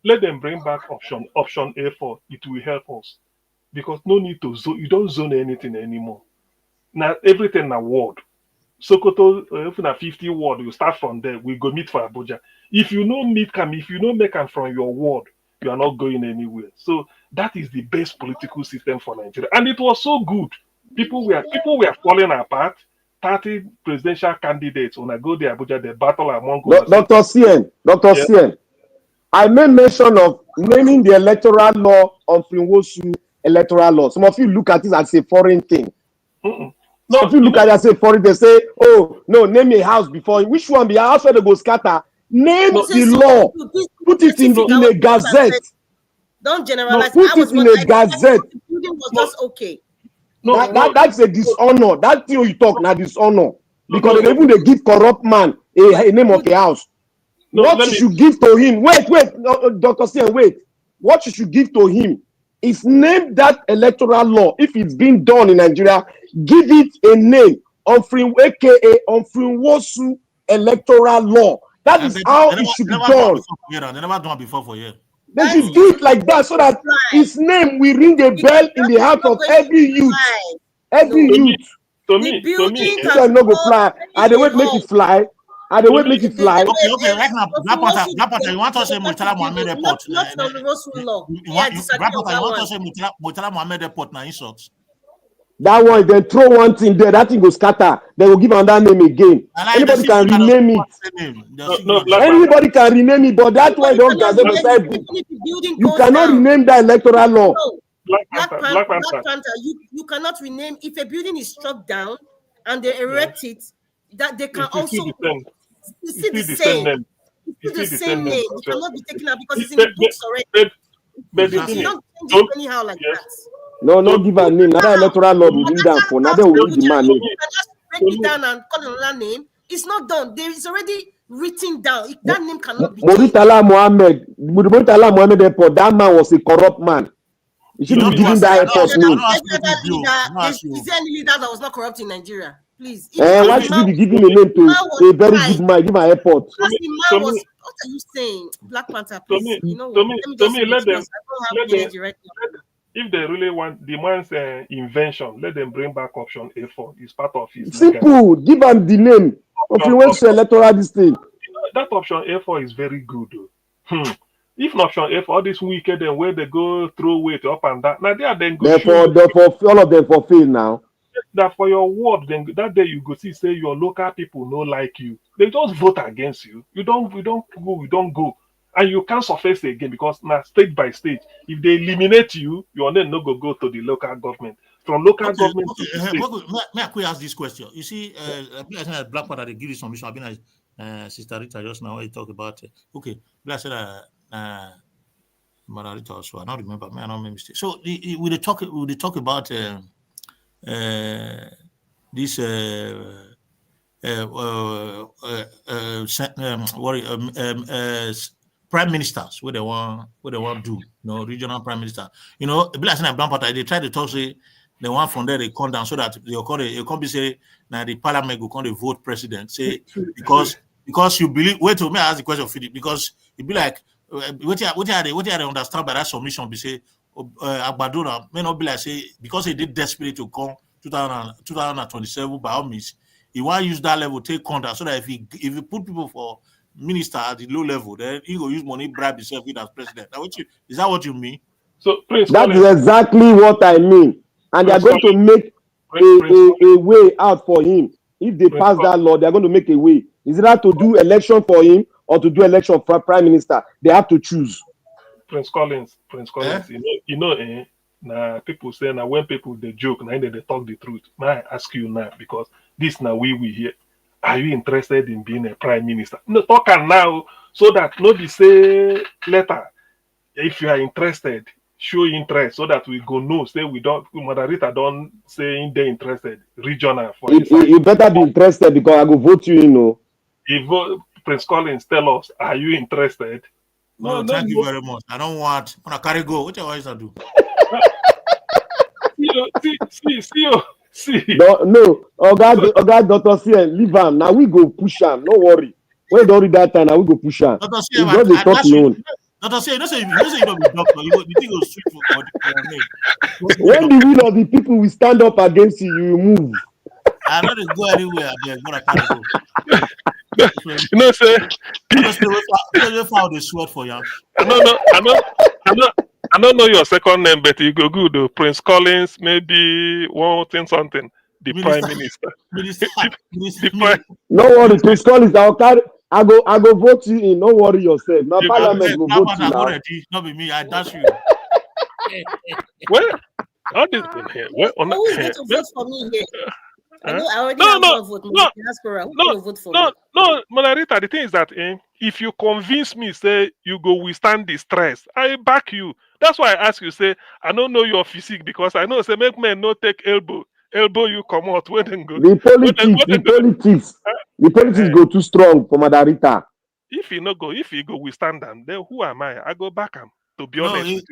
[SPEAKER 20] let them bring back option A4. It will help us, because no need to zone. You don't zone anything anymore. Now everything na ward. Sokoto, if na 50 ward, you start from there. We go meet for Abuja. If you know make am from your ward, you are not going anywhere. So that is the best political system for Nigeria, and it was so good. People were falling apart. 30 presidential candidates when I go to Abuja, they battle among us.
[SPEAKER 19] Dr. Cien, I made mention of naming the electoral law of Nwosu electoral law. Some of you look at it as a foreign thing.
[SPEAKER 20] No,
[SPEAKER 19] if you look at it as a foreign, they say, "Oh no, name a house before." Which one be a house where they go scatter? Name the law. Put it in a gazette.
[SPEAKER 7] Don't generalize.
[SPEAKER 19] Put it in a gazette.
[SPEAKER 7] The building was just okay.
[SPEAKER 19] That's a dishonor. That thing you talk now dishonor, because even they give corrupt man a name of a house. What you should give to him? Wait, Dr. Cien, wait. What you should give to him is name that electoral law. If it's been done in Nigeria, give it a name. AKA Humphrey Nwosu electoral law. That is how it should be done.
[SPEAKER 21] They never done before for you.
[SPEAKER 19] They should do it like that, so that his name will ring a bell in the heart of every youth. Every youth.
[SPEAKER 20] To me,
[SPEAKER 19] this one no go fly. Are they wait make it fly? Okay,
[SPEAKER 21] right now, Black Panther, you want to say Murtala Mohammed Airport?
[SPEAKER 7] Not the Nwosu law.
[SPEAKER 21] You want to say Murtala Mohammed Airport now? Insults.
[SPEAKER 19] That one, they throw one thing there, that thing go scatter. They will give another name again. Anybody can rename it. Anybody can rename it, but that one don't gather beside book. You cannot rename that electoral law.
[SPEAKER 20] Black Panther.
[SPEAKER 7] You cannot rename if a building is struck down and they erect it. That they can also see the same name. It cannot be taken out because it's in the books already.
[SPEAKER 20] But
[SPEAKER 7] you don't change it anyhow like that.
[SPEAKER 19] No, not give a name. Another electoral law will be down for. Now they will read the man name.
[SPEAKER 7] You can just break it down and call another name. It's not done. There is already written down. That name cannot be changed.
[SPEAKER 19] Murtala Mohammed Airport. That man was a corrupt man. You shouldn't be giving that airport name.
[SPEAKER 7] Is there any leader that was not corrupt in Nigeria? Please.
[SPEAKER 19] Why should you be giving a name to a very good man? Give my airport.
[SPEAKER 7] What are you saying, Black Panther? Please.
[SPEAKER 20] Let them. If they really want the man's invention, let them bring back option A4. It's part of his.
[SPEAKER 19] Simple. Give them the name of the electoral this thing.
[SPEAKER 20] That option A4 is very good. If not option A4, all this wicked and where they go throw weight up and down. Now they are then good.
[SPEAKER 19] Therefore, all of them for fail now.
[SPEAKER 20] that for your word, then that day you go see say your local people no like you. They just vote against you. You don't go. And you can't surface again because now state by state, if they eliminate you, your name no go to the local government. From local government to the state.
[SPEAKER 21] May I quickly ask this question? You see, Black Panther, they give you some mission. I've been like Sister Rita just now when you talk about okay, I said Mother Rita also. I don't remember. I don't make mistake. So we talk about this prime ministers what they want do, regional prime minister. Black and Brown Party, they try to talk say they want from there they come down so that they can't be say now the parliament will come to vote president. Say because you believe. Wait till me ask the question, Philip, because it be like what they understand by that submission be say Agbadora may not be like say because he did desperate to come 2027 by all means. He want to use that level, take contact, so that if he put people for minister at the low level, then he will use money, bribe himself with as president. Is that what you mean?
[SPEAKER 20] So
[SPEAKER 19] that is exactly what I mean. And they are going to make a way out for him. If they pass that law, they are going to make a way. Is it that to do election for him or to do election for prime minister? They have to choose.
[SPEAKER 20] Prince Collins, now people say now when people they joke, now they talk the truth. May I ask you now, because this now we here. Are you interested in being a prime minister? No, talk now so that nobody say later. If you are interested, show interest so that we go know. Say we don't. Mother Rita don't say they're interested. Regional for
[SPEAKER 19] you better be interested because I go vote you.
[SPEAKER 20] If Prince Collins tell us, are you interested?
[SPEAKER 21] No, thank you very much. I don't want. I carry go. What I do?
[SPEAKER 20] See.
[SPEAKER 19] No. Oga Dr. C, leave him. Now we go push him. No worry. When don't read that time, now we go push him.
[SPEAKER 21] Dr. C, I talk alone. Dr. C, you know say you don't be doctor. You think you'll sweet for the name.
[SPEAKER 19] When the will of the people will stand up against you, you move.
[SPEAKER 21] I don't go anywhere. I'm gonna carry go.
[SPEAKER 20] You know, say
[SPEAKER 21] I found the sweat for you.
[SPEAKER 20] I don't know your second name, but you go good. Prince Collins, maybe one thing something. The Prime Minister.
[SPEAKER 19] No worry, Prince Collins. I go vote you in. No worry yourself. Now Parliament will vote you now.
[SPEAKER 21] Not be me. I dash you.
[SPEAKER 20] Well, all this been here. Well,
[SPEAKER 7] who is going to vote for me here? I already have one vote.
[SPEAKER 20] No, Monarita, the thing is that if you convince me, say you go withstand the stress, I back you. That's why I ask you, say, I don't know your physique because I know, say, make men not take elbow you come out when they go.
[SPEAKER 19] The politics go too strong for Madarita.
[SPEAKER 20] If you go withstand them, then who am I? I go back him. To be honest with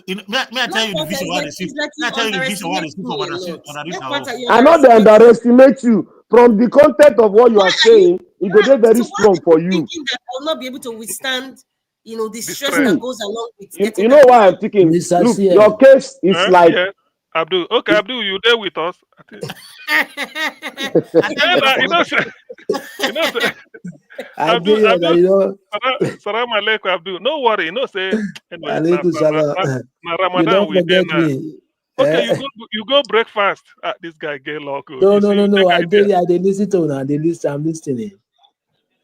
[SPEAKER 20] you.
[SPEAKER 21] May I tell you the vision why they see? May I tell you the vision why they see for Madarita?
[SPEAKER 19] I know they underestimate you. From the content of what you are saying, it will be very strong for you.
[SPEAKER 7] That I will not be able to withstand, the stress that goes along with getting.
[SPEAKER 19] You know why I'm thinking? Look, your case is like.
[SPEAKER 20] Yeah. Abdul, okay, Abdul, you there with us? Salam alaikum, Abdul. No worry, say. Ramadan we there now. Okay, you go breakfast. This guy get local.
[SPEAKER 5] No. I listen to now. I'm listening.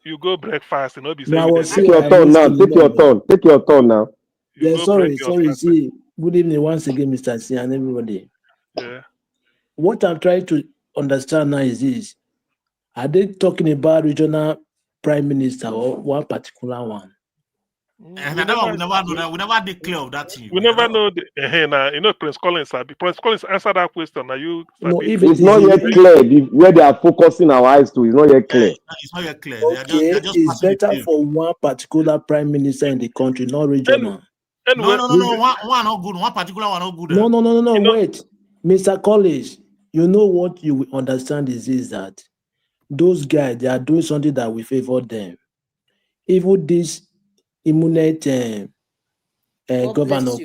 [SPEAKER 20] You go breakfast, be
[SPEAKER 19] saying. Take your turn now. Take your turn now.
[SPEAKER 5] Yeah, sorry. See, good evening once again, Mr. C and everybody.
[SPEAKER 20] Yeah.
[SPEAKER 5] What I'm trying to understand now is this: are they talking about regional prime minister or one particular one?
[SPEAKER 21] We never know. We never declare of that thing.
[SPEAKER 20] We never know. Prince Collins. Prince Collins answer that question. Now you.
[SPEAKER 19] No, it's not yet clear where they are focusing our eyes to. It's not yet clear.
[SPEAKER 21] It's not yet clear.
[SPEAKER 5] Okay, it's better for one particular prime minister in the country, not regional.
[SPEAKER 21] No. One not good. One particular one not good.
[SPEAKER 5] No. Wait, Mr. Collins. You know what you will understand is that those guys, they are doing something that will favor them. Even this immunity governor,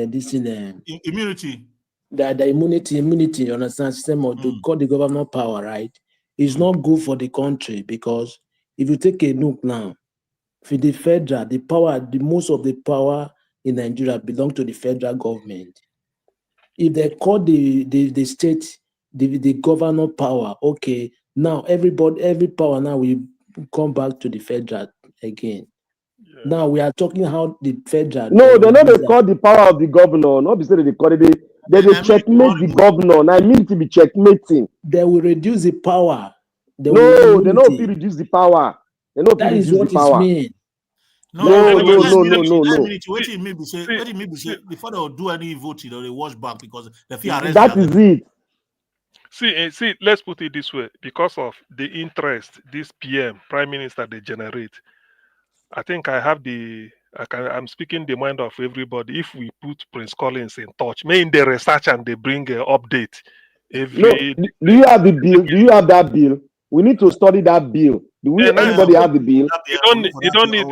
[SPEAKER 5] this in
[SPEAKER 21] immunity.
[SPEAKER 5] The immunity, you understand, system of to call the governor power, right? It's not good for the country because if you take a look now, for the federal, the power, most of the power in Nigeria belong to the federal government. If they call the state the governor power. Okay, now every power now will come back to the federal again. Now we are talking how the federal.
[SPEAKER 19] No, they know they call the power of the governor. Not be say they call it. They checkmate the governor. Now mean to be checkmating.
[SPEAKER 5] They will reduce the power.
[SPEAKER 19] They know if you reduce the power. They know if you reduce the power.
[SPEAKER 21] No. What it mean be say before they will do any voting, they watch back because they feel arrest.
[SPEAKER 19] That is it.
[SPEAKER 20] See, let's put it this way. Because of the interest this PM, Prime Minister, they generate, I think I'm speaking the mind of everybody. If we put Prince Collins in touch, maybe they research and they bring an update.
[SPEAKER 19] Do you have the bill? Do you have that bill? We need to study that bill. Do anybody have the bill?
[SPEAKER 20] You don't need.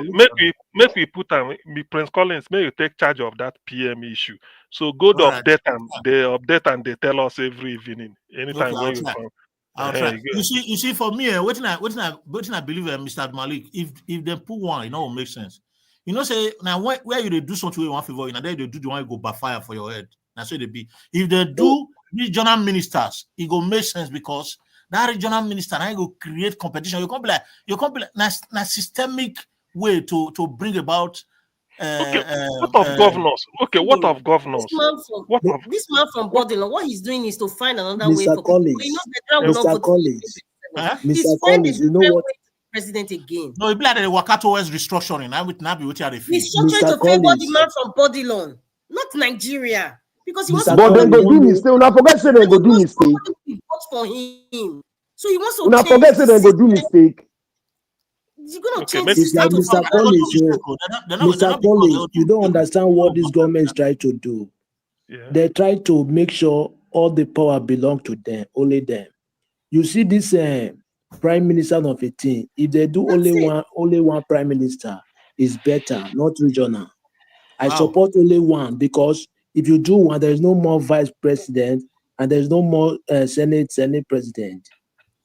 [SPEAKER 20] Make we put Prince Collins. May you take charge of that PM issue. So go to update and they tell us every evening, anytime when you come.
[SPEAKER 21] I'll try. You see, for me, what I believe, Mr. Malik, if they put one, it will make sense. Say now where you do something in one favor, then they do the one you go backfire for your head. That's what they be. If they do regional ministers, it go make sense because that regional minister now go create competition. You can't be like na systemic way to bring about.
[SPEAKER 20] What of governors? Okay, what of governors?
[SPEAKER 7] This man from Bodilon, what he's doing is to find another way
[SPEAKER 5] Mr.
[SPEAKER 7] for
[SPEAKER 5] Collins.
[SPEAKER 7] Mr.
[SPEAKER 5] Collins.
[SPEAKER 7] Mr. Collins, you know what? President again.
[SPEAKER 21] No, it be like the waka towards restructuring. I would not be what you are
[SPEAKER 7] restructuring to favor the man from Bodilon, not Nigeria. Because he wants to.
[SPEAKER 19] But then go do mistake. Una forget say they go do mistake.
[SPEAKER 7] Vote for him, so he wants to.
[SPEAKER 19] Una forget say they go do mistake.
[SPEAKER 7] He's gonna change
[SPEAKER 5] Mr. Collins, Mr. Collins, you don't understand what this government is trying to do. Yeah. They try to make sure all the power belong to them, only them. You see this prime minister of 18. If they do only one prime minister, is better, not regional. I support only one because if you do one, there is no more vice president and there is no more senate president.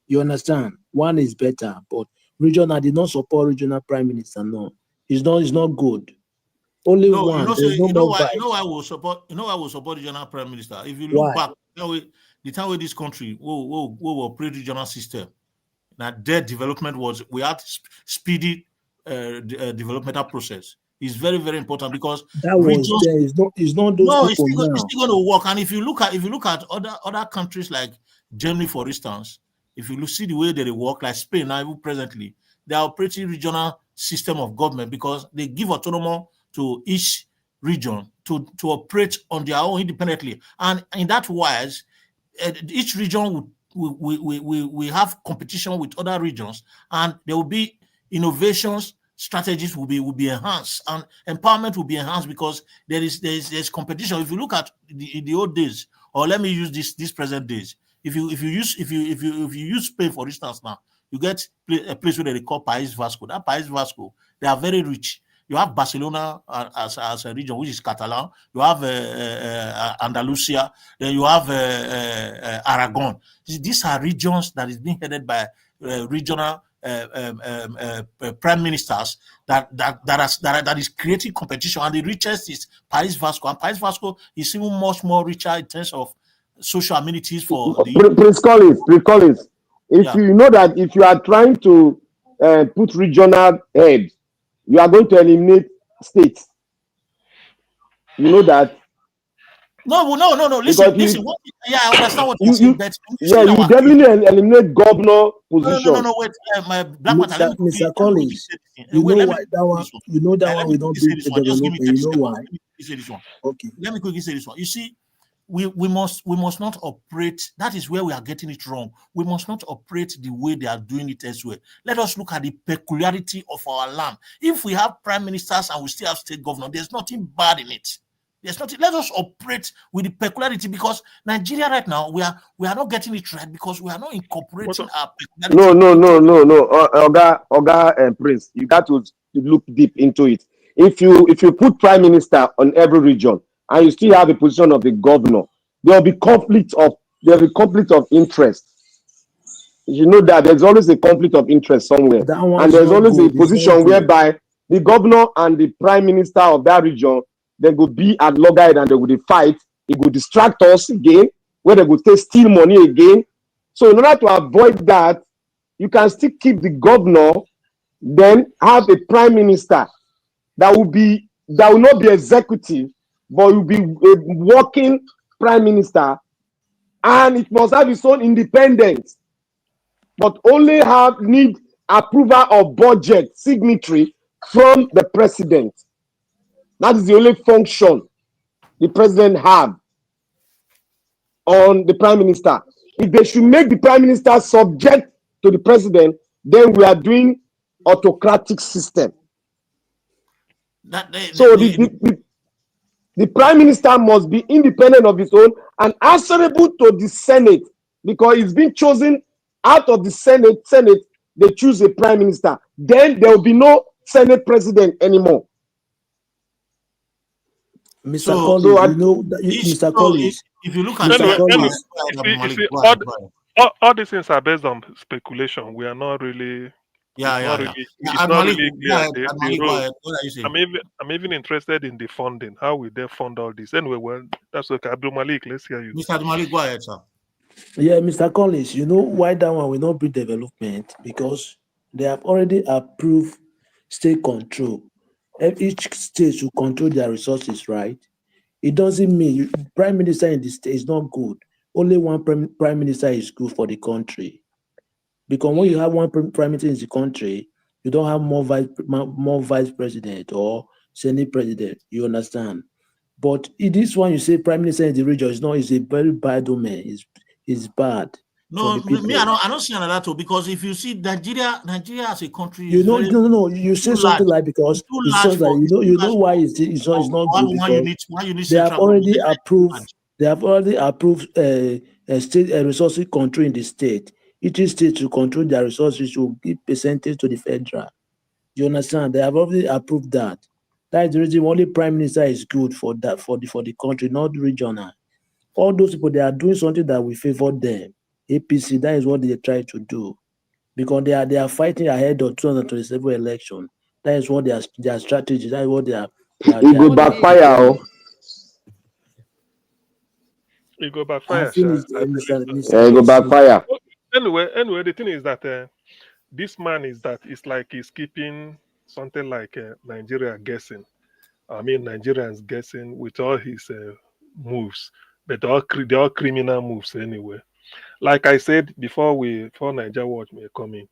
[SPEAKER 5] You understand? One is better, but regional did not support regional prime minister. No, it's not good. Only one.
[SPEAKER 21] You know why I will support regional prime minister. If you look back, the time where this country we operate regional system, now their development we had speedy developmental process. It's very, very important because
[SPEAKER 5] that was there. It's not those people now.
[SPEAKER 21] It's still going to work. And if you look at other countries like Germany, for instance, if you see the way that they work, like Spain now, even presently, they are operating regional system of government because they give autonomy to each region to operate on their own independently. And in that wise, each region will have competition with other regions, and there will be innovations. Strategies will be enhanced and empowerment will be enhanced because there's competition. If you look at the old days, or let me use this present days, if you use Spain for instance now, you get a place where they call País Vasco. That País Vasco, they are very rich. You have Barcelona as a region, which is Catalan. You have Andalusia. Then you have Aragon. These are regions that is being headed by regional prime ministers that is creating competition, and the richest is País Vasco, and País Vasco is even much more richer in terms of social amenities for the
[SPEAKER 19] Prince Collins. You know that if you are trying to put regional head, you are going to eliminate states. You know that.
[SPEAKER 21] No. Listen. I understand what you're saying, but
[SPEAKER 19] you definitely eliminate governor position.
[SPEAKER 21] No. Wait, my black matter.
[SPEAKER 5] Mr. Collins, you know why that one? You know that one we don't bring to development. You know why?
[SPEAKER 21] Let me say this one.
[SPEAKER 5] Okay.
[SPEAKER 21] Let me quickly say this one. You see, we must not operate. That is where we are getting it wrong. We must not operate the way they are doing it elsewhere. Let us look at the peculiarity of our land. If we have prime ministers and we still have state governors, there's nothing bad in it. There's nothing. Let us operate with the peculiarity because Nigeria right now we are not getting it right because we are not incorporating our peculiarity.
[SPEAKER 19] No. Oga Prince, you got to look deep into it. If you put prime minister on every region and you still have a position of the governor, there will be conflict of interest. You know that there's always a conflict of interest somewhere, and there's always a position whereby the governor and the prime minister of that region, they will be at loggerhead and they will fight. It will distract us again. where they go take steal money again. So in order to avoid that, you can still keep the governor, then have a prime minister that will not be executive, but will be a working prime minister, and it must have its own independence, but only need approval of budget signatory from the president. That is the only function the president have on the prime minister. If they should make the prime minister subject to the president, then we are doing autocratic system. The prime minister must be independent of his own and answerable to the Senate, because it's been chosen out of the Senate. They choose a prime minister. Then there will be no Senate president anymore.
[SPEAKER 5] Mr. Collins, Mr. Collins.
[SPEAKER 21] If you look at
[SPEAKER 20] all these things are based on speculation. We are not really. I'm even interested in the funding. How will they fund all this? Anyway, well, that's okay. Abdul Malik, let's hear you.
[SPEAKER 21] Mr. Abdul Malik, go ahead, sir.
[SPEAKER 5] Yeah, Mr. Collins, you know why that one will not bring development? Because they have already approved state control. Each state should control their resources, right? It doesn't mean prime minister in the state is not good. Only one prime minister is good for the country. Because when you have one prime minister in the country, you don't have more vice president or senate president. You understand? But in this one, you say prime minister in the region is a very bad domain. It's bad.
[SPEAKER 21] No, me, I don't see another too, because if you see Nigeria as a country,
[SPEAKER 5] no. You say something like because it's just like you know why it's not good, because they have already approved. They have already approved state resources control in the state. Each state to control their resources will give percentage to the federal. You understand? They have already approved that. That is the reason only prime minister is good for that for the country, not regional. All those people, they are doing something that will favor them. APC, that is what they try to do, because they are fighting ahead of 2027 election. That is what their strategy. That is what they are.
[SPEAKER 19] It go backfire.
[SPEAKER 20] It go backfire.
[SPEAKER 19] It go backfire.
[SPEAKER 20] Anyway, the thing is that this man it's like he's keeping something like Nigeria guessing. I mean, Nigerians guessing with all his moves, but they're all criminal moves anyway. Like I said before Niger Watch may come in,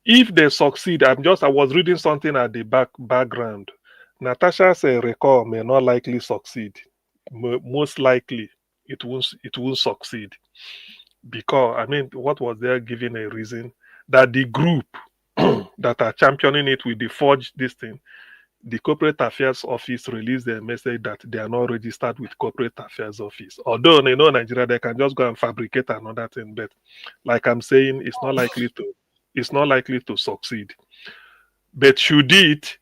[SPEAKER 20] if they succeed, I was reading something at the background. Natasha's record may not likely succeed. Most likely, it won't succeed, because I mean, what was there giving a reason that the group that are championing it with the forged this thing, the Corporate Affairs Office released a message that they are not registered with Corporate Affairs Office. Although they know Nigeria, they can just go and fabricate another thing. But like I'm saying, it's not likely to succeed. But should it,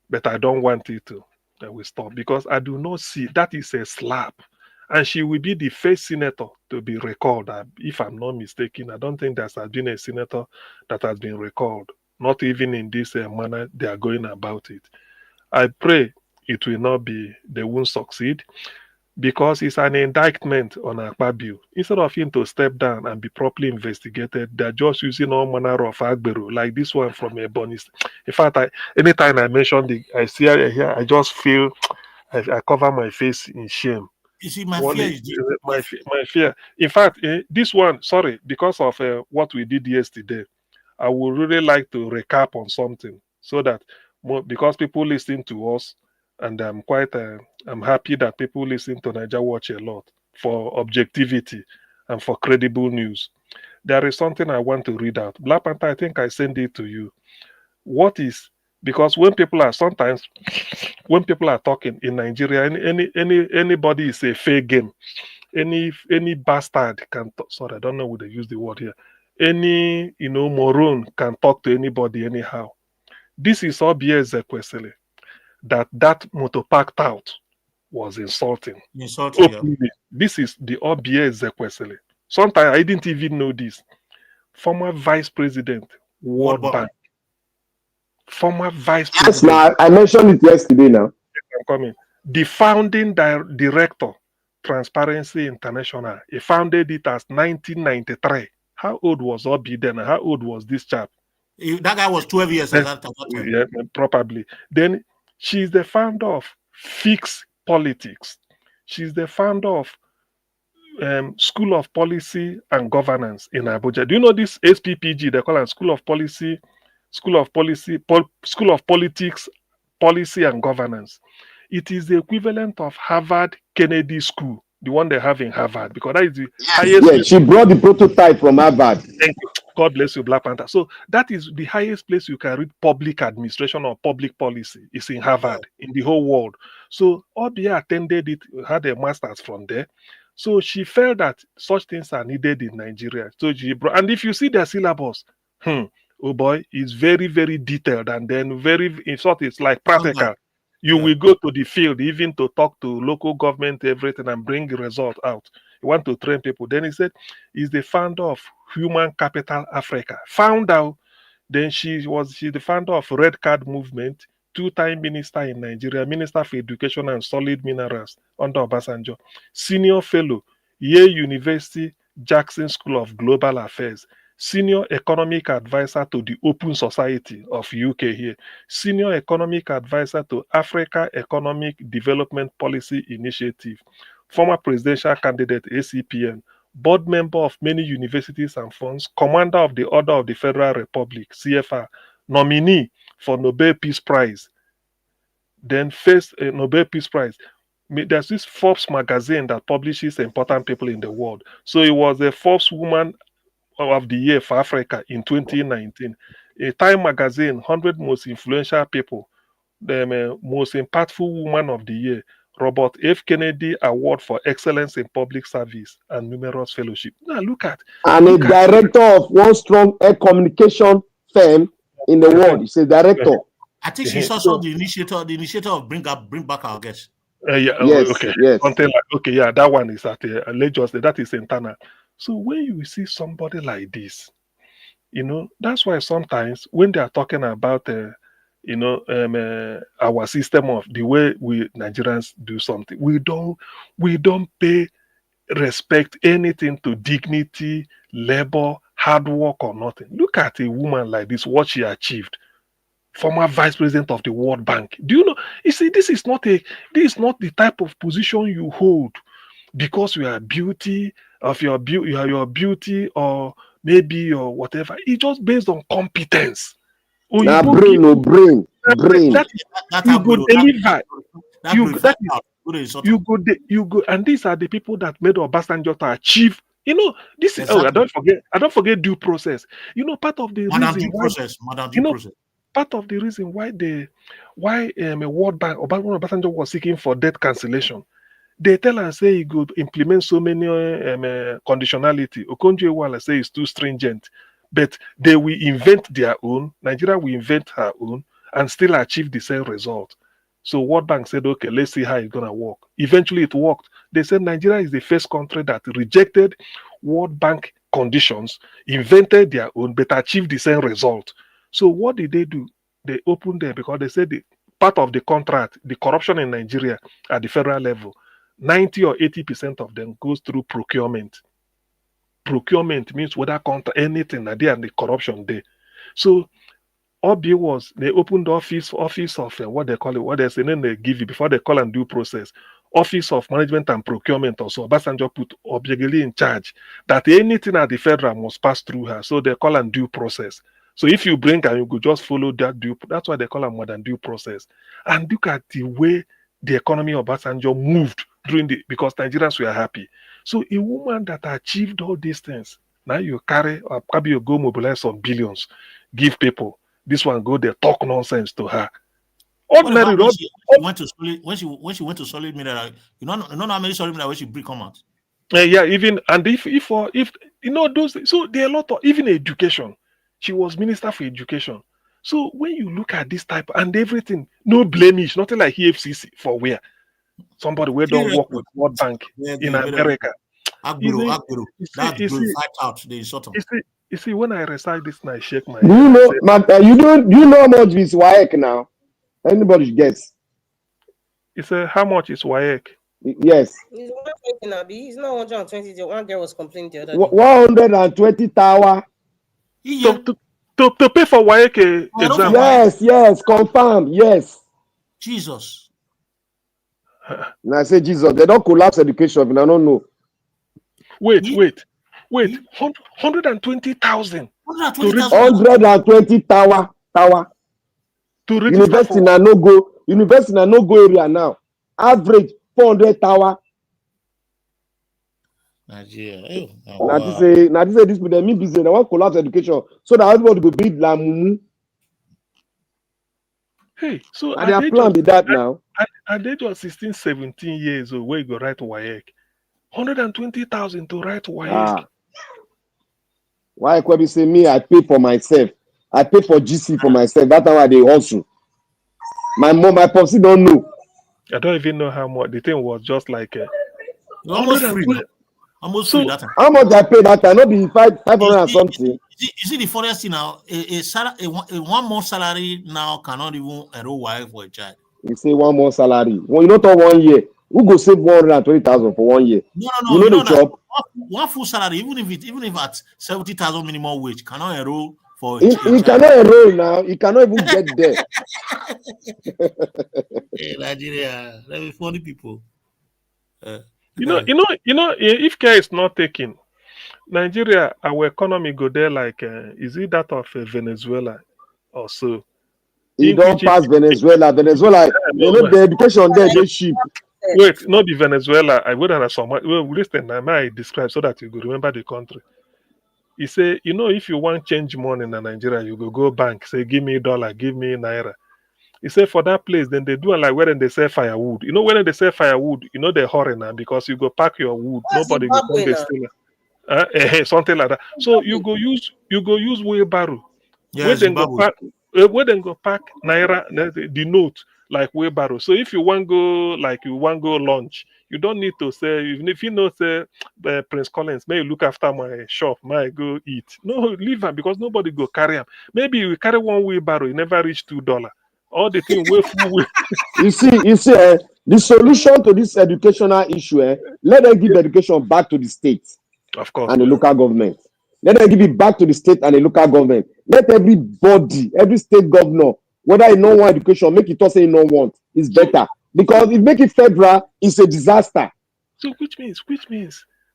[SPEAKER 20] but I don't want it to. I will stop, because I do not see that is a slap. And she will be the first senator to be recalled. If I'm not mistaken, I don't think there has been a senator that has been recalled. Not even in this manner they are going about it. I pray it will not be, they won't succeed, because it's an indictment on Akpabio. Instead of him to step down and be properly investigated, they're just using all manner of agbero, like this one from Ebony. In fact, anytime I mention I see it here, I just feel I cover my face in shame.
[SPEAKER 21] You see, my
[SPEAKER 20] fear. In fact, this one, sorry, because of what we did yesterday, I would really like to recap on something, so that because people listen to us, and I'm happy that people listen to Niger Watch a lot for objectivity and for credible news. There is something I want to read out. Black Panther, I think I sent it to you. Because when people are talking in Nigeria, anybody is a fair game. Any bastard can talk. Sorry, I don't know what they use the word here. Any moron can talk to anybody anyhow. This is obvious, Zekwesili, that motor packed out was insulting.
[SPEAKER 21] Yeah.
[SPEAKER 20] This is the obvious, Zekwesili. Sometimes I didn't even know this. Former Vice President, World Bank. Former Vice President.
[SPEAKER 19] Yes, now I mentioned it yesterday. Now
[SPEAKER 20] I'm coming. The founding director Transparency International. He founded it as 1993. How old was Obi then? How old was this chap?
[SPEAKER 21] That guy was 12 years at that time.
[SPEAKER 20] Yeah, probably. Then she's the founder of Fix Politics. She's the founder of School of Policy and Governance in Abuja. Do you know this SPPG? They call it School of Policy, School of Politics, Policy and Governance. It is the equivalent of Harvard Kennedy School, the one they have in Harvard, because that is the highest.
[SPEAKER 19] Yeah, she brought the prototype from Harvard.
[SPEAKER 20] Thank you. God bless you, Black Panther. So that is the highest place you can read public administration or public policy. It's in Harvard, in the whole world. So Obia attended it, had a master's from there. So she felt that such things are needed in Nigeria. So she brought, and if you see their syllabus, oh boy, it's very, very detailed, and then very, in short, it's like practical. You will go to the field, even to talk to local government, everything, and bring the result out. You want to train people. Then he said he's the founder of Human Capital Africa. Found out. Then she's the founder of Red Card Movement, 2-time minister in Nigeria, Minister for Education and Solid Minerals under Obasanjo, senior fellow, Yale University, Jackson School of Global Affairs, senior economic advisor to the Open Society of UK here, senior economic advisor to Africa Economic Development Policy Initiative, former presidential candidate ACPN, board member of many universities and funds, commander of the Order of the Federal Republic, CFR, nominee for Nobel Peace Prize, then first Nobel Peace Prize. There's this Forbes magazine that publishes important people in the world. So it was the Forbes Woman of the Year for Africa in 2019. A Time magazine, 100 most influential people, the most impactful woman of the year, Robert F. Kennedy Award for Excellence in Public Service, and numerous fellowships. Now look at.
[SPEAKER 19] And a director of one strong air communication firm in the world. He's a director.
[SPEAKER 21] I think she's also the initiator of Bring Back Our Guests.
[SPEAKER 20] Yeah,
[SPEAKER 19] yes,
[SPEAKER 20] okay.
[SPEAKER 19] Yes.
[SPEAKER 20] Something like, okay, yeah, that one is at Lagos. That is internal. So when you see somebody like this, that's why sometimes when they are talking about, our system of the way we Nigerians do something, we don't pay respect anything to dignity, labor, hard work, or nothing. Look at a woman like this, what she achieved. Former vice president of the World Bank. Do you know? You see, this is not the type of position you hold because you are beauty of your beauty or maybe your whatever. It's just based on competence.
[SPEAKER 19] Now brain.
[SPEAKER 20] You go deliver. You go, and these are the people that made Obasanjo to achieve. This is. Oh, I don't forget due process. Part of the reason why. Part of the reason why a World Bank Obasanjo was seeking for debt cancellation, they tell and say he could implement so many conditionality. Okonjo-Iweala say it's too stringent, but they will invent their own. Nigeria will invent her own and still achieve the same result. So World Bank said, okay, let's see how it's gonna work. Eventually, it worked. They said Nigeria is the first country that rejected World Bank conditions, invented their own, but achieved the same result. So what did they do? They opened them because they said part of the contract, the corruption in Nigeria at the federal level, 90 or 80% of them goes through procurement. Procurement means whether anything there and the corruption there. So Obi they opened the office of what they call it, what they say, then they give you before they call and due process. Office of Management and Procurement also. Obasanjo put Obiageli in charge that anything at the federal must pass through her. So they call and due process. So if you bring and you could just follow that that's why they call it more than due process. And look at the way the economy of Obasanjo moved because Nigerians were happy. So a woman that achieved all these things, now you carry or probably you go mobilize some billions, give people. This one go there, talk nonsense to her.
[SPEAKER 21] Ordinary when she went to solid mineral, you know how many solid mineral when she bring come out.
[SPEAKER 20] Yeah, even and if those, so there are a lot of even education. She was Minister for Education. So when you look at this type and everything, no blemish, nothing like EFCC for where somebody where don't work with World Bank in America.
[SPEAKER 21] You
[SPEAKER 20] see, when I recite this, I shake my.
[SPEAKER 19] Do you know? You know how much is WAEC now? Anybody guess?
[SPEAKER 20] It's how much is WAEC?
[SPEAKER 19] Yes.
[SPEAKER 7] He's 120 now. He's not 120. The one girl was complaining the other day.
[SPEAKER 19] 120 tower.
[SPEAKER 20] To pay for WAEC exam.
[SPEAKER 19] Yes, confirm. Yes.
[SPEAKER 21] Jesus.
[SPEAKER 19] Now I say Jesus, they don't collapse education. I don't know.
[SPEAKER 20] Wait. 120,000.
[SPEAKER 19] 120 tower.
[SPEAKER 20] To register
[SPEAKER 19] University na no go. University na no go area now. Average 400 tower.
[SPEAKER 21] Nigeria.
[SPEAKER 19] Now this say this people they mean business. They want collapse education so that everybody go build la mumu.
[SPEAKER 20] Hey, so
[SPEAKER 19] and their plan be that now.
[SPEAKER 20] At the age of 16, 17 years old, where you go write WAEC, 120,000 to write WAEC.
[SPEAKER 19] Why Kwebi say me? I pay for myself. I pay for GC for myself. That's how they hustle. My mom, my popsy don't know.
[SPEAKER 20] I don't even know how much. The thing was just like
[SPEAKER 21] almost free. Almost free that time.
[SPEAKER 19] How much I pay that time? Not be 500 and something.
[SPEAKER 21] Is it the funniest thing now? A 1 month salary now cannot even enroll wife for a child.
[SPEAKER 19] You say 1 month salary. Well, you know, talk 1 year. Who go save 120,000 for 1 year?
[SPEAKER 21] No.
[SPEAKER 19] You know the job.
[SPEAKER 21] One full salary, even if at 70,000 minimum wage, cannot enroll for.
[SPEAKER 19] He cannot enroll now. He cannot even get there.
[SPEAKER 21] Hey, Nigeria, let me funny people.
[SPEAKER 20] If care is not taken, Nigeria, our economy go there like is it that of Venezuela or so?
[SPEAKER 19] He don't pass Venezuela. Venezuela, the education there they cheap.
[SPEAKER 20] Wait, not the Venezuela. I would have some. Well, listen, I describe so that you could remember the country. He say, if you want change money in Nigeria, you go bank, say, give me $, give me naira. He said for that place, then they do like when they sell firewood. When they sell firewood, they hurry now because you go pack your wood. Nobody go come they steal something like that. So you go use wheelbarrow.
[SPEAKER 21] Yes,
[SPEAKER 20] where then go pack naira the note like wheelbarrow. So if you want go lunch, you don't need to say, even if you know say Prince Collins, may you look after my shop, may I go eat. No, leave her because nobody go carry him. Maybe you carry one wheelbarrow, you never reach $2. All the thing way full.
[SPEAKER 19] You see, the solution to this educational issue, let them give education back to the state,
[SPEAKER 20] of course,
[SPEAKER 19] and the local government. Let them give it back to the state and the local government. Let everybody, every state governor, whether you know want education, make it also you know want. It's better because if make it federal, it's a disaster.
[SPEAKER 20] So which means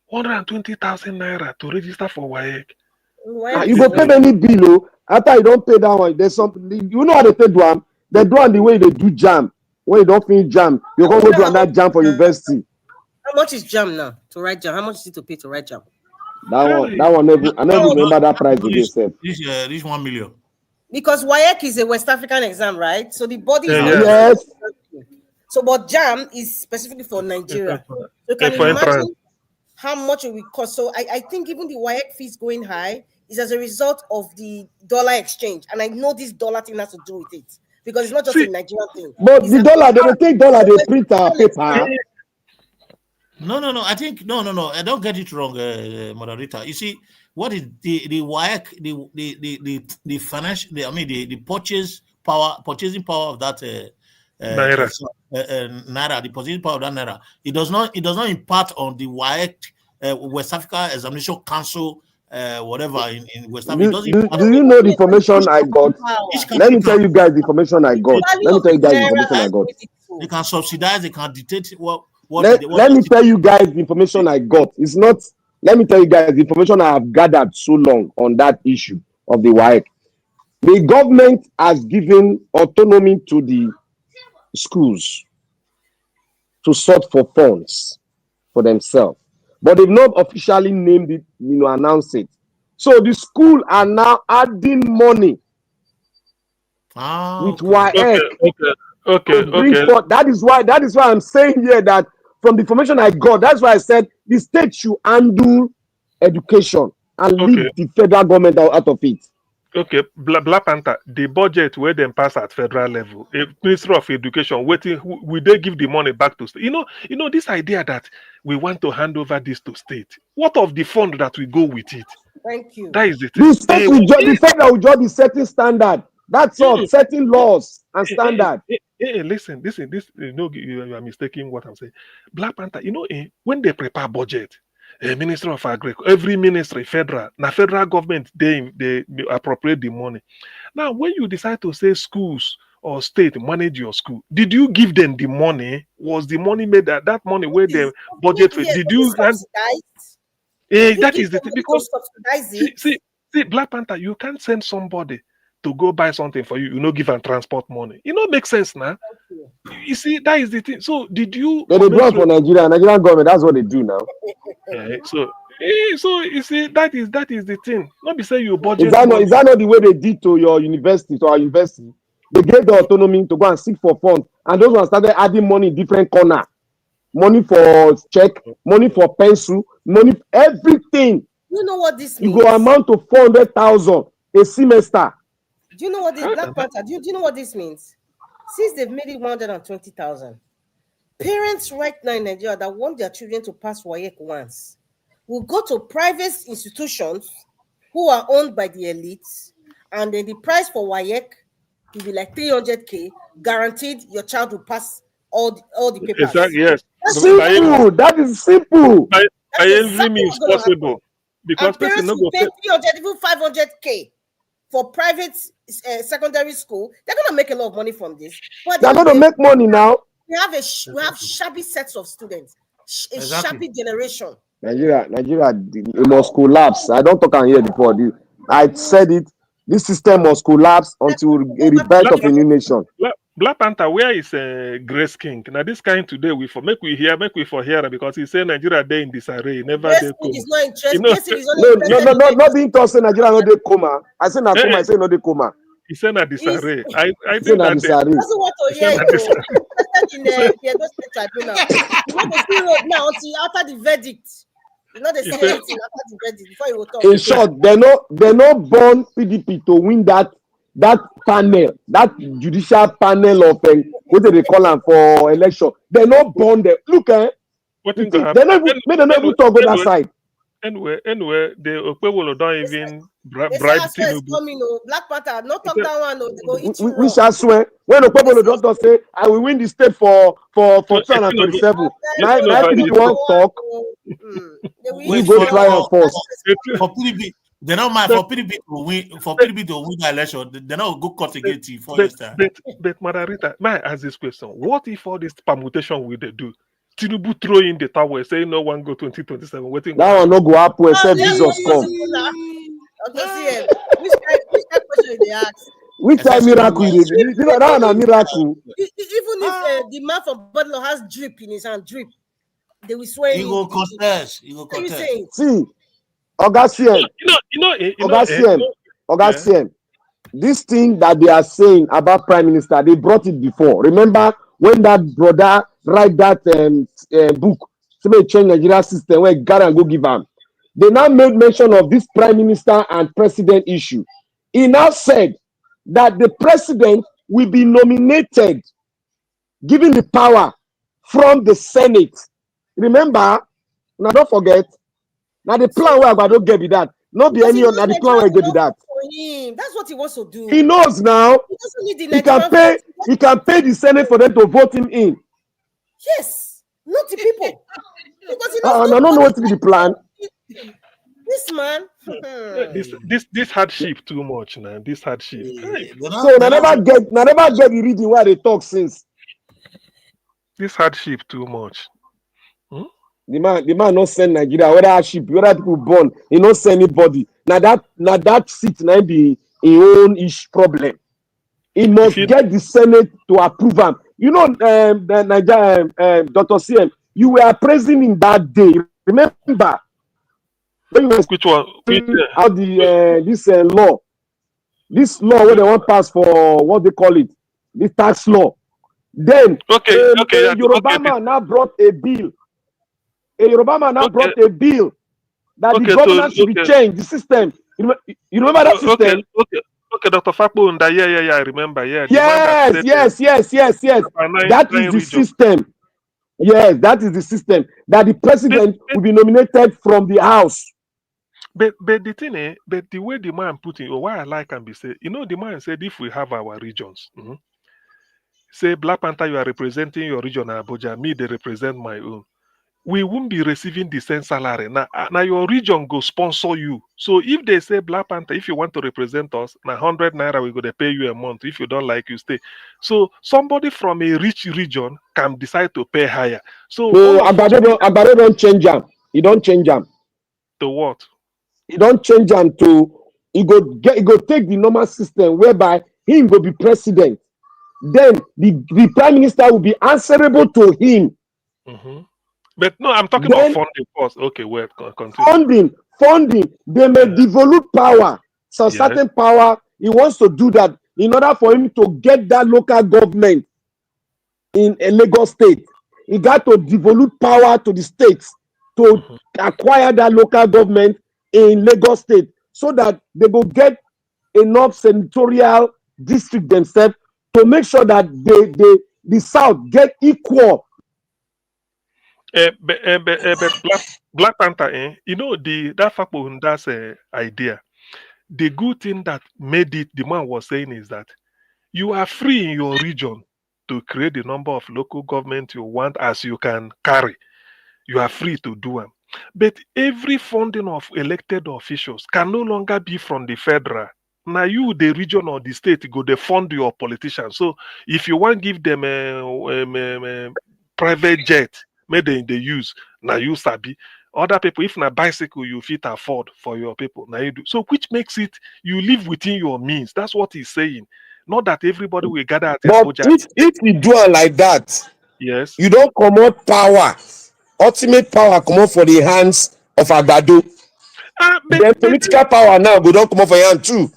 [SPEAKER 20] 120,000 naira to register for WAEC.
[SPEAKER 19] You go pay any bill. After you don't pay that one, there's something. You know how they pay one. They do on the way they do jam. When you don't finish jam, you go do another jam for university.
[SPEAKER 7] How much is jam now to write jam? How much is it to pay to write jam?
[SPEAKER 19] That one. I never remember that price again.
[SPEAKER 21] This 1 million.
[SPEAKER 7] Because WAEC is a West African exam, right? So the body is
[SPEAKER 19] yes.
[SPEAKER 7] So, but jam is specifically for Nigeria. So can you imagine how much it will cost? So I think even the WAEC fees going high is as a result of the dollar exchange, and I know this dollar thing has to do with it. Because it's not just a Nigerian thing.
[SPEAKER 19] But the dollar, they will take dollar, they print our paper.
[SPEAKER 21] No. I think no. I don't get it wrong, moderator. You see, what is the WAEC, the financial, the purchasing power of that
[SPEAKER 20] naira,
[SPEAKER 21] the purchasing power of that naira. It does not impact on the WAEC, West Africa Examination Council. Whatever in West Africa.
[SPEAKER 19] Do you know the information I got? Let me tell you guys the information I got.
[SPEAKER 21] They can subsidize, they can dictate what
[SPEAKER 19] let me tell you guys the information I got. It's not, let me tell you guys the information I have gathered so long on that issue of the WAEC. The government has given autonomy to the schools to sort for funds for themselves. But they've not officially named it, announced it. So the school are now adding money with WAEC.
[SPEAKER 20] Okay.
[SPEAKER 19] That is why I'm saying here that from the information I got, that's why I said the state should handle education and leave the federal government out of it.
[SPEAKER 20] Okay, Black Panther, the budget where they pass at federal level, Ministry of Education, will they give the money back to state? You know this idea that we want to hand over this to state. What of the fund that we go with it?
[SPEAKER 7] Thank you.
[SPEAKER 20] That is it.
[SPEAKER 19] The state the federal will just be setting standard. That's all. Setting laws and standard.
[SPEAKER 20] Listen, this you are mistaking what I'm saying. Black Panther, when they prepare budget, Ministry of Agriculture, every ministry, federal government, they appropriate the money. Now, when you decide to say schools or state manage your school, did you give them the money? Was the money made that money where the budget? Did you? That is the thing, because see, Black Panther, you can't send somebody to go buy something for you. You know, give them transport money. Makes sense now. You see, that is the thing. So did you?
[SPEAKER 19] They go for Nigerian government. That's what they do now.
[SPEAKER 20] So you see, that is the thing. Not be say you budget.
[SPEAKER 19] Is that not the way they did to your university, to our university? They gave the autonomy to go and seek for funds, and those ones started adding money in different corner. Money for check, money for pencil, money everything.
[SPEAKER 7] You know what this means?
[SPEAKER 19] You go amount to 400,000 a semester.
[SPEAKER 7] Do you know what this Black Panther? Do you know what this means? Since they've made it 120,000, parents right now in Nigeria that want their children to pass WAEC once will go to private institutions who are owned by the elites, and then the price for WAEC will be like 300K, guaranteed your child will pass all the papers.
[SPEAKER 20] Exactly, yes.
[SPEAKER 19] Simple. That is simple.
[SPEAKER 20] I envy me is possible. Because
[SPEAKER 7] parents will pay 300, even 500K for private secondary school. They're gonna make a lot of money from this. But
[SPEAKER 19] they're gonna make money now.
[SPEAKER 7] We have shabby sets of students, shabby generation.
[SPEAKER 19] Nigeria, it must collapse. I don't talk on here before. I said it. This system must collapse until a rebirth of a new nation.
[SPEAKER 20] Black Panther, where is Grace King? Now this kind today we hear because he said Nigeria they in disarray. Never
[SPEAKER 7] Grace
[SPEAKER 20] they
[SPEAKER 7] King is not interested.
[SPEAKER 19] Not being told say Nigeria no they coma. I say na coma. I say no they coma.
[SPEAKER 20] He said na disarray. I
[SPEAKER 19] think that
[SPEAKER 7] doesn't want to hear it. In the Edo State Tribunal. You want to see road now until after the verdict. You know they say anything after the verdict before you will talk.
[SPEAKER 19] In short, they not born PDP to win that panel, that judicial panel of what do they call them for election. They're not born there. Look, they're not even talk on that side.
[SPEAKER 20] Anyway, the Okpewolo don't even bribe Tinubu.
[SPEAKER 7] Black Panther, not talk that one.
[SPEAKER 19] We shall swear when Okpewolo don't say I will win the state for 2027. Now PDP won't talk. We go try and force.
[SPEAKER 21] For PDP, they don't mind for PDP to win. For PDP to win the election, they don't go cut again for this time.
[SPEAKER 20] But Margarita, may I ask this question? What if all this permutation will they do? Tinubu throw in the tower, say no one go 2027. Waiting.
[SPEAKER 19] That one no go up except Jesus come. Which time miracle? You know that one a miracle.
[SPEAKER 7] Even if the man from Badlo has drip in his hand, drip, they will swear.
[SPEAKER 21] He go contest.
[SPEAKER 19] See, Augustine. Augustine. This thing that they are saying about Prime Minister, they brought it before. Remember when that brother write that book, somebody change Nigeria system where God and go give him. They now made mention of this Prime Minister and President issue. He now said that the president will be nominated, given the power from the Senate. Remember, now don't forget. Now the plan where I don't get with that. Not be any other. The plan where I get with that.
[SPEAKER 7] That's what he wants to do.
[SPEAKER 19] He knows now. He can pay the Senate for them to vote him in.
[SPEAKER 7] Yes, not the people.
[SPEAKER 19] I don't know what to be the plan.
[SPEAKER 7] This man.
[SPEAKER 20] This hardship too much now. This hardship.
[SPEAKER 19] So I never get the reading where they talk since.
[SPEAKER 20] This hardship too much.
[SPEAKER 19] The man not send Nigeria, whether hardship, whether people born, he not send anybody. Now that seat now be a own ish problem. He must get the Senate to approve him. You know, the Nigeria, Dr. CM, you were praising him that day. Remember? When you were
[SPEAKER 20] which one?
[SPEAKER 19] How this law where they want pass for what they call it, the tax law. Then Yoruba man now brought a bill. Yoruba man now brought a bill that the government should be changed. The system. You remember that system?
[SPEAKER 20] Okay, Dr. Fakbo, yeah, I remember. Yeah.
[SPEAKER 19] Yes. That is the system. Yes, that is the system that the president will be nominated from the house.
[SPEAKER 20] But the thing but the way the man put it, or why I like and be say, the man said if we have our regions, say Black Panther, you are representing your region Abuja, me they represent my own. We won't be receiving the same salary. Now your region go sponsor you. So if they say Black Panther, if you want to represent us, now 100 naira we go to pay you a month. If you don't like, you stay. So somebody from a rich region can decide to pay higher. So all of us
[SPEAKER 19] Agbado don't change them. You don't change them.
[SPEAKER 20] to what?
[SPEAKER 19] You don't change them to. He go take the normal system whereby he will be president. Then the prime minister will be answerable to him.
[SPEAKER 20] But no, I'm talking about funding first. Okay, wait, continue.
[SPEAKER 19] Funding. They may devolve power. So certain power, he wants to do that in order for him to get that local government in a Lagos state. He got to devolve power to the states to acquire that local government in Lagos state so that they will get enough senatorial district themselves to make sure that the South get equal.
[SPEAKER 20] But Black Panther, that that's idea. The good thing that made it, the man was saying, is that you are free in your region to create the number of local government you want as you can carry. You are free to do them. But every funding of elected officials can no longer be from the federal. Now you, the region or the state, go they fund your politicians. So if you want to give them a private jet, maybe they use, now you sabi. Other people, if na bicycle you fit afford for your people, now you do. So which makes it you live within your means. That's what he's saying. Not that everybody will gather at
[SPEAKER 19] But if you do it like that,
[SPEAKER 20] yes,
[SPEAKER 19] you don't promote power. Ultimate power come out for the hands of Agbado. Then political power now go don't come out for your hand too.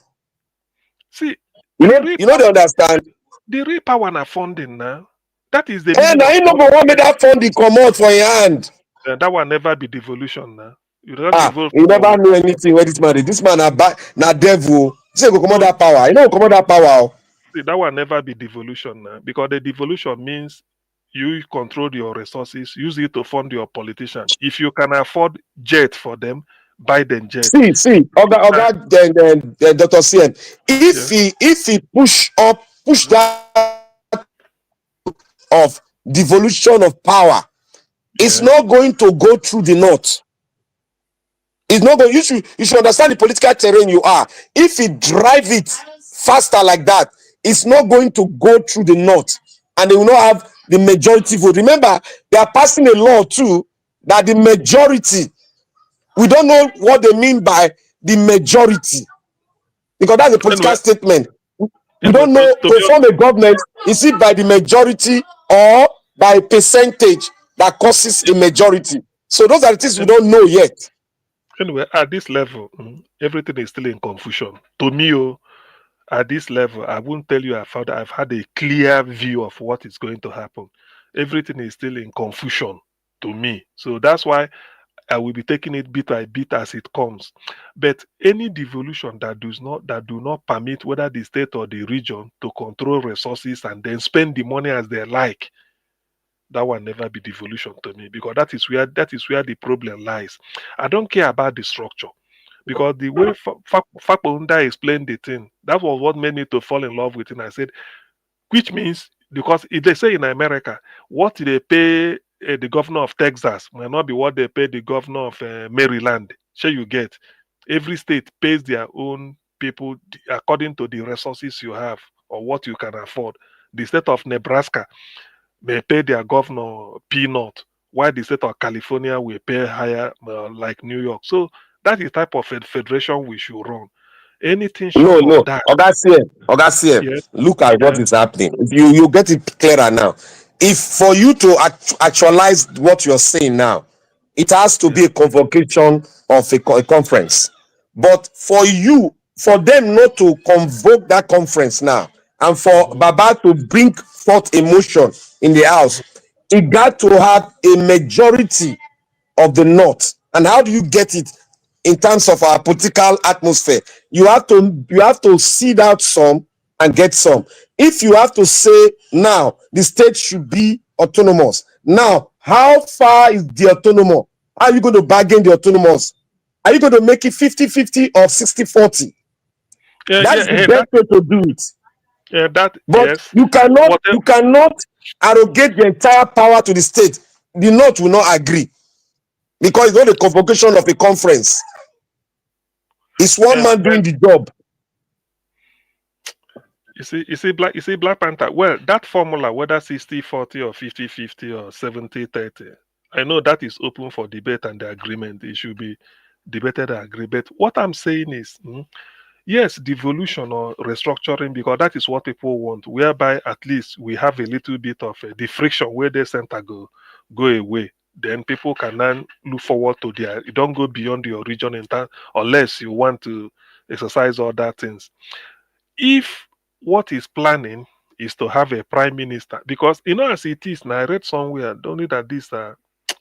[SPEAKER 20] See,
[SPEAKER 19] you don't understand.
[SPEAKER 20] The real power na funding now. That is the.
[SPEAKER 19] And I know what made that funding come out for your hand.
[SPEAKER 20] That will never be devolution now. You don't
[SPEAKER 19] you never know anything where this man na devil. Say go come out that power. You know come out that power.
[SPEAKER 20] See, that will never be devolution now, because the devolution means you control your resources, use it to fund your politician. If you can afford jet for them, buy them jet.
[SPEAKER 19] See, Dr. CM, if he push that of devolution of power, it's not going to go through the north. It's not going. You should understand the political terrain you are. If he drive it faster like that, it's not going to go through the north, and they will not have the majority vote. Remember, they are passing a law too that the majority. We don't know what they mean by the majority, because that's a political statement. We don't know to form a government. Is it by the majority or by a percentage that causes a majority? So those are the things we don't know yet.
[SPEAKER 20] Anyway, at this level, everything is still in confusion. To me, at this level, I won't tell you I've had a clear view of what is going to happen. Everything is still in confusion to me. So that's why I will be taking it bit by bit as it comes. But any devolution that do not permit whether the state or the region to control resources and then spend the money as they like, that will never be devolution to me, because that is where the problem lies. I don't care about the structure, because the way Fakunda explained the thing, that was what made me to fall in love with it. And I said, which means, because if they say in America, what they pay the governor of Texas might not be what they pay the governor of Maryland. Sure, you get. Every state pays their own people according to the resources you have or what you can afford. The state of Nebraska may pay their governor peanut, while the state of California will pay higher, like New York. So that is the type of federation we should run. Anything short of that.
[SPEAKER 19] Oga, look at what is happening. You get it clearer now. If for you to actualize what you're saying now, it has to be a convocation of a conference. But for them not to convoke that conference now, and for Baba to bring forth a motion in the house, it got to have a majority of the North. And how do you get it in terms of our political atmosphere? You have to seed out some and get some. If you have to say now the state should be autonomous, now how far is the autonomous? How are you going to bargain the autonomous? Are you going to make it 50-50 or 60-40? That's the best way to do it.
[SPEAKER 20] Yeah, that.
[SPEAKER 19] But
[SPEAKER 20] yes.
[SPEAKER 19] you cannot arrogate the entire power to the state. The North will not agree because it's not a convocation of a conference. It's one man doing the job.
[SPEAKER 20] You see, Black Panther. Well, that formula, whether 60-40 or 50-50 or 70-30, I know that is open for debate and the agreement. It should be debated and agreed. But what I'm saying is, yes, devolution or restructuring, because that is what people want, whereby at least we have a little bit of the friction where the center go away. Then people can then look forward to their, you don't go beyond your region in time unless you want to exercise other things. If what is planning is to have a prime minister, because as it is now, I read somewhere, don't need that this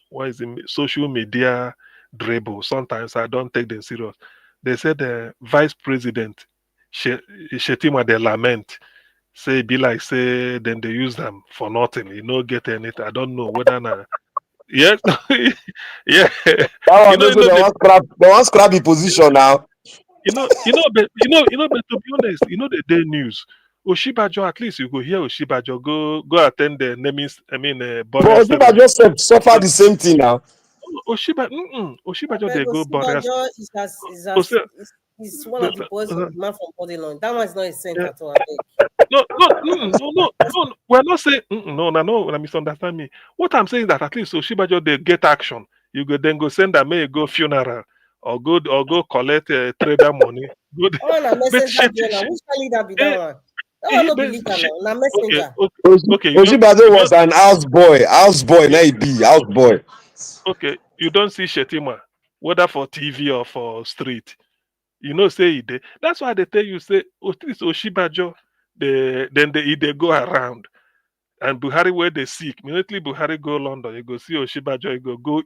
[SPEAKER 20] what is it, social media dribble. Sometimes I don't take them serious. They said the vice president Shetima they lament, say be like say then they use them for nothing. Get anything. I don't know whether now. Yes, yeah.
[SPEAKER 19] That was the one scrappy position now.
[SPEAKER 20] But to be honest, the day news. Oshibajo, at least you go hear Oshibajo go attend the naming.
[SPEAKER 19] But Oshibajo suffer the same thing now.
[SPEAKER 20] Oshibajo they go burial.
[SPEAKER 7] He's one of the boys of the man from Bodyline. That one is not a saint at all.
[SPEAKER 20] No. We're not saying no. Misunderstand me. What I'm saying is that at least Oshibajo they get action. You go then go send a may go funeral or go collect trader money. Good.
[SPEAKER 7] Messenger. Which leader be that one? That one no be leader now. Messenger.
[SPEAKER 19] Okay. Oshibajo was an house boy. Now he be house boy.
[SPEAKER 20] Okay, you don't see Shetima, whether for TV or for street. Say he did. That's why they tell you, say, Oshibajo, they go around. And Buhari, where they sick, immediately Buhari go London, you go see Oshibajo, you go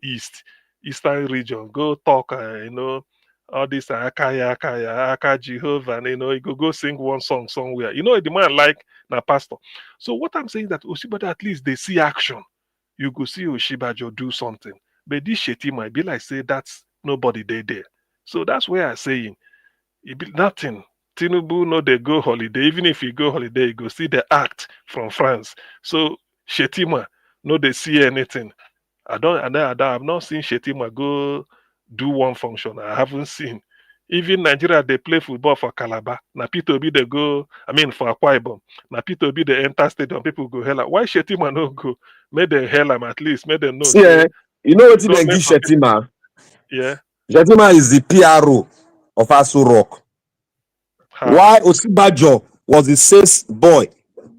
[SPEAKER 20] eastern region, go talk, all this Aka Jehovah, and you go sing one song somewhere. The man like na pastor. So what I'm saying is that Oshibajo, at least they see action. You go see Oshibajo do something. But this Shetima be like say that's nobody there. So that's where I'm saying it be nothing. Tinubu no they go holiday. Even if you go holiday, you go see the act from France. So Shetima no they see anything. I've not seen Shetima go do one function. I haven't seen. Even Nigeria they play football for Calabar. Na P2B they go. For Akwa Ibom. Na P2B they enter stadium. People go hell. Why Shetima no go? Make them hell at least. Make them know.
[SPEAKER 19] Yeah, what they give Shetima?
[SPEAKER 20] Yeah.
[SPEAKER 19] Shetima is the PRO of Aso Rock. Why Oshibajo was the sales boy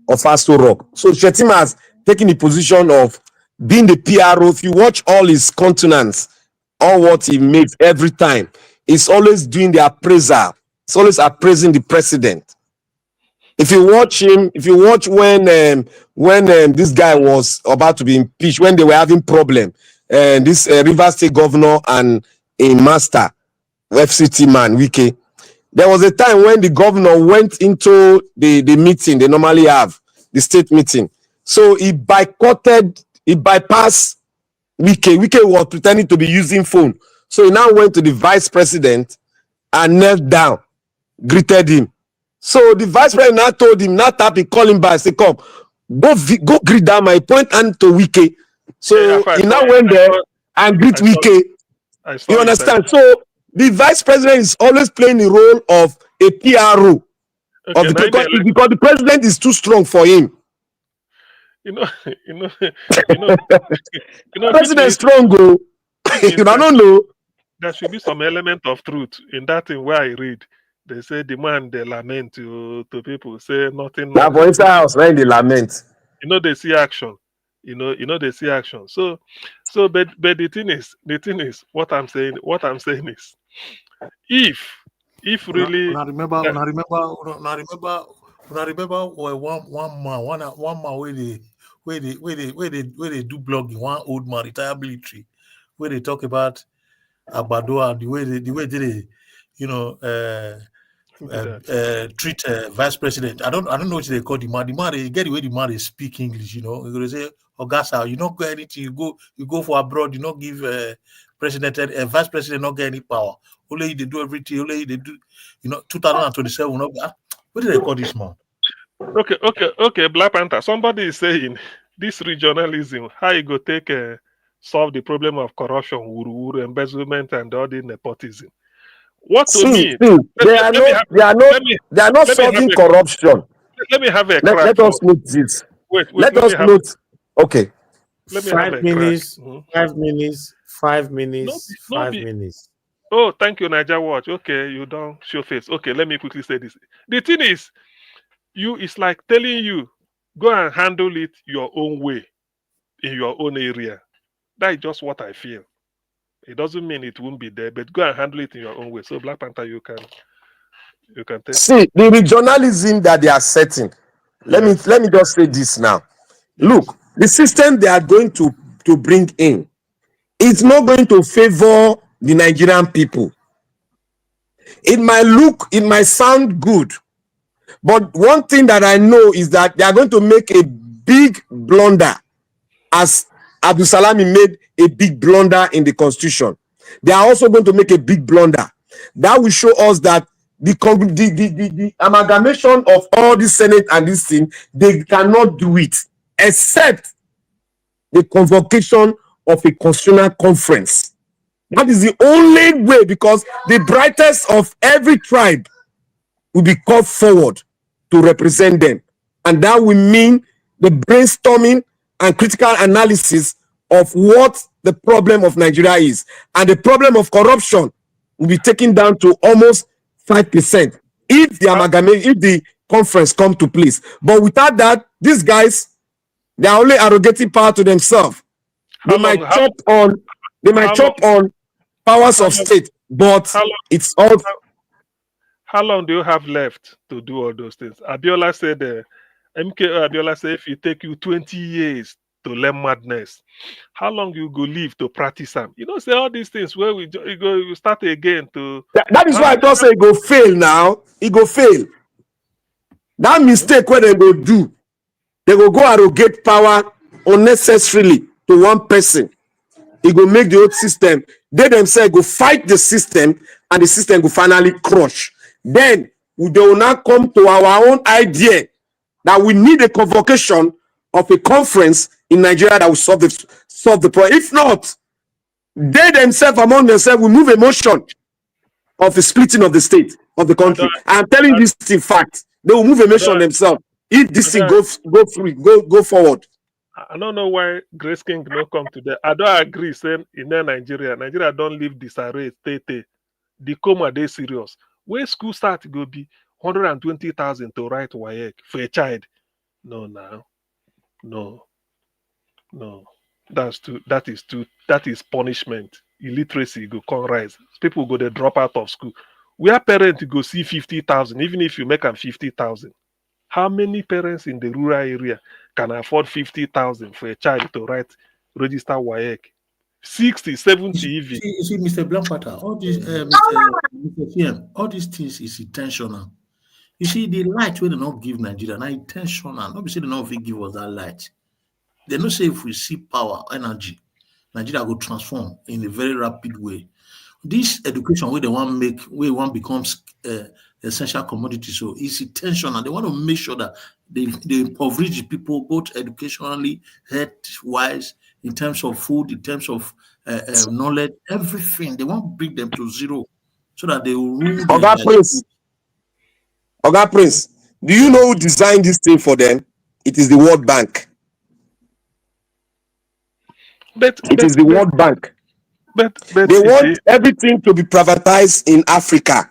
[SPEAKER 19] of Aso Rock. So Shetima has taken the position of being the PRO. If you watch all his countenance, all what he makes every time, he's always doing the appraisal. He's always appraising the president. If you watch when this guy was about to be impeached, when they were having problem, this Rivers State governor and a master FCT man, Wike, there was a time when the governor went into the meeting they normally have, the state meeting. So he bypassed Wike. Wike was pretending to be using phone. So he now went to the vice president and knelt down, greeted him. So the vice president now told him, now tap him, call him back, say, come, go greet that my point and to Wike. So he now went there and greet Wike. You understand? So the vice president is always playing the role of a PRO of the because the president is too strong for him. President strong, go. I don't know.
[SPEAKER 20] There should be some element of truth in that thing where I read. They say the man they lament to people, say nothing.
[SPEAKER 19] Now for inside house, when they lament.
[SPEAKER 20] They see action. They see action. So but the thing is, what I'm saying is, if really
[SPEAKER 21] I remember one man where they do blogging, one old man, retired military, where they talk about Abadoa, the way they treat vice president. I don't know what they call the man. The man, they get the way the man is speak English. They say, Ogasa, you don't go anything. You go for abroad. You don't give president and vice president not get any power. Only they do everything. Only they do, 2027 will not be. What did they call this man?
[SPEAKER 20] Okay. Black Panther. Somebody is saying this regionalism, how you go take solve the problem of corruption, embezzlement, and all the nepotism. What to me?
[SPEAKER 19] They are not solving corruption.
[SPEAKER 20] Let me have a crack.
[SPEAKER 19] Let us note this.
[SPEAKER 20] Wait.
[SPEAKER 19] Let us note. Okay.
[SPEAKER 20] Let me have a
[SPEAKER 2] 5 minutes.
[SPEAKER 20] crack.
[SPEAKER 2] 5 minutes. 5 minutes. 5 minutes.
[SPEAKER 20] Oh, thank you, Niger Watch. Okay, you don't show face. Okay, let me quickly say this. The thing is, it's like telling you, go and handle it your own way, in your own area. That is just what I feel. It doesn't mean it won't be there, but go and handle it in your own way. So, Black Panther, you can take.
[SPEAKER 19] See, the regionalism that they are setting. Let me just say this now. Yes. Look, the system they are going to bring in, it's not going to favor the Nigerian people. It might sound good, but one thing that I know is that they are going to make a big blunder, as Abdul Salami made a big blunder in the constitution. They are also going to make a big blunder. That will show us that the amalgamation of all the Senate and this thing, they cannot do it except the convocation of a constitutional conference. That is the only way, because the brightest of every tribe will be called forward to represent them. And that will mean the brainstorming and critical analysis of what the problem of Nigeria is. And the problem of corruption will be taken down to almost 5% if the conference come to place. But without that, these guys, they are only arrogating power to themselves. They might chop on powers of state, but it's all.
[SPEAKER 20] How long do you have left to do all those things? Abiola said, MK Abiola said, if it take you 20 years to learn madness, how long you go live to practice them? Say all these things where we start again to.
[SPEAKER 19] That is why I don't say it go fail now. It go fail. That mistake where they go do, they go arrogate power unnecessarily to one person. It go make the old system. They themselves go fight the system, and the system will finally crush. Then they will now come to our own idea that we need a convocation of a conference in Nigeria that will solve the problem. If not, they themselves among themselves will move a motion of the splitting of the state of the country. I'm telling you this in fact. They will move a motion themselves. If this thing go forward.
[SPEAKER 20] I don't know why Grace King no come today. I don't agree saying in Nigeria don't leave disarray state. The coma they serious. Where school start go be 120,000 to write WAEC for a child. No. That is punishment. Illiteracy go come rise. People go they drop out of school. Where parents go see 50,000, even if you make them 50,000. How many parents in the rural area can afford 50,000 for a child to register WAEC? 60, 70 even.
[SPEAKER 21] You see, Mr. Blackwater, all these, Mr. CM, all these things is intentional. You see, the light we do not give Nigeria, now intentional. Nobody say they not give us that light. They don't say if we see power, energy, Nigeria will transform in a very rapid way. This education where they want to make, where one becomes essential commodity, so it's intentional. They want to make sure that they impoverish people both educationally, health-wise, in terms of food, in terms of knowledge, everything. They want to bring them to zero so that they will rule.
[SPEAKER 19] Oga Prince, do you know who designed this thing for them? It is the World Bank. It is the World Bank.
[SPEAKER 20] But
[SPEAKER 19] they want everything to be privatized in Africa.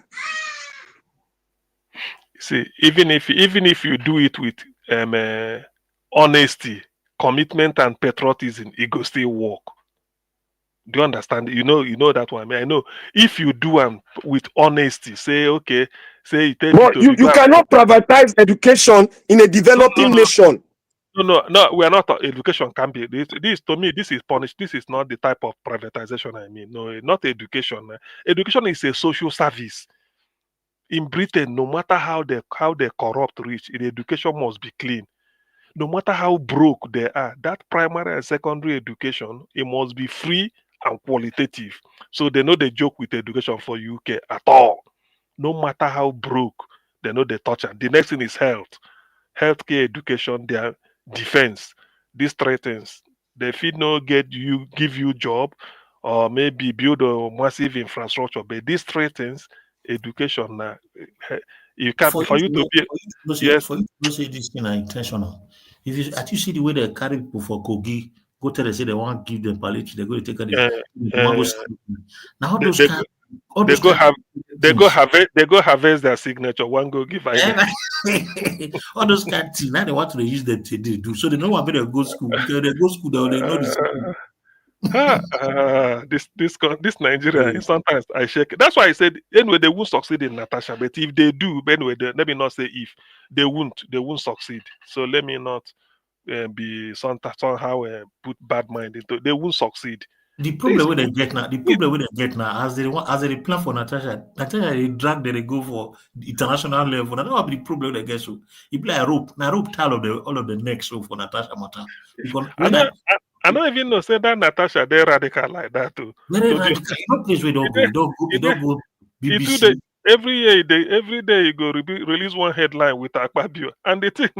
[SPEAKER 20] See, even if you do it with honesty, commitment, and patriotism, it go still work. Do you understand? You know that one. I know if you do them with honesty, say okay, say
[SPEAKER 19] but you cannot privatize education in a developing nation.
[SPEAKER 20] No, we are not. Education can be this. To me, this is punished. This is not the type of privatization I mean. No, not education. Education is a social service. In Britain, no matter how they corrupt rich, the education must be clean. No matter how broke they are, that primary and secondary education, it must be free and qualitative. So they know they joke with education for UK at all. No matter how broke, they know they touch it. The next thing is health. Healthcare, education, their defense. These three things. They fit no give you job or maybe build a massive infrastructure. But these three things, education now, you can't for you to be yes.
[SPEAKER 21] For you to say this thing are intentional. If you actually see the way they carry people for Kogi, go tell them say they want to give them palliative, they're going to take it. Now all those kind,
[SPEAKER 20] they go harvest their signature. One go give
[SPEAKER 21] all those kind of things. Now they want to use them to do. So they know what better go school because they go school they know the
[SPEAKER 20] this Nigeria, sometimes I shake it. That's why I said anyway they won't succeed in Natasha, but if they do, anyway, let me not say if they won't succeed. So let me not be somehow put bad mind into. They won't succeed.
[SPEAKER 21] The problem with they get now, as they plan for Natasha, they drag they go for the international level. That will be the problem they get. So you play a rope tie all of the necks so for Natasha matter. Because
[SPEAKER 20] I don't even know say that Natasha they radical like that too.
[SPEAKER 21] Very radical. No place we don't go. BBC.
[SPEAKER 20] Every day you go release one headline with Akpabio and the thing.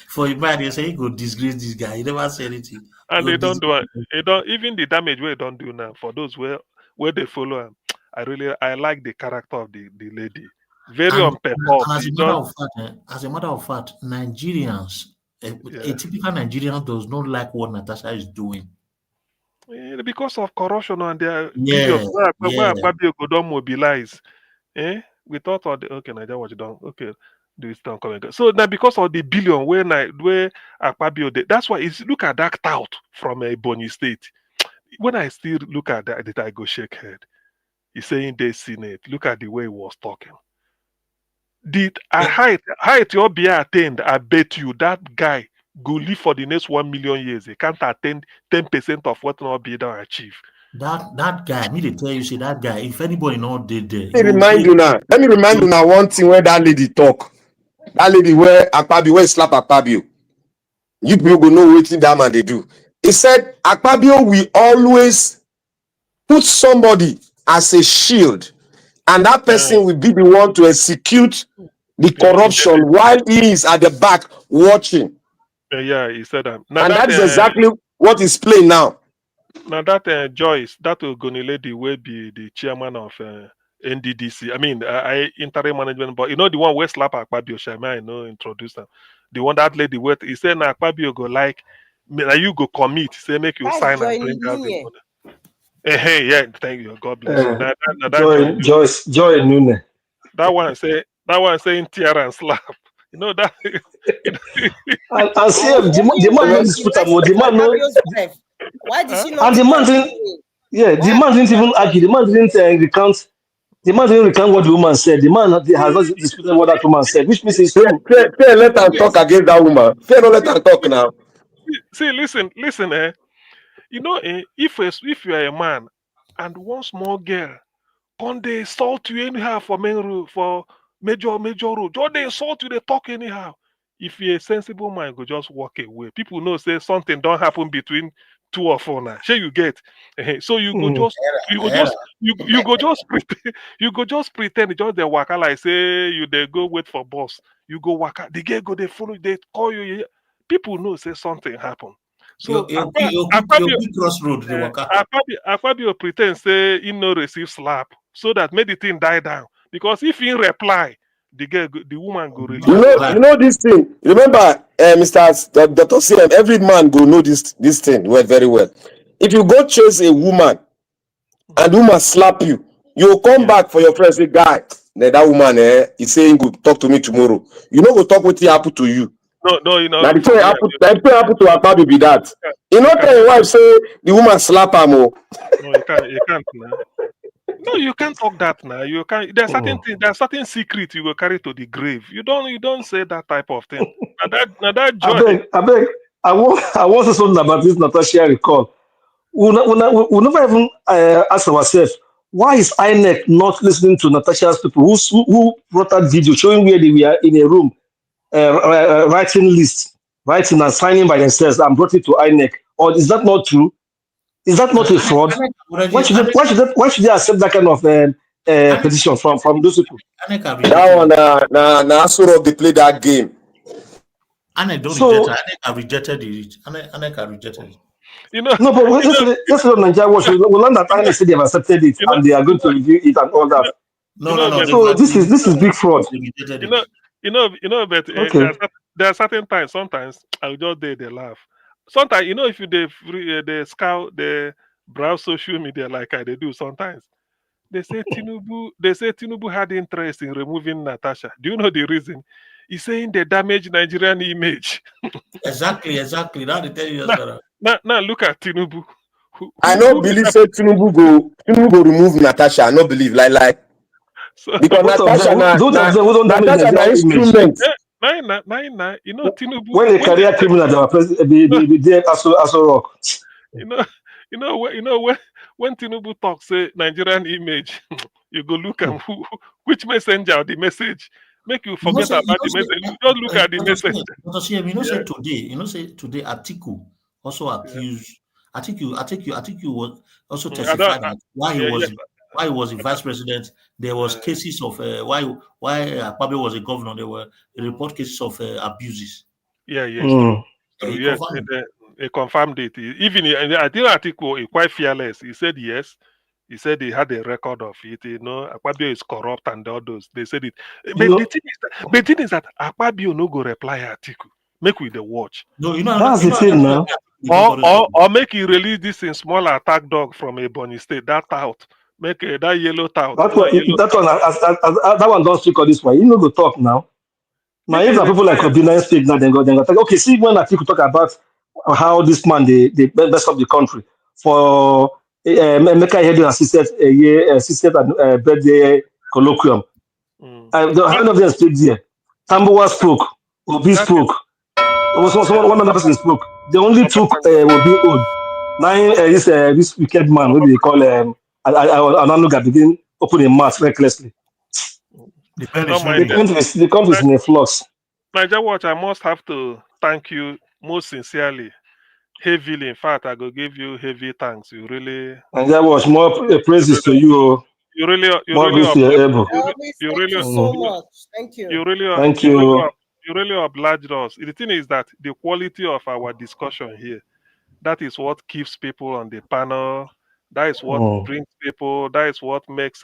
[SPEAKER 21] For a man, you say you go disgrace this guy. He never say anything.
[SPEAKER 20] And they don't do it. They don't even the damage where they don't do now. For those where they follow him, I like the character of the lady. Very unprepared.
[SPEAKER 21] As a matter of fact, Nigerians, a typical Nigerian does not like what Natasha is doing.
[SPEAKER 20] Because of corruption and their videos where Akpabio go don't mobilize. We thought okay, Nigeria what you done. Okay. Do it down coming. So now because of the billion where Akpabio did, that's why it's look at that tout from a Bonny State. When I still look at that, I go shake head. He's saying they Senate. Look at the way he was talking. Did a height your be attained? I bet you that guy go live for the next 1 million years. He can't attain 10% of what not be done achieve.
[SPEAKER 21] That guy, me to tell you, say that guy, if anybody not did there.
[SPEAKER 19] Let me remind you now one thing where that lady talk. That lady where Akpabio, where slap Akpabio. You people go know what that man they do. He said Akpabio will always put somebody as a shield, and that person will be the one to execute the corruption while he is at the back watching.
[SPEAKER 20] Yeah, he said that.
[SPEAKER 19] And that is exactly what is playing now.
[SPEAKER 20] Now that Joyce, that Ogoni lady will be the chairman of NDDC. I mean, interim management, but you know the one where slap Akpabio, Shema, I know introduce them. The one that lady where he said now Akpabio go like, you go commit, say make you sign and bring out the money. Hey, yeah, thank you. God bless you.
[SPEAKER 1] Joy Nune.
[SPEAKER 20] That one saying tear and slap. You know that.
[SPEAKER 1] and see the man disputable. The man no.
[SPEAKER 7] Why did she not?
[SPEAKER 1] And the man didn't. Yeah, the man didn't even argue. The man didn't recount. The man didn't recount what the woman said. The man has not disputed what that woman said, which means he's
[SPEAKER 19] let her talk against that woman. Don't let her talk now.
[SPEAKER 20] See, listen. You know, if you are a man and one small girl, can they insult you anyhow for major road? Just they insult you, they talk anyhow. If you're a sensible man, go just walk away. People know say something don't happen between two or four now. Sure you get. So you go just pretend just they waka like say you they go wait for bus. You go waka, the girl go they follow, they call you. People know say something happen. So Akpabio pretend say he no receive slap so that made the thing die down. Because if he reply, the woman go release.
[SPEAKER 19] You know this thing. Remember, Mr. Dr. CM, every man go know this thing very well. If you go chase a woman and the woman slap you, you come back for your friend say, guy, that woman is saying go talk to me tomorrow. You know go talk what happen to you.
[SPEAKER 20] No, you know.
[SPEAKER 19] Now the thing happen to Akpabio be that. You know tell your wife say the woman slap her more.
[SPEAKER 20] No, you can't now. No, you can't talk that now. You can't. There's certain things. There's certain secret you will carry to the grave. You don't say that type of thing. Now that joy.
[SPEAKER 1] I want to say something about this Natasha recall. We never even ask ourselves why is INEC not listening to Natasha's people who brought that video showing where they were in a room writing and signing by themselves and brought it to INEC. Or is that not true? Is that not a fraud? Why should they accept that kind of petition from those people?
[SPEAKER 19] That one, na Asuro they play that game.
[SPEAKER 21] ANEC don't
[SPEAKER 1] So-
[SPEAKER 21] reject it. ANEC rejected it. ANEC rejected it.
[SPEAKER 20] You know,
[SPEAKER 1] No, but yesterday on Nigeria Watch, we learned that INEC said they have accepted it and they are going to review it and all that.
[SPEAKER 21] No.
[SPEAKER 1] So this is big fraud.
[SPEAKER 20] But
[SPEAKER 1] Okay.
[SPEAKER 20] there are certain times. Sometimes I'll just they laugh. Sometimes if you they scout, they browse social media like they do. Sometimes they say Tinubu had interest in removing Natasha. Do you know the reason? He's saying they damage Nigerian image.
[SPEAKER 21] Exactly. Now they tell you that.
[SPEAKER 20] Now look at Tinubu.
[SPEAKER 19] I don't believe say Tinubu go remove Natasha. I don't believe like because Natasha na instrument.
[SPEAKER 20] Tinubu.
[SPEAKER 1] When a career criminal, they were be there as a rock.
[SPEAKER 20] When Tinubu talks say Nigerian image, you go look at which messenger the message. Make you forget about the message. You just look at the message.
[SPEAKER 21] Say today Atiku also accused. Atiku was also testified that while he was the vice president, there was cases of why Akpabio was a governor. There were report cases of abuses.
[SPEAKER 20] Yes, true. Yes, he confirmed it. Even I think Atiku is quite fearless. He said yes. He said he had a record of it. Akpabio is corrupt and all those. They said it. But the thing is that Akpabio no go reply Atiku. Make we the watch.
[SPEAKER 21] No,
[SPEAKER 1] that's the thing now.
[SPEAKER 20] Or make he release this in small attack dog from Ebonyi State. That tout. Make that yellow tout.
[SPEAKER 1] That one don't speak on this way. You know go talk now. Now if the people like Obina speak now, then go talk. Okay, see when Atiku talk about how this man they mess up the country for Mecca Hedu assisted birthday colloquium. How many of them speak there? Tambuwa spoke, Obi spoke. One other person spoke. They only took Obi own. Now this wicked man, what they call Ananuga begin open a mouth recklessly. The country is in a flux.
[SPEAKER 20] Niger Watch, I must have to thank you most sincerely, heavily. In fact, I go give you heavy thanks. You really.
[SPEAKER 1] Niger Watch, more praises to you.
[SPEAKER 20] You really
[SPEAKER 7] so much. Thank you.
[SPEAKER 1] Thank you.
[SPEAKER 20] You really obliged us. The thing is that the quality of our discussion here, that is what keeps people on the panel. That is what brings people. That is what makes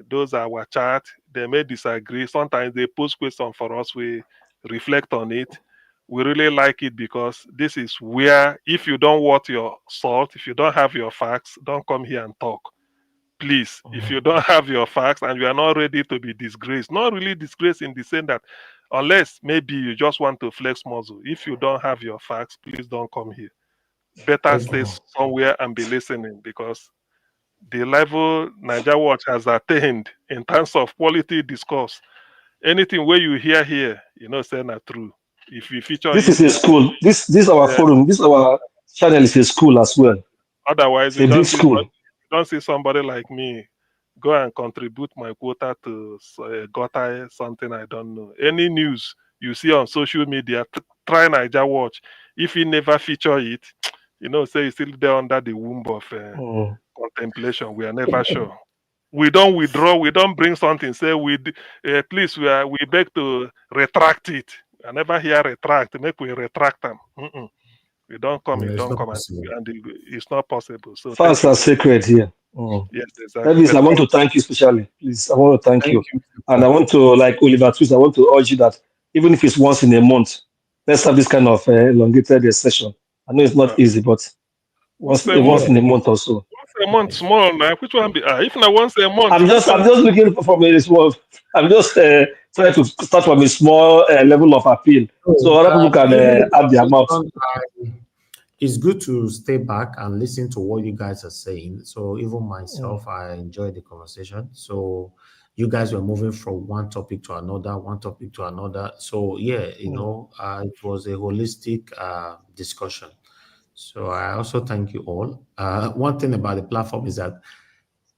[SPEAKER 20] those our chat. They may disagree. Sometimes they post questions for us. We reflect on it. We really like it because this is where, if you don't want your salt, if you don't have your facts, don't come here and talk. Please, if you don't have your facts and you are not ready to be disgraced, not really disgraced in the sense that unless maybe you just want to flex muscle. If you don't have your facts, please don't come here. Better stay somewhere and be listening, because the level Niger Watch has attained in terms of quality discourse, anything where you hear here, say not true. If you feature
[SPEAKER 1] this is a school. This our forum. This our channel is a school as well.
[SPEAKER 20] Otherwise,
[SPEAKER 1] it's a big school.
[SPEAKER 20] Don't see somebody like me go and contribute my quota to gutter something I don't know. Any news you see on social media, try Niger Watch. If you never feature it, say it's still there under the womb of contemplation. We are never sure. We don't withdraw. We don't bring something. Say please, we beg to retract it. I never hear retract. Make we retract them. We don't come.
[SPEAKER 2] No,
[SPEAKER 20] it don't come, and it's not possible. So
[SPEAKER 1] facts are sacred here.
[SPEAKER 20] Yes, exactly.
[SPEAKER 1] Elvis, I want to thank you specially. Please, I want to thank you. And I want to, like Oliver Twist, I want to urge you that even if it's once in a month, let's have this kind of elongated session. I know it's not easy, but once in a month or so.
[SPEAKER 20] Once a month, small now. Which one be? If not once a month.
[SPEAKER 1] I'm just looking for a small. I'm just trying to start from a small level of appeal, so other people can add their mouth.
[SPEAKER 2] It's good to stay back and listen to what you guys are saying. So even myself, I enjoyed the conversation. So you guys were moving from one topic to another. So yeah, it was a holistic discussion. So I also thank you all. One thing about the platform is that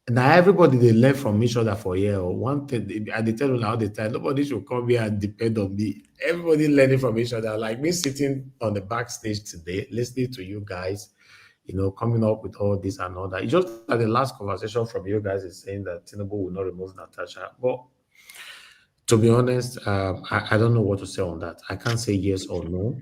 [SPEAKER 2] now everybody, they learn from each other for a year. One thing, and they tell you now all the time, nobody should come here and depend on me. Everybody learning from each other. Like me sitting on the backstage today, listening to you guys, coming up with all this and all that. It's just like the last conversation from you guys is saying that Tinubu will not remove Natasha. But to be honest, I don't know what to say on that. I can't say yes or no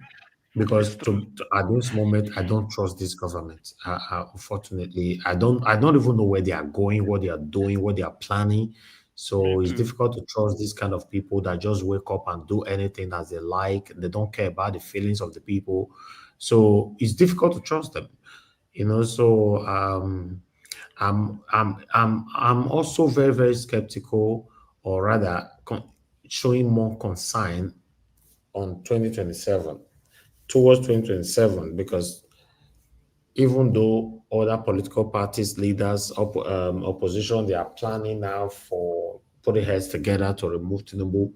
[SPEAKER 2] because at this moment I don't trust this government. Unfortunately, I don't even know where they are going, what they are doing, what they are planning. So it's difficult to trust these kind of people that just wake up and do anything as they like. They don't care about the feelings of the people. So it's difficult to trust them. So I'm also very, very skeptical, or rather showing more concern on 2027, towards 2027, because even though other political parties, leaders, opposition, they are planning now for putting heads together to remove Tinubu,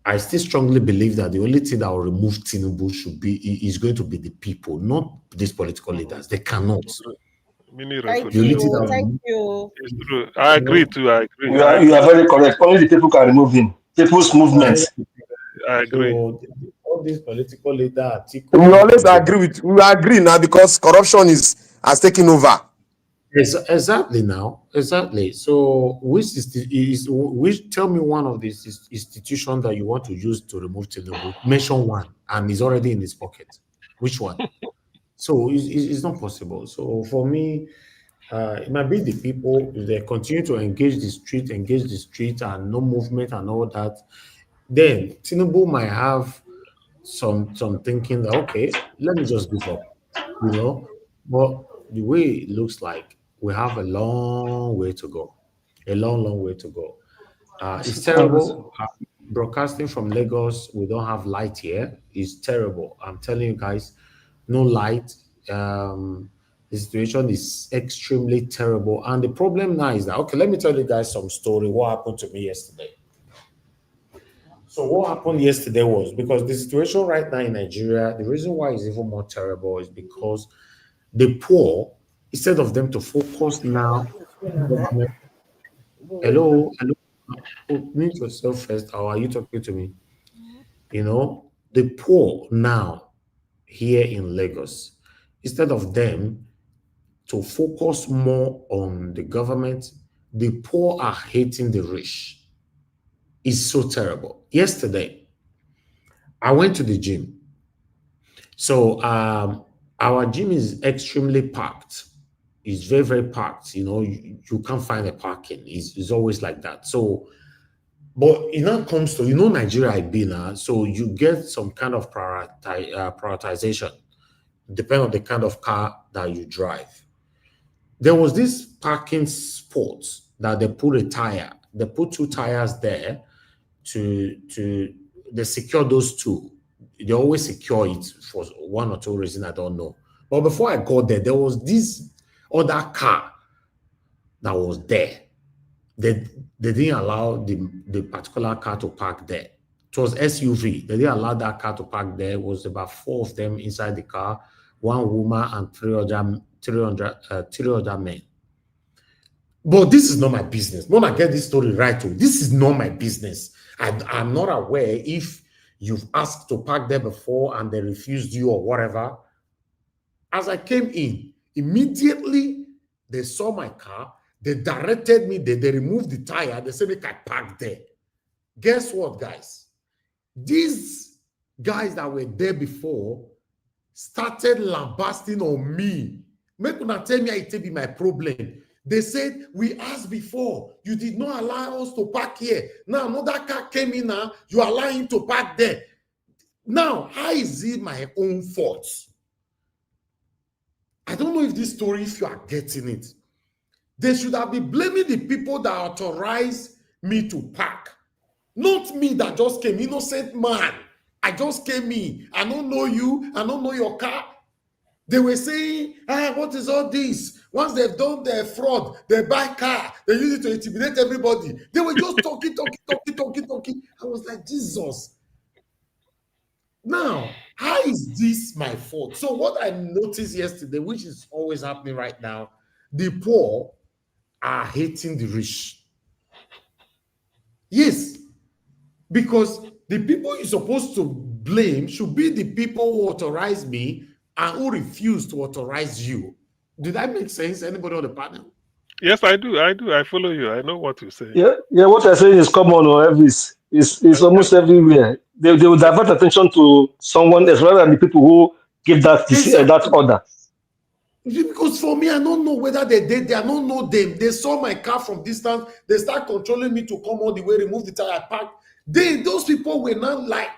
[SPEAKER 2] I still strongly believe that the only thing that will remove Tinubu is going to be the people, not these political leaders. They cannot.
[SPEAKER 7] Thank you. Thank you.
[SPEAKER 20] It's true. I agree too. I agree.
[SPEAKER 1] You are very correct. Only the people can remove him. People's movements.
[SPEAKER 20] I agree.
[SPEAKER 2] So all these political leaders,
[SPEAKER 19] We always agree now because corruption has taken over.
[SPEAKER 2] Exactly now. Exactly. So which tell me one of these institutions that you want to use to remove Tinubu. Mention one, and it's already in his pocket. Which one? So it's not possible. So for me, it might be the people. If they continue to engage the street, and no movement and all that, then Tinubu might have some thinking that, okay, let me just give up, But the way it looks like, we have a long way to go. A long way to go. It's terrible. Broadcasting from Lagos, we don't have light here. It's terrible. I'm telling you guys, no light. The situation is extremely terrible. And the problem now is that, okay, let me tell you guys some story. What happened to me yesterday? So what happened yesterday was, because the situation right now in Nigeria, the reason why it's even more terrible is because the poor, instead of them to focus now, hello, mute yourself first, or are you talking to me? The poor now here in Lagos, instead of them to focus more on the government, the poor are hating the rich. It's so terrible. Yesterday, I went to the gym. So our gym is extremely packed. It's very, very packed. You can't find a parking. It's always like that. So, but it now comes to, Nigeria I be now, so you get some kind of prioritization, depending on the kind of car that you drive. There was this parking spot that they put a tire. They put two tires there they secure those two. They always secure it for one or two reasons, I don't know. But before I got there was this other car that was there. They didn't allow the particular car to park there. It was SUV. They didn't allow that car to park there. It was about 4 of them inside the car, one woman and 3 other men. But this is not my business. When I get this story right, this is not my business. I'm not aware if you've asked to park there before and they refused you or whatever. As I came in, immediately they saw my car. They directed me. They removed the tire. They said, make I park there. Guess what, guys? These guys that were there before started lambasting on me. Make una tell me it be my problem. They said, we asked before, you did not allow us to park here. Now, another car came in now, you allow him to park there. Now, how is it my own fault? I don't know if this story, if you are getting it. They should have been blaming the people that authorized me to park. Not me that just came, innocent man. I just came in. I don't know you. I don't know your car. They were saying, what is all this? Once they've done their fraud, they buy car, they use it to intimidate everybody. They were just talking. I was like, Jesus. Now, how is this my fault? So what I noticed yesterday, which is always happening right now, the poor are hating the rich. Yes, because the people you're supposed to blame should be the people who authorize me and who refuse to authorize you. Did that make sense? Anybody on the panel?
[SPEAKER 20] Yes, I do. I follow you. I know what you're saying.
[SPEAKER 1] Yeah. What you're saying is common, or Elvis. It's almost everywhere. They will divert attention to someone else rather than the people who give that that order.
[SPEAKER 2] Because for me, I don't know whether they did. I don't know them. They saw my car from distance. They start controlling me to come all the way, remove the tire, park. Those people were not like,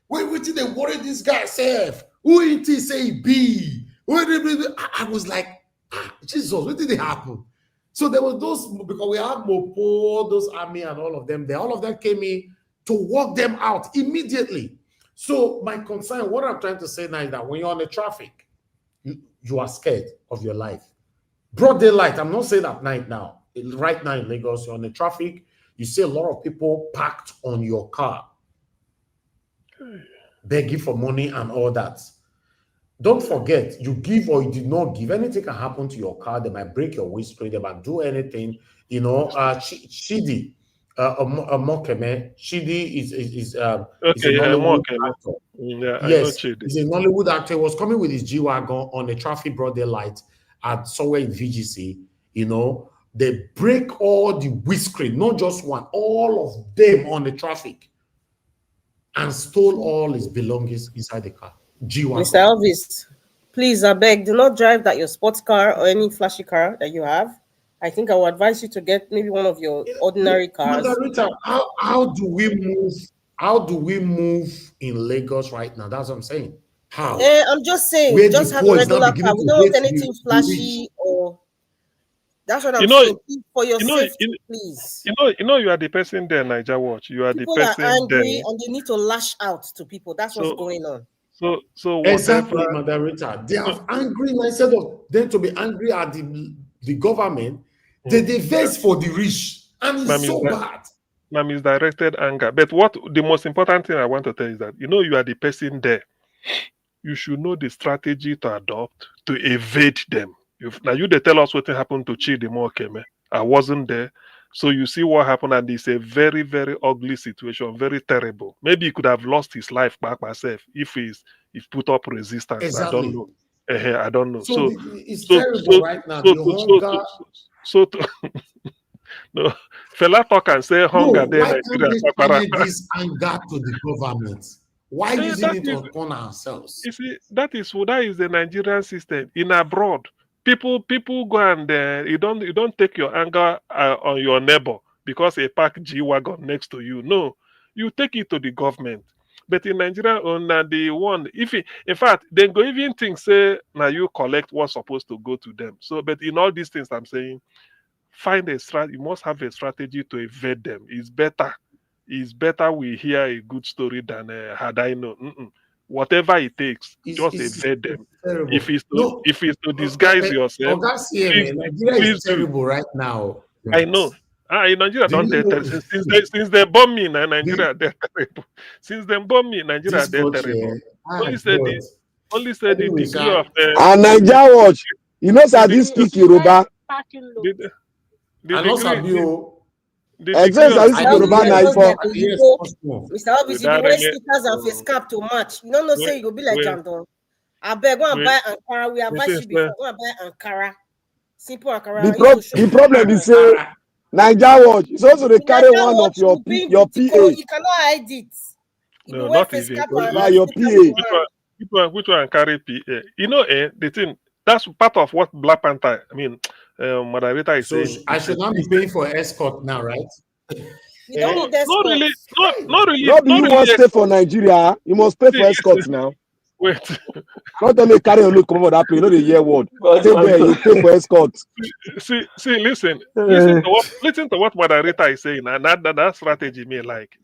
[SPEAKER 2] wait till they worry this guy self. Who it is say be? I was like, Jesus, what did it happen? So there was those, because we have Mopo, those army and all of them. All of them came in to walk them out immediately. So my concern, what I'm trying to say now is that when you're on the traffic, you are scared of your life. Broad daylight, I'm not saying at night now. Right now in Lagos, you're on the traffic, you see a lot of people parked on your car, begging for money and all that. Don't forget, you give or you did not give, anything can happen to your car. They might break your windscreen, they might do anything. You know, Shidi, Mokeme. Shidi is a Nollywood actor.
[SPEAKER 20] Yeah,
[SPEAKER 2] yes, he's a Nollywood actor. He was coming with his G-Wagon on a traffic broad daylight at somewhere in VGC. You know, they break all the windscreen, not just one, all of them on the traffic, and stole all his belongings inside the car. G-Wagon.
[SPEAKER 7] Mr. Elvis, please, I beg, do not drive that your sports car or any flashy car that you have. I think I would advise you to get maybe one of your ordinary cars.
[SPEAKER 2] Margarita, how do we move? How do we move in Lagos right now? That's what I'm saying. How?
[SPEAKER 7] I'm just saying, we just have a regular car. We don't want anything flashy or. That's what I'm saying. For your safety, please.
[SPEAKER 20] You know, you are the person there, Niger Watch. You are
[SPEAKER 7] people
[SPEAKER 20] the person
[SPEAKER 7] are angry
[SPEAKER 20] there,
[SPEAKER 7] and they need to lash out to people. That's what's going on.
[SPEAKER 20] So
[SPEAKER 2] exactly, Margarita. They are angry instead of them to be angry at the government. They vex for the rich, and it's so bad.
[SPEAKER 20] Now, misdirected anger. But what the most important thing I want to tell you is that you are the person there. You should know the strategy to adopt to evade them. Now they tell us what happened to Chidimo Okeme. I wasn't there. So you see what happened, and it's a very, very ugly situation, very terrible. Maybe he could have lost his life back myself if put up resistance.
[SPEAKER 2] Exactly.
[SPEAKER 20] I don't know. I don't know.
[SPEAKER 2] So it's terrible right now.
[SPEAKER 20] No, fella talk and say hunger.
[SPEAKER 2] No, why can't we channel this anger to the government? Why using it upon ourselves?
[SPEAKER 20] You see, that is the Nigerian system. In abroad, people go and you don't take your anger on your neighbor because a park G-Wagon next to you. No, you take it to the government. But in Nigeria, on the one, in fact, they go even think say now you collect what's supposed to go to them. So, but in all these things, I'm saying, find a strategy. You must have a strategy to evade them. It's better we hear a good story than had I known. Whatever it takes, just evade them.
[SPEAKER 2] Terrible.
[SPEAKER 20] If it's to disguise yourself,
[SPEAKER 2] Nigeria is terrible right now.
[SPEAKER 20] I know. In Nigeria, don't since they bomb me in Nigeria, they're terrible. Since they bomb me in Nigeria, they're terrible. Only said the degree of
[SPEAKER 19] and Niger Watch, you know, sir, this speak Yoruba.
[SPEAKER 7] Mr. Elvis, you wear stickers and face cap to match. You don't know, say you go be like Jandon. I beg, go and buy Ankara. We advise you before. Go and buy Ankara. Simple Ankara.
[SPEAKER 19] The problem is, Niger Watch is also they carry one of your PA.
[SPEAKER 7] You cannot hide it.
[SPEAKER 20] No, not even.
[SPEAKER 19] Your PA.
[SPEAKER 20] Which one carry PA? You know, the thing, that's part of what Black Panther, Moderator is saying.
[SPEAKER 2] I should not be paying for escort now, right?
[SPEAKER 7] You don't need escort.
[SPEAKER 20] Not really.
[SPEAKER 19] You must stay for Nigeria. You must pay for escort now.
[SPEAKER 20] Wait.
[SPEAKER 19] Not only carry a look, come on that play. You know the year word. Stay there, you pay for escort.
[SPEAKER 20] See, listen to what Moderator is saying, and that strategy me like.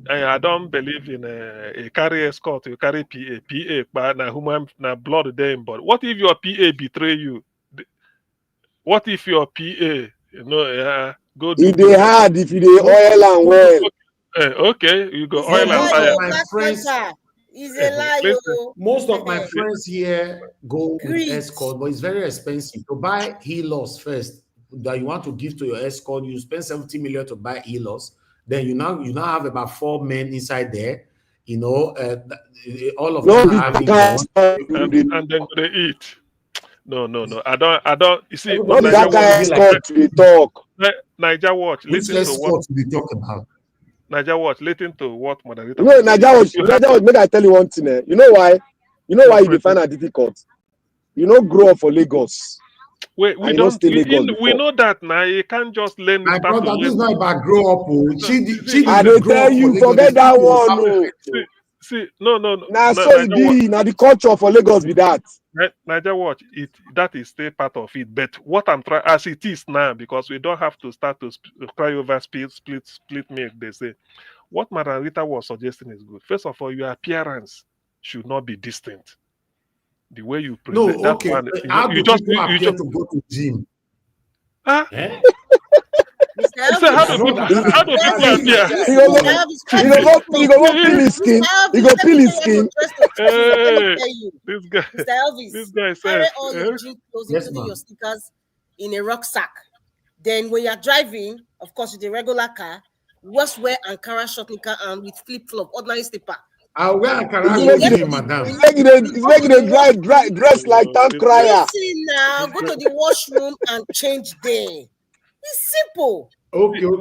[SPEAKER 20] I don't believe in a carry escort. You carry PA, but na human, na blood them. But what if your PA betray you? What if your PA, go do?
[SPEAKER 19] If they hard, if they oil and well.
[SPEAKER 20] Okay, you go oil and fire.
[SPEAKER 2] My friends,
[SPEAKER 7] is a lie.
[SPEAKER 2] Most of my friends here go with escort, but it's very expensive. To buy helos first that you want to give to your escort, you spend 70 million to buy helos. Then you now have about 4 men inside there. All of them having
[SPEAKER 20] and then they eat. No. I don't. You see,
[SPEAKER 19] Not
[SPEAKER 20] Niger
[SPEAKER 19] that kind escort to the talk.
[SPEAKER 20] Niger Watch.
[SPEAKER 2] Which
[SPEAKER 20] Listen to what
[SPEAKER 2] escort we talk about?
[SPEAKER 20] Niger Watch. Listen to what moderator
[SPEAKER 19] You know,
[SPEAKER 20] was saying.
[SPEAKER 19] Niger Watch, make I tell you one thing. You know why? You know why you define it difficult? You know, grow up for Lagos.
[SPEAKER 20] Wait, we
[SPEAKER 19] don't stay Lagos
[SPEAKER 20] we know that now. You can't just learn
[SPEAKER 2] My
[SPEAKER 20] it. Start
[SPEAKER 2] brother,
[SPEAKER 20] to
[SPEAKER 2] this is
[SPEAKER 20] learn.
[SPEAKER 2] not about grow up.
[SPEAKER 19] I don't tell you, forget that one. No.
[SPEAKER 20] See, no.
[SPEAKER 19] Now, so it be. Now, the culture for Lagos be that.
[SPEAKER 20] Niger Watch, that is still part of it. But what I'm trying, as it is now, because we don't have to start to cry over split milk, they say. What Margarita was suggesting is good. First of all, your appearance should not be distant. The way you present
[SPEAKER 2] No, okay. How do people appear to go to gym?
[SPEAKER 20] Huh?
[SPEAKER 2] Eh?
[SPEAKER 20] How do people appear?
[SPEAKER 19] He go peel his skin. He go peel his skin.
[SPEAKER 20] This guy.
[SPEAKER 7] Mr. Elvis,
[SPEAKER 20] This guy
[SPEAKER 7] carry
[SPEAKER 20] said.
[SPEAKER 7] all your gym clothes, including your stickers, in a rucksack. Then when you're driving, of course, with a regular car, just wear Ankara short knicker and with flip flop, ordinary slipper.
[SPEAKER 2] I'll wear Ankara madam.
[SPEAKER 19] He's making a dress like town crier.
[SPEAKER 7] Listen now, go to the washroom and change there. It's simple.
[SPEAKER 2] Okay.
[SPEAKER 7] All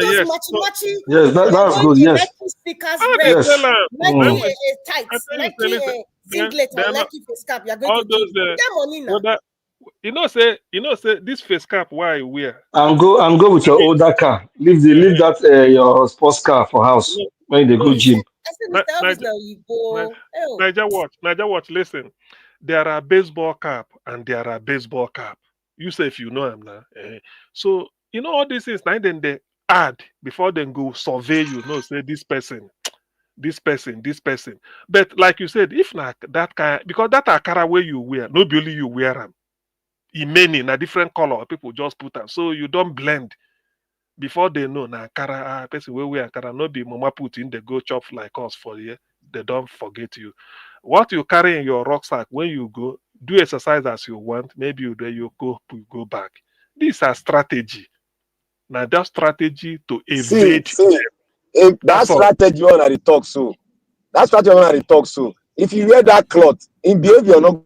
[SPEAKER 7] those matchy.
[SPEAKER 1] Yes, that's good. Yes.
[SPEAKER 7] Nike stickers,
[SPEAKER 1] Yes.
[SPEAKER 7] Nike tights, Nike singlet, and Nike face cap. You're going to gym. Get money now.
[SPEAKER 20] You know, say this face cap. Why I wear?
[SPEAKER 1] And go with your older car. Leave that your sports car for house when they go gym.
[SPEAKER 20] Niger Watch. Listen, there are baseball cap and there are baseball cap. You say if you know them now. So you know all these things. Now then they add before they go survey you. Know say this person. But like you said, if not that kind, because that Akara way you wear, no only you wear them. In many, in a different color, people just put them. So you don't blend. Before they know, na Akara, person where we Akara, no be mama put in the go chop like us for you. They don't forget you. What you carry in your rucksack when you go, do exercise as you want. Maybe you go back. These are strategy. Now that strategy to evade.
[SPEAKER 19] That strategy on the talk so. That strategy on the talk so. If you wear that cloth, in behavior no.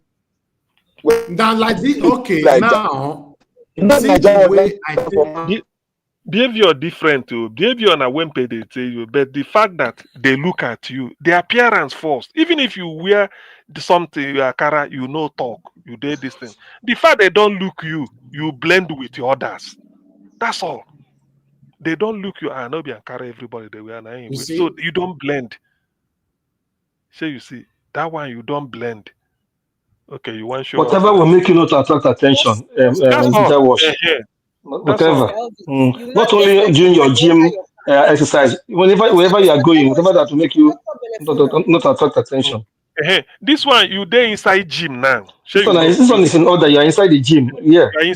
[SPEAKER 2] Now like this, okay.
[SPEAKER 19] Like
[SPEAKER 2] now,
[SPEAKER 19] see
[SPEAKER 2] the way I think.
[SPEAKER 20] Behavior different too. Behavior on a wempe they tell you, but the fact that they look at you, the appearance first. Even if you wear something, you are cara, you know talk, you did this thing. The fact they don't look you, you blend with the others. That's all. They don't look you. I know be Ankara everybody they wear anyway. So you don't blend. So you see that one you don't blend. Okay, you want to show
[SPEAKER 1] whatever will make you not attract attention. Whatever. Not only during your gym exercise, wherever you are going, whatever that will make you not attract attention.
[SPEAKER 20] This one you there inside gym now.
[SPEAKER 1] This one is in order. You are inside the gym. Yeah. You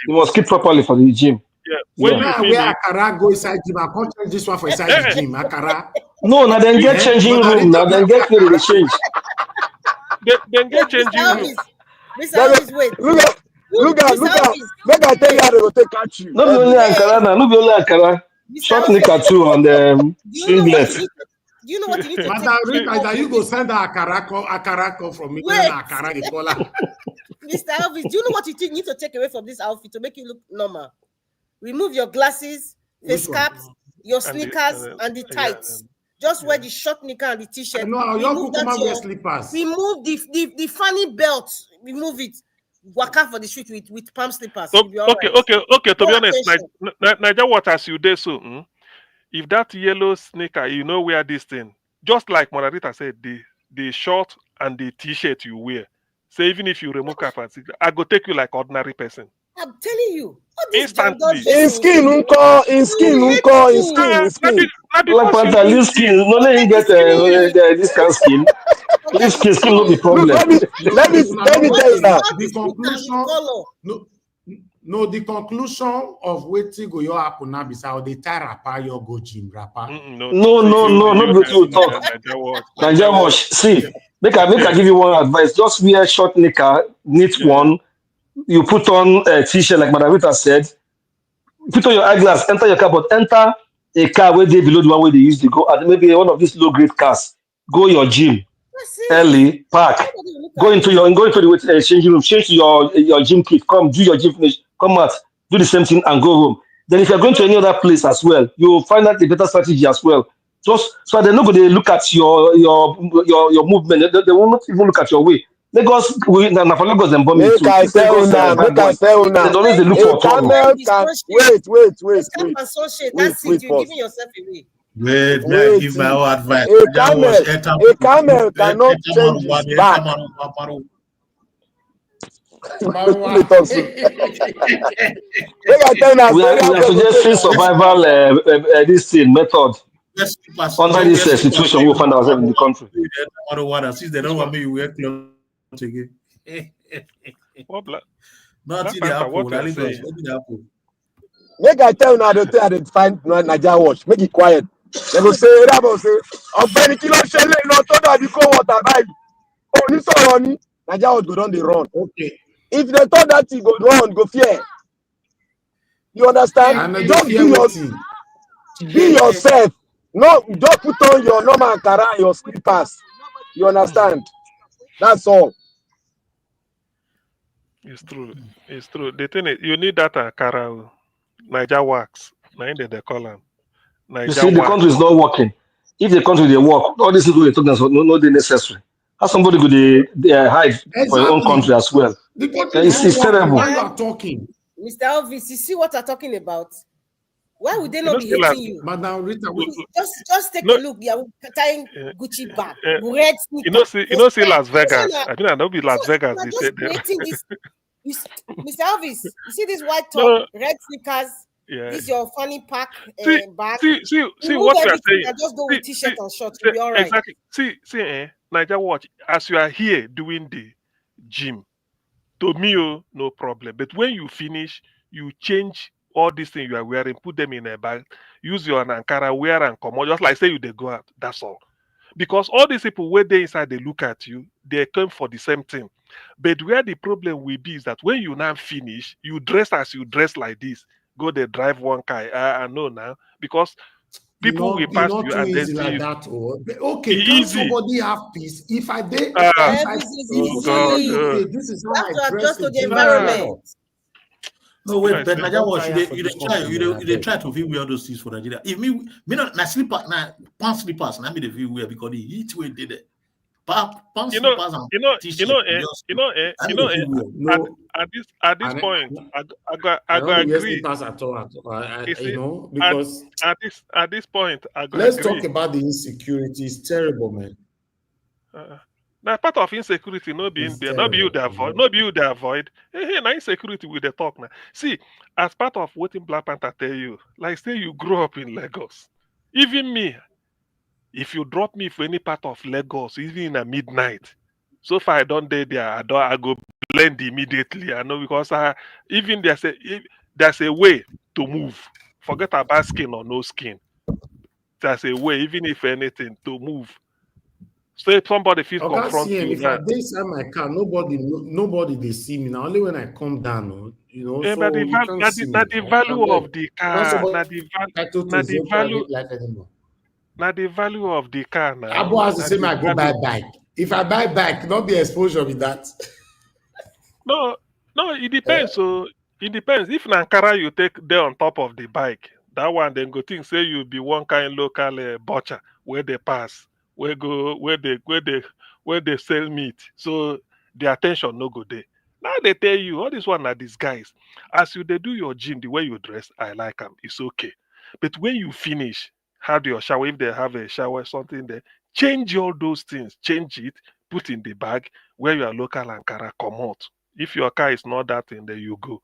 [SPEAKER 1] must keep properly for the gym.
[SPEAKER 20] Yeah. When you
[SPEAKER 2] wear Akara go inside gym, I can't change this one for inside the gym. Akara.
[SPEAKER 1] No, now then get changing room. Now then get ready to change.
[SPEAKER 20] Then get changing room.
[SPEAKER 19] Look out. Make I tell you how they will catch you.
[SPEAKER 1] Not only Ankara now. Not only Ankara. Short knicker too and singlet.
[SPEAKER 7] Do you know what you need to
[SPEAKER 2] take? You go send Akara come from me. Akara the collar.
[SPEAKER 7] Mr. Elvis, do you know what you need to take away from this outfit to make you look normal? Remove your glasses, face caps, your sneakers, and the tights. Just wear the short knicker and the t-shirt.
[SPEAKER 2] No,
[SPEAKER 7] remove
[SPEAKER 2] wear slippers.
[SPEAKER 7] Remove the funny belt. Remove it. Walk out for the street with palm slippers.
[SPEAKER 20] Okay. To be honest, Niger what as you did so. If that yellow sneaker, you know wear this thing. Just like Margarita said, the short and the t-shirt you wear. So even if you remove cap, I go take you like ordinary person.
[SPEAKER 7] I'm telling you.
[SPEAKER 20] Instantly.
[SPEAKER 19] In skin.
[SPEAKER 1] Like Panther, leave skin. No, let him get this kind of skin. Leave skin no be problem.
[SPEAKER 19] Let me tell you now.
[SPEAKER 2] The conclusion of waiting go your happen now be how they tie rapper your go gym rapper.
[SPEAKER 1] No, be to talk. Niger Watch. See, make I give you one advice. Just wear short knicker, neat one. You put on a t-shirt like Margarita said. Put on your eyeglass, enter your car, but enter a car where they below the one where they used to go, and maybe one of these low-grade cars. Go your gym. early, park, go into the changing room, change to your gym kit, come do your gym finish, come out, do the same thing and go home. Then if you're going to any other place as well, you'll find out a better strategy as well. Just so they're not going to look at your movement. They will not even look at your way. Lagos, now for Lagos and Bombay
[SPEAKER 19] Make
[SPEAKER 1] too.
[SPEAKER 19] I
[SPEAKER 1] If
[SPEAKER 19] say
[SPEAKER 1] Lagos
[SPEAKER 19] una,
[SPEAKER 1] bad
[SPEAKER 19] make I
[SPEAKER 1] boy,
[SPEAKER 19] say una.
[SPEAKER 1] they always they look
[SPEAKER 19] A
[SPEAKER 1] for trouble.
[SPEAKER 19] camel can wait.
[SPEAKER 7] That's it. You're
[SPEAKER 19] Boss.
[SPEAKER 7] giving yourself away.
[SPEAKER 21] Wait, may I
[SPEAKER 19] Wait,
[SPEAKER 21] give my own advice?
[SPEAKER 19] a
[SPEAKER 21] That was
[SPEAKER 19] camel cannot change his back. Let me talk so. Make I tell una
[SPEAKER 1] We
[SPEAKER 19] say
[SPEAKER 1] are
[SPEAKER 19] that boy go
[SPEAKER 1] suggesting
[SPEAKER 19] change am.
[SPEAKER 1] survival this thing method under this
[SPEAKER 21] Yes,
[SPEAKER 1] situation we will find ourselves in the country.
[SPEAKER 21] Since they don't want me to wear clothes again.
[SPEAKER 20] What black
[SPEAKER 21] Nothing
[SPEAKER 20] Panther,
[SPEAKER 21] happen.
[SPEAKER 20] what you are
[SPEAKER 21] Lagos,
[SPEAKER 20] saying?
[SPEAKER 21] nothing happen.
[SPEAKER 19] Make I tell una the thing I dey find Naija watch. Make it quiet. They go say that boy say ọ̀gbẹ́ni kí ló ṣe lé iná tó dàbí cold water báyìí. Òní sọ̀rọ̀ ni Naija watch go don dey run.
[SPEAKER 21] Okay.
[SPEAKER 19] If they thought that thing go run, go fear. You understand?
[SPEAKER 2] And
[SPEAKER 19] Just be yourself. No, just put on your normal Ankara and your slippers. You understand? That's all.
[SPEAKER 20] It's true. It's true. The thing is, you need that Ankara, Naija wax. Now they call them.
[SPEAKER 1] You see, the country is not working. If the country they work, all these people they talk no they necessary. How somebody could they hide for your own country as well?
[SPEAKER 2] The country
[SPEAKER 1] It's terrible.
[SPEAKER 2] Why you are talking?
[SPEAKER 7] Mr. Elvis, you see what I'm talking about? Why would they not be
[SPEAKER 20] still
[SPEAKER 7] hating you?
[SPEAKER 2] Madam Rita,
[SPEAKER 7] Just take a look. You're tying Gucci bag, red sneakers.
[SPEAKER 20] You know, see Las Vegas. I mean, I know be Las Vegas. They
[SPEAKER 7] just
[SPEAKER 20] said there.
[SPEAKER 7] creating this. Mr. Elvis, you see this white top, red sneakers.
[SPEAKER 20] Yeah.
[SPEAKER 7] This your funny pack bag.
[SPEAKER 20] See what you are saying.
[SPEAKER 7] And just go with t-shirt and shorts. You'll be all right.
[SPEAKER 20] Exactly. See, Naija watch. As you are here doing the gym, to me, no problem. But when you finish, you change all these things you are wearing, put them in a bag, use your Ankara, wear and come out, just like say they go out. That's all. Because all these people where they inside, they look at you, they come for the same thing. But where the problem will be is that when you now finish, you dress as you dress like this. Go they drive one car. I know now because people will pass you and they see
[SPEAKER 2] like
[SPEAKER 20] you.
[SPEAKER 2] that. Okay, can somebody have peace? If I did, this is how I dress
[SPEAKER 7] to the environment.
[SPEAKER 21] No wait, but Naija watch you try to feel wear those things for Nigeria. If me not my slipper, pants slippers, and I made the feel wear because the heat way did it. Pants slippers and t-shirt.
[SPEAKER 20] At this point, I go agree.
[SPEAKER 2] At all,
[SPEAKER 20] because at this point, I go
[SPEAKER 2] let's
[SPEAKER 20] agree.
[SPEAKER 2] talk about the insecurity. It's terrible, man.
[SPEAKER 20] Now part of insecurity not being there, not be you they avoid, not be you they avoid. Hey, now insecurity with the talk now. See, as part of what in Black Panther tell you, like say you grew up in Lagos. Even me, if you drop me for any part of Lagos, even in a midnight, so far I don't dare there, I go blend immediately. I know because even there's a way to move. Forget about skin or no skin. There's a way, even if anything, to move. So if somebody feels confronted,
[SPEAKER 2] if I dey inside my car, nobody they see me now. Only when I come down, so
[SPEAKER 20] but the value of the car, not the value of the car now.
[SPEAKER 2] Abu has the same. I go buy bike. If I buy bike, not the exposure with that.
[SPEAKER 20] No, it depends. So it depends. If in Ankara you take there on top of the bike, that one then go think say you be one kind local butcher where they pass. Where they sell meat, so the attention no go there. Now they tell you all this one are these guys. As they do your gym, the way you dress, I like them. It's okay. But when you finish, have your shower. If they have a shower, something there, change all those things. Change it, put in the bag where your local Ankara come out. If your car is not that thing, there you go.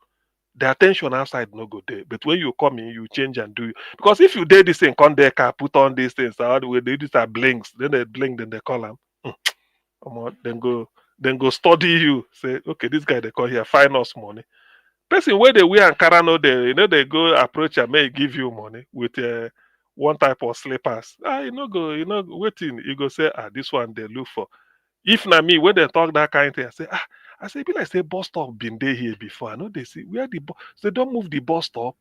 [SPEAKER 20] The attention outside no go there. But when you come in, you change and do. Because if you did this thing, come there, car, put on these things, they do this are blinks, then they blink, then they call them. Then go study you. Say, okay, this guy they call here, find us money. Person where they wear Ankara no they they go approach and may give you money with one type of slippers. Waiting, you go say, this one they look for. If not me, when they talk that kind of thing, I say, I say, be like say bus stop been there here before. I know they see where the bus. So they don't move the bus stop.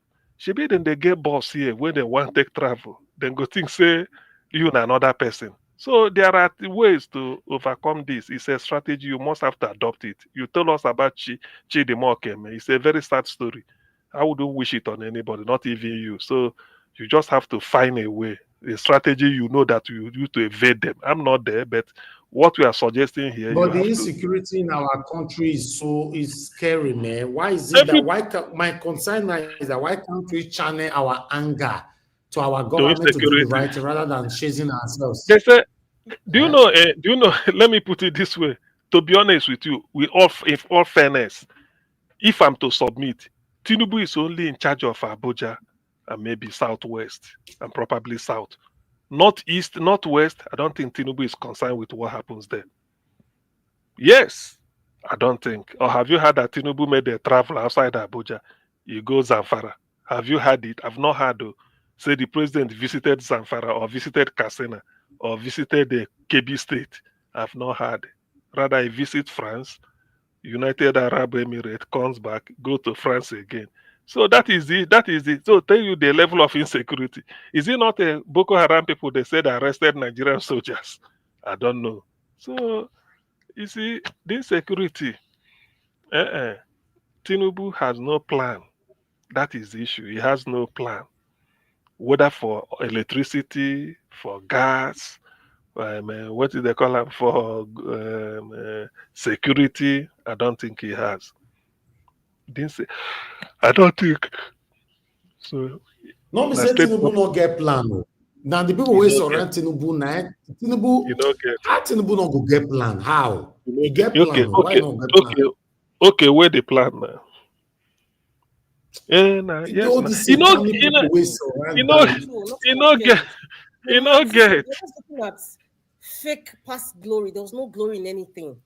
[SPEAKER 20] Then they get bus here when they want to take travel. Then go think say you and another person. So there are ways to overcome this. It's a strategy. You must have to adopt it. You told us about Chidimokeme. It's a very sad story. I wouldn't wish it on anybody, not even you. So you just have to find a way, a strategy you know that you use to evade them. I'm not there, but what we are suggesting here, you
[SPEAKER 2] But the
[SPEAKER 20] have to.
[SPEAKER 2] insecurity in our country is scary, man. Why is it that my concern now is that why can't we channel our anger to our government to do the right thing rather than chasing ourselves?
[SPEAKER 20] They say, do you know? Do you know? Let me put it this way. To be honest with you, in all fairness, if I'm to submit, Tinubu is only in charge of Abuja and maybe Southwest and probably South. Northeast, Northwest, I don't think Tinubu is concerned with what happens there. Yes, I don't think. Or have you heard that Tinubu made a travel outside Abuja? He goes Zamfara. Have you heard it? I've not heard. Say the president visited Zamfara or visited Kasena or visited the Kebbi State. I've not heard. Rather, he visits France, United Arab Emirates, comes back, go to France again. So that is it. That is it. So tell you the level of insecurity. Is it not a Boko Haram people they said arrested Nigerian soldiers? I don't know. So you see, the insecurity. Tinubu has no plan. That is the issue. He has no plan. Whether for electricity, for gas, what do they call him, for security, I don't think he has. I don't think so.
[SPEAKER 2] No, me say Tinubu no get plan. Now the people wey surround Tinubu now, how Tinubu no go get plan? How? He get plan. Why not get plan?
[SPEAKER 20] Okay, where the plan now? Yeah, nah, yes,
[SPEAKER 2] all
[SPEAKER 20] nah.
[SPEAKER 2] these
[SPEAKER 20] You know,
[SPEAKER 2] satanic
[SPEAKER 20] you know,
[SPEAKER 2] people wey surround
[SPEAKER 20] you know,
[SPEAKER 2] them.
[SPEAKER 20] you know, get, you know, get.
[SPEAKER 7] They're just looking at fake past glory. There was no glory in anything.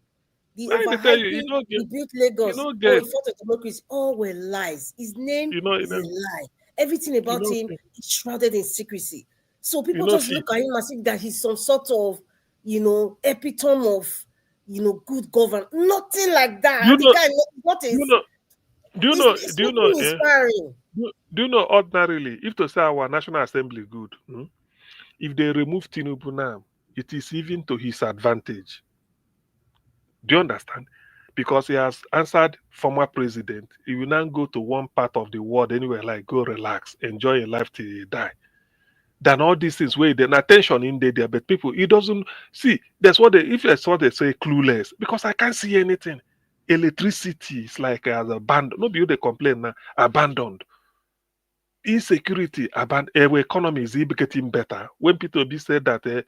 [SPEAKER 7] The
[SPEAKER 20] I dey tell you, you
[SPEAKER 7] overhyping,
[SPEAKER 20] know,
[SPEAKER 7] he
[SPEAKER 20] get,
[SPEAKER 7] built
[SPEAKER 20] you
[SPEAKER 7] Lagos.
[SPEAKER 20] know,
[SPEAKER 7] Oh,
[SPEAKER 20] get,
[SPEAKER 7] he fought a democracy. All were lies. His name
[SPEAKER 20] you know,
[SPEAKER 7] is a lie. Everything about
[SPEAKER 20] know,
[SPEAKER 7] him is shrouded in secrecy. So people
[SPEAKER 20] know,
[SPEAKER 7] just look at him as if that he's some sort of, epitome of, good governance. Nothing like that.
[SPEAKER 20] you
[SPEAKER 7] The
[SPEAKER 20] know,
[SPEAKER 7] guy, what
[SPEAKER 20] you
[SPEAKER 7] is?
[SPEAKER 20] know, do you know,
[SPEAKER 7] It's
[SPEAKER 20] do you know,
[SPEAKER 7] nothing inspiring.
[SPEAKER 20] do you know, ordinarily, if to say our National Assembly good, if they remove Tinubu now, it is even to his advantage. Do you understand? Because he has answered former president, he will now go to one part of the world anywhere, like go relax, enjoy your life till you die. Than all these things where then attention in there, but people, he doesn't see. That's what that's what they say, clueless. Because I can't see anything. Electricity is like as abandoned. Nobody you they complain now, abandoned. Insecurity, economy is getting better. When Peter Obi said that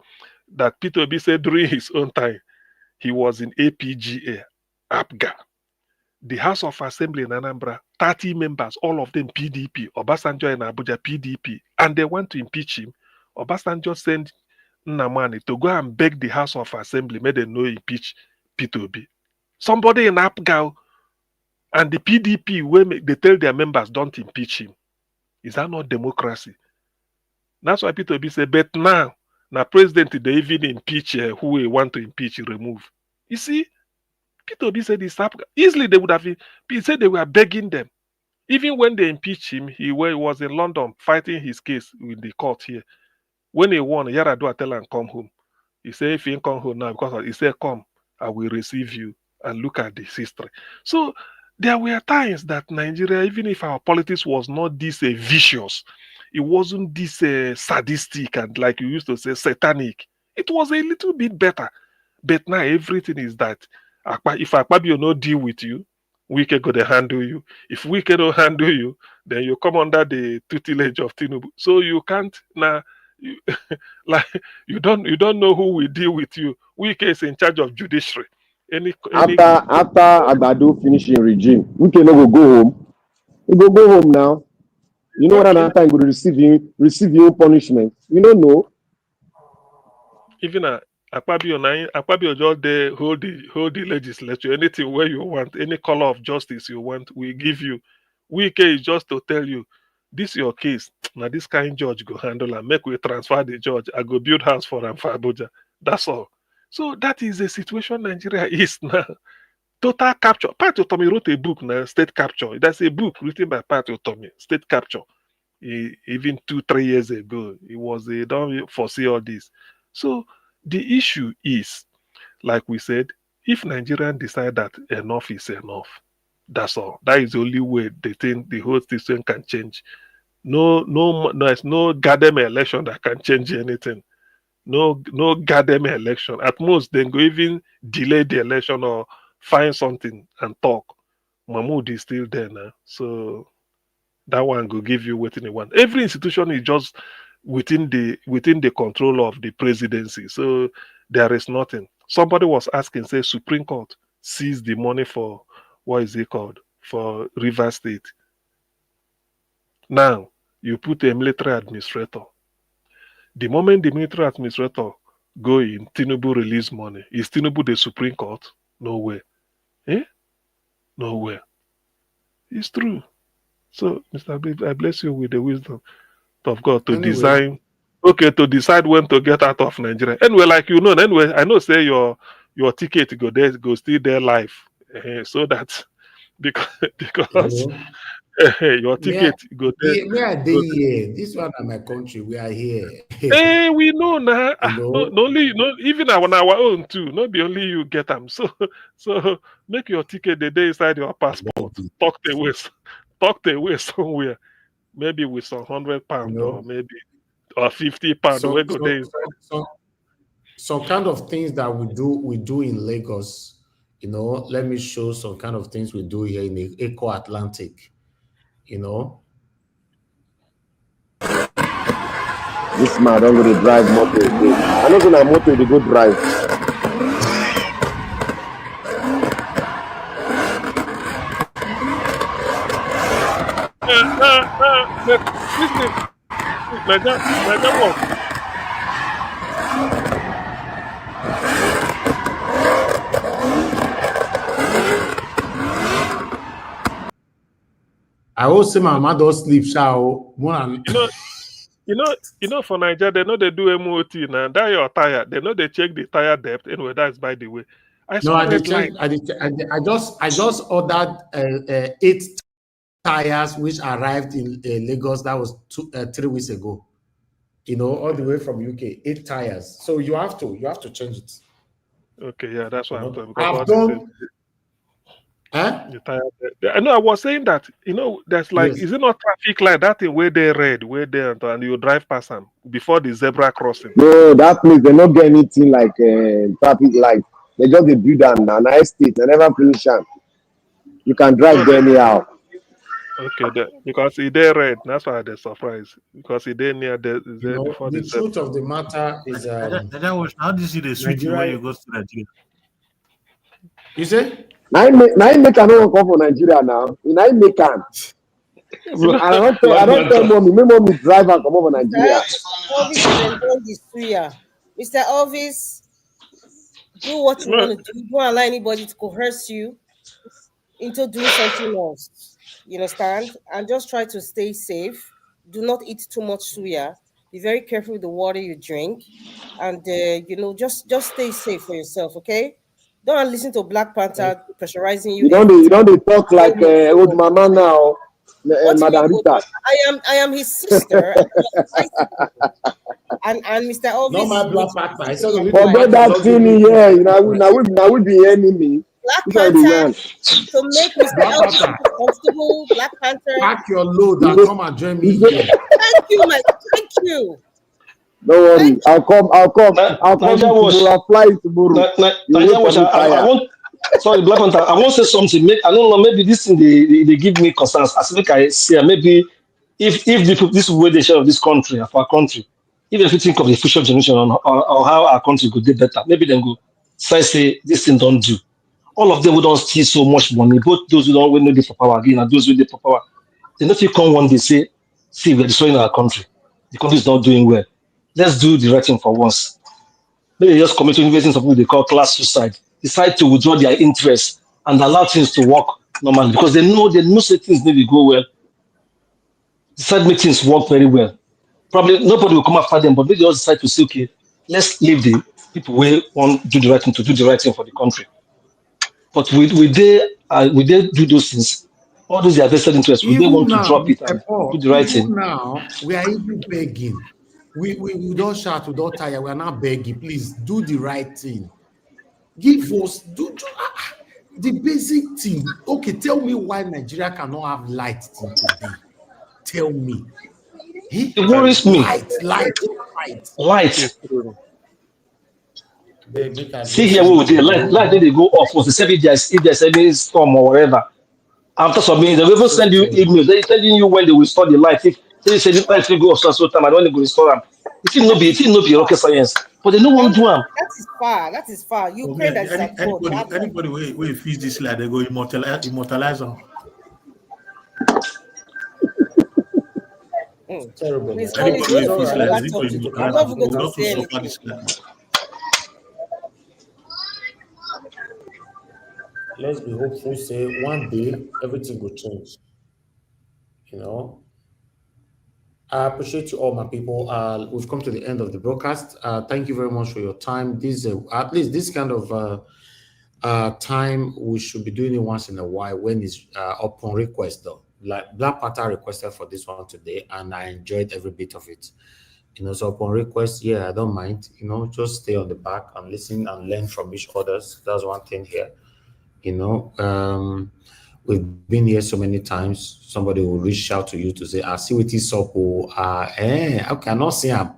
[SPEAKER 20] Peter Obi said during his own time, he was in APGA, APGA. The House of Assembly in Anambra, 30 members, all of them PDP. Obasanjo in Abuja, PDP. And they want to impeach him. Obasanjo sent Nnamani to go and beg the House of Assembly, made them no impeach Peter Obi. Somebody in APGA and the PDP, when they tell their members don't impeach him. Is that not democracy? That's why Peter Obi said, but now president, they even impeach who we want to impeach, remove. You see, Peter Obi said this easily they would have. He said they were begging them. Even when they impeached him, he was in London fighting his case with the court here. When he won, Yaradua tell him come home. He said, if you come home now, because he said, come, I will receive you and look at this history. So there were times that Nigeria, even if our politics was not this vicious, it wasn't this sadistic and like you used to say, satanic. It was a little bit better. But now everything is that if Akpabio no deal with you, we can go to handle you. If we cannot handle you, then you come under the tutelage of Tinubu. So you can't now. Like you don't know who will deal with you. Wike is in charge of judiciary.
[SPEAKER 19] After Agbado finishing regime, Wike no go home. He go home now. You know what another time go receive you punishment. You don't know.
[SPEAKER 20] Even Akpabio just there hold the legislature. Anything where you want, any color of justice you want, we give you. Wike is just to tell you, this your case. Now this kind judge go handle and make we transfer the judge. I go build house for him for Abuja. That's all. So that is the situation Nigeria is now. Total capture. Pat Otomi wrote a book now, State Capture. That's a book written by Pat Otomi, State Capture. Even 2-3 years ago, he don't foresee all this. So The issue is, like we said, if Nigerians decide that enough is enough, that's all. That is the only way they think the whole system can change. There's no goddamn election that can change anything. No goddamn election. At most, they go even delay the election or find something and talk. Mahmoud is still there now, so that one will give you what you want. Every institution is just within the control of the presidency, so there is nothing. Somebody was asking, say, Supreme Court seized the money for what is it called, for River State. Now you put a military administrator. The moment the military administrator go in, Tinubu release money. Is Tinubu the Supreme Court? No way. Nowhere. It's true. So, Mr. Bib, I bless you with the wisdom of God to decide when to get out of Nigeria. Anyway, like you know, anyway, I know say your ticket go still there live. So that because your ticket go there.
[SPEAKER 2] We are there here. This one is my country. We are here.
[SPEAKER 20] Hey, we know now. Even on our own too. Not be only you get them. So make your ticket the day inside your passport. Talk the way somewhere. Maybe with some £100 or maybe or £50.
[SPEAKER 2] Some kind of things that we do in Lagos. Let me show some kind of things we do here in the Eco Atlantic.
[SPEAKER 19] This man don't go to drive motor again. I know that motor they go drive.
[SPEAKER 2] I will say my mother don't sleep, shall
[SPEAKER 20] for Nigeria, they know they do MOT now. That you're tired. They know they check the tire depth. Anyway, that's by the way. I
[SPEAKER 2] just ordered 8 tires which arrived in Lagos. That was 3 weeks ago. All the way from UK. 8 tires. So you have to change it.
[SPEAKER 20] Okay, yeah, that's what I'm doing.
[SPEAKER 2] I've done.
[SPEAKER 20] I know. I was saying that there's like, is it not traffic light that thing where they red, where they and you drive past them before the zebra crossing?
[SPEAKER 19] No, that place they not get anything like traffic light. They just they build an estate. They never finish them. You can drive there anyhow.
[SPEAKER 20] Okay, because it they red. That's why they're surprised because it they near before
[SPEAKER 2] the truth of the matter is
[SPEAKER 21] how do you see the switch when you go to Nigeria?
[SPEAKER 2] You say?
[SPEAKER 19] Now make I don't come for Nigeria now. Now make can. I don't tell mommy. My mommy drive and come over Nigeria.
[SPEAKER 7] Mr. Elvis, do what you want to do. Don't allow anybody to coerce you into doing something else. You understand? And just try to stay safe. Do not eat too much suya. Be very careful with the water you drink, and just stay safe for yourself. Okay? Don't listen to Black Panther pressurizing you.
[SPEAKER 19] You don't talk like old mama now, Madam Rita.
[SPEAKER 7] I am his sister. and Mr. Elvis.
[SPEAKER 2] No, my Black Panther.
[SPEAKER 19] Forget that thing here. Now we be enemy.
[SPEAKER 7] Black Panther to make Mr. Elvis comfortable. Black Panther.
[SPEAKER 2] Pack your load and come and join me here.
[SPEAKER 7] Thank you, Mike. Thank you.
[SPEAKER 19] Don't worry, I'll come tomorrow. I'll fly tomorrow.
[SPEAKER 1] Sorry, Black Panther. I want to say something. I don't know. Maybe this thing they give me concerns. As like I say, maybe if this way they share of this country of our country, even if you think of the future generation or how our country could get better, maybe then go say this thing don't do. All of them who don't steal so much money, both those who don't know the for power again and those with the for power, they not come one day say, see, we're destroying our country. The country is not doing well. Let's do the right thing for once. Maybe they just commit to investing something they call class suicide. Decide to withdraw their interest and allow things to work normally because they know say things maybe go well. Decide make things work very well. Probably nobody will come after them, but they just decide to say, okay, let's leave the people who want to do the right thing for the country. But we do those things. All those are vested interests. We don't want to drop it and do the right thing.
[SPEAKER 2] Now we are even begging. We don't shout, we don't tire. We are not begging. Please do the right thing. Give us the basic thing. Okay, tell me why Nigeria cannot have light till today. Tell me.
[SPEAKER 1] It worries me. Light. See here, with the light they go off. Was the same if there's any storm or whatever. After some minutes, they will even send you emails. They're telling you when they will restore the light. If they say the light will go off so time, I don't want to go restore them. It will not be rocket science, but they don't want to do them.
[SPEAKER 7] That is far. Ukraine that is at fault.
[SPEAKER 21] Anybody will feed this light, they go immortalize them.
[SPEAKER 2] Terrible.
[SPEAKER 21] Anybody will feed light, they go immortalize them. We don't suffer this light.
[SPEAKER 2] Let's be hopeful, say one day everything will change. You know, I appreciate you all, my people. We've come to the end of the broadcast. Thank you very much for your time. This at least this kind of time we should be doing it once in a while when it's upon request, though. Like Black Panther requested for this one today, and I enjoyed every bit of it. You know, so upon request, yeah, I don't mind. You know, just stay on the back and listen and learn from each other. That's one thing here. You know, we've been here so many times. Somebody will reach out to you to say, "I see what is up." I cannot see him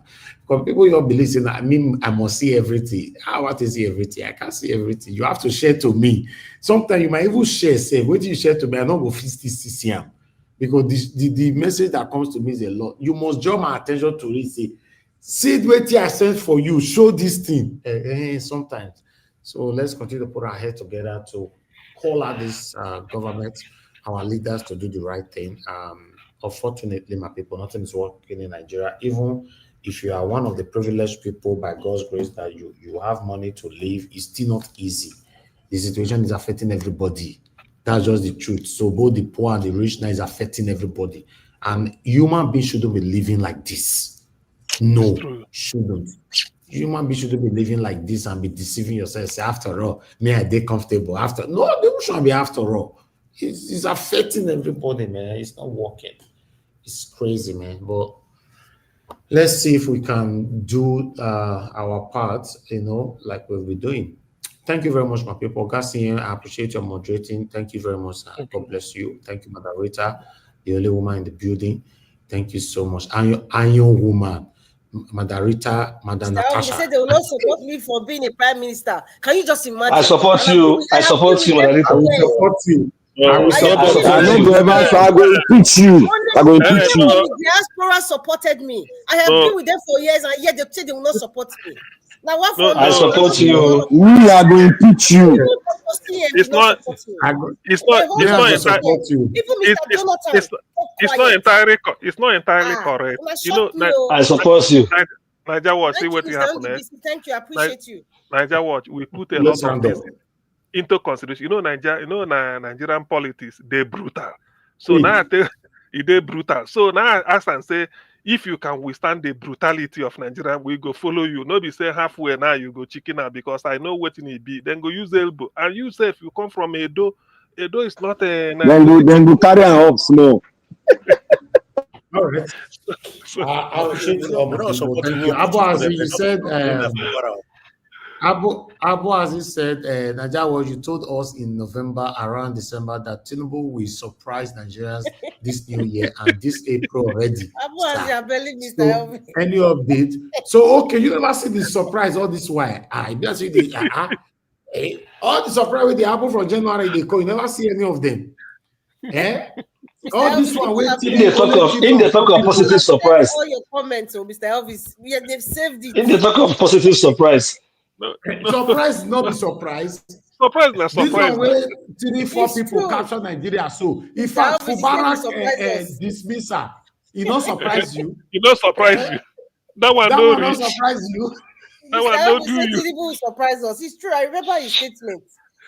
[SPEAKER 2] because people don't believe in. I mean, I must see everything. I want to see everything. I can't see everything. You have to share to me. Sometimes you might even share. Say, "What do you share to me?" I don't go see him because the message that comes to me is a lot. You must draw my attention to it. Say, "See what I sent for you. Show this thing." Sometimes. So let's continue to put our heads together to call out this government, our leaders to do the right thing. Unfortunately, my people, nothing is working in Nigeria. Even if you are one of the privileged people by God's grace that you have money to live, it's still not easy. The situation is affecting everybody. That's just the truth. So both the poor and the rich now is affecting everybody. And human beings shouldn't be living like this. No, shouldn't. Human beings shouldn't be living like this and be deceiving yourself. Say, after all, may I be comfortable? No, they shouldn't be after all. It's affecting everybody, man. It's not working. It's crazy, man. But let's see if we can do our part, you know, like we'll be doing. Thank you very much, my people. Garcia, I appreciate your moderating. Thank you very much. God bless you. Thank you, moderator, the only woman in the building. Thank you so much. Iron woman. Madarita, Madam Natasha.
[SPEAKER 7] They said they will not support me for being a prime minister. Can you just imagine?
[SPEAKER 1] I support you. I support you, Madarita.
[SPEAKER 2] I will support you. I will support you.
[SPEAKER 19] I'm going to impeach you. I'm going to impeach you.
[SPEAKER 7] The diaspora supported me. I have been with them for years, and yet they say they will not support me. Now, what for
[SPEAKER 1] I support you.
[SPEAKER 19] We are going to impeach you.
[SPEAKER 20] It's not entirely correct. You know,
[SPEAKER 1] I support you.
[SPEAKER 20] Niger Watch, see what happened.
[SPEAKER 7] Thank you, I appreciate you.
[SPEAKER 20] Niger Watch, we put a lot of things into consideration. You know, Nigerian politics, they're brutal. So now they're brutal. So now I ask and say, if you can withstand the brutality of Nigeria, we go follow you. No be say halfway now you go chicken out because I know what it be. Then go use elbow. And you say if you come from Edo is not a.
[SPEAKER 19] Then go carry an up small.
[SPEAKER 2] All right. I'll change it. Thank you. Abu Aziz said. Abu Aziz said, Najawa, you told us in November, around December, that Tinubu will surprise Nigerians this new year and this April already.
[SPEAKER 7] Abu Aziz, I believe Mr.
[SPEAKER 2] So, any update? So, okay, you never see the surprise all this while. You see the all the surprise with the apple from January, they call, you never see any of them. All this one waiting.
[SPEAKER 1] In the talk of positive surprise.
[SPEAKER 7] All your comments, Mr. Elvis, they've saved it.
[SPEAKER 1] In the talk of positive surprise.
[SPEAKER 2] Surprise, not be surprised.
[SPEAKER 20] Surprise, not surprise.
[SPEAKER 2] This one where 3-4 people capture Nigeria. So, in fact, Mubarak dismiss her. He not surprise you.
[SPEAKER 20] He not surprise you. That one
[SPEAKER 2] not surprise you.
[SPEAKER 20] That one don't do you.
[SPEAKER 7] Tinubu will surprise us. It's true. I remember his statement.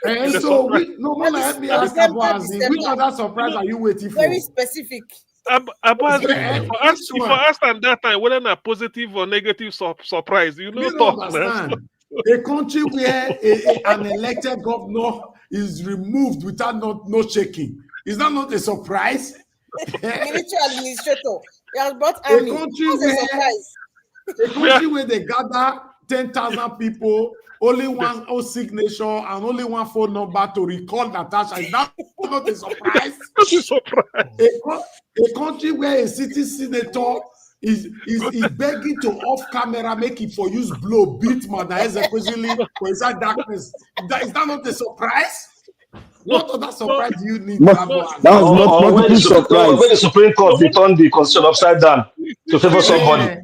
[SPEAKER 2] And so, let me ask Abu Aziz, which other surprise are you waiting for?
[SPEAKER 7] Very specific.
[SPEAKER 20] Abu Aziz, if I asked at that time whether a positive or negative surprise, you know,
[SPEAKER 2] understand. A country where an elected governor is removed without no checking. Is that not a surprise?
[SPEAKER 7] Military administrator. He has brought army.
[SPEAKER 2] A country where
[SPEAKER 18] A country where they gather 10,000 people, only one signature and only one phone number to record Natasha. Is that not a surprise?
[SPEAKER 20] That's a surprise.
[SPEAKER 18] A country where a city senator is begging to off camera make it for use blow beat Mother equally for inside darkness. Is that not a surprise? What other surprise do you need?
[SPEAKER 19] That was not
[SPEAKER 1] when the Supreme Court they turned the constitution upside down to favor somebody.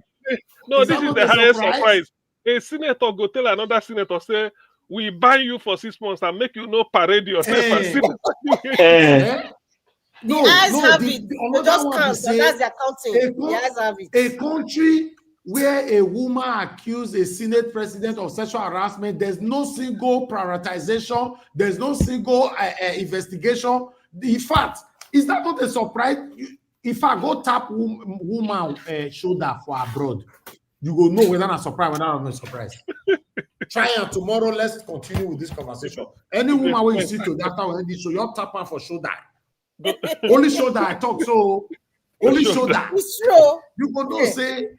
[SPEAKER 20] No, this is the highest surprise. A senator go tell another senator, say, we ban you for 6 months and make you no parade yourself.
[SPEAKER 18] No,
[SPEAKER 7] That's the accounting.
[SPEAKER 18] A country where a woman accused a Senate president of sexual harassment, there's no single prioritization, there's no single investigation. In fact, is that not a surprise? If I go tap woman shoulder for abroad, you go know whether I'm surprised, whether I'm not surprised. Try and tomorrow, let's continue with this conversation. Any woman when you see to that time when you show your tap her for shoulder. Only shoulder I talk, so only shoulder.
[SPEAKER 7] It's true.
[SPEAKER 18] You go know say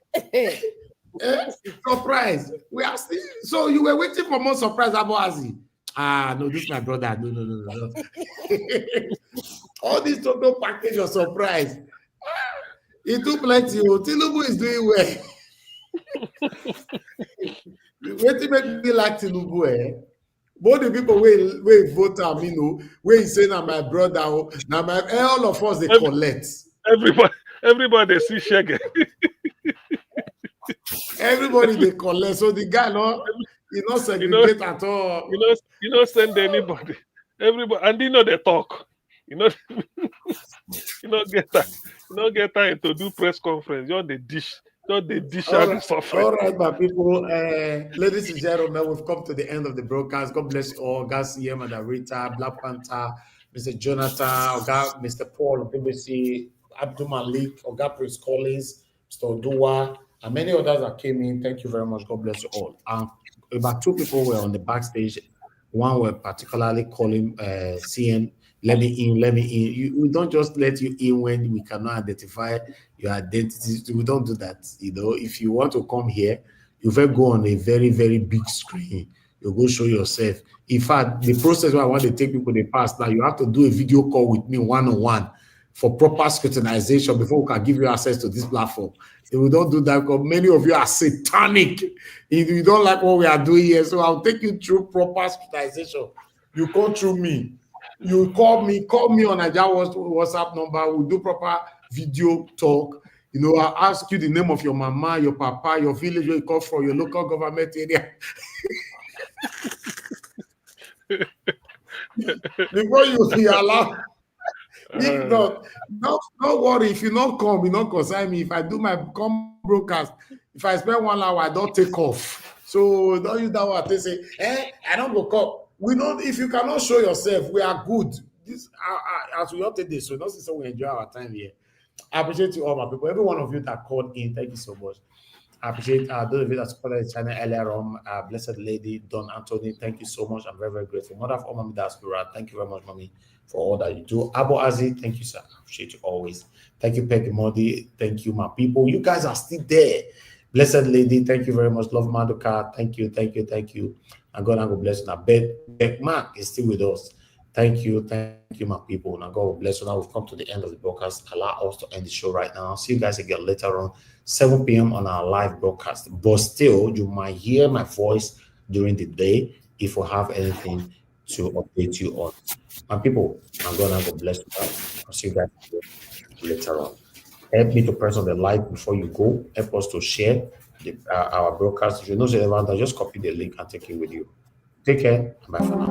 [SPEAKER 18] surprise. We are still so you were waiting for more surprise about Azi. No, this is my brother. No. All this total package of surprise. It took plenty. Tinubu is doing well. Wait to make me like Tinubu, Both the people we vote where he say now my brother, now my all of us they collect.
[SPEAKER 20] Everybody see Shege.
[SPEAKER 18] Everybody they collect. So the guy he not segregate at all.
[SPEAKER 20] You don't send anybody. Everybody and they know they talk. You know get that. You don't get time to do press conference. You're the dish. All
[SPEAKER 18] right, my people. Ladies and gentlemen, we've come to the end of the broadcast. God bless you all. God CM and Rita, Black Panther, Mr. Jonathan, Mr. Paul of BBC, Abdul Malik, Prince Collins, Mr. Odua, and many others that came in. Thank you very much. God bless you all. About 2 people were on the backstage. One were particularly calling CM, let me in. We don't just let you in when we cannot identify your identity. We don't do that. If you want to come here, you will go on a very, very big screen. You go show yourself. In fact, the process where I want to take people in the past, now you have to do a video call with me one-on-one for proper scrutinization before we can give you access to this platform. If we don't do that, because many of you are satanic. If you don't like what we are doing here, so I'll take you through proper scrutinization. You come through me. You call me on a WhatsApp number. We'll do proper video talk. I'll ask you the name of your mama, your papa, your village where you come from, your local government area. Before you be allowed. If not, don't worry. If you not come, you not concern me. If I do my broadcast, if I spend 1 hour, I don't take off. So don't use that word. They say, I don't go come. We know if you cannot show yourself, we are good. This as we all take this, so not so we enjoy our time here. I appreciate you all, my people. Every one of you that called in, thank you so much. I appreciate those of you that supported the channel earlier on. Blessed Lady Don Anthony, thank you so much. I'm very, very grateful. Mother of all Mommy Diaspora, thank you very much, Mommy, for all that you do. Abo Azi, thank you, sir. I appreciate you always. Thank you, Peggy Modi. Thank you, my people. You guys are still there. Blessed Lady, thank you very much. Love Maduka, thank you. And God will bless you. Now, Beckman is still with us. Thank you, my people. Now, God will bless you. Now, we've come to the end of the broadcast. Allow us to end the show right now. See you guys again later on, 7 p.m. on our live broadcast. But still, you might hear my voice during the day if we have anything to update you on. My people, I'm going to bless you guys. I'll see you guys later on. Help me to press on the like before you go. Help us to share our broadcast. If you know the just copy the link and take it with you. Take care. Bye for now.